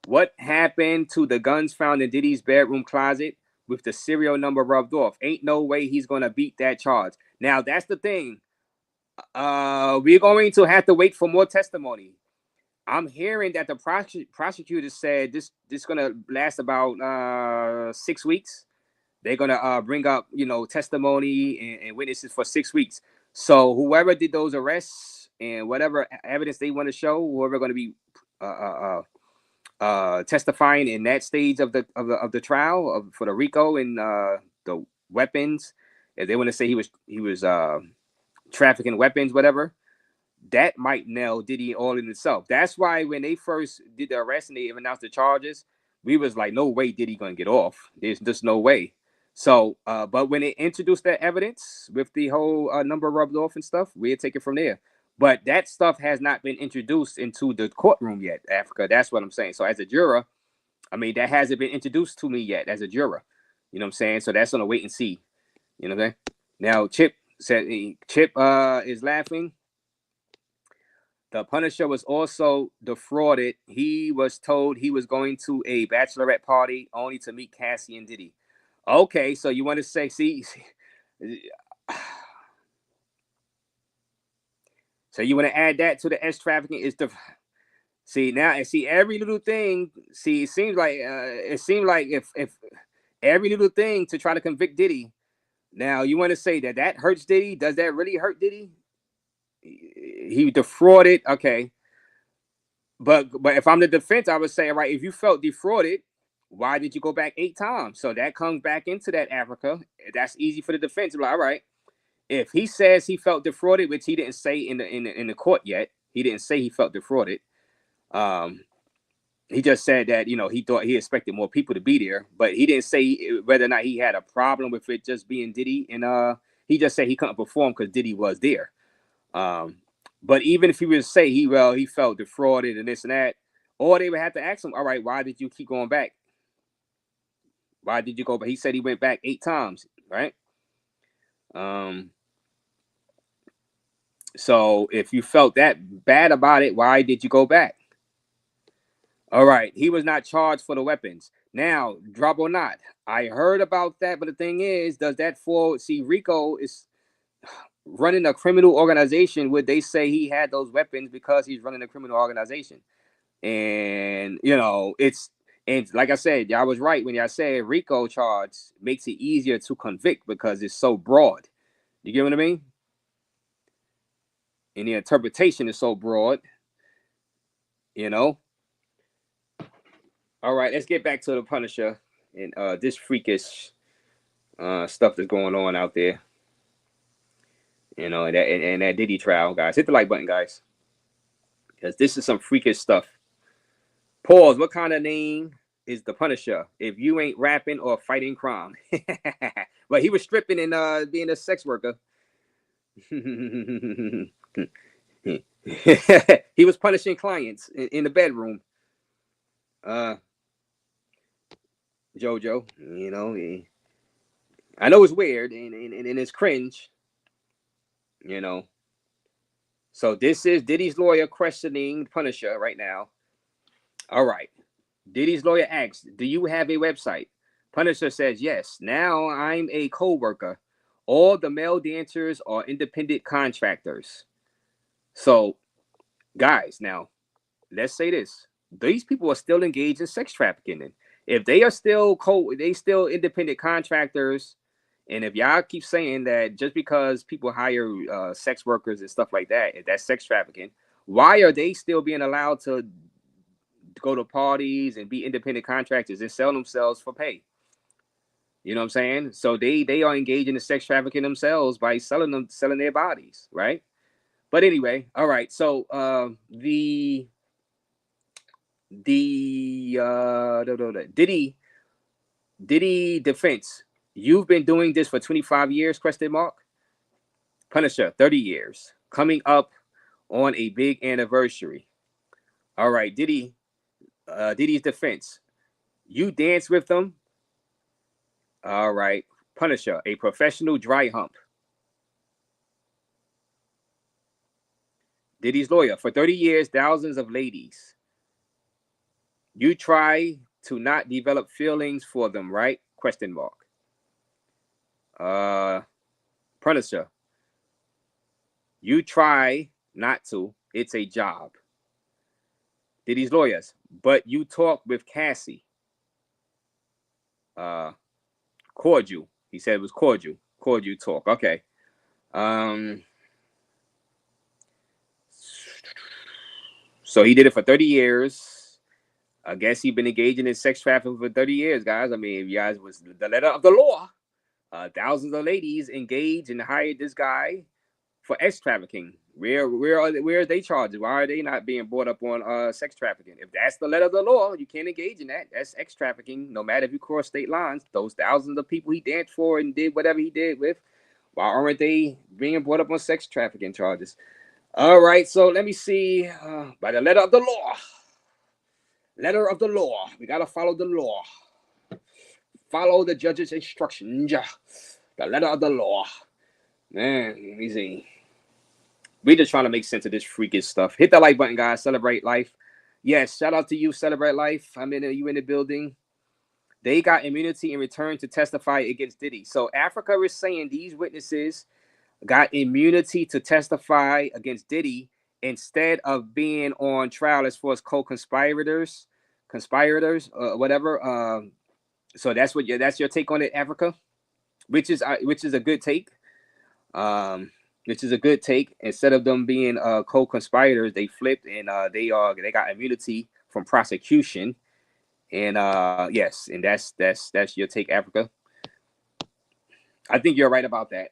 What happened to the guns found in Diddy's bedroom closet with the serial number rubbed off? Ain't no way he's gonna beat that charge. Now that's the thing. We're going to have to wait for more testimony. I'm hearing that the prosecutor said this gonna last about 6 weeks. They're gonna bring up testimony and witnesses for 6 weeks. So whoever did those arrests and whatever evidence they want to show, whoever going to be testifying in that stage of the trial for the RICO and the weapons, if they want to say he was trafficking weapons, whatever, that might nail Diddy all in itself. That's why when they first did the arrest and they announced the charges, we was like, no way Diddy gonna get off. There's just no way. So, but when they introduced that evidence with the whole number rubbed off and stuff, we'll take it from there. But that stuff has not been introduced into the courtroom yet, Africa. That's what I'm saying. So as a juror, I mean, that hasn't been introduced to me yet as a juror. You know what I'm saying? So that's on a wait and see. You know what I'm saying? Now, Chip is laughing. The Punisher was also defrauded. He was told he was going to a bachelorette party only to meet Cassie and Diddy. Okay, so you want to say, see so you want to add that to the S trafficking is the every little thing. See, it seems like if every little thing to try to convict Diddy. Now you want to say that hurts Diddy? Does that really hurt Diddy? He defrauded, okay. But if I'm the defense, I would say, all right, if you felt defrauded, why did you go back 8 times? So that comes back into that, Africa. That's easy for the defense. Like, all right, if he says he felt defrauded, which he didn't say in the court yet, he didn't say he felt defrauded. He just said that he thought he expected more people to be there, but he didn't say whether or not he had a problem with it just being Diddy. And he just said he couldn't perform because Diddy was there. But even if he would say he felt defrauded and this and that, or they would have to ask him, all right, why did you keep going back? Why did you go back? He said he went back 8 times, right? So if you felt that bad about it, why did you go back? All right, he was not charged for the weapons. Now, drop or not, I heard about that, but the thing is, does that fall? See, RICO is running a criminal organization. Would they say he had those weapons because he's running a criminal organization? And and like I said, y'all was right when y'all said RICO charge makes it easier to convict because it's so broad. You get what I mean? And the interpretation is so broad. All right, let's get back to the Punisher and this freakish stuff that's going on out there. And that Diddy trial, guys. Hit the like button, guys, because this is some freakish stuff. Pause. What kind of name is the Punisher if you ain't rapping or fighting crime? But he was stripping and being a sex worker. He was punishing clients in the bedroom. JoJo, you know, I know it's weird and it's cringe, you know. So this is Diddy's lawyer questioning Punisher right now. All right. Diddy's lawyer asks, "Do you have a website?" Punisher says, "Yes. Now I'm a co-worker. All the male dancers are independent contractors." So, guys, now let's say this: these people are still engaged in sex trafficking. And if they are still independent contractors, and if y'all keep saying that just because people hire sex workers and stuff like that, if that's sex trafficking, why are they still being allowed to go to parties and be independent contractors and sell themselves for pay? You know what I'm saying? So they are engaging in sex trafficking themselves by selling their bodies, right? But anyway, all right. So Diddy defense. You've been doing this for 25 years? Question mark. Punisher, 30 years. Coming up on a big anniversary. All right, Diddy's defense. You dance with them. All right. Punisher, a professional dry hump. Diddy's lawyer, for 30 years, thousands of ladies. You try to not develop feelings for them, right? Question mark. Punisher, you try not to. It's a job. Diddy's lawyers, but you talk with Cassie. Cordial. He said it was cordial. Cordial talk. Okay. So he did it for 30 years. I guess he's been engaging in sex trafficking for 30 years, guys. I mean, if you guys was the letter of the law, thousands of ladies engaged and hired this guy for sex trafficking. Where are they charged? Why are they not being brought up on sex trafficking? If that's the letter of the law, you can't engage in that. That's sex trafficking. No matter if you cross state lines, those thousands of people he danced for and did whatever he did with, why aren't they being brought up on sex trafficking charges? All right, so let me see. By the letter of the law. Letter of the law. We gotta follow the law. Follow the judge's instructions. The letter of the law. Man, let me see. We just trying to make sense of this freakish stuff. Hit that like button, guys. Celebrate life. Yes, shout out to you. Celebrate life. You in the building. They got immunity in return to testify against Diddy. So Africa is saying these witnesses got immunity to testify against Diddy instead of being on trial as far as co-conspirators, whatever. So that's your take on it, Africa, which is a good take. Which is a good take. Instead of them being co-conspirators, they flipped and they got immunity from prosecution. And yes, and that's your take, Africa. I think you're right about that.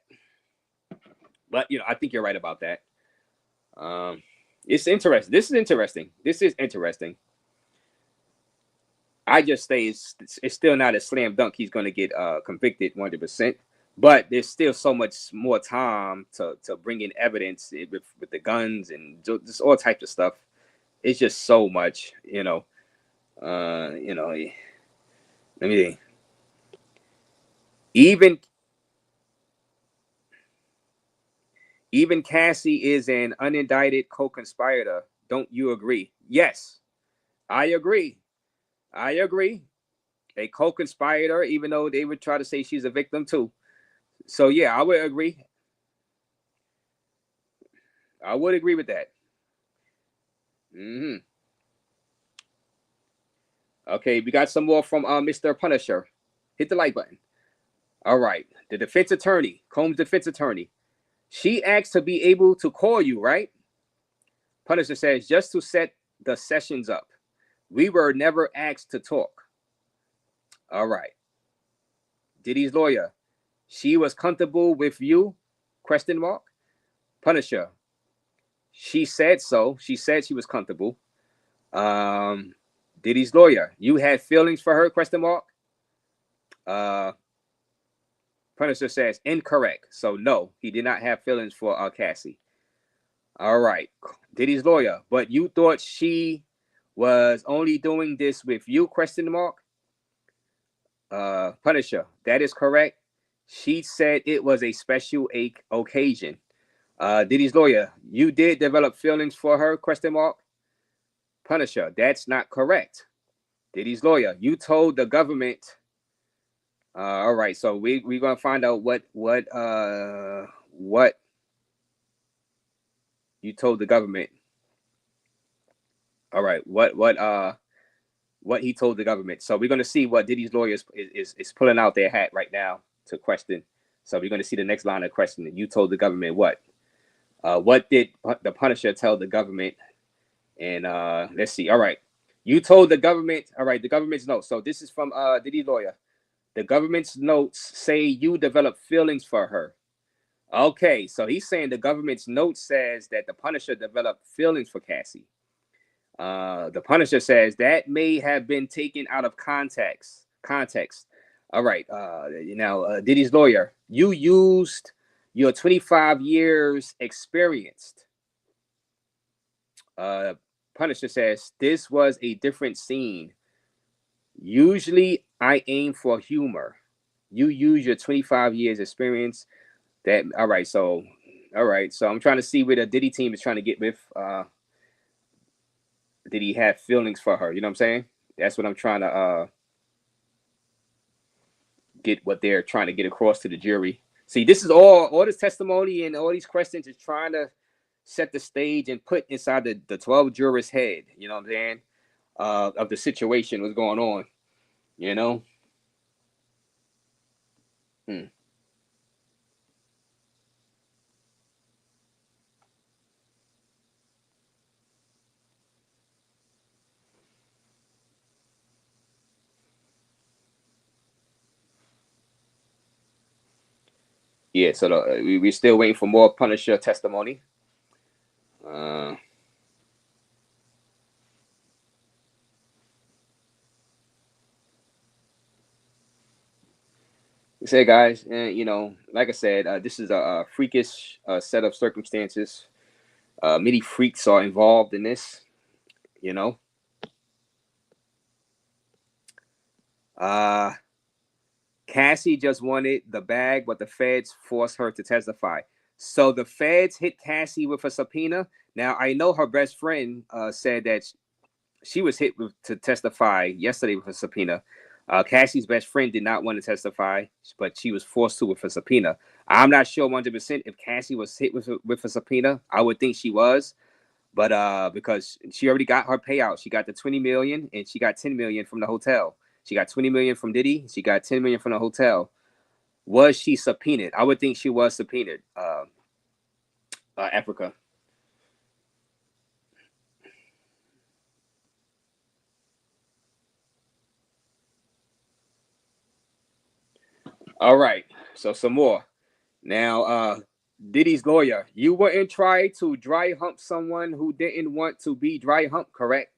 But I think you're right about that. It's interesting. This is interesting. I just say it's still not a slam dunk. He's going to get convicted 100%. But there's still so much more time to bring in evidence with the guns and just all types of stuff. It's just so much, Let me see. Even Cassie is an unindicted co-conspirator. Don't you agree? Yes, I agree. A co-conspirator, even though they would try to say she's a victim too. So yeah, I would agree. I would agree with that. Okay, we got some more from Mr. Punisher. Hit the like button. All right. The defense attorney, Combs' defense attorney. She asked to be able to call you, right? Punisher says, just to set the sessions up. We were never asked to talk. All right. Diddy's lawyer. She was comfortable with you? Question mark. Punisher. She said so. She said she was comfortable. Diddy's lawyer. You had feelings for her? Question mark. Punisher says incorrect. So no, he did not have feelings for Cassie. All right. Diddy's lawyer, but you thought she was only doing this with you, question mark? Punisher, that is correct. She said it was a special occasion. Diddy's lawyer, you did develop feelings for her, question mark? Punisher, that's not correct. Diddy's lawyer, you told the government. All right, so we're gonna find out what you told the government. All right, what he told the government. So we're gonna see what Diddy's lawyer is pulling out their hat right now to question. So we're gonna see the next line of questioning. You told the government what? What did the Punisher tell the government? And let's see. All right, you told the government. All right, the government's notes. So this is from Diddy's lawyer. The government's notes say you developed feelings for her. Okay, so he's saying the government's note says that the Punisher developed feelings for Cassie. The Punisher says that may have been taken out of context. All right. Diddy's lawyer, you used your 25 years experienced. Punisher says this was a different scene. Usually, I aim for humor. You use your 25 years experience. That all right. So I'm trying to see where the Diddy team is trying to get with. Did he have feelings for her? You know what I'm saying? That's what I'm trying to get what they're trying to get across to the jury. See, this is all this testimony and all these questions is trying to set the stage and put inside the 12 jurors' head, you know what I'm saying? Of the situation, what's going on, you know? Yeah, so we're still waiting for more Punisher testimony. Say, guys, and like I said, this is a freakish set of circumstances. Many freaks are involved in this, you know. Cassie just wanted the bag, but the feds forced her to testify. So the feds hit Cassie with a subpoena. Now I know her best friend said that she was hit to testify yesterday with a subpoena. Cassie's best friend did not want to testify, but she was forced to with a subpoena. I'm not sure 100% if Cassie was hit with a subpoena. I would think she was, but because she already got her payout, she got the 20 million and she got 10 million from the hotel. She got 20 million from Diddy. She got 10 million from the hotel. Was she subpoenaed? I would think she was subpoenaed. Africa. All right. So some more. Now, Diddy's lawyer, you wouldn't try to dry hump someone who didn't want to be dry humped, correct?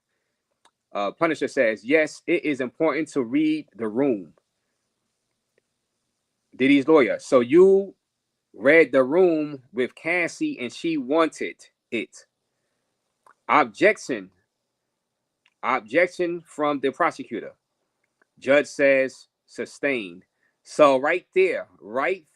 Punisher says, yes, it is important to read the room. Diddy's lawyer, so you read the room with Cassie and she wanted it. Objection from the prosecutor. Judge says sustained. So right there,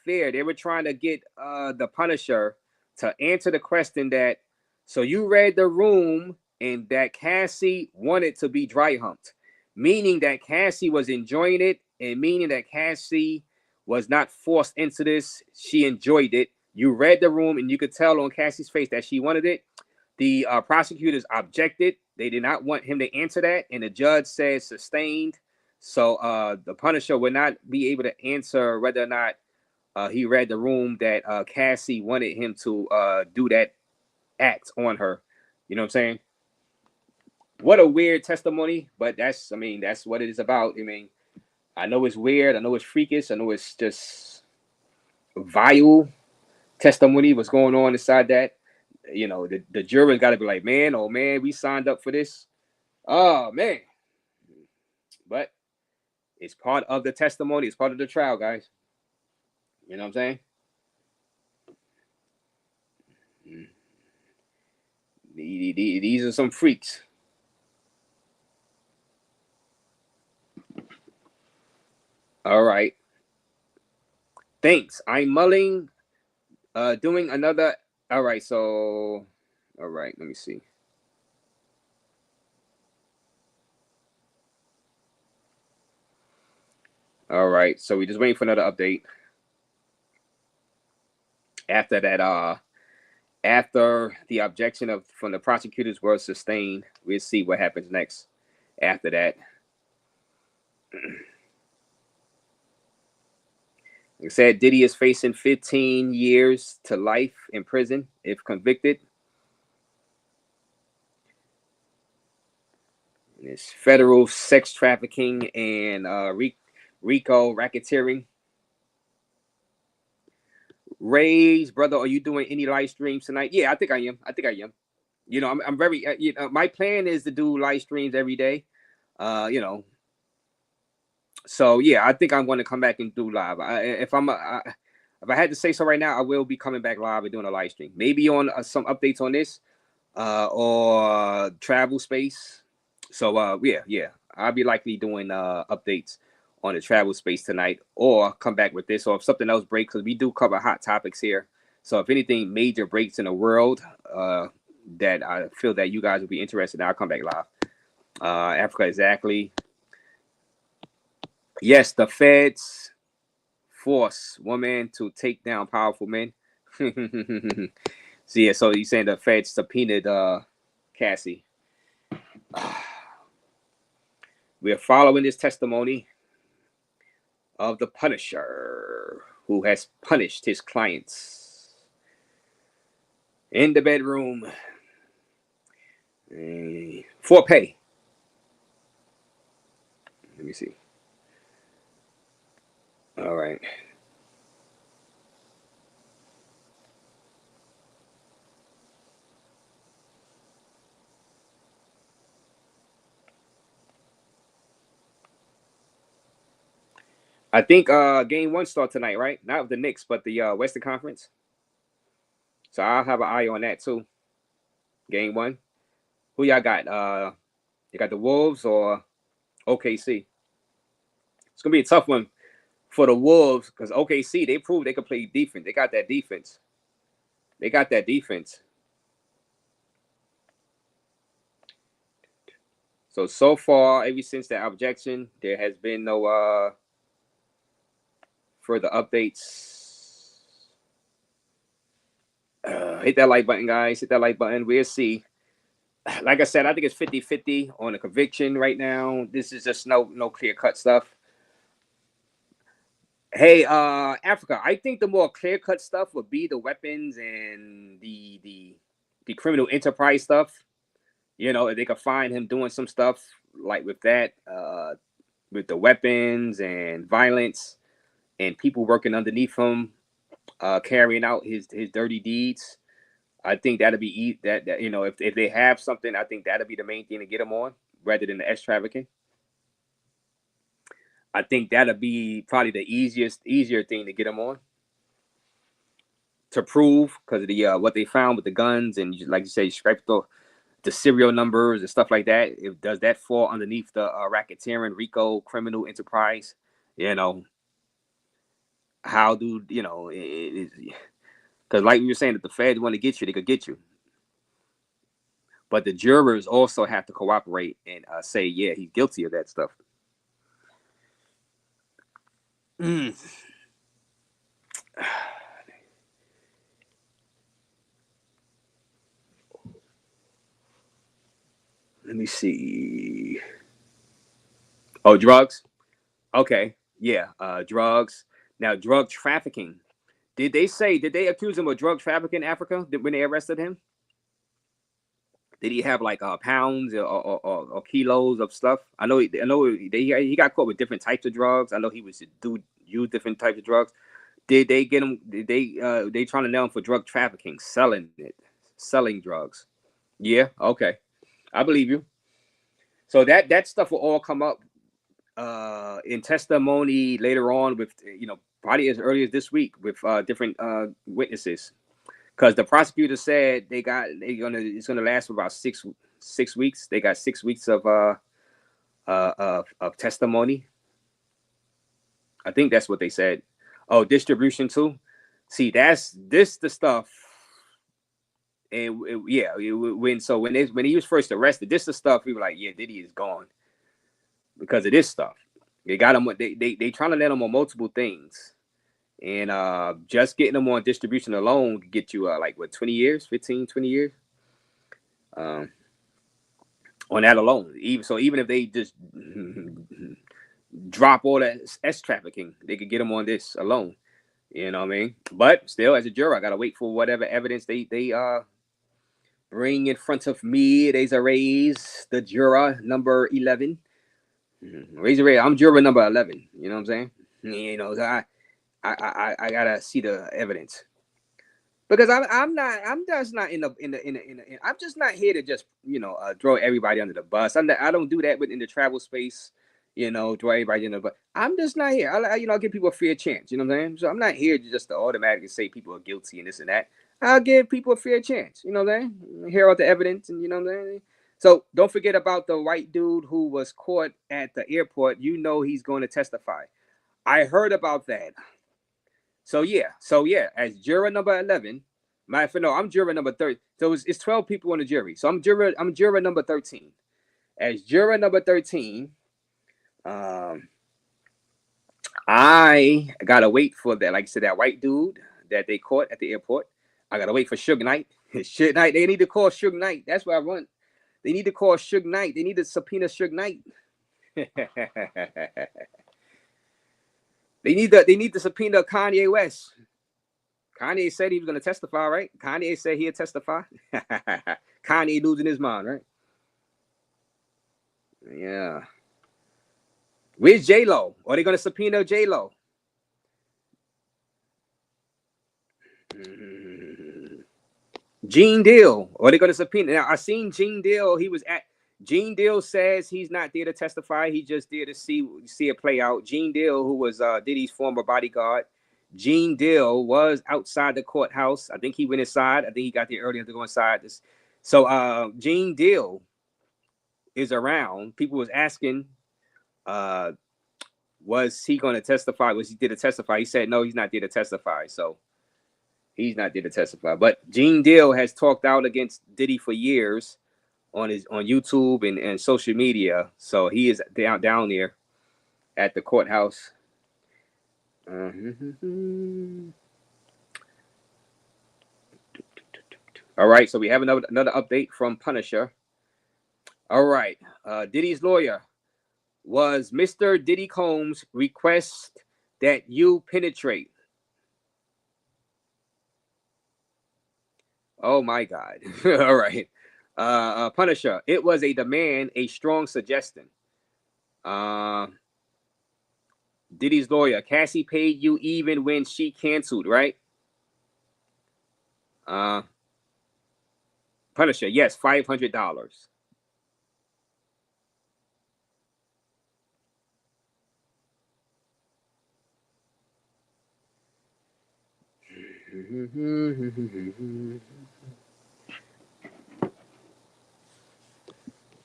they were trying to get the Punisher to answer the question that, so you read the room and that Cassie wanted to be dry humped, meaning that Cassie was enjoying it and meaning that Cassie was not forced into this. She enjoyed it. You read the room and you could tell on Cassie's face that she wanted it. The prosecutors objected. They did not want him to answer that. And the judge said sustained. So the Punisher would not be able to answer whether or not he read the room that Cassie wanted him to do that act on her. You know what I'm saying? What a weird testimony, but that's what it is about. I mean, I know it's weird. I know it's freakish. I know it's just vile testimony. What's going on inside that? The jurors got to be like, man, oh man, we signed up for this. Oh man. But it's part of the testimony. It's part of the trial, guys. You know what I'm saying? These are some freaks. All right. Thanks. I'm mulling doing another. All right, so all right, let me see. All right, so we just waiting for another update. After that, after the objection from the prosecutors was sustained, we'll see what happens next after that. Like I said, Diddy is facing 15 years to life in prison if convicted. It's federal sex trafficking and RICO racketeering. RAZE, brother, are you doing any live streams tonight? Yeah, I think I am. You know, I'm very. My plan is to do live streams every day. You know, so yeah, I think I'm going to come back and do live. If I had to say so right now, I will be coming back live and doing a live stream. Maybe on some updates on this, or travel space. So yeah, I'll be likely doing updates on the travel space tonight, or come back with this, or if something else breaks, because we do cover hot topics here. So if anything major breaks in the world, that I feel that you guys will be interested in, I'll come back live. Africa, exactly. Yes, the feds force women to take down powerful men. So yeah, so you're saying the feds subpoenaed Cassie. We are following this testimony of the Punisher, who has punished his clients in the bedroom for pay. Let me see. All right. I think game one start tonight, right? Not the Knicks, but the Western Conference. So I'll have an eye on that too. Game one. Who y'all got? You got the Wolves or OKC? It's gonna be a tough one for the Wolves because OKC, they proved they could play defense. They got that defense. So far, ever since that objection, there has been no further updates. Hit that like button, guys. Hit that like button. We'll see. Like I said, I think it's 50-50 on the conviction right now. This is just no clear-cut stuff. Hey, Africa, I think the more clear-cut stuff would be the weapons and the criminal enterprise stuff. You know, if they could find him doing some stuff like with that, with the weapons and violence and people working underneath him, carrying out his dirty deeds. I think that'll be that you know, if they have something, I think that'll be the main thing to get them on, rather than the X trafficking. I think that'll be probably the easier thing to get them on to prove, because of the what they found with the guns and, like you say, scrape the serial numbers and stuff like that. Does that fall underneath the racketeering, RICO, criminal enterprise? You know, how do you know? Because like we were saying, if the feds want to get you, they could get you. But the jurors also have to cooperate and say, yeah, he's guilty of that stuff. Let me see. Oh, drugs. Okay, yeah, drugs. Now, drug trafficking. Did they accuse him of drug trafficking in Africa when they arrested him? Did he have like pounds or kilos of stuff? I know he got caught with different types of drugs. I know he was use different types of drugs. Did they get him? Did they trying to nail him for drug trafficking, selling drugs? Yeah, okay, I believe you. So that stuff will all come up in testimony later on with, you know, probably as early as this week with different witnesses. because the prosecutor said it's gonna last for about 6 weeks. They got 6 weeks of testimony. I think that's what they said. Oh, distribution too. See, that's the stuff. And when he was first arrested, this the stuff we were like, yeah, Diddy is gone because of this stuff. They got him. They trying to let him on multiple things, and just getting them on distribution alone could get you like what 20 years, 15, 20 years. On that alone, even if they just drop all that S trafficking, they could get them on this alone. You know what I mean? But still, as a juror, I gotta wait for whatever evidence they bring in front of me. There's a RAZE, the juror number 11. RAZE, I'm juror number 11. You know what I'm saying? You know, I gotta see the evidence because I'm just not I'm just not here to just throw everybody under the bus. I don't do that within the travel space. Throw everybody in the bus. I'm just not here. I give people a fair chance. You know what I'm saying? So I'm not here just to automatically say people are guilty and this and that. I'll give people a fair chance. You know what I'm saying? Hear out the evidence, and you know what I'm saying. So don't forget about the white dude who was caught at the airport. He's going to testify. I heard about that. So yeah, as juror number 11, I'm juror number 30. So it's 12 people on the jury. So I'm juror number 13. As juror number 13, I gotta wait for that. Like I said, that white dude that they caught at the airport. I gotta wait for Suge Knight. Suge Knight. They need to call Suge Knight. That's what I want. They need to call Suge Knight. They need to subpoena Suge Knight. They need to subpoena Kanye West. Kanye said he was gonna testify, right? Kanye said he'd testify. Kanye losing his mind, right? Yeah. Where's J-Lo? Are they gonna subpoena J-Lo? Gene Deal. Are they gonna subpoena? Now I seen Gene Deal. Gene Deal says he's not there to testify. He just there to see it play out. Gene Deal, who was Diddy's former bodyguard. Gene Deal was outside the courthouse. I think he went inside. I think he got there earlier to go inside. So Gene Deal is around. People was asking, was he going to testify? Was he there to testify? He said, no, he's not there to testify. So he's not there to testify. But Gene Deal has talked out against Diddy for years on YouTube and social media. So he is down there at the courthouse. All right. So we have another update from Punisher. All right. Diddy's lawyer was Mr. Diddy Combs request that you penetrate. Oh my God. All right. Punisher, it was a demand, a strong suggestion. Diddy's lawyer, Cassie paid you even when she canceled, right? Punisher, yes, $500.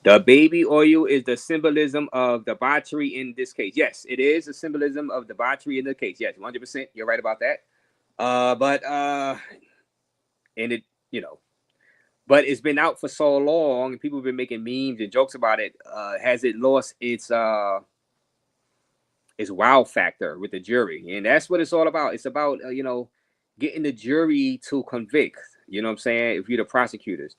The baby oil is the symbolism of debauchery in this case. Yes, it is a symbolism of debauchery in the case. Yes, 100%. You're right about that. But it's been out for so long and people have been making memes and jokes about it. Has it lost its wow factor with the jury? And that's what it's all about. It's about, getting the jury to convict, you know what I'm saying? If you're the prosecutors,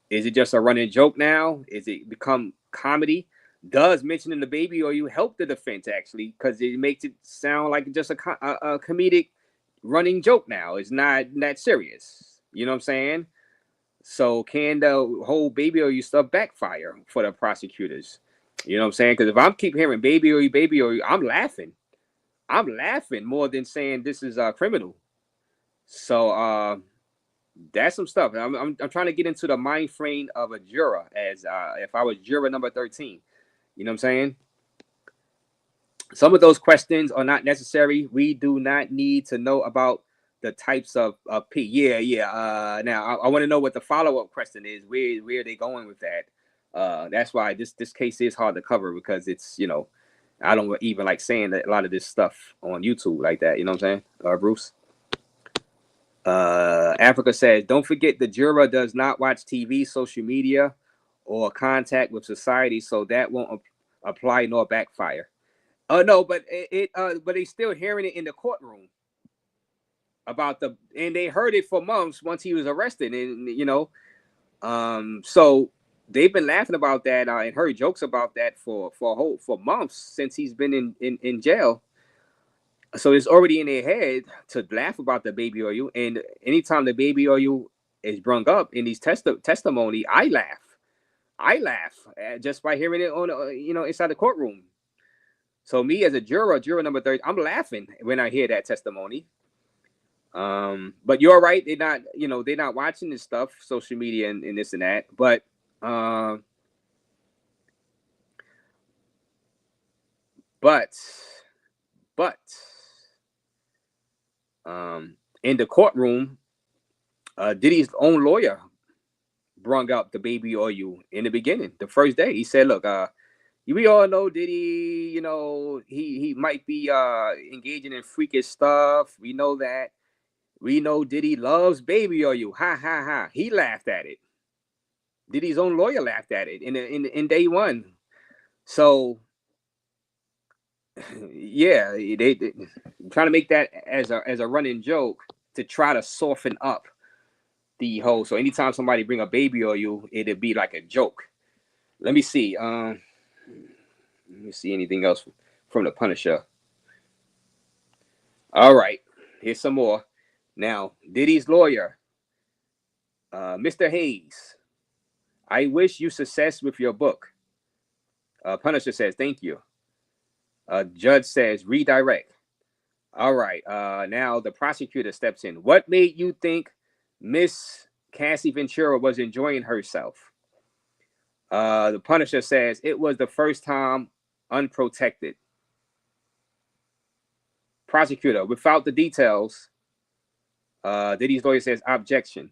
is it just a running joke now? Is it become comedy? Does mentioning the baby or you help the defense actually? Because it makes it sound like just a comedic running joke now. It's not that serious. You know what I'm saying? So can the whole baby or you stuff backfire for the prosecutors? You know what I'm saying? Because if I'm keep hearing baby or you, I'm laughing. I'm laughing more than saying this is criminal. So that's some stuff. I'm trying to get into the mind frame of a juror as if I was juror number 13. You know what I'm saying? Some of those questions are not necessary. We do not need to know about types of P. Yeah. Now I want to know what the follow-up question is. Where are they going with that? That's why this case is hard to cover, because it's, you know, I don't even like saying that a lot of this stuff on YouTube like that. You know what I'm saying, Bruce? Africa says, don't forget the juror does not watch TV, social media, or contact with society, so that won't apply nor backfire. No, but but they still hearing it in the courtroom about and they heard it for months once he was arrested, and you know, so they've been laughing about that and heard jokes about that for months since he's been in jail. So it's already in their head to laugh about the baby oil, and anytime the baby oil is brung up in these testimony, I laugh just by hearing it on inside the courtroom. So me as a juror number 30, I'm laughing when I hear that testimony. But you're right, they're not watching this stuff, social media and this and that. But in the courtroom, Diddy's own lawyer brung up the baby oil in the beginning, the first day. He said, look, we all know Diddy, you know, he might be engaging in freakish stuff. We know that. We know Diddy loves baby oil. Ha ha ha. He laughed at it. Diddy's own lawyer laughed at it in day one. So yeah, they trying to make that as a running joke to try to soften up the whole. So anytime somebody bring a baby oil, it'd be like a joke. Let me see. Let me see anything else from the Punisher. All right, here's some more. Now, Diddy's lawyer, Mr. Hayes, I wish you success with your book. Punisher says, thank you. Judge says, redirect. All right, now the prosecutor steps in. What made you think Miss Cassie Ventura was enjoying herself? The Punisher says, it was the first time unprotected. Prosecutor, without the details, Diddy's lawyer says, objection.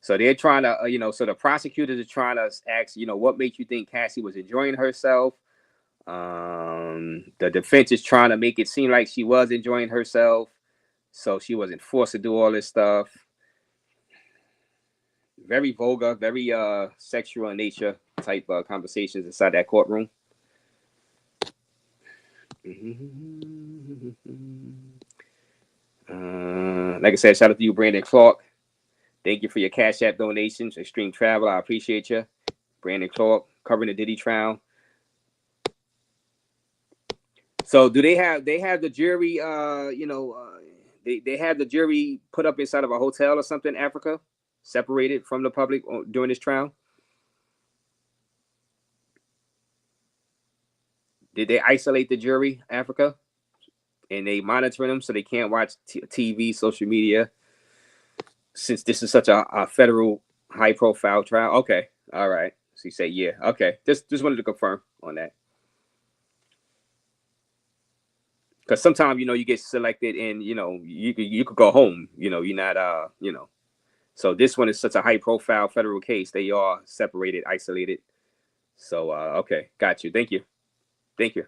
So they're trying to, so the prosecutors are trying to ask, what made you think Cassie was enjoying herself? The defense is trying to make it seem like she was enjoying herself, so she wasn't forced to do all this stuff. Very vulgar, very sexual in nature type conversations inside that courtroom. Like I said, shout out to you, Brandon Clark. Thank you for your Cash App donations. Extreme Travel, I appreciate you. Brandon Clark, covering the Diddy trial. So do they have the jury, they have the jury put up inside of a hotel or something, Africa, separated from the public during this trial? Did they isolate the jury, Africa? And they monitor them so they can't watch TV, social media, since this is such a federal high-profile trial? Okay, all right. So you say, yeah, okay. Just wanted to confirm on that. Because sometimes, you get selected and, you could go home, you're not, So this one is such a high-profile federal case. They are separated, isolated. So, okay, got you. Thank you. Thank you.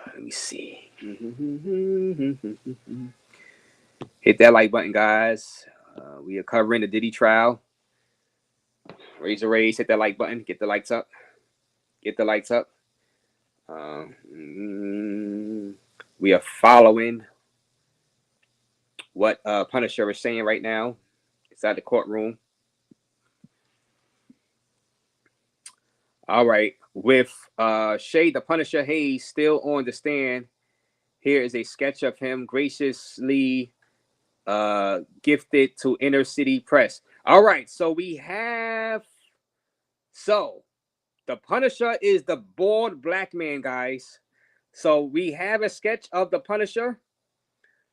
Let me see. Hit that like button, guys. We are covering the Diddy trial. Raise, hit that like button. Get the likes up. Get the likes up. We are following what Punisher is saying right now inside the courtroom. All right, with Shay the Punisher Hayes still on the stand, here is a sketch of him graciously gifted to Inner City Press. All right, so we have, the Punisher is the bald black man, guys. So we have a sketch of the Punisher.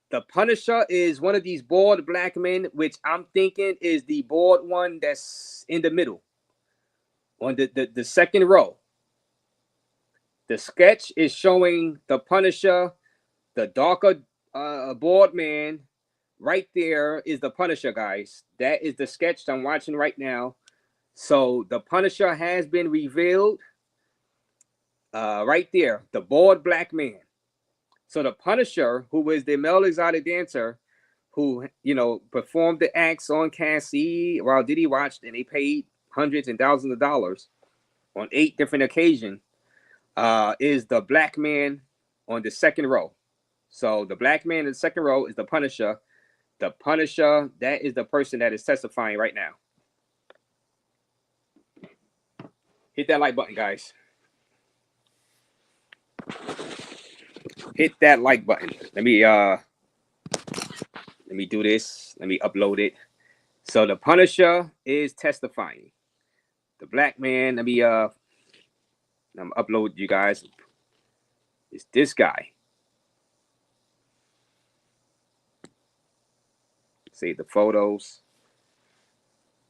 The Punisher is one of these bald black men, which I'm thinking is the bald one that's in the middle on the second row. The sketch is showing the Punisher, the darker bald man. Right there is the Punisher, guys. That is the sketch I'm watching right now. So the Punisher has been revealed. Right there, the bald black man. So the Punisher, who was the male exotic dancer, who performed the acts on Cassie while Diddy watched, and they paid hundreds and thousands of dollars on 8 different occasions, is the black man on the second row. So the black man in the second row is the Punisher. The Punisher, that is the person that is testifying right now. Hit that like button, guys. Hit that like button. Let me do this. Let me upload it. So the Punisher is testifying. The black man, let me I'm upload you guys. It's this guy. Save the photos.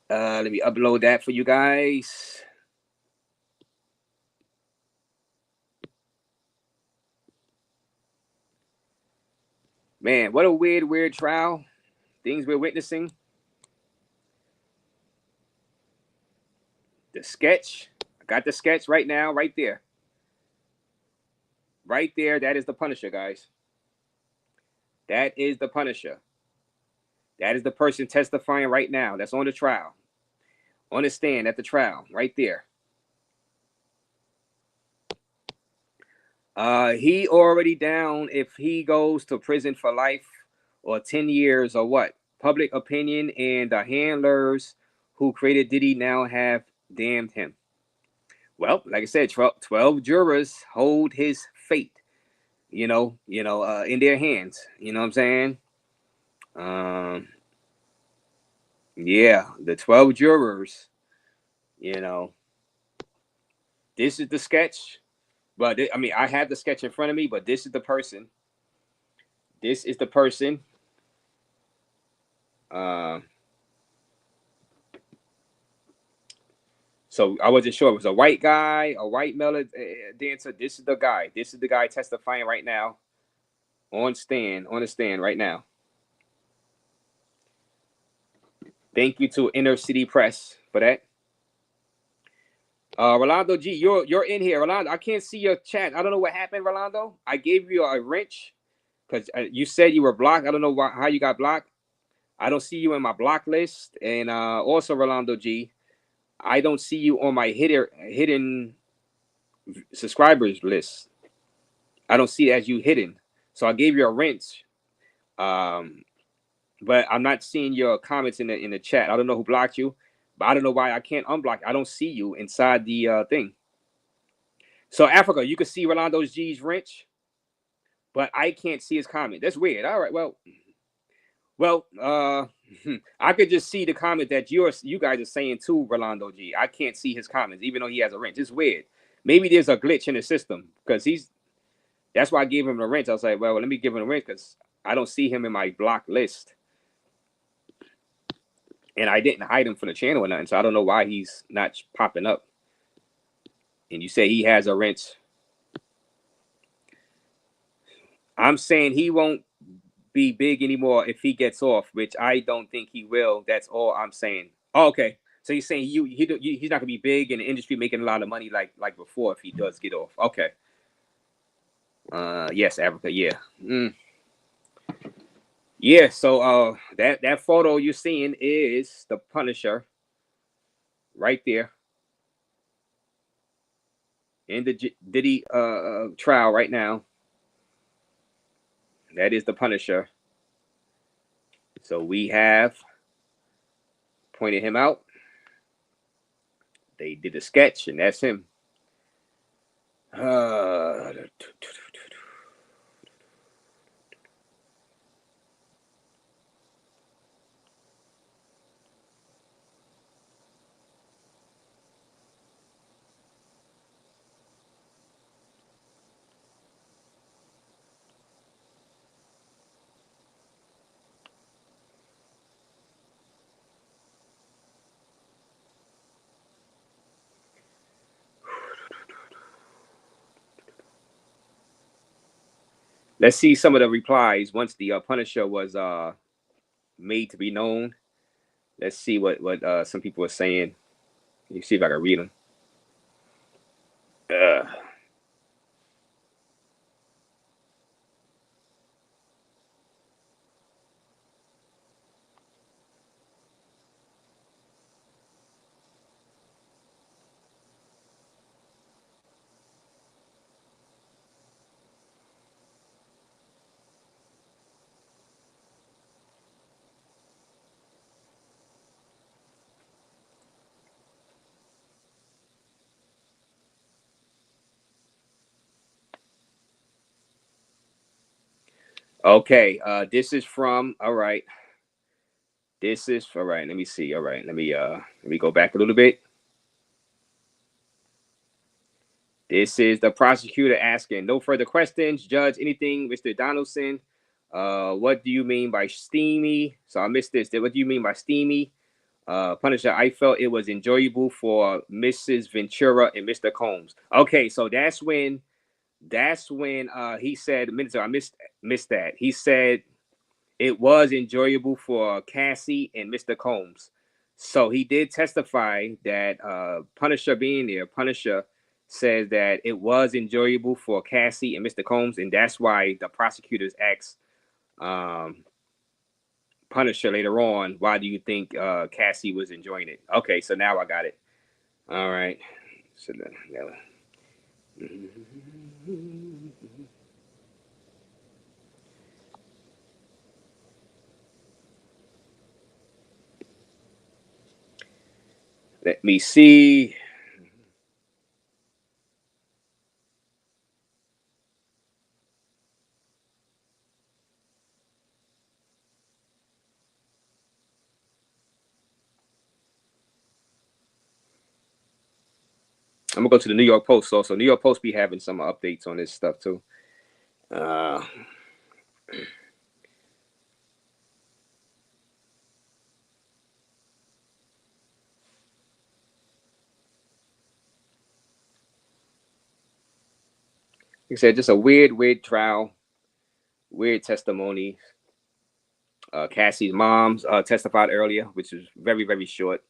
Let me upload that for you guys. Man, what a weird trial. Things we're witnessing. The sketch. I got the sketch right now, right there. Right there, that is the Punisher, guys. That is the Punisher. That is the person testifying right now. That's on the trial. On the stand at the trial, right there. He already down if he goes to prison for life or 10 years or what. Public opinion and the handlers who created Diddy now have damned him. Well, like I said, 12 jurors hold his fate, in their hands. You know what I'm saying? Yeah, the 12 jurors, this is the sketch. But I have the sketch in front of me, but this is the person. This is the person. So I wasn't sure. It was a white guy, a white male dancer. This is the guy. This is the guy testifying right now on the stand right now. Thank you to Inner City Press for that. Rolando G, you're in here. Rolando, I can't see your chat. I don't know what happened, Rolando. I gave you a wrench because you said you were blocked. I don't know how you got blocked. I don't see you in my block list. And also, Rolando G, I don't see you on my hidden subscribers list. I don't see it as you hidden. So I gave you a wrench. But I'm not seeing your comments in the chat. I don't know who blocked you, but I don't know why I can't unblock. I don't see you inside the thing. So Africa, you can see Rolando G's wrench, but I can't see his comment. That's weird. All right, well, I could just see the comment that you guys are saying to Rolando G. I can't see his comments, even though he has a wrench. It's weird. Maybe there's a glitch in the system because that's why I gave him a wrench. I was like, well, let me give him a wrench because I don't see him in my block list. And I didn't hide him from the channel or nothing, so I don't know why he's not popping up. And you say he has a wrench. I'm saying he won't be big anymore if he gets off, which I don't think he will. That's all I'm saying. Oh, okay. So you're saying he's not gonna be big in the industry, making a lot of money like before if he does get off. Okay. Yes, Africa. Yeah. Yeah. So that photo you're seeing is the Punisher, right there, in the Diddy trial right now. That is the Punisher. So we have pointed him out. They did a sketch, and that's him. Let's see some of the replies once the Punisher was made to be known. Let's see what some people are saying. Let me see if I can read them. Okay, this is from, all right. This is all right. Let me see. All right, let me go back a little bit. This is the prosecutor asking, no further questions. Judge, anything, Mr. Donaldson? What do you mean by steamy? So I missed this. What do you mean by steamy? Punisher, I felt it was enjoyable for Mrs. Ventura and Mr. Combs. Okay, so that's when he said, I missed that. He said it was enjoyable for Cassie and Mr. Combs. So he did testify that Punisher being there, Punisher says that it was enjoyable for Cassie and Mr. Combs, and that's why the prosecutors asked Punisher later on, why do you think Cassie was enjoying it? Okay, so now I got it. All right. So let me see. I'm gonna go to the New York Post also. New York Post be having some updates on this stuff too. Like I said, just a weird trial, weird testimony. Cassie's mom's testified earlier, which is very short.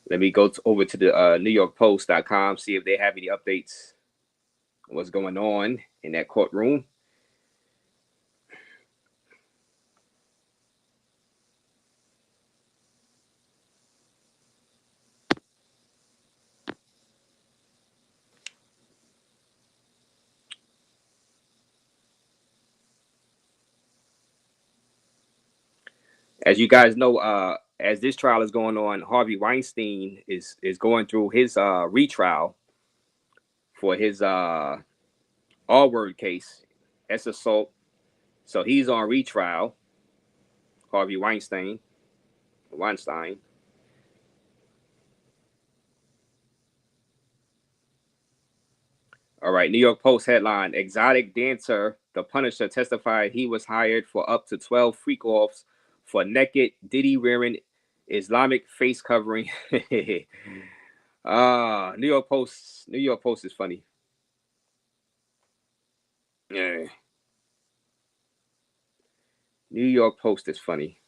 Let me go over to the NewYorkPost.com, see if they have any updates on what's going on in that courtroom. As you guys know, as this trial is going on, Harvey Weinstein is going through his retrial for his R-word case, S assault. So he's on retrial. Harvey Weinstein. All right, New York Post headline: Exotic dancer, the Punisher, testified he was hired for up to 12 freak-offs for naked Diddy wearing Islamic face covering. New York Post is funny. Yeah. New York Post is funny.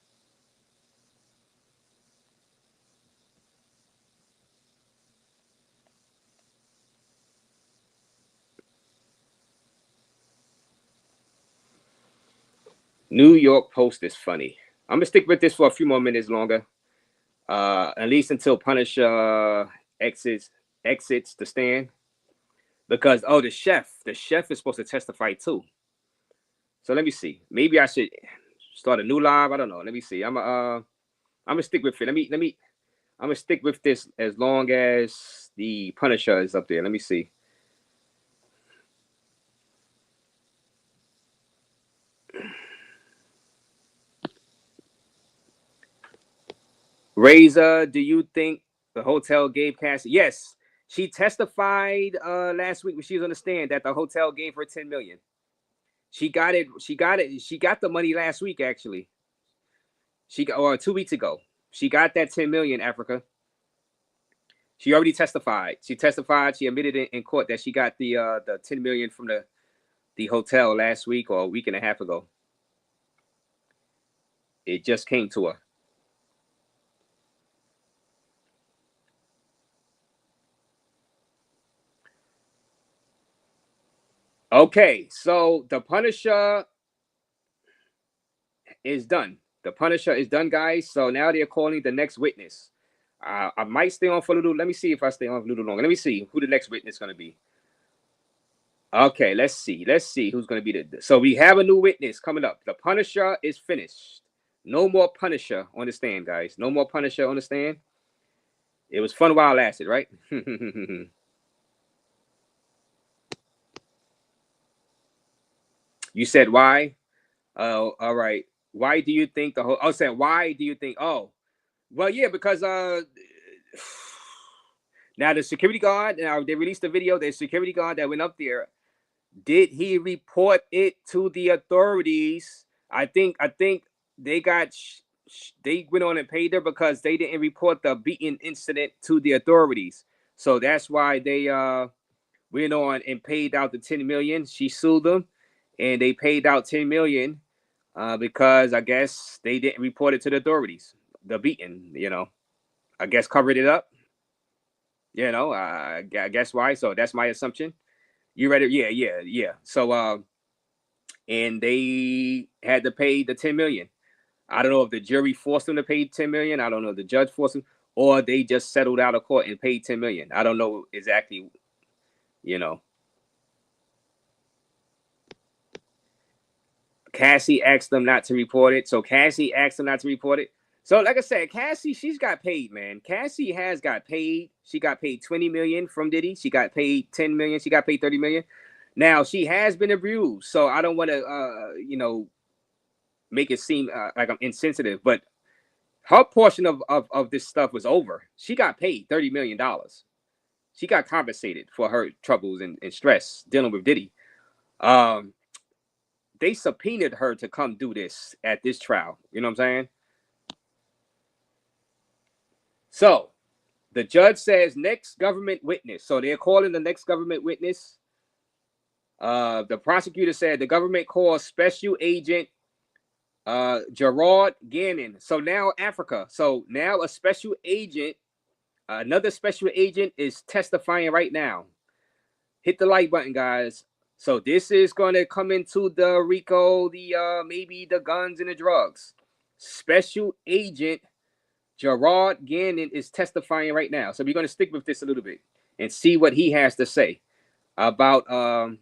New York Post is funny. I'm gonna stick with this for a few more minutes longer. At least until Punisher exits the stand. Because the chef is supposed to testify too. So let me see. Maybe I should start a new live. I don't know. Let me see. I'm gonna stick with it. I'm gonna stick with this as long as the Punisher is up there. Let me see. RAZE, do you think the hotel gave Cassie? Yes, she testified last week when she was on the stand that the hotel gave her $10 million. She got it. She got the money last week, actually. She got, or 2 weeks ago. She got that 10 million, Africa. She already testified. She admitted in court that she got the 10 million from the hotel last week or a week and a half ago. It just came to her. Okay, so the Punisher is done. The Punisher is done, guys. So now they're calling the next witness. I might stay on for a little. Let me see if I stay on a little longer. Let me see who the next witness is going to be. Okay, let's see. Let's see who's going to be the. So we have a new witness coming up. The Punisher is finished. No more Punisher on the stand, guys. No more Punisher on the stand. It was fun while it lasted, right? You said why? Oh, all right. Why do you think the whole? I said why do you think? Oh, well, yeah, because now the security guard. Now they released the video. The security guard that went up there. Did he report it to the authorities? I think they got they went on and paid her because they didn't report the beating incident to the authorities. So that's why they went on and paid out the 10 million. She sued them, and they paid out 10 million because I guess they didn't report it to the authorities. The beating, I guess covered it up. I guess why. So that's my assumption. You read it? Yeah. So and they had to pay the 10 million. I don't know if the jury forced them to pay 10 million. I don't know if the judge forced them, or they just settled out of court and paid 10 million. I don't know exactly, Cassie asked them not to report it. So Cassie asked them not to report it. So like I said, Cassie, she's got paid, man. Cassie has got paid. She got paid 20 million from Diddy. She got paid 10 million. She got paid 30 million. Now she has been abused. So I don't want to, make it seem like I'm insensitive, but her portion of this stuff was over. She got paid $30 million. She got compensated for her troubles and stress dealing with Diddy. They subpoenaed her to come do this at this trial. You know what I'm saying? So the judge says next government witness. So they're calling the next government witness. The prosecutor said the government called Special Agent Gerard Gannon. So now Africa. So now a special agent, another special agent is testifying right now. Hit the like button, guys. So this is going to come into the RICO, the maybe the guns and the drugs. Special Agent Gerard Gannon is testifying right now. So we're going to stick with this a little bit and see what he has to say about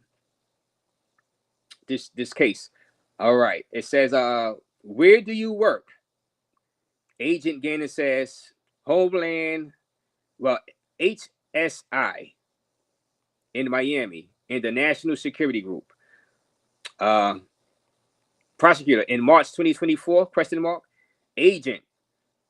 this case. All right. It says, where do you work? Agent Gannon says, Homeland, HSI in Miami, in the National Security Group. Prosecutor, in March 2024, question mark, agent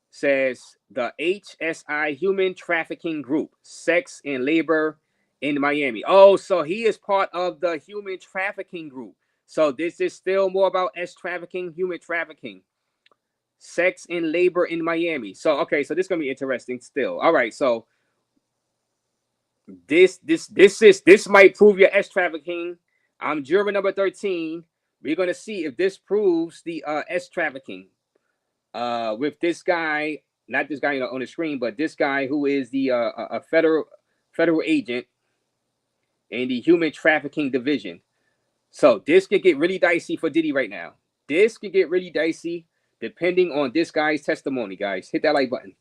says the HSI Human Trafficking Group, Sex and Labor in Miami. Oh, so he is part of the Human Trafficking Group. So this is still more about trafficking, human trafficking, sex and labor in Miami. So, okay, so this is going to be interesting still. All right, so this might prove your trafficking. I'm juror number 13. We're going to see if this proves the trafficking with this guy, not this guy on the screen, but this guy who is the a federal agent in the Human Trafficking Division. So this could get really dicey for Diddy right now. This could get really dicey depending on this guy's testimony, guys. Hit that like button.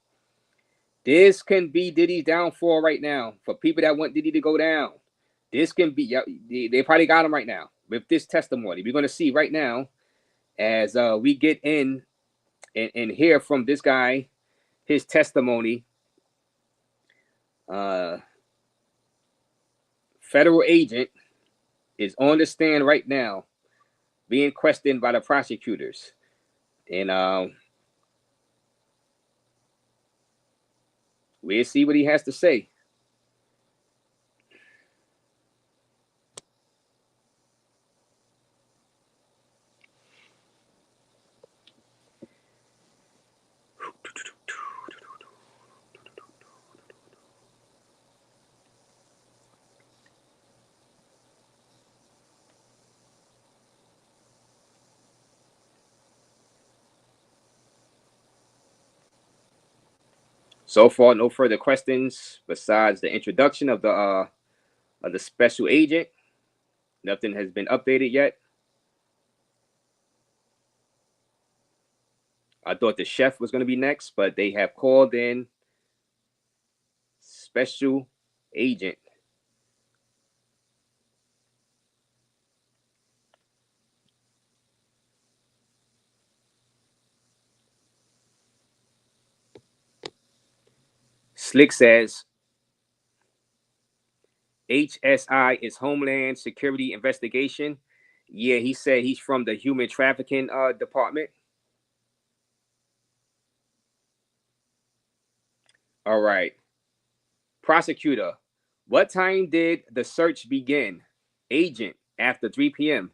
This can be Diddy's downfall right now for people that want Diddy to go down. This can be, they probably got him right now with this testimony. We're going to see right now as we get in and hear from this guy, his testimony. Federal agent is on the stand right now being questioned by the prosecutors. And we'll see what he has to say. So far, no further questions besides the introduction of the special agent. Nothing has been updated yet. I thought the chef was going to be next, but they have called in special agent. Slick says HSI is Homeland Security Investigation. Yeah, he said he's from the Human Trafficking Department. All right. Prosecutor, what time did the search begin? Agent, after 3 p.m.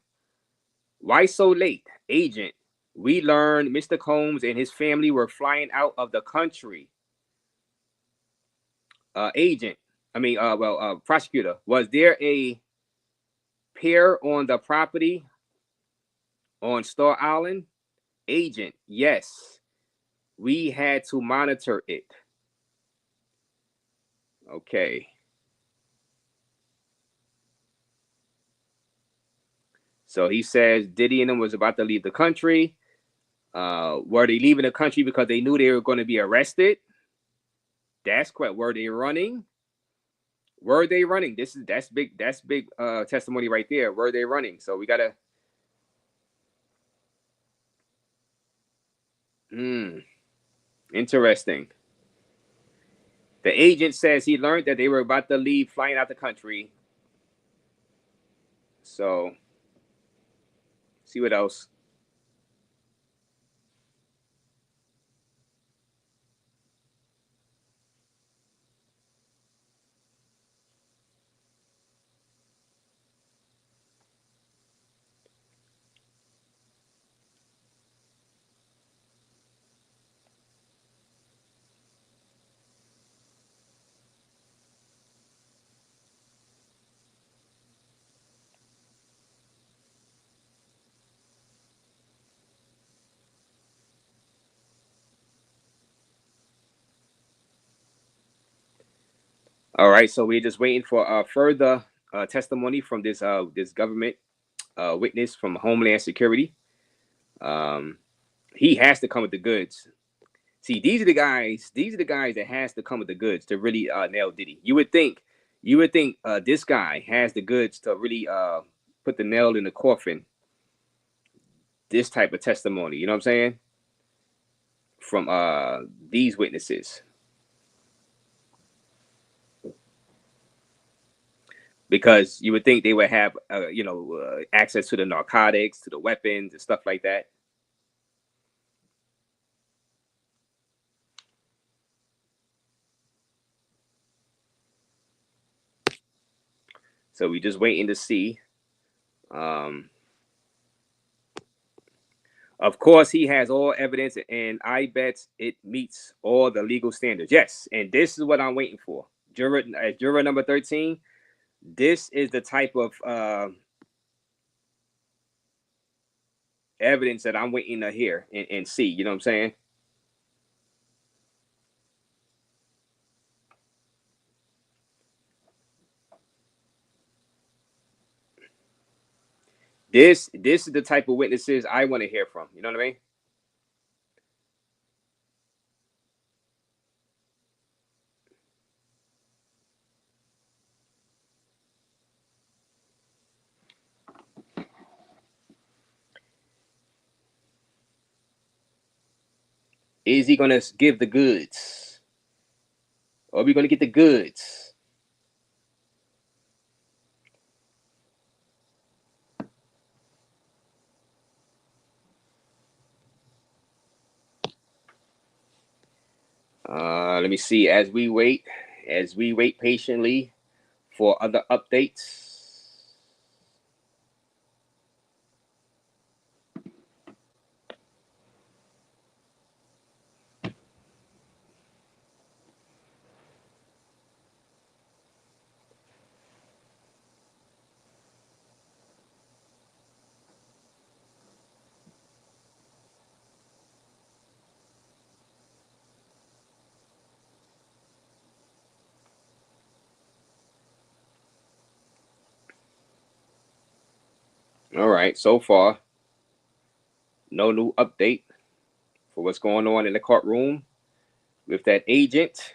Why so late? Agent, we learned Mr. Combs and his family were flying out of the country. Prosecutor, was there a pier on the property on Star Island? Agent, yes. We had to monitor it. Okay. So he says Diddy and them was about to leave the country. Were they leaving the country because they knew they were going to be arrested? That's correct. Were they running? Were they running? That's big testimony right there. Were they running? So we gotta. Interesting. The agent says he learned that they were about to leave, flying out the country. So, see what else. All right, so we're just waiting for further testimony from this government witness from Homeland Security. He has to come with the goods. See, these are the guys that has to come with the goods to really nail Diddy. You would think this guy has the goods to really put the nail in the coffin. This type of testimony, you know what I'm saying? From these witnesses. Because you would think they would have access to the narcotics, to the weapons and stuff like that. So we just waiting to see. Of course, he has all evidence, and I bet it meets all the legal standards. Yes, and this is what I'm waiting for. Juror number 13. This is the type of evidence that I'm waiting to hear and see. You know what I'm saying? This is the type of witnesses I want to hear from. You know what I mean? Is he gonna give the goods? Or are we gonna get the goods? Let me see. As we wait patiently for other updates. All right. So far, no new update for what's going on in the courtroom with that agent.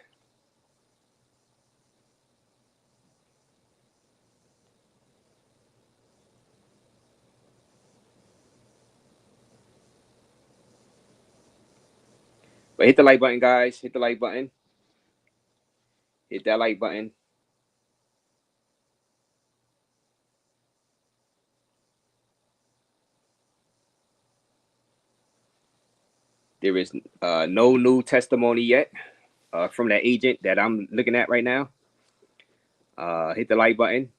But hit the like button, guys. Hit the like button. Hit that like button. There is no new testimony yet from that agent that I'm looking at right now. Hit the like button.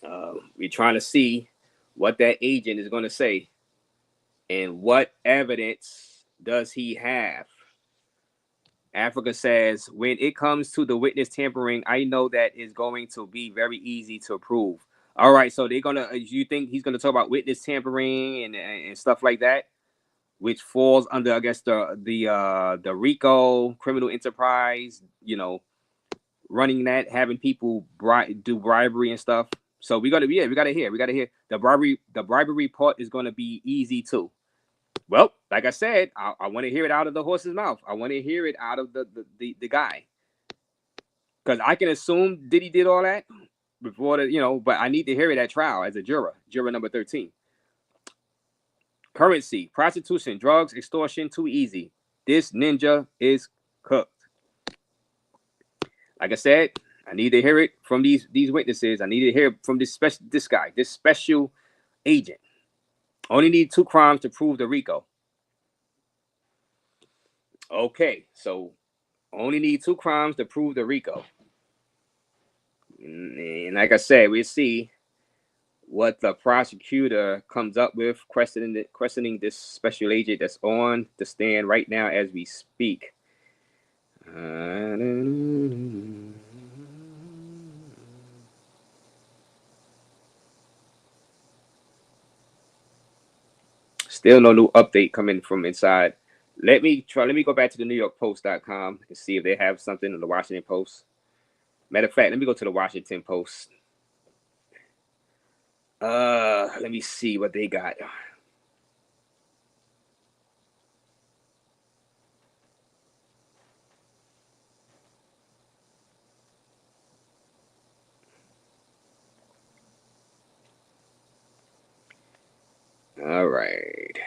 We're trying to see what that agent is going to say and what evidence does he have. Africa says, when it comes to the witness tampering, I know that is going to be very easy to prove. All right, so they're gonna. You think he's gonna talk about witness tampering and stuff like that, which falls under, I guess, the RICO criminal enterprise. You know, running that, having people do bribery and stuff. So we gotta hear the bribery part is gonna be easy too. Well, like I said, I want to hear it out of the horse's mouth. I want to hear it out of the guy, because I can assume Diddy did all that before but I need to hear it at trial as a juror number 13. Currency, prostitution, drugs, extortion, too easy. This ninja is cooked. Like I said, I need to hear it from these witnesses. I need to hear from this special agent. Only need 2 crimes to prove the RICO. Okay, so only need 2 crimes to prove the RICO. And like I said, we'll see what the prosecutor comes up with, questioning this special agent that's on the stand right now as we speak. Still no new update coming from inside. Let me go back to the NewYorkPost.com and see if they have something in the Washington Post. Matter of fact, let me go to the Washington Post. Let me see what they got. All right.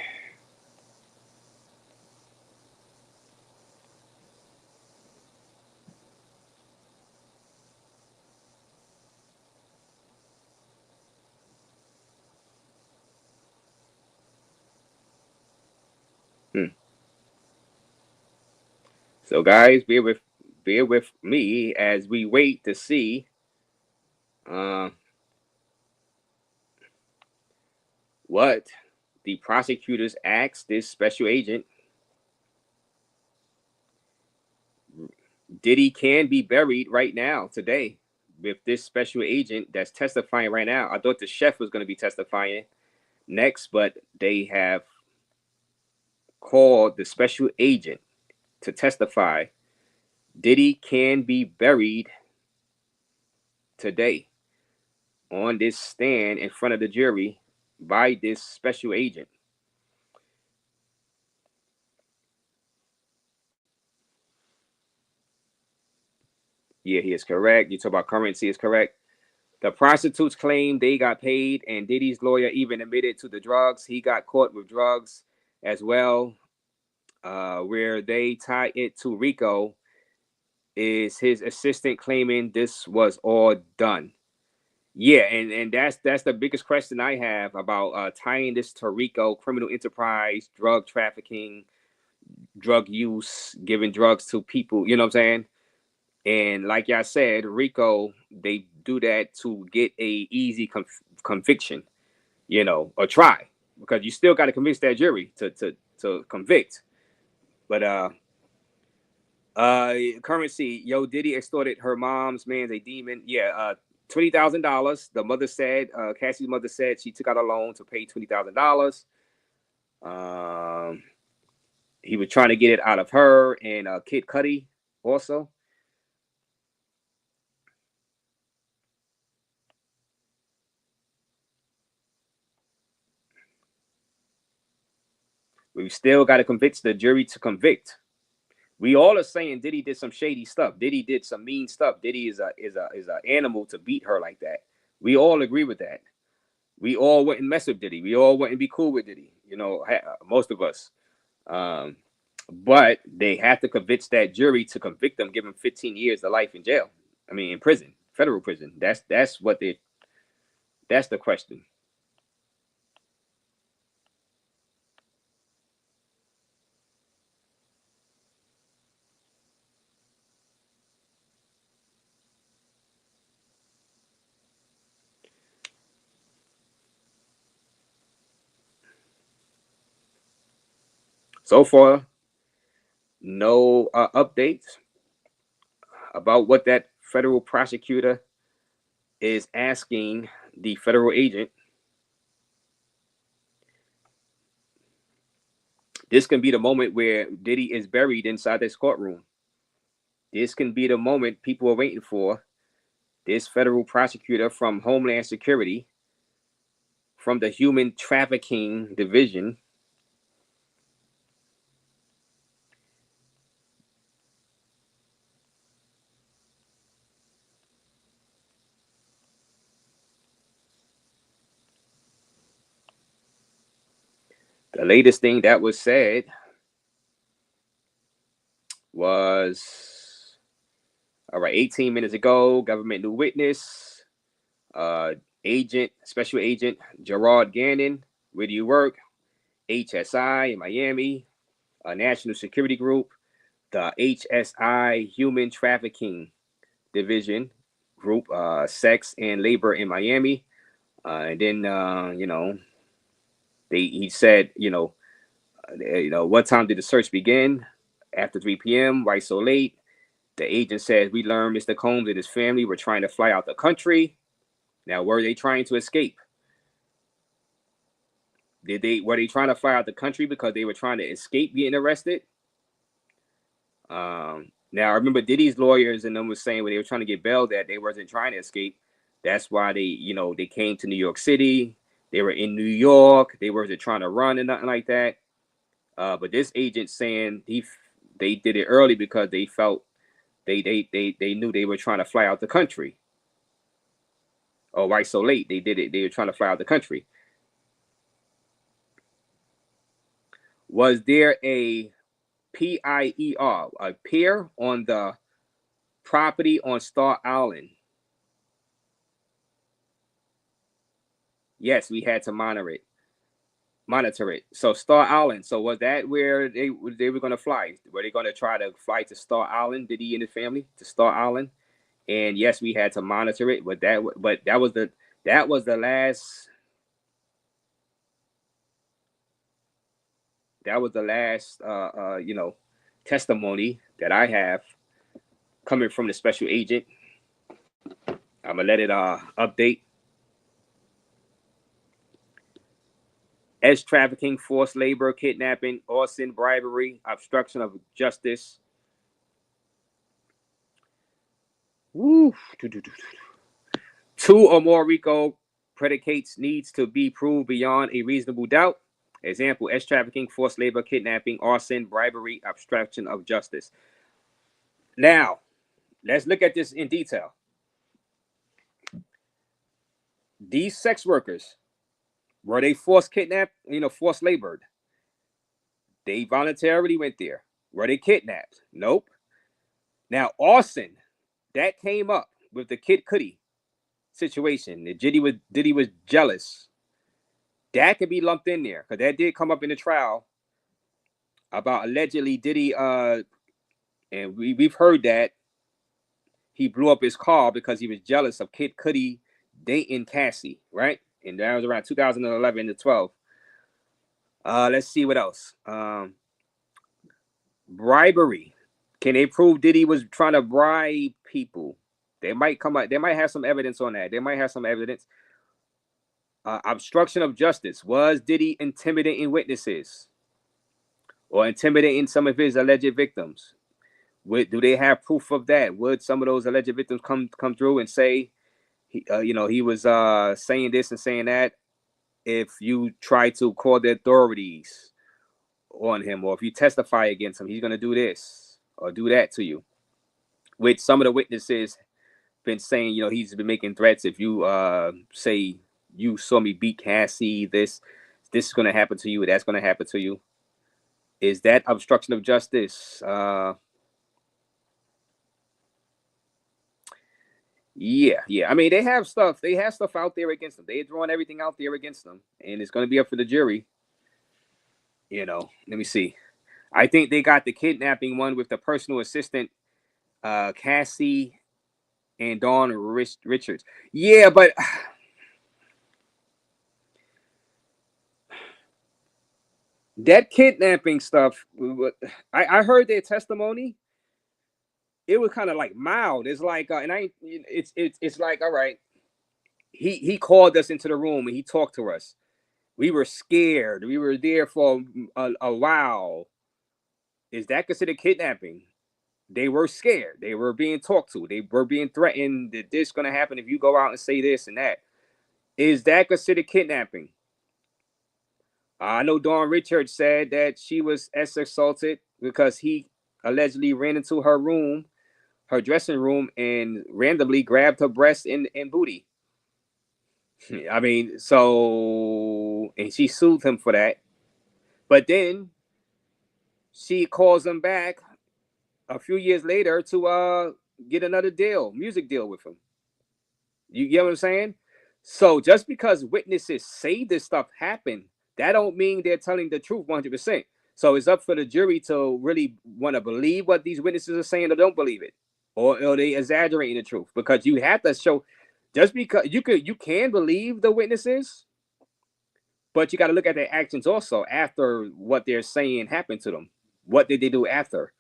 So guys, bear with me as we wait to see what the prosecutors asked this special agent. Diddy can be buried right now today with this special agent that's testifying right now. I thought the chef was going to be testifying next, but they have called the special agent to testify. Diddy can be buried today on this stand in front of the jury by this special agent. Yeah, he is correct. You talk about currency is correct. The prostitutes claim they got paid, and Diddy's lawyer even admitted to the drugs. He got caught with drugs as well. Where they tie it to RICO is his assistant claiming this was all done. Yeah, and that's the biggest question I have about tying this to RICO, criminal enterprise, drug trafficking, drug use, giving drugs to people. You know what I'm saying? And like y'all said, RICO, they do that to get a easy conviction, or try, because you still got to convince that jury to convict. But currency, yo, Diddy extorted her mom's man's a demon. Yeah, $20,000. The mother said, Cassie's mother said she took out a loan to pay $20,000. He was trying to get it out of her and Kid Cudi also. We still got to convince the jury to convict. We all are saying Diddy did some shady stuff. Diddy did some mean stuff. Diddy is a animal to beat her like that. We all agree with that. We all wouldn't mess with Diddy. We all wouldn't be cool with Diddy. You know, most of us. But they have to convince that jury to convict them, give them 15 years of life in jail. I mean, in prison, federal prison. That's the question. So far, no updates about what that federal prosecutor is asking the federal agent. This can be the moment where Diddy is buried inside this courtroom. This can be the moment people are waiting for. This federal prosecutor from Homeland Security, from the Human Trafficking Division, the latest thing that was said was, all right, 18 minutes ago, government new witness, special agent Gerard Gannon, where do you work? HSI in Miami, a national security group, the HSI Human Trafficking Division group, sex and labor in Miami. And then, he said, what time did the search begin? After 3 p.m. Why so late? The agent says, we learned Mr. Combs and his family were trying to fly out the country. Now, were they trying to escape? Were they trying to fly out the country because they were trying to escape getting arrested? Now, I remember Diddy's lawyers and them was saying when they were trying to get bail that they wasn't trying to escape. That's why they came to New York City. They were in New York. They wasn't trying to run and nothing like that. But this agent saying they did it early because they felt they knew they were trying to fly out the country. Oh, why so late? They did it. They were trying to fly out the country. Was there a PIER, a pier on the property on Star Island? Yes, we had to monitor it. So Star Island. So was that where they were going to fly? Were they going to try to fly to Star Island? Diddy and his family to Star Island? And yes, we had to monitor it. But that was the last. That was the last, testimony that I have coming from the special agent. I'm gonna let it update. Trafficking, forced labor, kidnapping, arson, bribery, obstruction of justice. Woo. 2 or more RICO predicates needs to be proved beyond a reasonable doubt. Example, trafficking, forced labor, kidnapping, arson, bribery, obstruction of justice. Now, let's look at this in detail. These sex workers, were they forced kidnapped, forced labored? They voluntarily went there. Were they kidnapped? Nope. Now, arson, that came up with the Kid Cudi situation. Diddy was jealous. That could be lumped in there because that did come up in the trial about allegedly Diddy, and we've heard that he blew up his car because he was jealous of Kid Cudi dating Cassie, right? And that was around 2011 to 12. Let's see what else. Bribery. Can they prove Diddy was trying to bribe people? They might come out. They might have some evidence on that. They might have some evidence. Obstruction of justice. Was Diddy intimidating witnesses or intimidating some of his alleged victims? Do they have proof of that? Would some of those alleged victims come through and say, he was saying this and saying that? If you try to call the authorities, on him, or if you testify against him, he's going to do this or do that to you. Which some of the witnesses been saying, he's been making threats. If you say you saw me beat Cassie, this is going to happen to you, that's going to happen to you. Is that obstruction of justice? Yeah. I mean, they have stuff out there against them. They're throwing everything out there against them, and it's going to be up for the jury. Let me see. I think they got the kidnapping one with the personal assistant, Cassie and Dawn Richards. Yeah, but that kidnapping stuff, I heard their testimony. It was kind of like mild. It's like, it's like, all right. He called us into the room and he talked to us. We were scared. We were there for a while. Is that considered kidnapping? They were scared. They were being talked to. They were being threatened that this is going to happen if you go out and say this and that. Is that considered kidnapping? I know Dawn Richards said that she was assaulted because he allegedly ran into her room, her dressing room, and randomly grabbed her breast and booty. I mean, and she sued him for that. But then she calls him back a few years later to get another music deal with him. You get what I'm saying? So just because witnesses say this stuff happened, that don't mean they're telling the truth 100%. So it's up for the jury to really want to believe what these witnesses are saying or don't believe it, or they exaggerating the truth, because you have to show. Just because you can believe the witnesses, but you got to look at their actions also after what they're saying happened to them. What did they do after?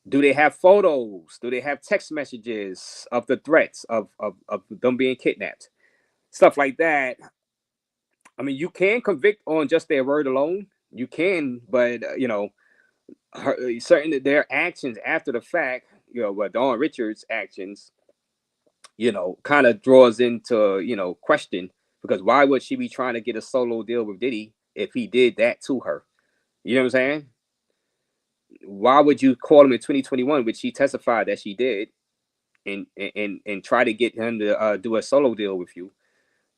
Do they have photos? Do they have text messages of the threats of them being kidnapped? Stuff like that. I mean, you can convict on just their word alone. You can, but certain their actions after the fact, Dawn Richards' actions, kind of draws into, question, because why would she be trying to get a solo deal with Diddy if he did that to her? You know what I'm saying? Why would you call him in 2021, which she testified that she did, and try to get him to do a solo deal with you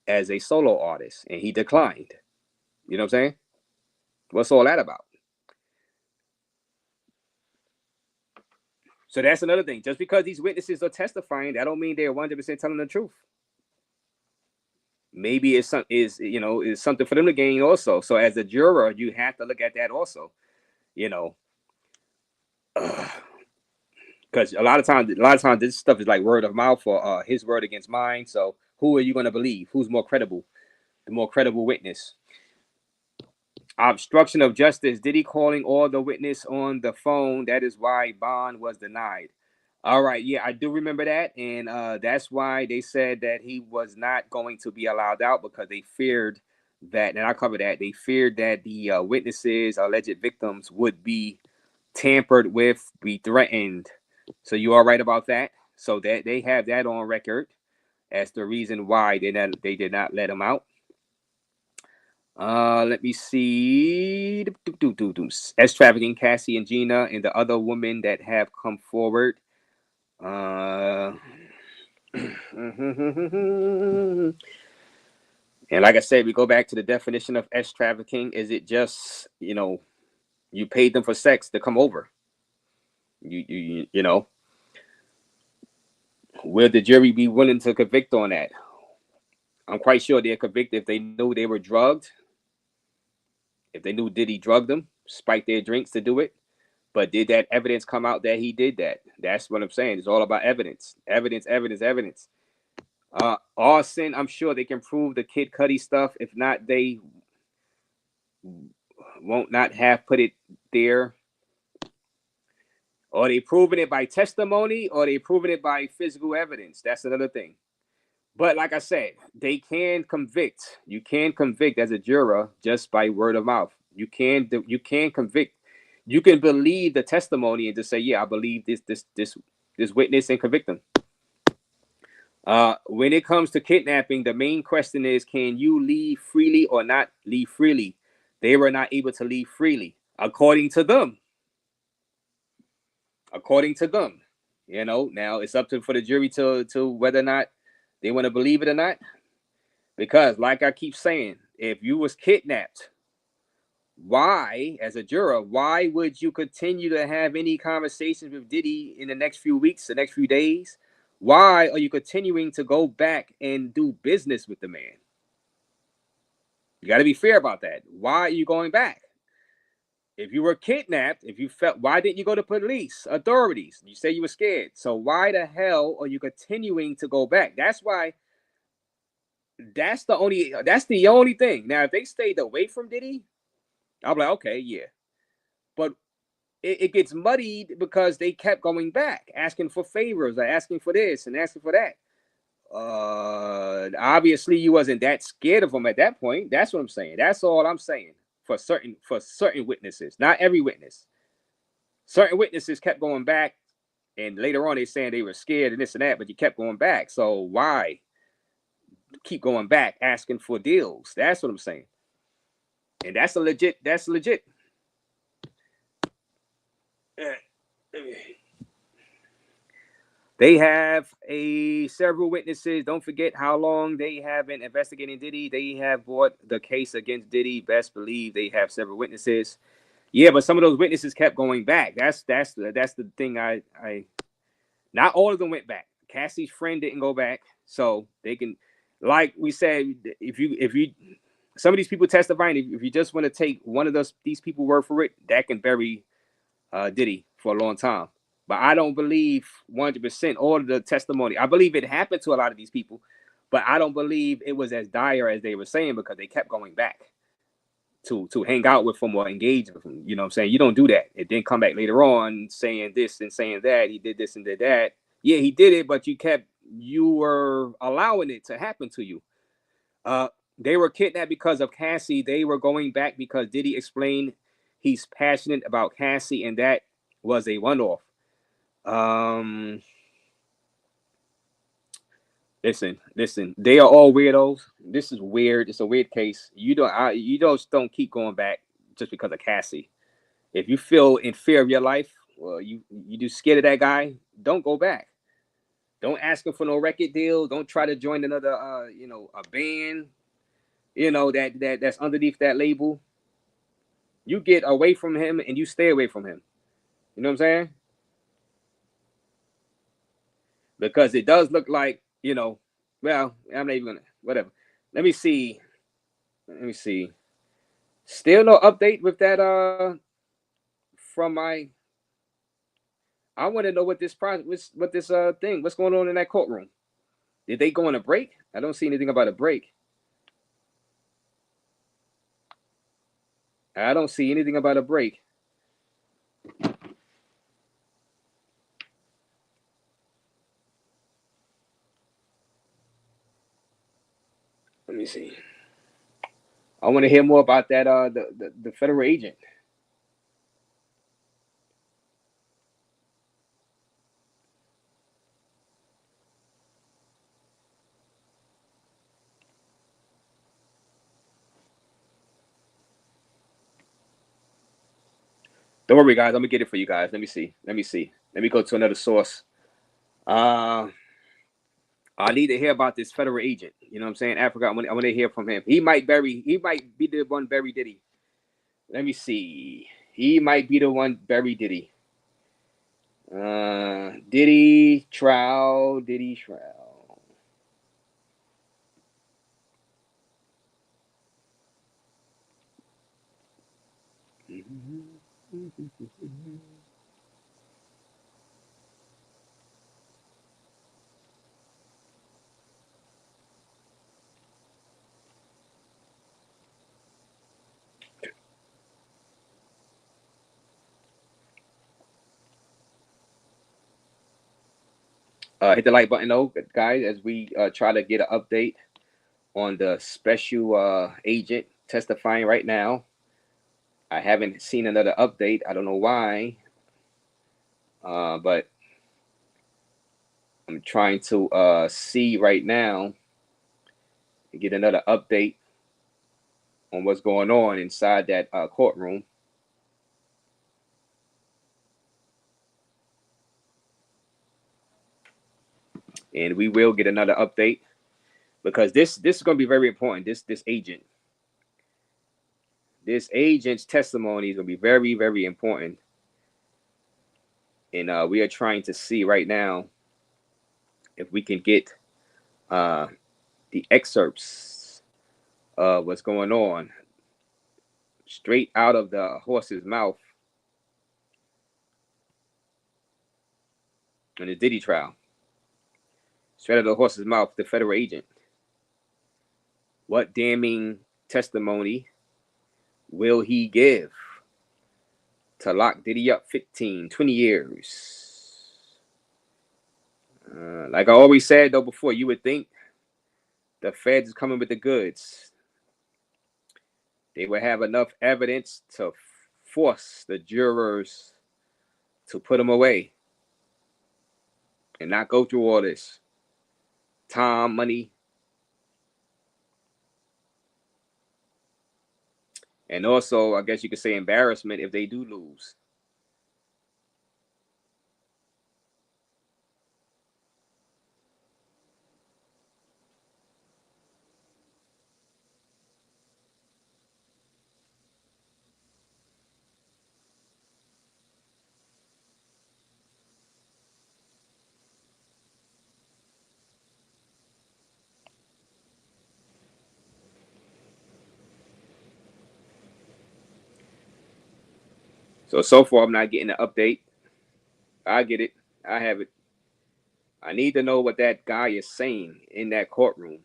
as a solo artist, and he declined? You know what I'm saying? What's all that about? So that's another thing. Just because these witnesses are testifying, that don't mean they're 100% telling the truth. Maybe it's something for them to gain also. So as a juror, you have to look at that also. Because a lot of times this stuff is like word of mouth, or his word against mine. So who are you going to believe? Who's more credible? The more credible witness. Obstruction of justice. Diddy calling all the witness on the phone. That is why bond was denied. All right. Yeah, I do remember that. And that's why they said that he was not going to be allowed out, because they feared that, and I covered that, they feared that the witnesses, alleged victims, would be tampered with, be threatened. So you are right about that. So that they have that on record as the reason why they did not let him out. Let me see. S trafficking, Cassie and Gina, and the other women that have come forward. And like I said, we go back to the definition of S trafficking. Is it just, you paid them for sex to come over? Will the jury be willing to convict on that? I'm quite sure they're convicted if they knew they were drugged. If they knew Diddy drugged them, spiked their drinks to do it. But did that evidence come out that he did that? That's what I'm saying. It's all about evidence. Evidence. Arson, I'm sure they can prove the Kid Cudi stuff. If not, they won't not have put it there. Or they proving it by testimony, or they proving it by physical evidence. That's another thing. But like I said, they can convict. You can convict as a juror just by word of mouth. You can convict. You can believe the testimony and just say, yeah, I believe this witness, and convict them. When it comes to kidnapping, the main question is, can you leave freely or not leave freely? They were not able to leave freely. according to them. According to them, you know. Now it's up to for the jury to whether or not they want to believe it or not. Because, like I keep saying, if you was kidnapped, why, as a juror, why would you continue to have any conversations with Diddy in the next few weeks, the next few days? Why are you continuing to go back and do business with the man? You got to be fair about that. Why are you going back? If you were kidnapped, if you felt, why didn't you go to police authorities? You say you were scared. So why the hell are you continuing to go back? That's why. That's the only thing. Now, if they stayed away from Diddy, I'm like, okay, yeah. But it gets muddied because they kept going back, asking for favors, or asking for this and asking for that. Obviously, you wasn't that scared of them at that point. That's what I'm saying. That's all I'm saying. For certain witnesses, not every witness. Certain witnesses kept going back, and later on they saying they were scared and this and that, but you kept going back. So why keep going back asking for deals? That's what I'm saying. And that's legit. They have several witnesses. Don't forget how long they have been investigating Diddy. They have brought the case against Diddy. Best believe they have several witnesses. Yeah, but some of those witnesses kept going back. That's the thing. I not all of them went back. Cassie's friend didn't go back, so they can, like we said, if you some of these people testifying, if you just want to take one of these people word for it, that can bury Diddy for a long time. But I don't believe 100% all of the testimony. I believe it happened to a lot of these people, but I don't believe it was as dire as they were saying, because they kept going back to hang out with him or engage with him. You know what I'm saying? You don't do that. It didn't come back later on saying this and saying that. He did this and did that. Yeah, he did it, but you were allowing it to happen to you. They were kidnapped because of Cassie. They were going back because Diddy explained he's passionate about Cassie, and that was a one-off. Listen. They are all weirdos. This is weird. It's a weird case. You don't keep going back just because of Cassie. If you feel in fear of your life, well, you do scared of that guy, don't go back. Don't ask him for no record deal. Don't try to join another a band, that's underneath that label. You get away from him and you stay away from him. You know what I'm saying? Because it does look like, well, I'm not even gonna, whatever. Let me see. Still no update with that from my, I want to know what this process, what this thing, what's going on in that courtroom. Did they go on a break? I don't see anything about a break. I don't see anything about a break. Let me see. I want to hear more about that. The federal agent. Don't worry, guys. I'm gonna get it for you guys. Let me see. Let me go to another source. I need to hear about this federal agent. You know what I'm saying? Africa. I want to hear from him. He might be the one bury Diddy. Let me see. He might be the one bury Diddy. Diddy trial. Hit the like button, though, guys, as we try to get an update on the special agent testifying right now. I haven't seen another update. I don't know why, but I'm trying to see right now to get another update on what's going on inside that courtroom. and we will get another update because this is going to be very important. This agent's testimony is going to be very, very important, and we are trying to see right now if we can get the excerpts of what's going on straight out of the horse's mouth in the Diddy trial. Straight out of the horse's mouth, the federal agent. What damning testimony will he give to lock Diddy up 15, 20 years? Like I always said, though, before, you would think the feds is coming with the goods. They would have enough evidence to force the jurors to put him away and not go through all this time, money, and also, I guess you could say, embarrassment if they do lose. So far, I'm not getting an update. I get it. I have it. I need to know what that guy is saying in that courtroom.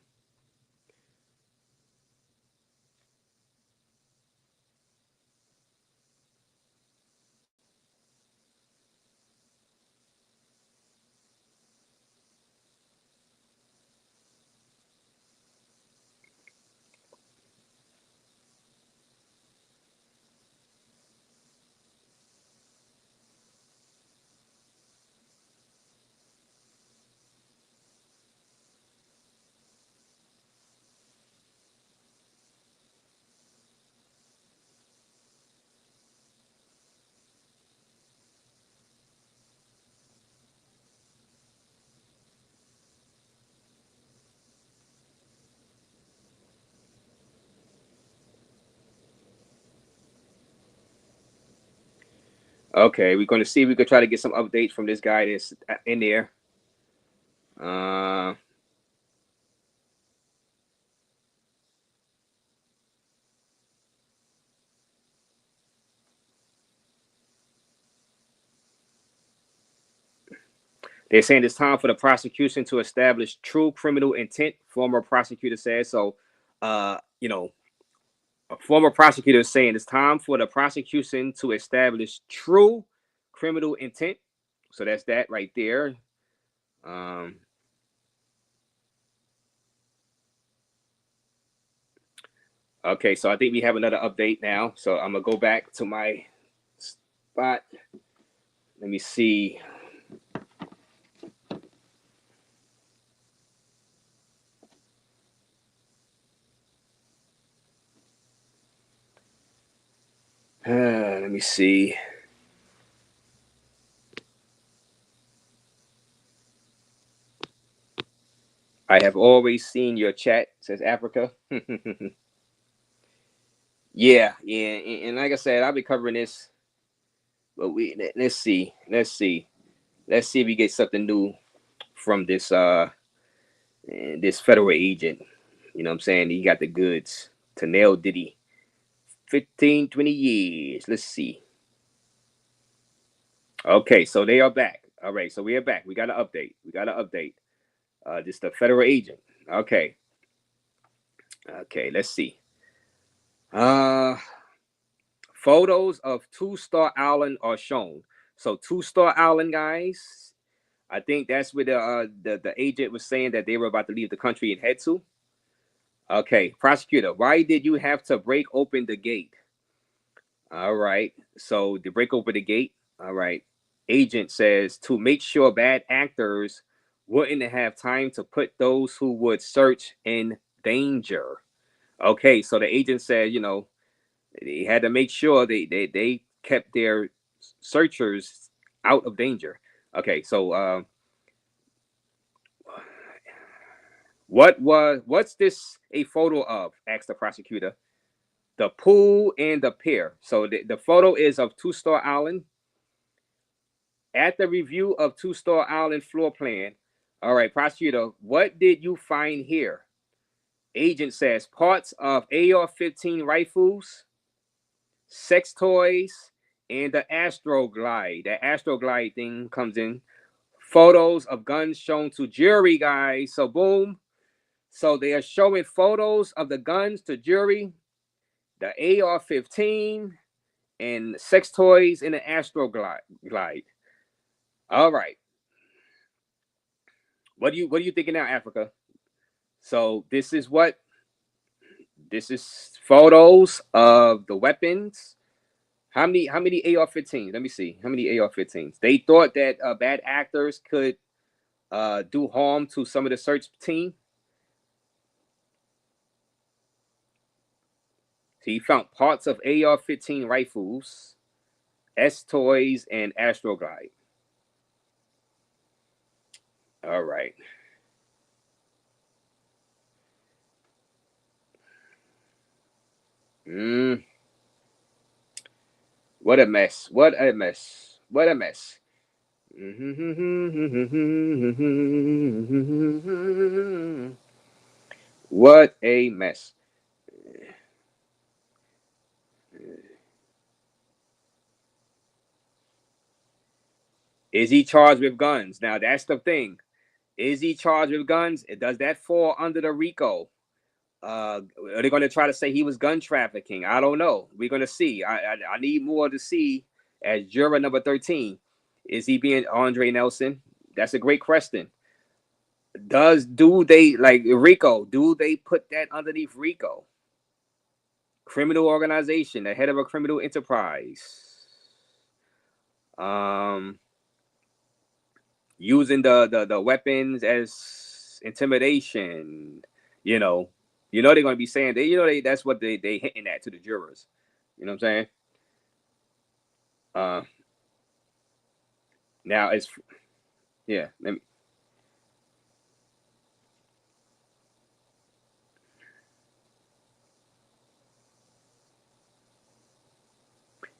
Okay, we're going to see if we could try to get some updates from this guy that's in there. They're saying it's time for the prosecution to establish true criminal intent, former prosecutor says. So, you know, a former prosecutor is saying it's time for the prosecution to establish true criminal intent. So that's that right there. Okay, so I think we have another update now. So I'm gonna go back to my spot. Let me see. Let me see. I have always seen your chat, says Africa. Yeah, and like I said, I'll be covering this. But let's see if we get something new from this this federal agent. You know what I'm saying? He got the goods to nail Diddy 15, 20 years. Let's see. Okay, so they are back. All right, so we are back. We got an update. Just the federal agent. Okay, let's see. Photos of Two Star Island are shown. So Two Star Island, guys, I think that's where the agent was saying that they were about to leave the country and head to. Okay, prosecutor, why did you have to break open the gate? All right, so to break open the gate. All right, agent says to make sure bad actors wouldn't have time to put those who would search in danger. Okay, so the agent said, you know, they had to make sure they kept their searchers out of danger. Okay, so What's this a photo of? Asked the prosecutor. The pool and the pier. So the photo is of Two Star Island. At the review of Two Star Island floor plan, all right, prosecutor, what did you find here? Agent says parts of AR-15 rifles, sex toys, and the Astroglide. That Astroglide thing comes in. Photos of guns shown to jury, guys. So boom. So they are showing photos of the guns to jury, the AR-15, and sex toys in the Astroglide. All right. What do you thinking now, Africa? So this is photos of the weapons. How many AR-15s? Let me see. How many AR-15s? They thought that bad actors could do harm to some of the search team. So he found parts of AR-15 rifles, S toys, and Astroglide. All right. What a mess. What a mess. What a mess. What a mess. Is he charged with guns? Now that's the thing. Is he charged with guns? Does that fall under the RICO? Are they going to try to say he was gun trafficking? I don't know. We're going to see. I need more to see as juror number 13. Is he being Andre Nelson? That's a great question. Do they like RICO? Do they put that underneath RICO? Criminal organization, the head of a criminal enterprise. Using the weapons as intimidation. You know they're going to be saying that's what they hitting at to the jurors. You know what I'm saying? Now it's yeah.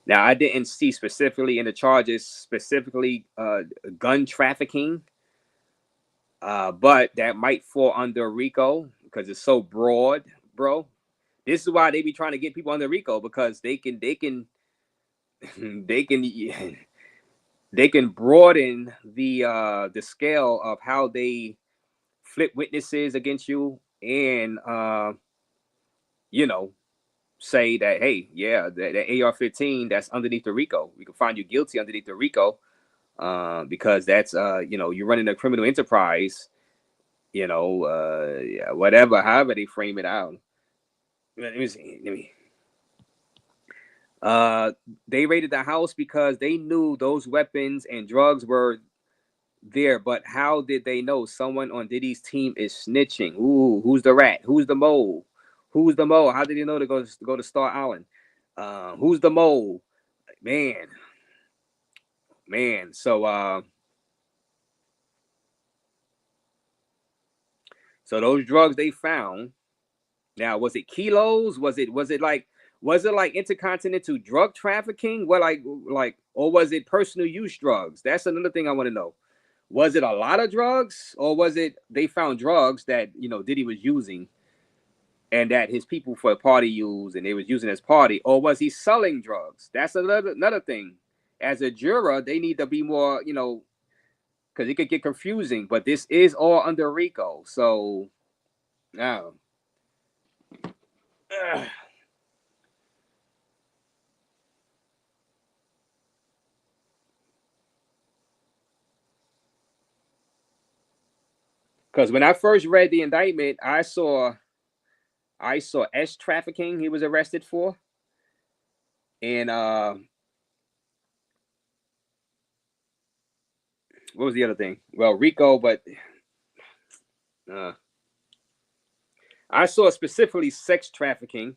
Now I didn't see specifically in the charges specifically gun trafficking, but that might fall under RICO because it's so broad, bro. This is why they be trying to get people under RICO because they can they can they can broaden the scale of how they flip witnesses against you and say that hey, yeah, the AR-15 that's underneath the RICO, we can find you guilty underneath the RICO because that's you're running a criminal enterprise, yeah, whatever, however they frame it out. Let me see. They raided the house because they knew those weapons and drugs were there, but how did they know someone on Diddy's team is snitching? Ooh, who's the rat? Who's the mole? Who's the mole? How did they know to go to Star Island? Who's the mole? Man. So those drugs they found. Now, was it kilos? Was it like intercontinental drug trafficking? What or was it personal use drugs? That's another thing I want to know. Was it a lot of drugs, or was it they found drugs that Diddy was using, and that his people for party use, and they was using as party, or was he selling drugs? That's another thing. As a juror, they need to be more, because it could get confusing. But this is all under RICO, so now. Because when I first read the indictment, I saw S trafficking he was arrested for, and what was the other thing? Well, RICO, but I saw specifically sex trafficking.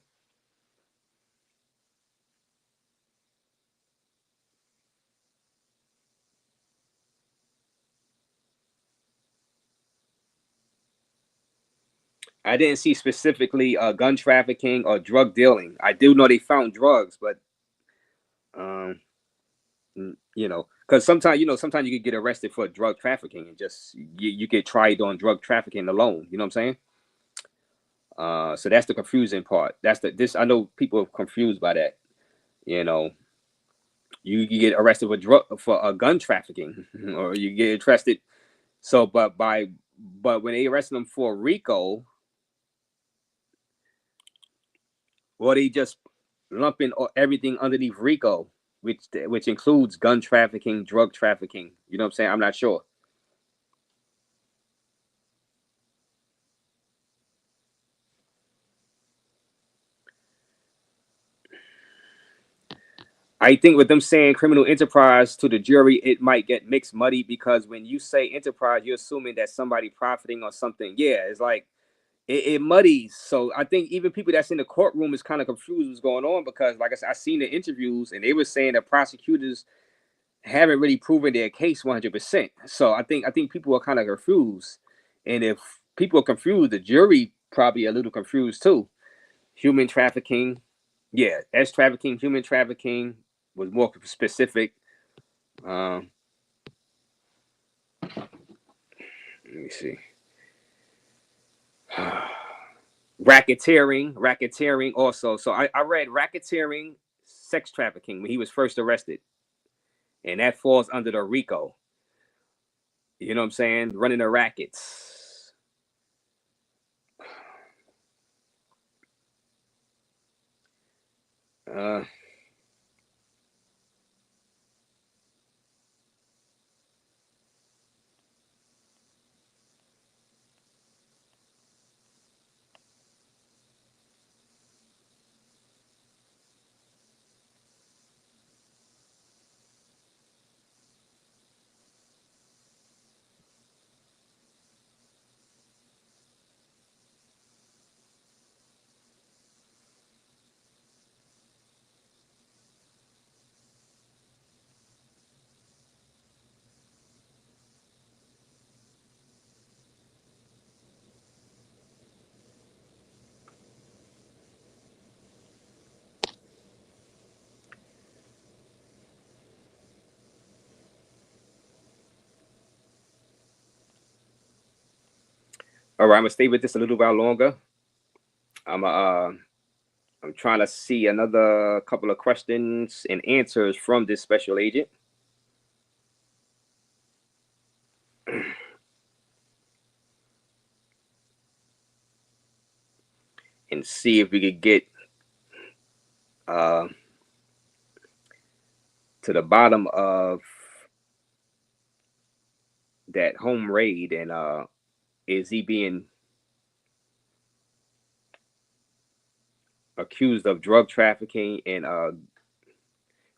I didn't see specifically gun trafficking or drug dealing. I do know they found drugs, but you know, because sometimes sometimes you could get arrested for drug trafficking and just you get tried on drug trafficking alone. You know what I'm saying? So that's the confusing part. I know people are confused by that. You know, you get arrested for gun trafficking, or you get arrested. So, but when they arrested them for RICO, well, they just lumping everything underneath RICO, which includes gun trafficking, drug trafficking. You know what I'm saying? I'm not sure. I think with them saying criminal enterprise to the jury, it might get mixed muddy, because when you say enterprise, you're assuming that somebody profiting or something. Yeah, it's like it muddies. So I think even people that's in the courtroom is kind of confused what's going on, because like I said, I seen the interviews and they were saying that prosecutors haven't really proven their case 100%. So I think people are kind of confused. And if people are confused, the jury probably a little confused too. Human trafficking, yeah, that's trafficking. Human trafficking was more specific. Let me see. Racketeering also. So I read racketeering, sex trafficking when he was first arrested, and that falls under the RICO. You know what I'm saying? Running the rackets. All right, I'm gonna stay with this a little while longer. I'm trying to see another couple of questions and answers from this special agent. And see if we could get to the bottom of that home raid, and is he being accused of drug trafficking, and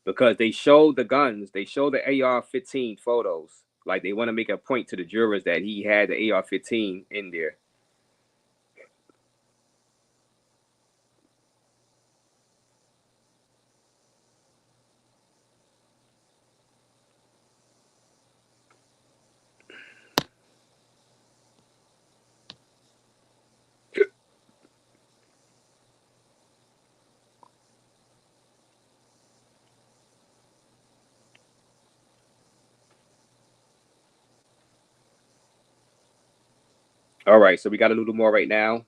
because they showed the guns, they showed the AR-15 photos, like they want to make a point to the jurors that he had the AR-15 in there. All right, so we got a little more right now.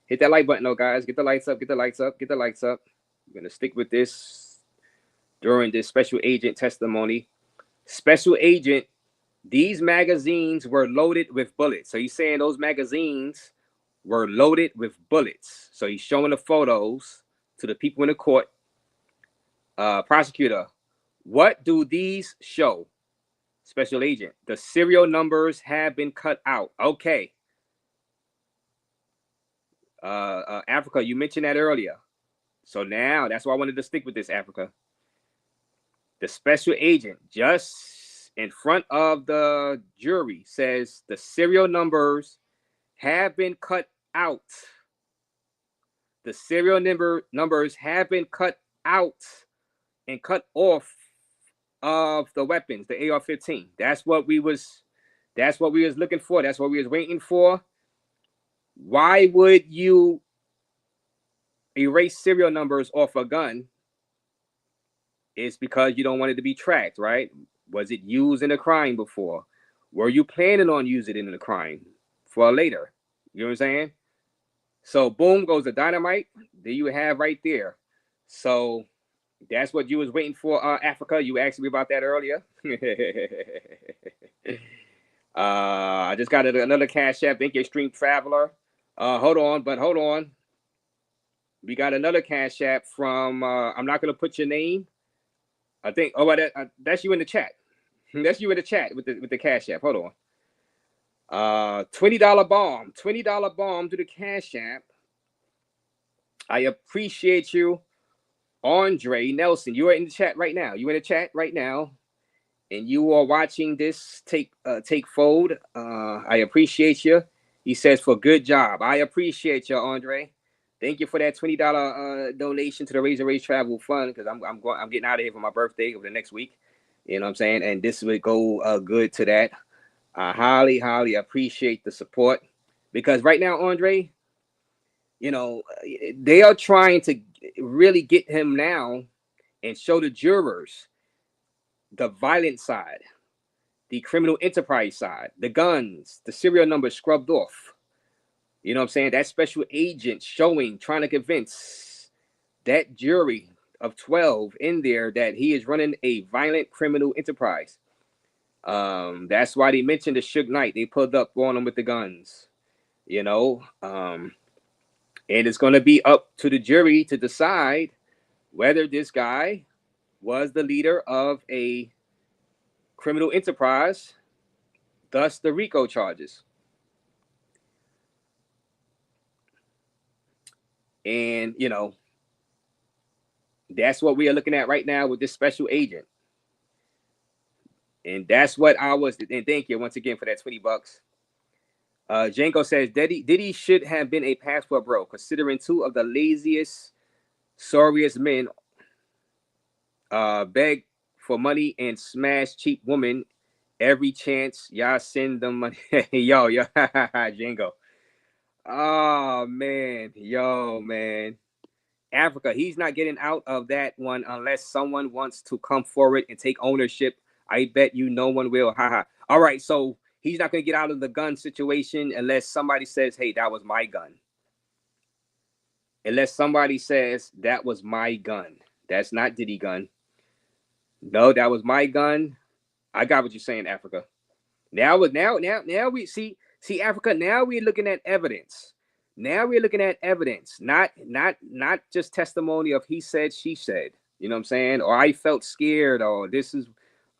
Hit that like button, though, guys. Get the lights up. Get the lights up. Get the lights up. We're gonna stick with this during this special agent testimony. Special agent, these magazines were loaded with bullets. So he's saying those magazines were loaded with bullets. So he's showing the photos to the people in the court. Prosecutor, what do these show? Special agent, the serial numbers have been cut out. Okay. Africa, you mentioned that earlier. So now that's why I wanted to stick with this, Africa. The special agent, just in front of the jury, says the serial numbers have been cut out. The serial numbers have been cut out and cut off of the weapons, the AR-15. That's what we was looking for. That's what we was waiting for. Why would you erase serial numbers off a gun? It's because you don't want it to be tracked, right? Was it used in a crime before? Were you planning on using it in a crime for later? You know what I'm saying? So boom goes the dynamite. There you have right there. So that's what you was waiting for, Africa. You asked me about that earlier. I just got another cash app. Thank you, Extreme Traveler. Hold on. We got another cash app from. I'm not gonna put your name. I think. Oh, that's you in the chat. That's you in the chat with the cash app. Hold on. $20 bomb. $20 bomb to the cash app. I appreciate you, Andre Nelson. You are in the chat right now. You in the chat right now, and you are watching this take fold. I appreciate you. He says for good job. I appreciate you, Andre. Thank you for that $20 donation to the RAZE Travel Fund, because I'm getting out of here for my birthday over the next week. You know what I'm saying? And this would go good to that. I highly appreciate the support, because right now, Andre, you know, they are trying to really get him now and show the jurors the violent side, the criminal enterprise side, the guns, the serial numbers scrubbed off. You know what I'm saying? That special agent trying to convince that jury of 12 in there that he is running a violent criminal enterprise. That's why they mentioned the Suge Knight. They pulled up on him with the guns, you know. And it's going to be up to the jury to decide whether this guy was the leader of a criminal enterprise, thus the RICO charges. And, you know, that's what we are looking at right now with this special agent. And that's what I was. And thank you once again for that $20. Janko says Diddy should have been a passport bro, considering two of the laziest, sorriest men beg for money and smash cheap women every chance y'all send them money. yo, Jango. Oh man, man. Africa, he's not getting out of that one unless someone wants to come forward and take ownership. I bet you no one will. Haha. All right, so he's not going to get out of the gun situation unless somebody says, hey, that was my gun. Unless somebody says, that was my gun. That's not Diddy gun. No, that was my gun. I got what you're saying, Africa. Now we see Africa. Now we're looking at evidence. Now we're looking at evidence, not just testimony of he said, she said. You know what I'm saying? Or I felt scared, or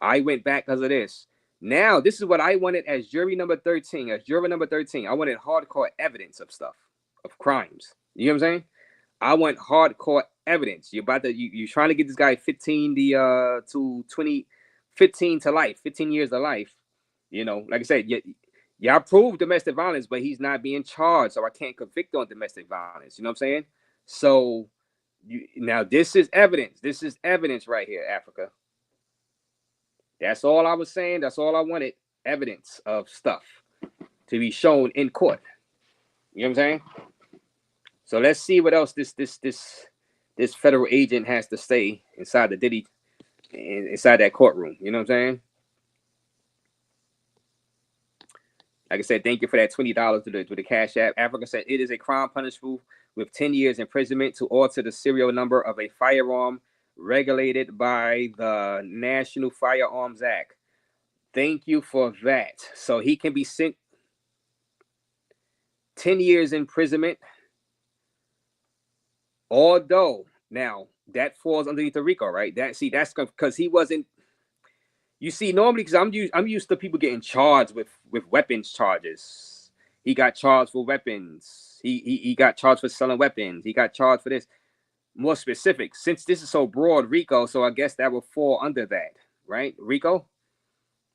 I went back because of this. Now, this is what I wanted as jury number 13. As juror number 13, I wanted hardcore evidence of stuff, of crimes. You know what I'm saying? I want hardcore evidence. You're trying to get this guy 15 to life, 15 years to life. You know, like I said, y'all proved domestic violence, but he's not being charged, so I can't convict on domestic violence. You know what I'm saying? So now this is evidence. This is evidence right here, Africa. That's all I was saying. That's all I wanted. Evidence of stuff to be shown in court. You know what I'm saying? So let's see what else this federal agent has to say inside the Diddy, inside that courtroom. You know what I'm saying? Like I said, thank you for that $20 to the Cash App. Africa said it is a crime punishable with 10 years imprisonment to alter the serial number of a firearm regulated by the National Firearms Act. Thank you for that. So he can be sent 10 years imprisonment. Although now that falls underneath the RICO, right? That's because he wasn't. You see, normally, because I'm used to people getting charged with weapons charges. He got charged for weapons. He got charged for selling weapons. He got charged for this. More specific, since this is so broad, RICO. So I guess that will fall under that, right? RICO,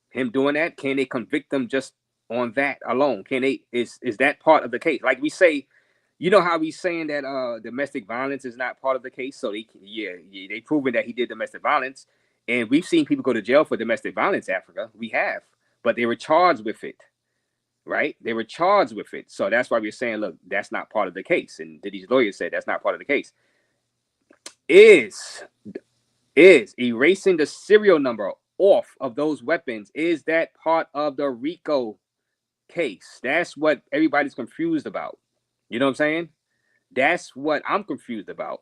him doing that. Can they convict them just on that alone? Can they? Is that part of the case? Like we say, you know how we saying that domestic violence is not part of the case. So they proven that he did domestic violence. And we've seen people go to jail for domestic violence, Africa. We have, but they were charged with it, right? They were charged with it. So that's why we're saying, look, that's not part of the case. And Diddy's lawyer said that's not part of the case. Is erasing the serial number off of those weapons, is that part of the RICO case? That's what everybody's confused about. You know what I'm saying? That's what I'm confused about.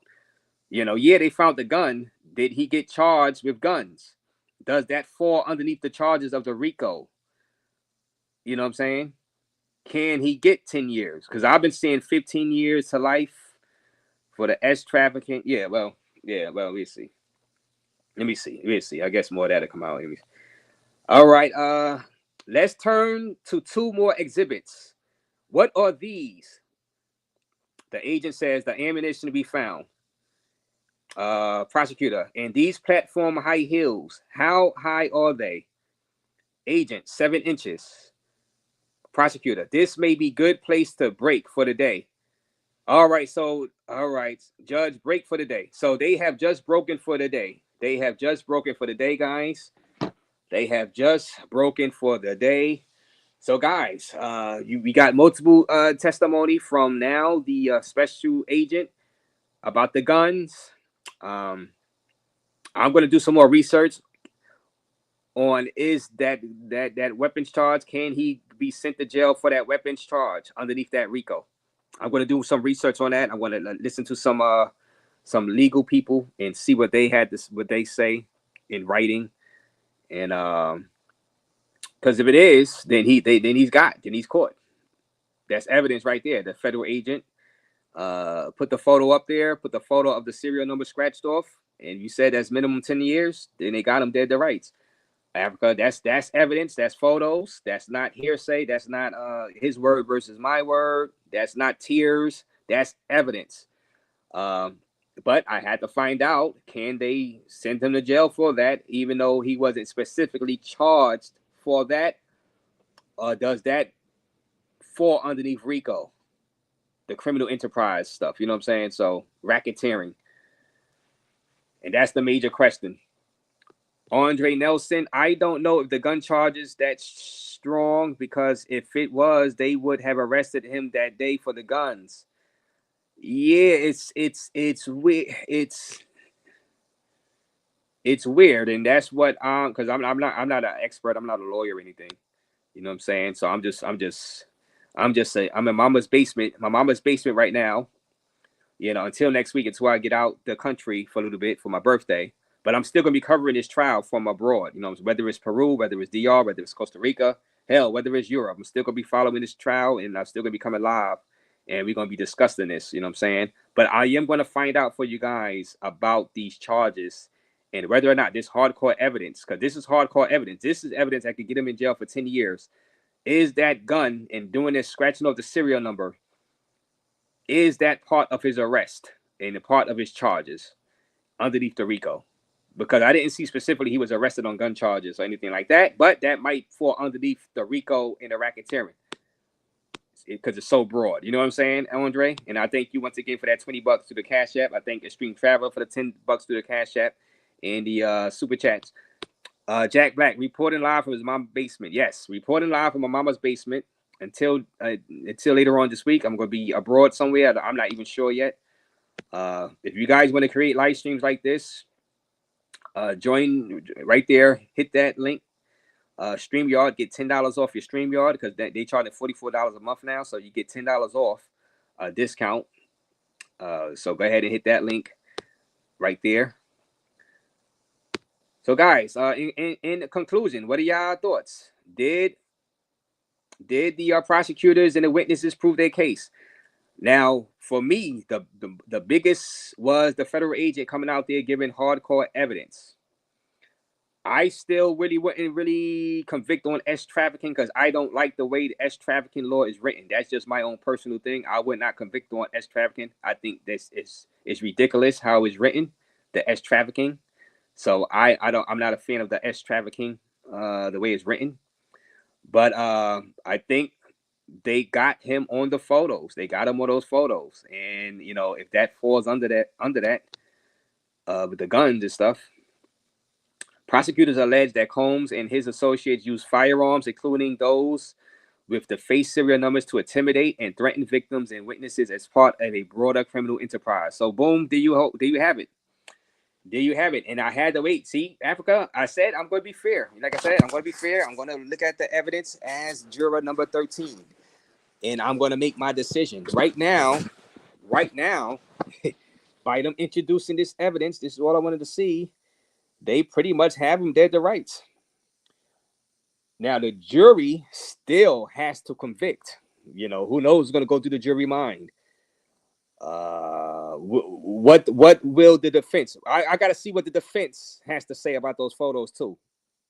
Yeah, they found the gun. Did he get charged with guns? Does that fall underneath the charges of the RICO? You know what I'm saying? Can he get 10 years? Because I've been seeing 15 years to life for the S trafficking. Well, we'll see. Let me see. I guess more of that'll come out. All right. Let's turn to two more exhibits. What are these? The agent says the ammunition to be found. Prosecutor, and these platform high heels, how high are they? Agent, 7 inches. Prosecutor, this may be good place to break for the day. All right, Judge, break for the day. So they have just broken for the day. Guys. They have just broken for the day. So, guys, we got multiple testimony from now the special agent about the guns. I'm going to do some more research on is that weapons charge. Can he be sent to jail for that weapons charge underneath that RICO? I'm going to do some research on that. I'm going to listen to some legal people and see what they say in writing. And because if it is, then he's caught. That's evidence right there. The federal agent put the photo up there, put the photo of the serial number scratched off, and you said that's minimum 10 years, then they got him dead to rights. Africa, that's evidence, that's photos, that's not hearsay, that's not his word versus my word, that's not tears, that's evidence. But I had to find out, can they send him to jail for that, even though he wasn't specifically charged for that? Does that fall underneath RICO, the criminal enterprise stuff? You know what I'm saying? So racketeering. And that's the major question. Andre Nelson, I don't know if the gun charge is that strong, because if it was, they would have arrested him that day for the guns. Yeah, it's weird. It's weird, and that's what because I'm not an expert. I'm not a lawyer or anything. You know what I'm saying? So I'm just saying, I'm in mama's basement. My mama's basement right now. Until next week, until I get out the country for a little bit for my birthday. But I'm still going to be covering this trial from abroad, whether it's Peru, whether it's DR, whether it's Costa Rica, hell, whether it's Europe. I'm still going to be following this trial, and I'm still going to be coming live, and we're going to be discussing this, you know what I'm saying? But I am going to find out for you guys about these charges and whether or not this hardcore evidence, because this is hardcore evidence. This is evidence that could get him in jail for 10 years. Is that gun and doing this, scratching off the serial number, is that part of his arrest and a part of his charges underneath the RICO? Because I didn't see specifically he was arrested on gun charges or anything like that, but that might fall underneath the RICO and the racketeering because it's so broad. You know what I'm saying, Andre? And I thank you once again for that $20 to the Cash App. I thank Extreme Traveler for the $10 to the Cash App and the super chats. Jack Black reporting live from his mom's basement. Yes, reporting live from my mama's basement until later on this week. I'm going to be abroad somewhere. I'm not even sure yet. If you guys want to create live streams like this, join right there. Hit that link. StreamYard, get $10 off your StreamYard because they charge $44 a month now, so you get $10 off a discount. So go ahead and hit that link right there. So guys, in conclusion, what are y'all thoughts? Did the prosecutors and the witnesses prove their case? Now, for me, the biggest was the federal agent coming out there giving hardcore evidence. I still really wouldn't convict on S trafficking because I don't like the way the S trafficking law is written. That's just my own personal thing. I would not convict on S trafficking. I think this is ridiculous how it's written, the S trafficking. So I'm not a fan of the S trafficking, the way it's written. But I think they got him on the photos. They got him on those photos, and if that falls under that, with the guns and stuff. Prosecutors allege that Combs and his associates used firearms, including those with the face serial numbers to intimidate and threaten victims and witnesses as part of a broader criminal enterprise. So boom, there you have it. There you have it. And I had to wait. See, Africa, I said I'm going to be fair. Like I said, I'm going to be fair. I'm going to look at the evidence as juror number 13. And I'm going to make my decision. Right now, by them introducing this evidence, this is all I wanted to see. They pretty much have them dead to rights. Now, the jury still has to convict. You know, who knows what's going to go through the jury mind. What will the defense? I got to see what the defense has to say about those photos too,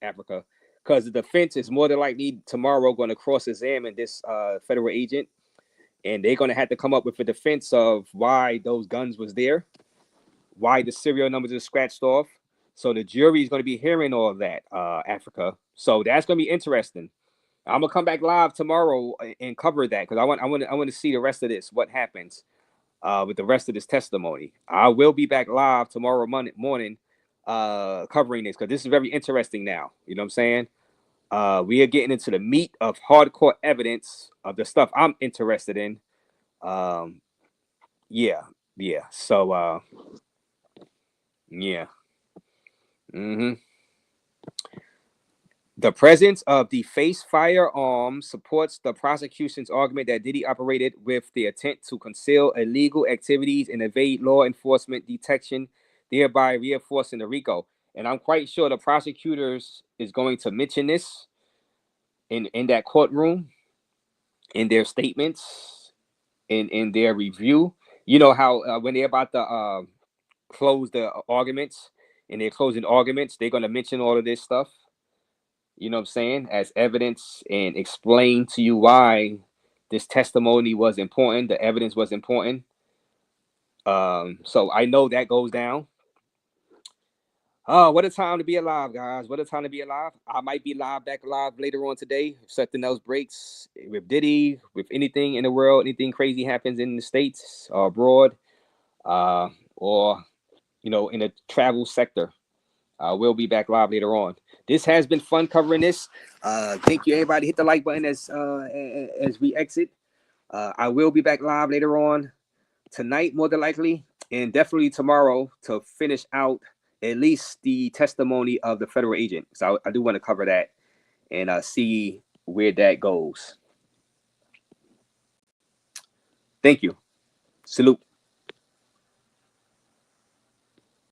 Africa, because the defense is more than likely tomorrow going to cross-examine this federal agent, and they're going to have to come up with a defense of why those guns was there, why the serial numbers are scratched off. So the jury is going to be hearing all of that, Africa. So that's going to be interesting. I'm gonna come back live tomorrow and cover that because I want to see the rest of this. What happens with the rest of this testimony? I will be back live tomorrow morning, covering this because this is very interesting now. You know what I'm saying? We are getting into the meat of hardcore evidence of the stuff I'm interested in. Yeah. So, yeah. The presence of the face firearm supports the prosecution's argument that Diddy operated with the intent to conceal illegal activities and evade law enforcement detection, thereby reinforcing the RICO. And I'm quite sure the prosecutors is going to mention this in that courtroom, in their statements, in their review. You know how when they're about to close the arguments, and they're closing arguments, they're going to mention all of this stuff. You know what I'm saying, as evidence and explain to you why this testimony was important, the evidence was important. So I know that goes down. Oh, what a time to be alive, guys. What a time to be alive. I might be back live later on today. If something else breaks with Diddy, with anything in the world, anything crazy happens in the States or abroad, or, you know, in the travel sector. We'll be back live later on. This has been fun covering this. Thank you, everybody. Hit the like button as we exit. I will be back live later on tonight, more than likely, and definitely tomorrow to finish out at least the testimony of the federal agent. So I do want to cover that and see where that goes. Thank you. Salute.